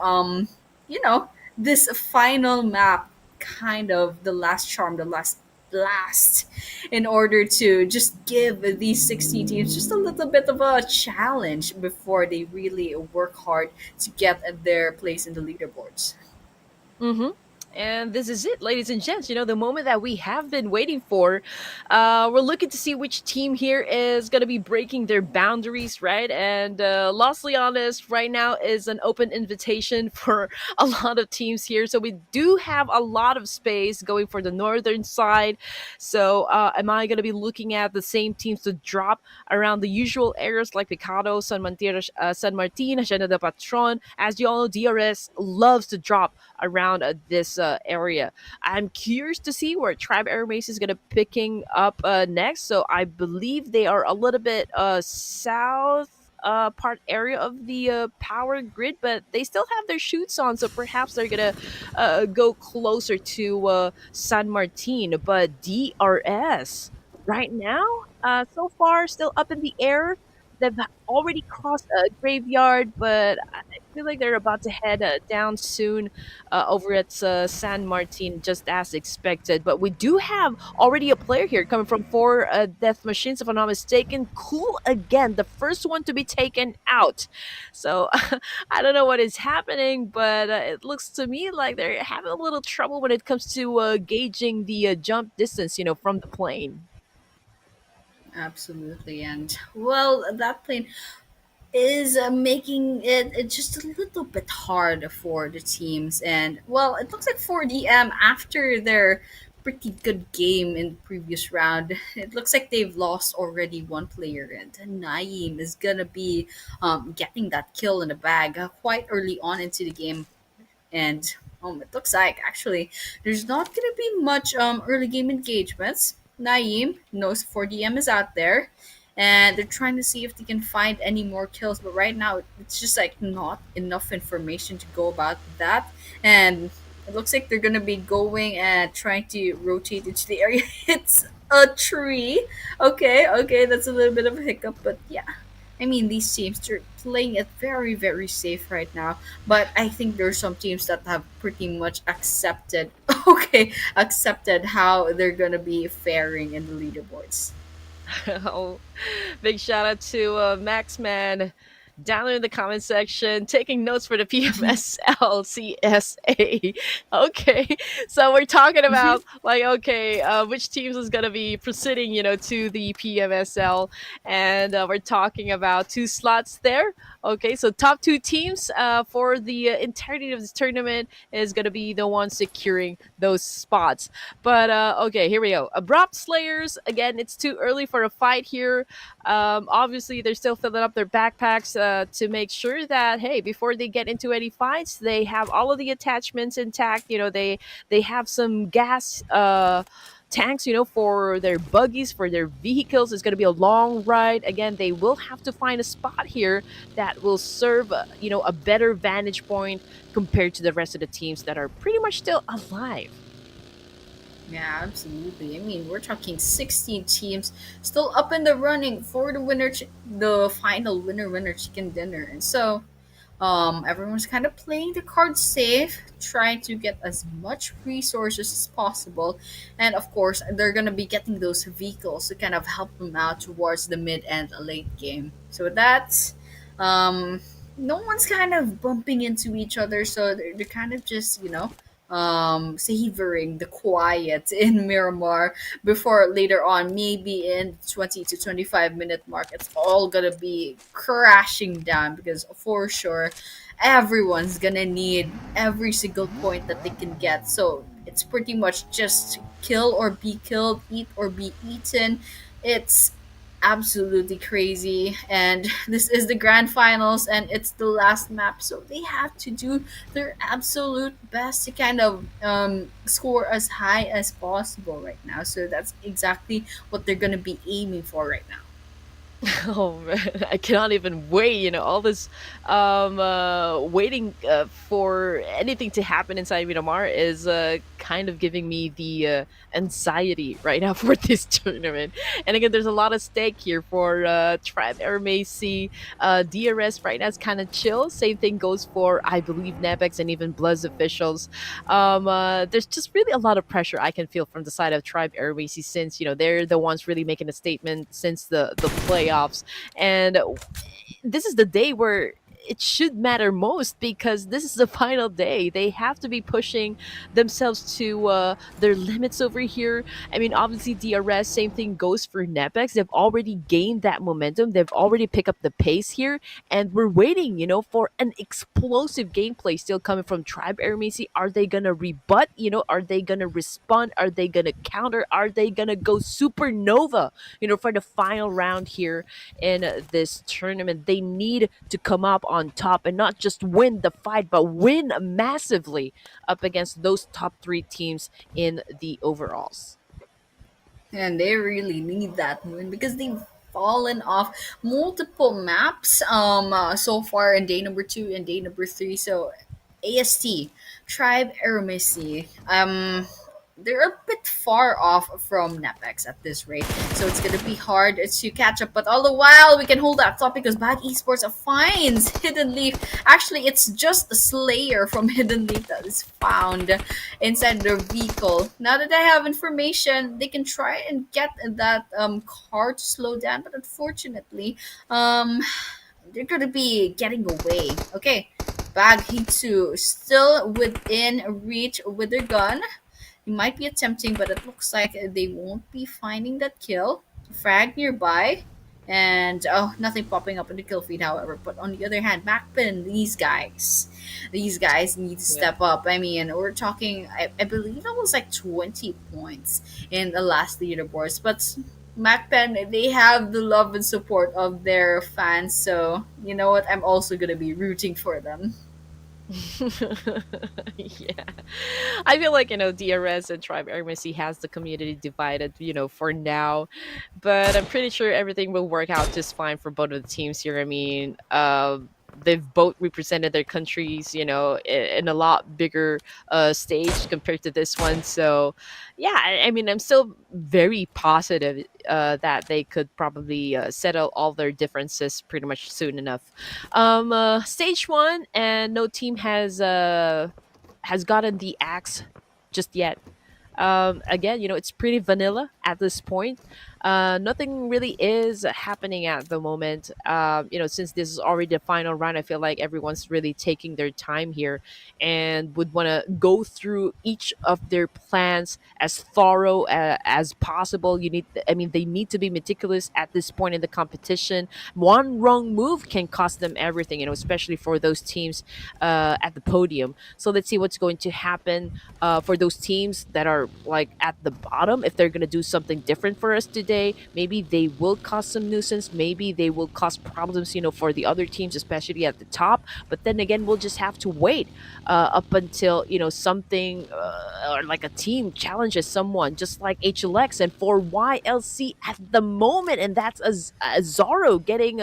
this final map kind of the last charm, the last blast, in order to just give these 60 teams just a little bit of a challenge before they really work hard to get their place in the leaderboards. Mm-hmm. And this is it, ladies and gents. The moment that we have been waiting for. We're looking to see which team here is going to be breaking their boundaries, right? And lastly honest, right now is an open invitation for a lot of teams here. So we do have a lot of space going for the northern side. So am I going to be looking at the same teams to drop around the usual areas like Picado, San Martin, Hacienda de Patron? As you all know, DRS loves to drop around this area. I'm curious to see where Tribe AEROMACY is going to picking up next. So I believe they are a little bit south part area of the power grid, but they still have their shoots on, so perhaps they're gonna go closer to San Martin. But DRS right now, so far, still up in the air. They've already crossed a graveyard, but I feel like they're about to head down soon over at San Martin, just as expected. But we do have already a player here coming from 4 Death Machines, if I'm not mistaken. Cool again, the first one to be taken out. So I don't know what is happening, but it looks to me like they're having a little trouble when it comes to gauging the jump distance, from the plane. Absolutely. And well, that plane, is making it just a little bit hard for the teams. And well, it looks like for DM after their pretty good game in the previous round, it looks like they've lost already one player, and Naeem is gonna be getting that kill in the bag quite early on into the game. And it looks like actually there's not gonna be much early game engagements. Naeem knows 4DM is out there, and they're trying to see if they can find any more kills. But right now, it's just like not enough information to go about that. And it looks like they're gonna be going and trying to rotate into the area. It's a tree. Okay, okay, that's a little bit of a hiccup, but yeah. I mean, these teams, they're playing it very, very safe right now. But I think there's some teams that have pretty much accepted, okay, accepted how they're gonna be faring in the leaderboards. Oh, big shout out to Maxman down there in the comment section taking notes for the PMSL CSA. Okay, so we're talking about like okay, which teams is gonna be proceeding, to the PMSL, and we're talking about two slots there. Okay, so top two teams for the entirety of this tournament is gonna be the ones securing those spots. But okay, here we go. Abrupt Slayers again. It's too early for a fight here. Obviously, they're still filling up their backpacks to make sure that hey, before they get into any fights, they have all of the attachments intact. They have some gas. Tanks, for their buggies, for their vehicles. It's going to be a long ride. Again, they will have to find a spot here that will serve, a better vantage point compared to the rest of the teams that are pretty much still alive. Yeah, absolutely. I mean, we're talking 16 teams still up in the running for the the final winner chicken dinner. And so, everyone's kind of playing the card safe, trying to get as much resources as possible, and of course, they're gonna be getting those vehicles to kind of help them out towards the mid and late game. So that's, um, no one's kind of bumping into each other, so they're kind of just savoring the quiet in Miramar before later on, maybe in 20 to 25 minute mark, it's all gonna be crashing down because for sure everyone's gonna need every single point that they can get. So it's pretty much just kill or be killed, eat or be eaten. It's absolutely crazy, and this is the grand finals and it's the last map, so they have to do their absolute best to kind of score as high as possible right now. So that's exactly what they're going to be aiming for right now. Oh man, I cannot even wait. All this waiting for anything to happen inside Miramar is kind of giving me the anxiety right now for this tournament. And again, there's a lot of stake here for Tribe AEROMACY. DRS right now is kind of chill. Same thing goes for, I believe, NEPX and even BLUZZ officials. There's just really a lot of pressure I can feel from the side of Tribe AEROMACY since, they're the ones really making a statement since the playoffs. And this is the day where it should matter most because this is the final day. They have to be pushing themselves to their limits over here. I mean, obviously, DRS, same thing goes for NEPX. They've already gained that momentum. They've already picked up the pace here. And we're waiting, for an explosive gameplay still coming from Tribe AEROMACY. Are they going to rebut? Are they going to respond? Are they going to counter? Are they going to go supernova, for the final round here in this tournament? They need to come up on top and not just win the fight, but win massively up against those top three teams in the overalls. And they really need that win because they've fallen off multiple maps so far in day number 2 and day number 3. So AST, Tribe AEROMACY, they're a bit far off from NEPX at this rate, so it's gonna be hard to catch up. But all the while, we can hold that thought because BAGH Esports finds Hidden Leaf. Actually, it's just the Slayer from Hidden Leaf that is found inside their vehicle. Now that they have information, they can try and get that car to slow down. But unfortunately, they're gonna be getting away. Okay, BAGH Hitsu still within reach with their gun. It might be attempting, but it looks like they won't be finding that kill. Frag nearby. And oh, nothing popping up in the kill feed, however. But on the other hand, MAKPEN, these guys need to Yeah. step up. I mean, we're talking, I believe it was like 20 points in the last leaderboards. But MAKPEN, they have the love and support of their fans. So, you know what? I'm also going to be rooting for them. Yeah. I feel like, DRS and Tribe AEROMACY has the community divided, for now. But I'm pretty sure everything will work out just fine for both of the teams here. I mean, they've both represented their countries, in a lot bigger stage compared to this one. So, yeah, I mean, I'm still very positive that they could probably settle all their differences pretty much soon enough. Stage one, and no team has gotten the axe just yet. Again, it's pretty vanilla at this point. Nothing really is happening at the moment. Since this is already the final round, I feel like everyone's really taking their time here and would want to go through each of their plans as thorough as possible. I mean, they need to be meticulous at this point in the competition. One wrong move can cost them everything, especially for those teams at the podium. So let's see what's going to happen for those teams that are like at the bottom. If they're going to do something different for us today, maybe they will cause some nuisance, maybe they will cause problems, for the other teams, especially at the top. But then again, we'll just have to wait up until something or like a team challenges someone, just like HLX and for YLC at the moment. And that's a Zoro getting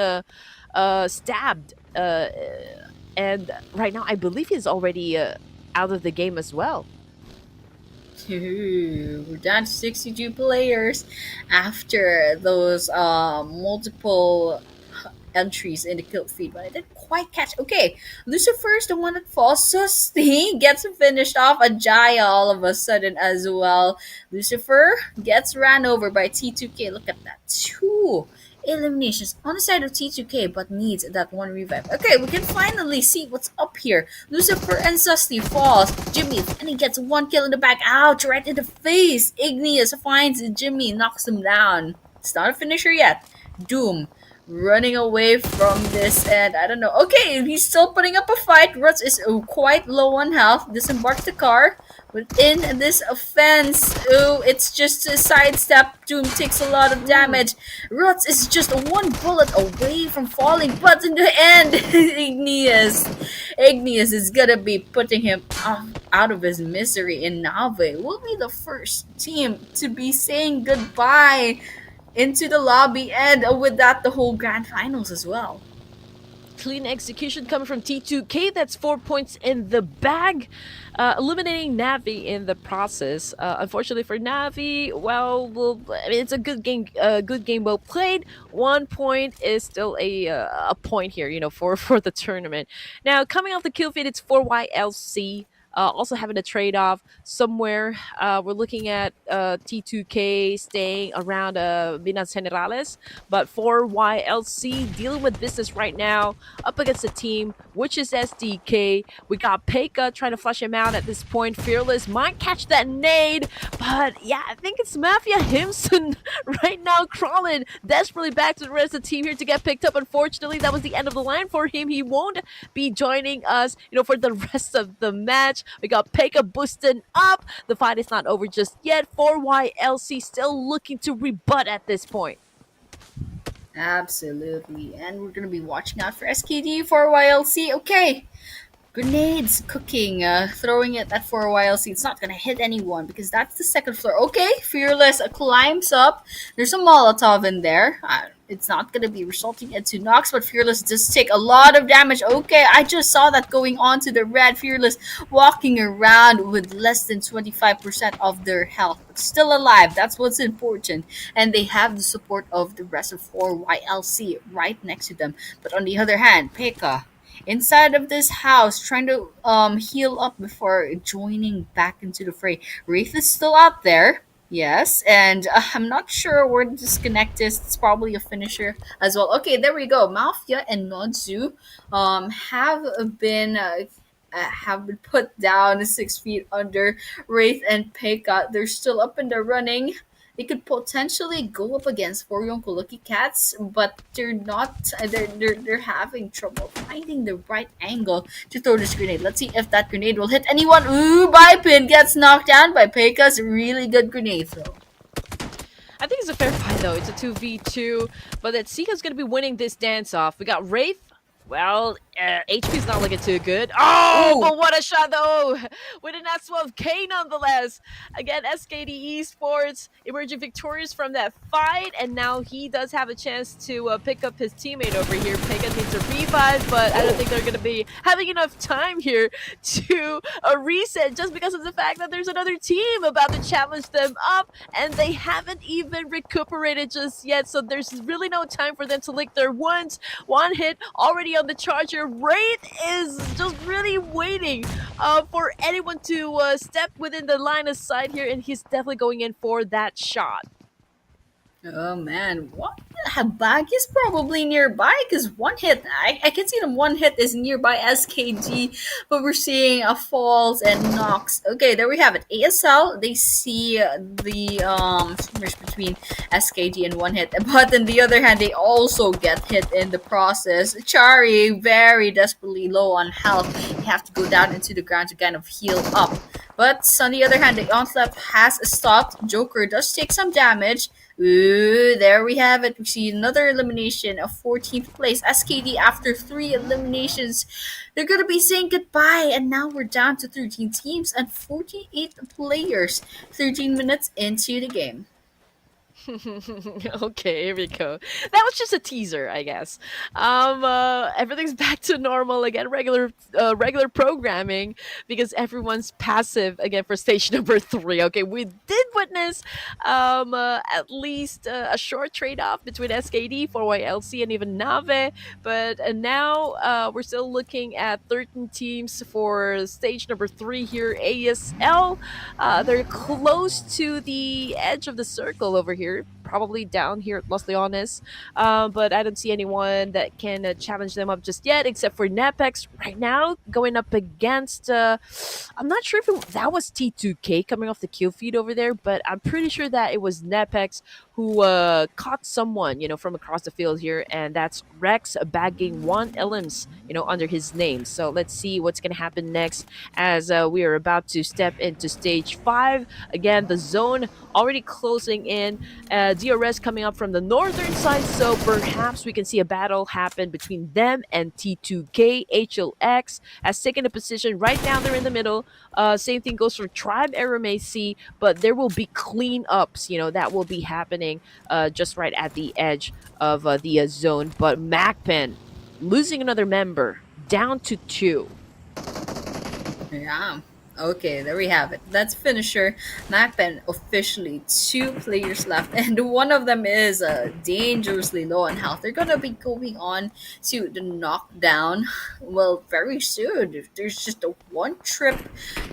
stabbed, and right now I believe he's already out of the game as well. Ooh, we're down to 62 players after those multiple entries in the kill feed, but I didn't quite catch. Okay, Lucifer's the one that falls. Susty gets finished off. A Jaya all of a sudden as well. Lucifer gets ran over by T2K. Look at that. Two eliminations on the side of T2K, but needs that one revive. Okay, we can finally see what's up here. Lucifer and Susty falls. Jimmy, and he gets one kill in the back. Ouch, right in the face. Igneous finds Jimmy, knocks him down. It's not a finisher yet. Doom running away from this, and I don't know. Okay, he's still putting up a fight. Ruts is quite low on health. Disembarks the car within this offense. Oh, it's just a sidestep. Doom takes a lot of damage. Ruts is just one bullet away from falling, but in the end, Igneous is gonna be putting him out of his misery, and Nave will be the first team to be saying goodbye into the lobby, and with that, the whole grand finals as well. Clean execution coming from T2K. That's 4 points in the bag, eliminating Navi in the process. Unfortunately for Navi, I mean, it's a good game. Good game, well played. 1 point is still a point here, for the tournament. Now, coming off the kill feed, it's for YLC. Also having a trade-off somewhere. We're looking at T2K staying around Minas Generales, but for YLC dealing with business right now up against a team which is SDK. We got Pekka trying to flush him out at this point. Fearless might catch that nade, but yeah, I think it's Mafia Himson right now crawling desperately back to the rest of the team here to get picked up. Unfortunately, that was the end of the line for him. He won't be joining us, for the rest of the match. We got Pekka boosting up. The fight is not over just yet. For YLC still looking to rebut at this point. Absolutely, and we're gonna be watching out for SKD for YLC. Okay, grenades cooking, throwing it at 4YLC. It's not gonna hit anyone because that's the second floor. Okay, Fearless climbs up. There's a Molotov in there. It's not gonna be resulting into knocks, but Fearless does take a lot of damage. Okay, I just saw that going on to the red. Fearless walking around with less than 25% of their health, but still alive. That's what's important. And they have the support of the rest of 4YLC right next to them. But on the other hand, Pekka inside of this house trying to heal up before joining back into the fray. Wraith is still out there. Yes, and I'm not sure where the disconnect is. It's probably a finisher as well. Okay, there we go. Mafia and Nodzu have been put down 6 feet under. Wraith and Pekka, they're still up in the running. they could potentially go up against for YONKO Lucky Cats, but they're not. They're having trouble finding the right angle to throw this grenade. Let's see if that grenade will hit anyone. Ooh, MAKPEN gets knocked down by Peka's really good grenade throw. I think it's a fair fight though. It's a 2v2, but that Sika's gonna be winning this dance off. We got Wraith. Well, HP's not looking too good. Oh, Ooh. but what a shot though! With an S12K nonetheless. Again, SKD Esports emerging victorious from that fight, and now he does have a chance to pick up his teammate over here. Pega needs a revive, but I don't think they're gonna be having enough time here to reset just because of the fact that there's another team about to challenge them up, and they haven't even recuperated just yet. So there's really no time for them to lick their wounds. One hit already on the charger. Wraith is just really waiting for anyone to step within the line of sight here, and he's definitely going in for that shot. Oh man, what? BAGH is probably nearby because one hit, I can see them one hit is nearby SKG, but we're seeing a falls and knocks. Okay, there we have it. ASL, they see the skirmish between SKG and one hit, but on the other hand, they also get hit in the process. Chari, very desperately low on health. They have to go down into the ground to kind of heal up. But on the other hand, the onslaught has stopped. Joker does take some damage. Ooh, there we have it. We see another elimination of 14th place. SKD after 3 eliminations. They're going to be saying goodbye. And now we're down to 13 teams and 48 players. 13 minutes into the game. Okay, here we go. That was just a teaser, I guess. Everything's back to normal again, regular programming, because everyone's passive again for stage number 3. Okay, we did witness at least a short trade-off between SKD, 4YLC, and even Nave, but now we're still looking at 13 teams for stage number 3 here. ASL, they're close to the edge of the circle over here. Probably down here at Los Leones, but I don't see anyone that can challenge them up just yet, except for NEPX right now going up against. I'm not sure if that was T2K coming off the kill feed over there, but I'm pretty sure that it was NEPX who caught someone, from across the field here, and that's Rex bagging 1 elims, under his name. So let's see what's gonna happen next as we are about to step into stage 5. Again, the zone already closing in. DRS coming up from the northern side, so perhaps we can see a battle happen between them and T2K. HLX has taken a position right down there in the middle. Same thing goes for Tribe AEROMACY, but there will be cleanups, that will be happening just right at the edge of the zone. But MAKPEN losing another member, down to 2. Yeah. Okay, there we have it. That's finisher. MAKPEN officially 2 players left, and one of them is dangerously low on health. They're gonna be going on to the knockdown. Well, very soon. If there's just a one trip,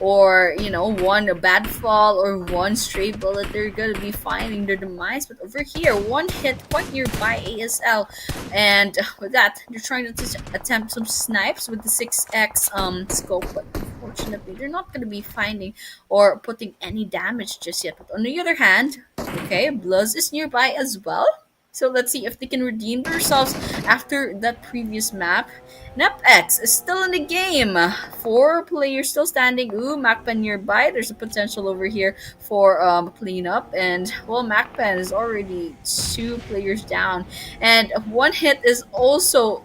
or one bad fall, or one stray bullet, they're gonna be finding their demise. But over here, one hit quite nearby ASL, and with that, they're trying to attempt some snipes with the 6x scope, but unfortunately, they're not going to be finding or putting any damage just yet. But on the other hand, okay, BLUZZ is nearby as well. So let's see if they can redeem themselves after that previous map. NEPX is still in the game. 4 players still standing. Ooh, MAKPEN nearby. There's a potential over here for cleanup. And, well, MAKPEN is already 2 players down. And one hit is also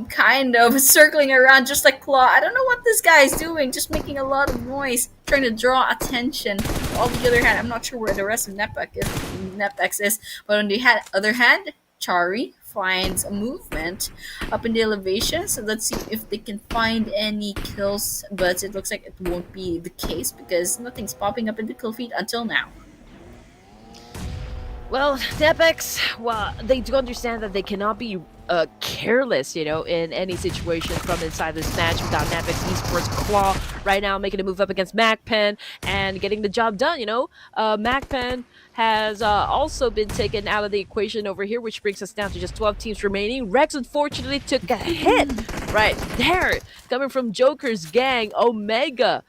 kind of circling around just like Claw. I don't know what this guy is doing, just making a lot of noise, trying to draw attention. On the other hand, I'm not sure where the rest of NEPX is, but on the other hand, Chari finds a movement up in the elevation, so let's see if they can find any kills, but it looks like it won't be the case because nothing's popping up in the kill feed until now. Well, NEPX, well, they do understand that they cannot be careless, in any situation from inside this match without NEPX Esports Claw right now making a move up against MAKPEN and getting the job done, MAKPEN has also been taken out of the equation over here, which brings us down to just 12 teams remaining. Rex unfortunately took a hit right there, coming from Joker's gang. Omega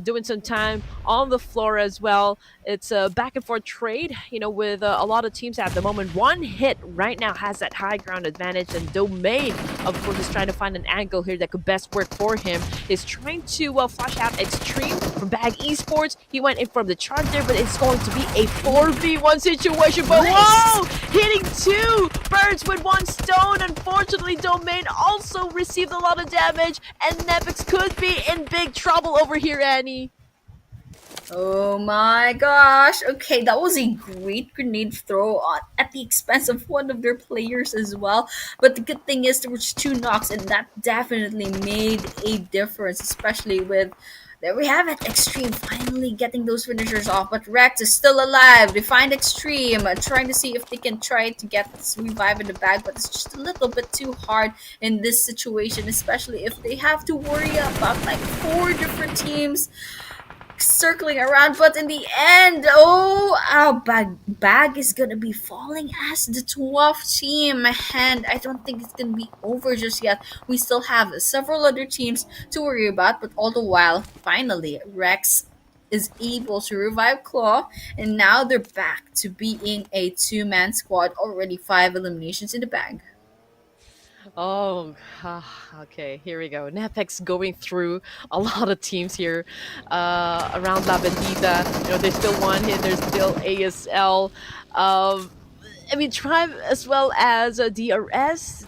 doing some time on the floor as well. It's a back and forth trade, with a lot of teams at the moment. One hit right now has that high ground advantage, and Domain, of course, is trying to find an angle here that could best work for him. Is trying to flash out Extreme from BAGH Esports. He went in from the charge there, but it's going to be a 4v1 situation. But whoa! Hitting two birds with one stone. Unfortunately, Domain also received a lot of damage, and NEPX could be in big trouble over here, Annie. Oh my gosh. Okay, that was a great grenade throw on at the expense of one of their players as well. But the good thing is there was two knocks, and that definitely made a difference, especially with there we have it, Extreme finally getting those finishers off, but Rex is still alive. They find Extreme, trying to see if they can try to get this revive in the bag, but it's just a little bit too hard in this situation, especially if they have to worry about like 4 different teams circling around. But in the end, our bag is gonna be falling as the 12th team, and I don't think it's gonna be over just yet. We still have several other teams to worry about, but all the while, finally, Rex is able to revive Claw, and now they're back to being a 2-man squad. Already 5 eliminations in the bag. Oh, okay. Here we go. NEPX going through a lot of teams here around La Bendita. There's still one here. There's still ASL. I mean, Tribe as well as DRS.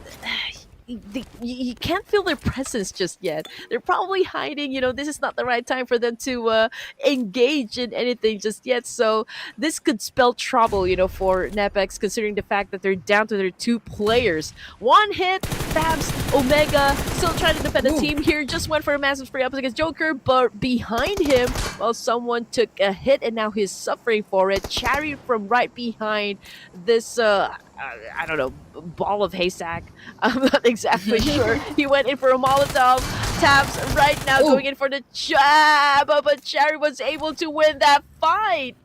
You can't feel their presence just yet. They're probably hiding. This is not the right time for them to engage in anything just yet. So this could spell trouble, for NEPX, considering the fact that they're down to their 2 players. One hit, Fabs, Omega, still trying to defend the team here. Just went for a massive spray up against Joker, but behind him, well, someone took a hit and now he's suffering for it. Cherry from right behind this, I don't know, ball of haystack. I'm not exactly sure. He went in for a Molotov. Taps right now going in for the jab, but Cherry was able to win that fight.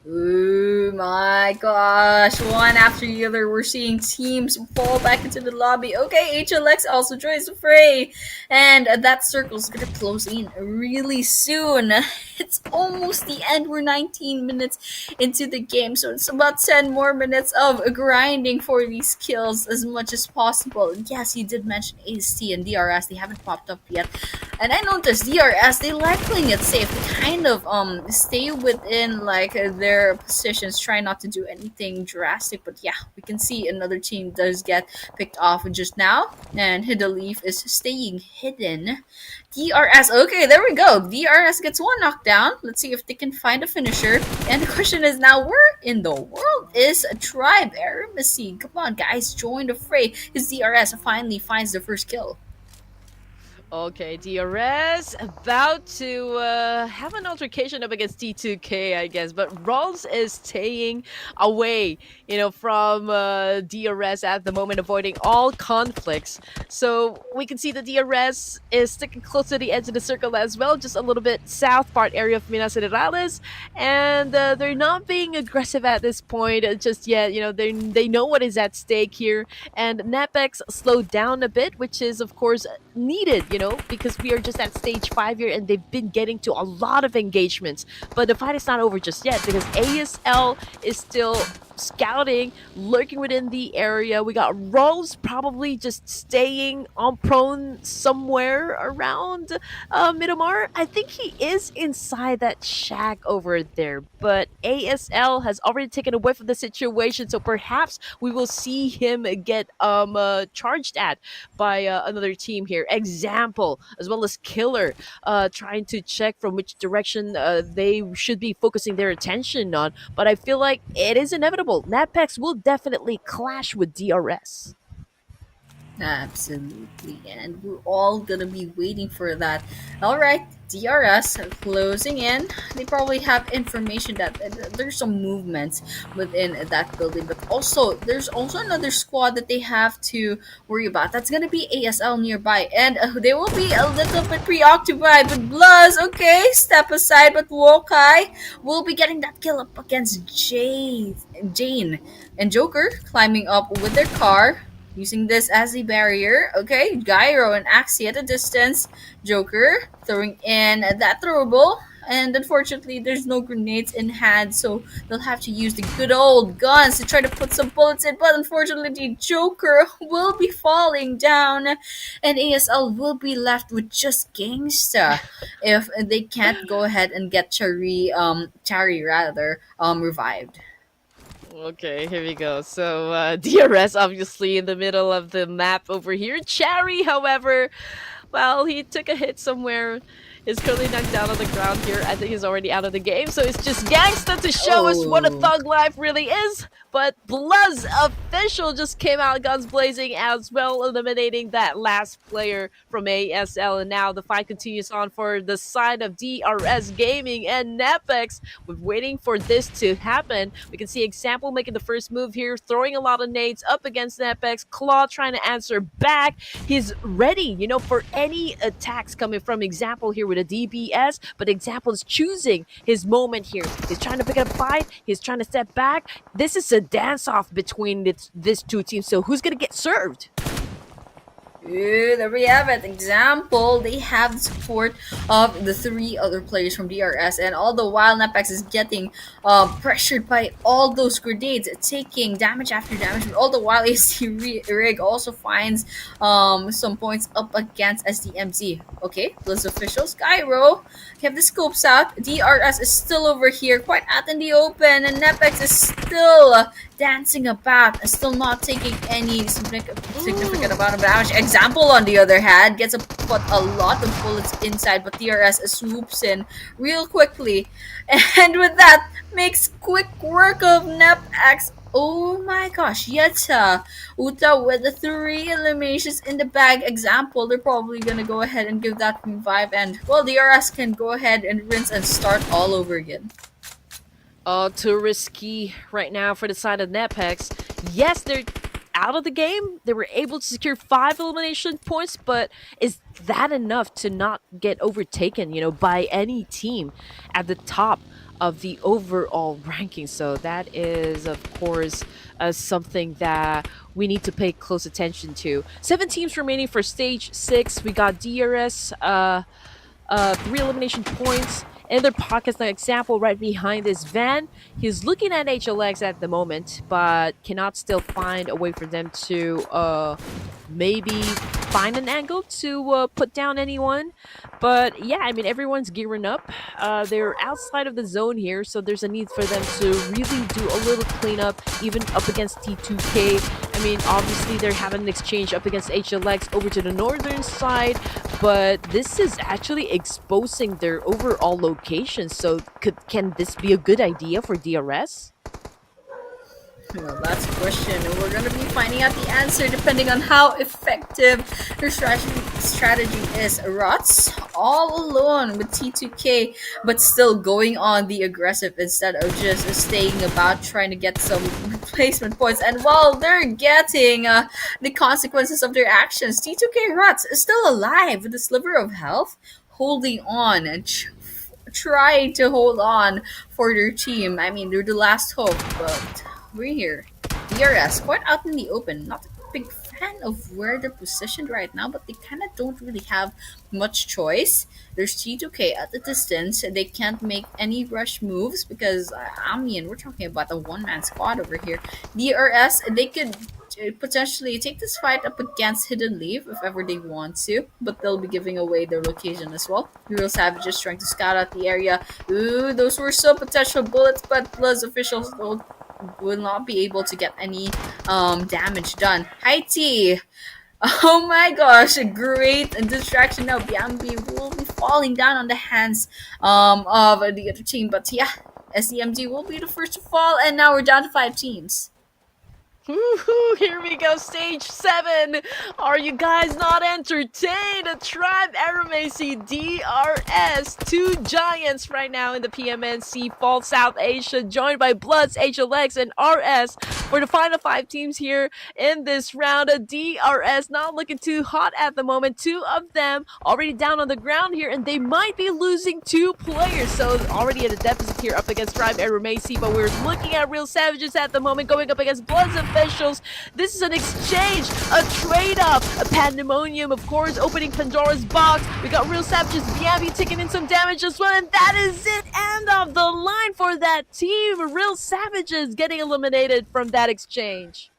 Oh my gosh, one after the other, we're seeing teams fall back into the lobby. Okay, HLX also joins the fray, and that circle's gonna close in really soon. It's almost the end. We're 19 minutes into the game, so it's about 10 more minutes of grinding for these kills as much as possible. Yes, you did mention AST and DRS, they haven't popped up yet, and I noticed DRS, they like playing it safe. They kind of stay within like their positions, try not to do anything drastic. But yeah, we can see another team does get picked off just now, and Hidalif is staying hidden. DRS, okay, there we go. DRS gets one knockdown. Let's see if they can find a finisher. And the question is now, where in the world is a Tribe? AEROMACY, come on guys, join the fray. His DRS finally finds the first kill. Okay, DRS about to have an altercation up against T2K, I guess. But Rolls is staying away, from DRS at the moment, avoiding all conflicts. So we can see the DRS is sticking close to the edge of the circle as well, just a little bit south part area of Minas Gerais. And they're not being aggressive at this point just yet. They know what is at stake here. And NEPX slowed down a bit, which is, of course, needed, because we are just at stage 5 here, and they've been getting to a lot of engagements. But the fight is not over just yet, because ASL is still scouting, lurking within the area. We got Rolls probably just staying on prone somewhere around Miramar. I think he is inside that shack over there, but ASL has already taken a whiff of the situation, so perhaps we will see him get charged at by another team here. Example, as well as Killer, trying to check from which direction they should be focusing their attention on. But I feel like it is inevitable. NEPX will definitely clash with DRS. Absolutely, and we're all gonna be waiting for that. All right, DRS closing in. They probably have information that there's some movements within that building, but also there's also another squad that they have to worry about. That's gonna be ASL nearby, and they will be a little bit preoccupied. But BLUZZ, okay, step aside. But Wokai will be getting that kill up against Jane and Joker climbing up with their car. using this as a barrier. Okay, Gyro and Axie at a distance. Joker throwing in that throwable. And unfortunately, there's no grenades in hand, so they'll have to use the good old guns to try to put some bullets in. But unfortunately, Joker will be falling down, and ASL will be left with just Gangsta if they can't go ahead and get Chari rather, revived. Okay, here we go. So DRS obviously in the middle of the map over here. Cherry, however, well, he took a hit somewhere. Is currently knocked down on the ground here. I think he's already out of the game. So it's just Gangsta to show us what a thug life really is. But BLUZZ official just came out guns blazing as well, eliminating that last player from ASL. And now the fight continues on for the side of DRS Gaming and NEPX. We're waiting for this to happen. We can see Example making the first move here, throwing a lot of nades up against NEPX. Claw trying to answer back. He's ready, you know, for any attacks coming from Example here with a DBS, but Example is choosing his moment here. He's trying to pick up a fight. He's trying to step back. This is a dance-off between these two teams, so who's going to get served? Ooh, there we have it. Example, they have the support of the 3 other players from DRS, and all the while NEPX is getting pressured by all those grenades, taking damage after damage. But all the while, AC Rig also finds some points up against SDMZ. Okay, BLUZZ officials, Gyro have the scopes out. DRS is still over here, quite out in the open, and NEPX is still dancing about, still not taking any significant amount of damage. Example, on the other hand, gets put a lot of bullets inside, but DRS swoops in real quickly, and with that, makes quick work of NEPX. Oh my gosh, Yeta Uta with the 3 eliminations in the bag. Example, they're probably gonna go ahead and give that revive, and well, DRS can go ahead and rinse and start all over again. Too risky right now for the side of NEPX. Yes, they're out of the game. They were able to secure 5 elimination points, but is that enough to not get overtaken, you know, by any team at the top of the overall ranking? So that is, of course, something that we need to pay close attention to. 7 teams remaining for stage 6. We got DRS, 3 elimination points in their pockets. The Example right behind this van. He's looking at HLX at the moment, but cannot still find a way for them to maybe find an angle to put down anyone. But yeah, I mean, everyone's gearing up. They're outside of the zone here, so there's a need for them to really do a little cleanup, even up against T2K. I mean, obviously they're having an exchange up against HLX over to the northern side, but this is actually exposing their overall location. So can this be a good idea for DRS? Well, that's the question. We're going to be finding out the answer depending on how effective their strategy is. Rots all alone with T2K, but still going on the aggressive instead of just staying about trying to get some replacement points. And while they're getting the consequences of their actions, T2K Rots is still alive with a sliver of health, holding on and trying to hold on for their team. I mean, they're the last hope, but we're here. DRS, quite out in the open. Not a big fan of where they're positioned right now, but they kind of don't really have much choice. There's T2K at the distance. They can't make any rush moves because, I mean, we're talking about a one-man squad over here. DRS, they could potentially take this fight up against Hidden Leaf if ever they want to, but they'll be giving away their location as well. Real Savages trying to scout out the area. Ooh, those were some potential bullets, but BLUZZ officials will not be able to get any damage done. Hi T! Oh my gosh, a great distraction now. Biambi will be falling down on the hands of the other team, but yeah, SDMZ will be the first to fall, and now we're down to 5 teams. Woohoo, here we go, stage 7. Are you guys not entertained? A Tribe AEROMACY DRS, 2 giants right now in the PMNC Fall South Asia, joined by BLUZZ, HLX, and RS for the final 5 teams here in this round. DRS not looking too hot at the moment. 2 of them already down on the ground here, and they might be losing 2 players. So already at a deficit here up against Tribe AEROMACY, but we're looking at Real Savages at the moment going up against BLUZZ officials. This is an exchange, a trade-off, a pandemonium, of course, opening Pandora's box. We got Real Savages, BMB taking in some damage as well, and that is it. End of the line for that team. Real Savages getting eliminated from that exchange.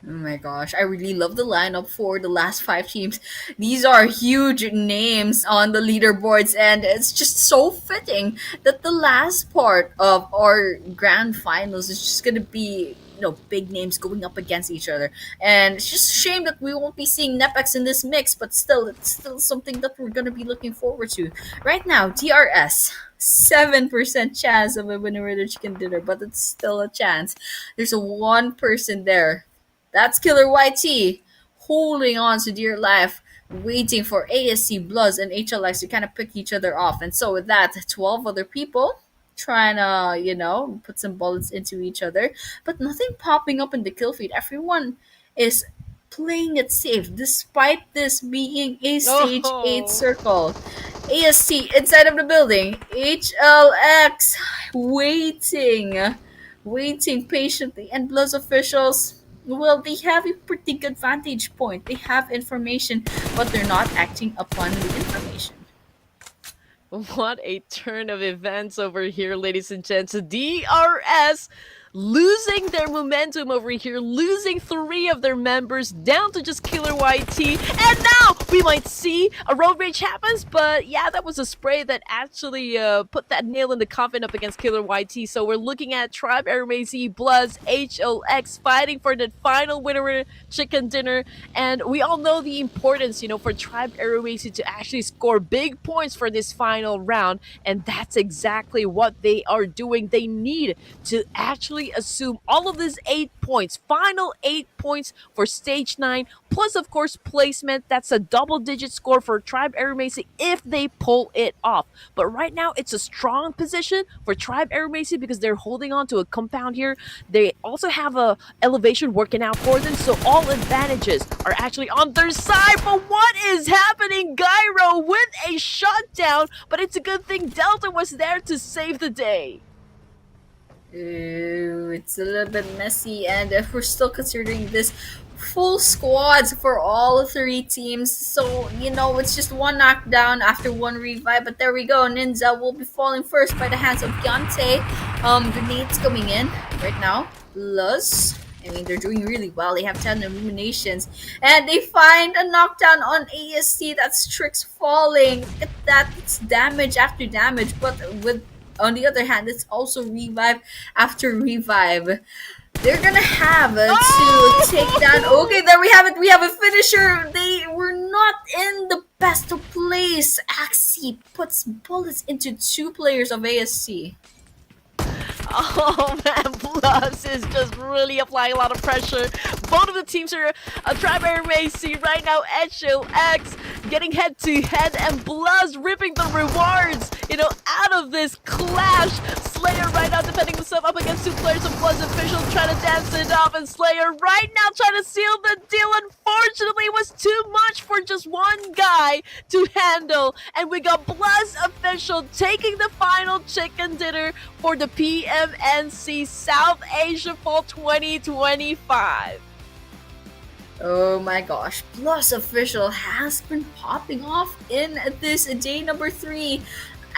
Oh my gosh, I really love the lineup for the last 5 teams. These are huge names on the leaderboards, and it's just so fitting that the last part of our grand finals is just gonna be, big names going up against each other. And it's just a shame that we won't be seeing NEPX in this mix, but still, it's still something that we're gonna be looking forward to. Right now, DRS, 7% chance of a winner with a chicken dinner, but it's still a chance. There's a 1% there. That's Killer YT holding on to dear life, waiting for ASC, BLUZZ, and HLX to kind of pick each other off. And so with that, 12 other people trying to, put some bullets into each other, but nothing popping up in the kill feed. Everyone is playing it safe, despite this being a stage 8 circle. ASC inside of the building. HLX waiting patiently, and BLUZZ officials, well, they have a pretty good vantage point. They have information, but they're not acting upon the information. What a turn of events over here, ladies and gents. DRS losing their momentum over here, losing 3 of their members down to just Killer YT. And now we might see a road rage happens, but yeah, that was a spray that actually put that nail in the coffin up against Killer YT. So we're looking at Tribe AEROMACY, BLUZZ, HLX fighting for the final winner chicken dinner. And we all know the importance, for Tribe AEROMACY to actually score big points for this final round. And that's exactly what they are doing. They need to actually assume all of these 8 points, final 8 points for stage 9, plus of course placement. That's a double-digit score for Tribe AEROMACY if they pull it off. But right now it's a strong position for Tribe AEROMACY because they're holding on to a compound here. They also have a elevation working out for them, so all advantages are actually on their side. But what is happening? Gyro with a shutdown, but it's a good thing Delta was there to save the day. Ooh, it's a little bit messy, and we're still considering this full squads for all 3 teams. So, it's just 1 knockdown after 1 revive. But there we go. Ninja will be falling first by the hands of Yante. Grenades coming in right now. BLUZZ, they're doing really well. They have 10 eliminations. And they find a knockdown on ASC. That's Trix falling. Look at that. It's damage after damage. But on the other hand, it's also revive after revive. They're gonna have to take down. Okay, there we have it. We have a finisher. They were not in the best of place. Axie puts bullets into 2 players of ASC. Oh man, BLUZZ is just really applying a lot of pressure. Both of the teams are Tribe AEROMACY right now. HLX getting head to head, and BLUZZ ripping the rewards, out of this clash. Slayer right now defending himself up against 2 players of BLUZZ officials, trying to dance it off, and Slayer right now trying to seal the deal. Unfortunately, it was too much for just 1 guy to handle, and we got BLUZZ official taking the final chicken dinner for the PMNC South Asia Fall 2025. Oh my gosh, BLUZZ official has been popping off in this day number 3.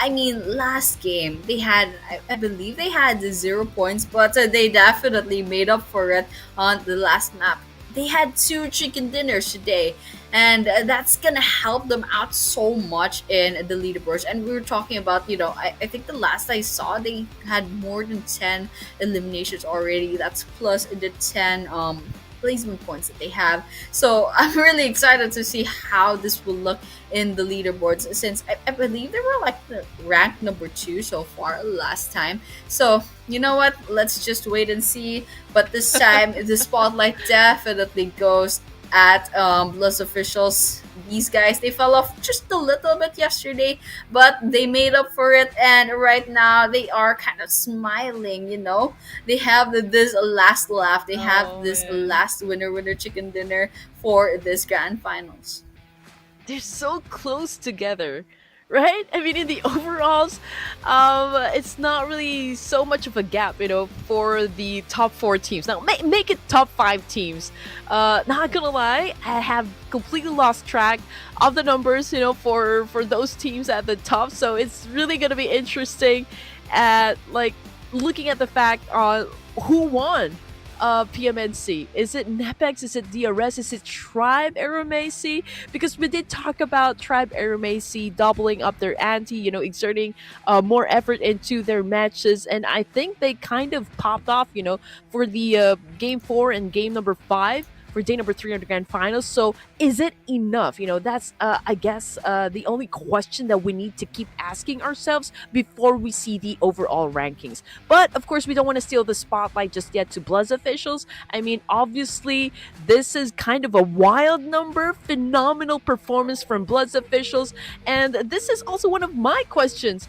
Last game, they had, I believe they had 0 points, but they definitely made up for it on the last map. They had 2 chicken dinners today, and that's gonna help them out so much in the leaderboards. And we were talking about, I think the last I saw, they had more than 10 eliminations already. That's plus the 10 placement points that they have. So I'm really excited to see how this will look in the leaderboards, since I believe they were like the rank number 2 so far last time. So you know what, let's just wait and see. But this time the spotlight definitely goes at BLUZZ officials. these guys, they fell off just a little bit yesterday, but they made up for it, and right now they are kind of smiling, you know. They have this last laugh, they have this last winner chicken dinner for this grand finals. They're so close together, right? I mean, in the overalls, it's not really so much of a gap, you know, for the top 4 teams. Now, make it top 5 teams. Not gonna lie, I have completely lost track of the numbers, you know, for those teams at the top. So it's really gonna be interesting at like looking at the fact on who won PMNC. Is it NEPX? Is it DRS? Is it Tribe AEROMACY? Because we did talk about Tribe AEROMACY doubling up their ante, you know, exerting more effort into their matches, and I think they kind of popped off, you know, for the game 4 and game number 5 for day number 3 on the grand finals. So is it enough? You know, that's I guess the only question that we need to keep asking ourselves before we see the overall rankings. But of course, we don't want to steal the spotlight just yet to BLUZZ officials. I mean, obviously this is kind of a wild number, phenomenal performance from BLUZZ officials, and this is also one of my questions.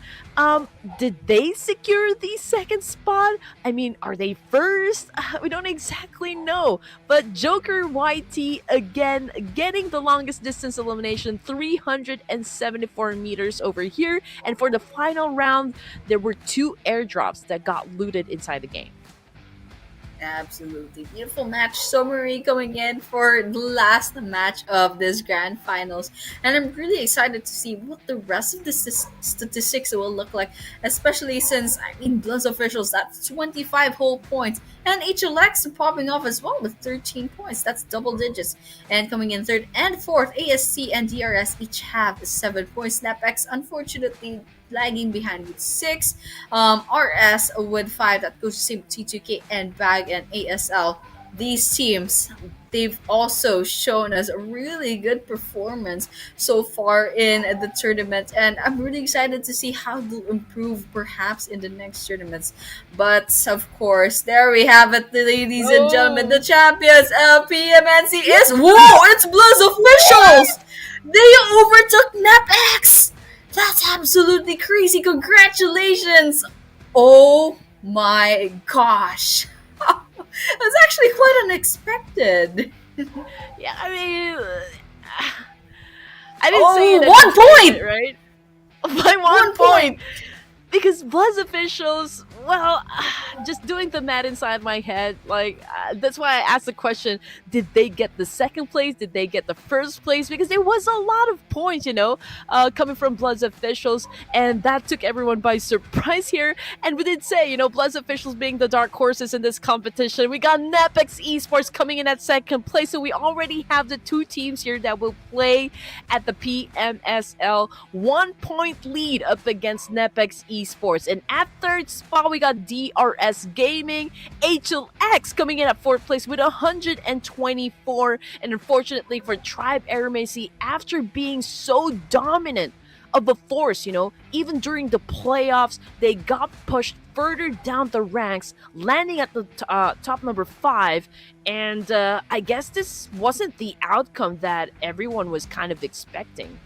Did they secure the second spot? I mean, are they first? We don't exactly know, but Joker YT again getting the longest distance elimination, 374 meters over here, and for the final round there were 2 airdrops that got looted inside the game. Absolutely beautiful match summary coming in for the last match of this grand finals, and I'm really excited to see what the rest of the statistics will look like, especially since I mean BLUZZ officials, that's 25 whole points, and HLX popping off as well with 13 points. That's double digits. And coming in third and fourth, ASC and DRS each have 7 points. NEPX unfortunately lagging behind with 6. RS with 5. That goes to same T2K and BAGH and ASL. These teams, they've also shown us a really good performance so far in the tournament, and I'm really excited to see how they'll improve perhaps in the next tournaments. But of course, there we have it, ladies and gentlemen. The champions of PMNC is it's BLUZZ officials. They overtook NEPX. That's absolutely crazy. Congratulations. Oh my gosh. That's actually quite unexpected. Yeah, I mean, I didn't say it. 1 point, right? By 1 point. Because BLUZZ officials, well, just doing the math inside my head, like, that's why I asked the question, did they get the second place? Did they get the first place? Because there was a lot of points, you know, coming from BLUZZ officials, and that took everyone by surprise here. And we did say, you know, BLUZZ officials being the dark horses in this competition. We got NEPX Esports coming in at second place, so we already have the 2 teams here that will play at the PMSL. 1 point lead up against NEPX Esports. And at third spot, we got DRS Gaming. HLX coming in at fourth place with 124. And unfortunately for Tribe AEROMACY, after being so dominant of a force, you know, even during the playoffs, they got pushed further down the ranks, landing at the top number 5. And I guess this wasn't the outcome that everyone was kind of expecting.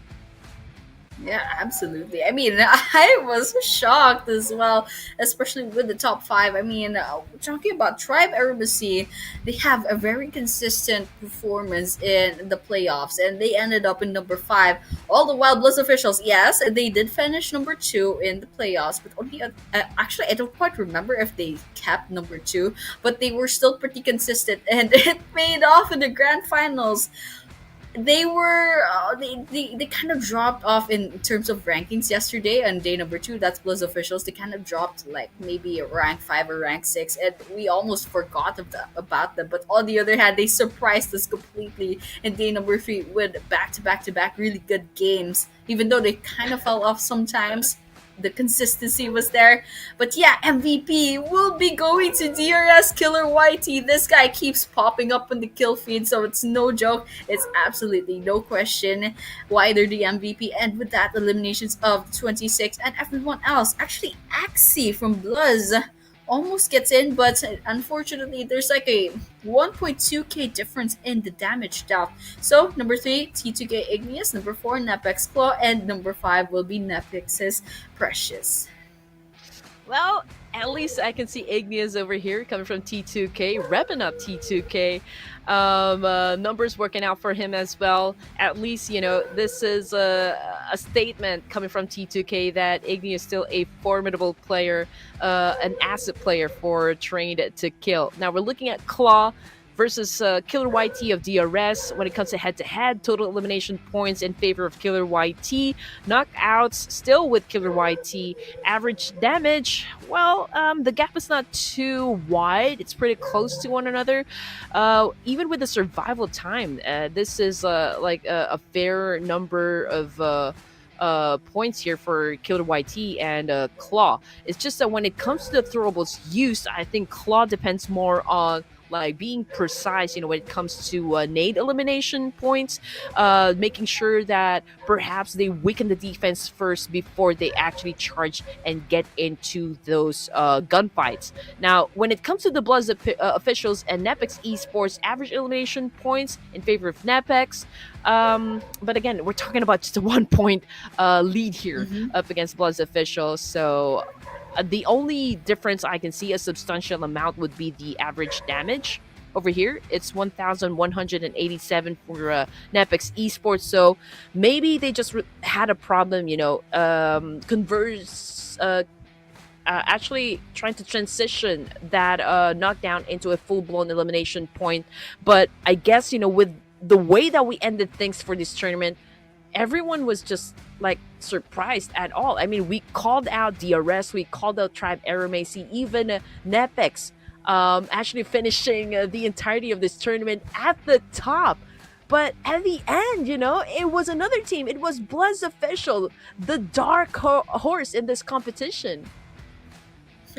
Yeah, absolutely. I mean, I was shocked as well, especially with the top 5. I mean, talking about Tribe AEROMACY, they have a very consistent performance in the playoffs, and they ended up in number 5. All the while, BLUZZ officials, yes, they did finish number 2 in the playoffs, but only actually, I don't quite remember if they kept number 2, but they were still pretty consistent, and it paid off in the grand finals. They were they kind of dropped off in terms of rankings yesterday on day number 2. That's BLUZZ officials. They kind of dropped like maybe rank 5 or rank 6, and we almost forgot about them. But on the other hand, they surprised us completely in day number 3 with back-to-back really good games. Even though they kind of fell off sometimes, the consistency was there. But yeah, MVP will be going to DRS Killer YT. This guy keeps popping up on the kill feed, so it's no joke. It's absolutely no question why they're the MVP. And with that, eliminations of 26 and everyone else. Actually, Axie from BLUZZ almost gets in, but unfortunately, there's like a 1.2k difference in the damage dealt. So, number 3, T2K Igneous, number 4, NEPX Claw, and number 5 will be NEPX's Precious. Well, at least I can see Igneous over here coming from T2K, repping up T2K. Numbers working out for him as well. At least, this is a statement coming from T2K that Igneous is still a formidable player, an asset player for Trained to Kill. Now we're looking at Claw versus Killer YT of DRS. When it comes to head-to-head, total elimination points in favor of Killer YT. Knockouts still with Killer YT. Average damage, well, the gap is not too wide. It's pretty close to one another. Even with the survival time, this is like a fair number of points here for Killer YT and Claw. It's just that when it comes to the throwables used, I think Claw depends more on like being precise, when it comes to nade elimination points, making sure that perhaps they weaken the defense first before they actually charge and get into those gunfights. Now, when it comes to the BLUZZ officials and NEPX esports, average elimination points in favor of NEPX. But again, we're talking about just a 1 point lead here up against BLUZZ officials. So the only difference I can see, a substantial amount, would be the average damage. Over here, it's 1,187 for NEPX esports. So maybe they just had a problem, actually trying to transition that knockdown into a full-blown elimination point. But I guess, with the way that we ended things for this tournament, everyone was just like surprised at all. I mean, we called out DRS, we called out Tribe AEROMACY, even NEPX actually finishing the entirety of this tournament at the top. But at the end, it was another team. It was BLUZZ official, the dark horse in this competition.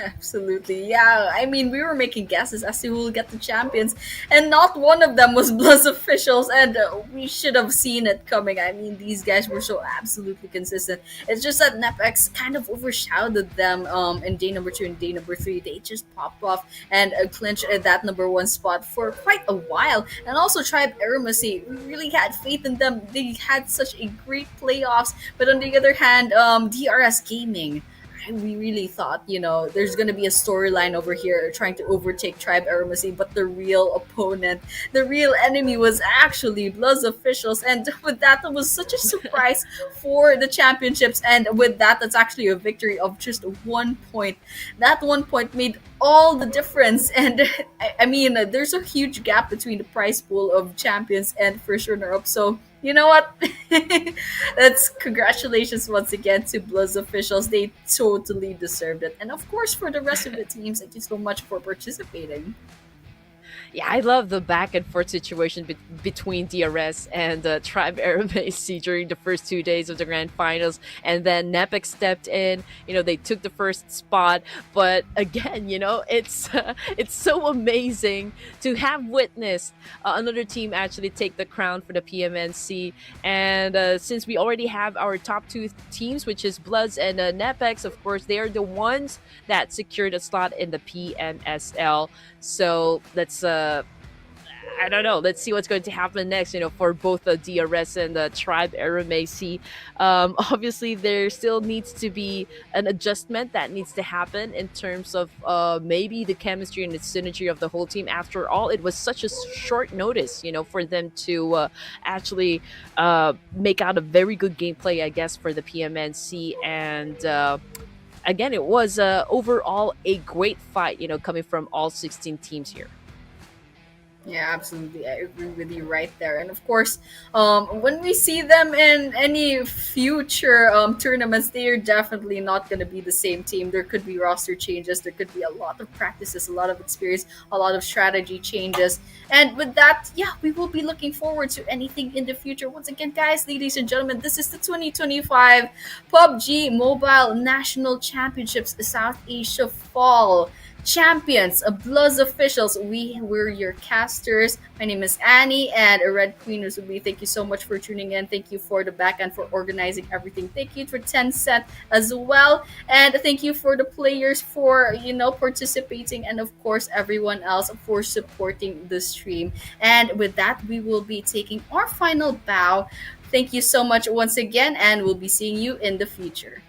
Absolutely, yeah. I mean, we were making guesses as to who will get the champions, and not one of them was BLUZZ officials, and we should have seen it coming. I mean, these guys were so absolutely consistent. It's just that NEPX kind of overshadowed them in day number 2 and day number 3. They just popped off and clinched that number 1 spot for quite a while. And also Tribe AEROMACY, we really had faith in them. They had such a great playoffs, but on the other hand, DRS Gaming, we really thought, there's going to be a storyline over here trying to overtake Tribe AEROMACY, but the real opponent, the real enemy was actually BLUZZ officials. And with that, it was such a surprise for the championships. And with that, that's actually a victory of just 1 point. That 1 point made all the difference. And I mean, there's a huge gap between the prize pool of champions and first runner-up. So, you know what? That's congratulations once again to BLUZZ officials. They totally deserved it. And of course, for the rest of the teams, thank you so much for participating. Yeah, I love the back and forth situation between DRS and Tribe AEROMACY during the first 2 days of the Grand Finals. And then NEPX stepped in. They took the first spot. But again, it's so amazing to have witnessed another team actually take the crown for the PMNC. And since we already have our top 2 teams, which is BLUZZ and NEPX, of course, they are the ones that secured a slot in the PMSL. So let's I don't know. Let's see what's going to happen next, for both the DRS and the Tribe AEROMACY. Obviously, there still needs to be an adjustment that needs to happen in terms of maybe the chemistry and the synergy of the whole team. After all, it was such a short notice, for them to actually make out a very good gameplay, I guess, for the PMNC. And again, it was overall a great fight, coming from all 16 teams here. Yeah, absolutely. I agree with you right there. And of course, when we see them in any future tournaments, they are definitely not going to be the same team. There could be roster changes. There could be a lot of practices, a lot of experience, a lot of strategy changes. And with that, yeah, we will be looking forward to anything in the future. Once again, guys, ladies and gentlemen, this is the 2025 PUBG Mobile National Championships South Asia Fall champions, BLUZZ officials. We were your casters. My name is Annie, and Red Queen was with me. Thank you so much for tuning in. Thank you for the back end for organizing everything. Thank you for Tencent as well, and thank you for the players for participating, and of course everyone else for supporting the stream. And with that, we will be taking our final bow. Thank you so much once again, and we'll be seeing you in the future.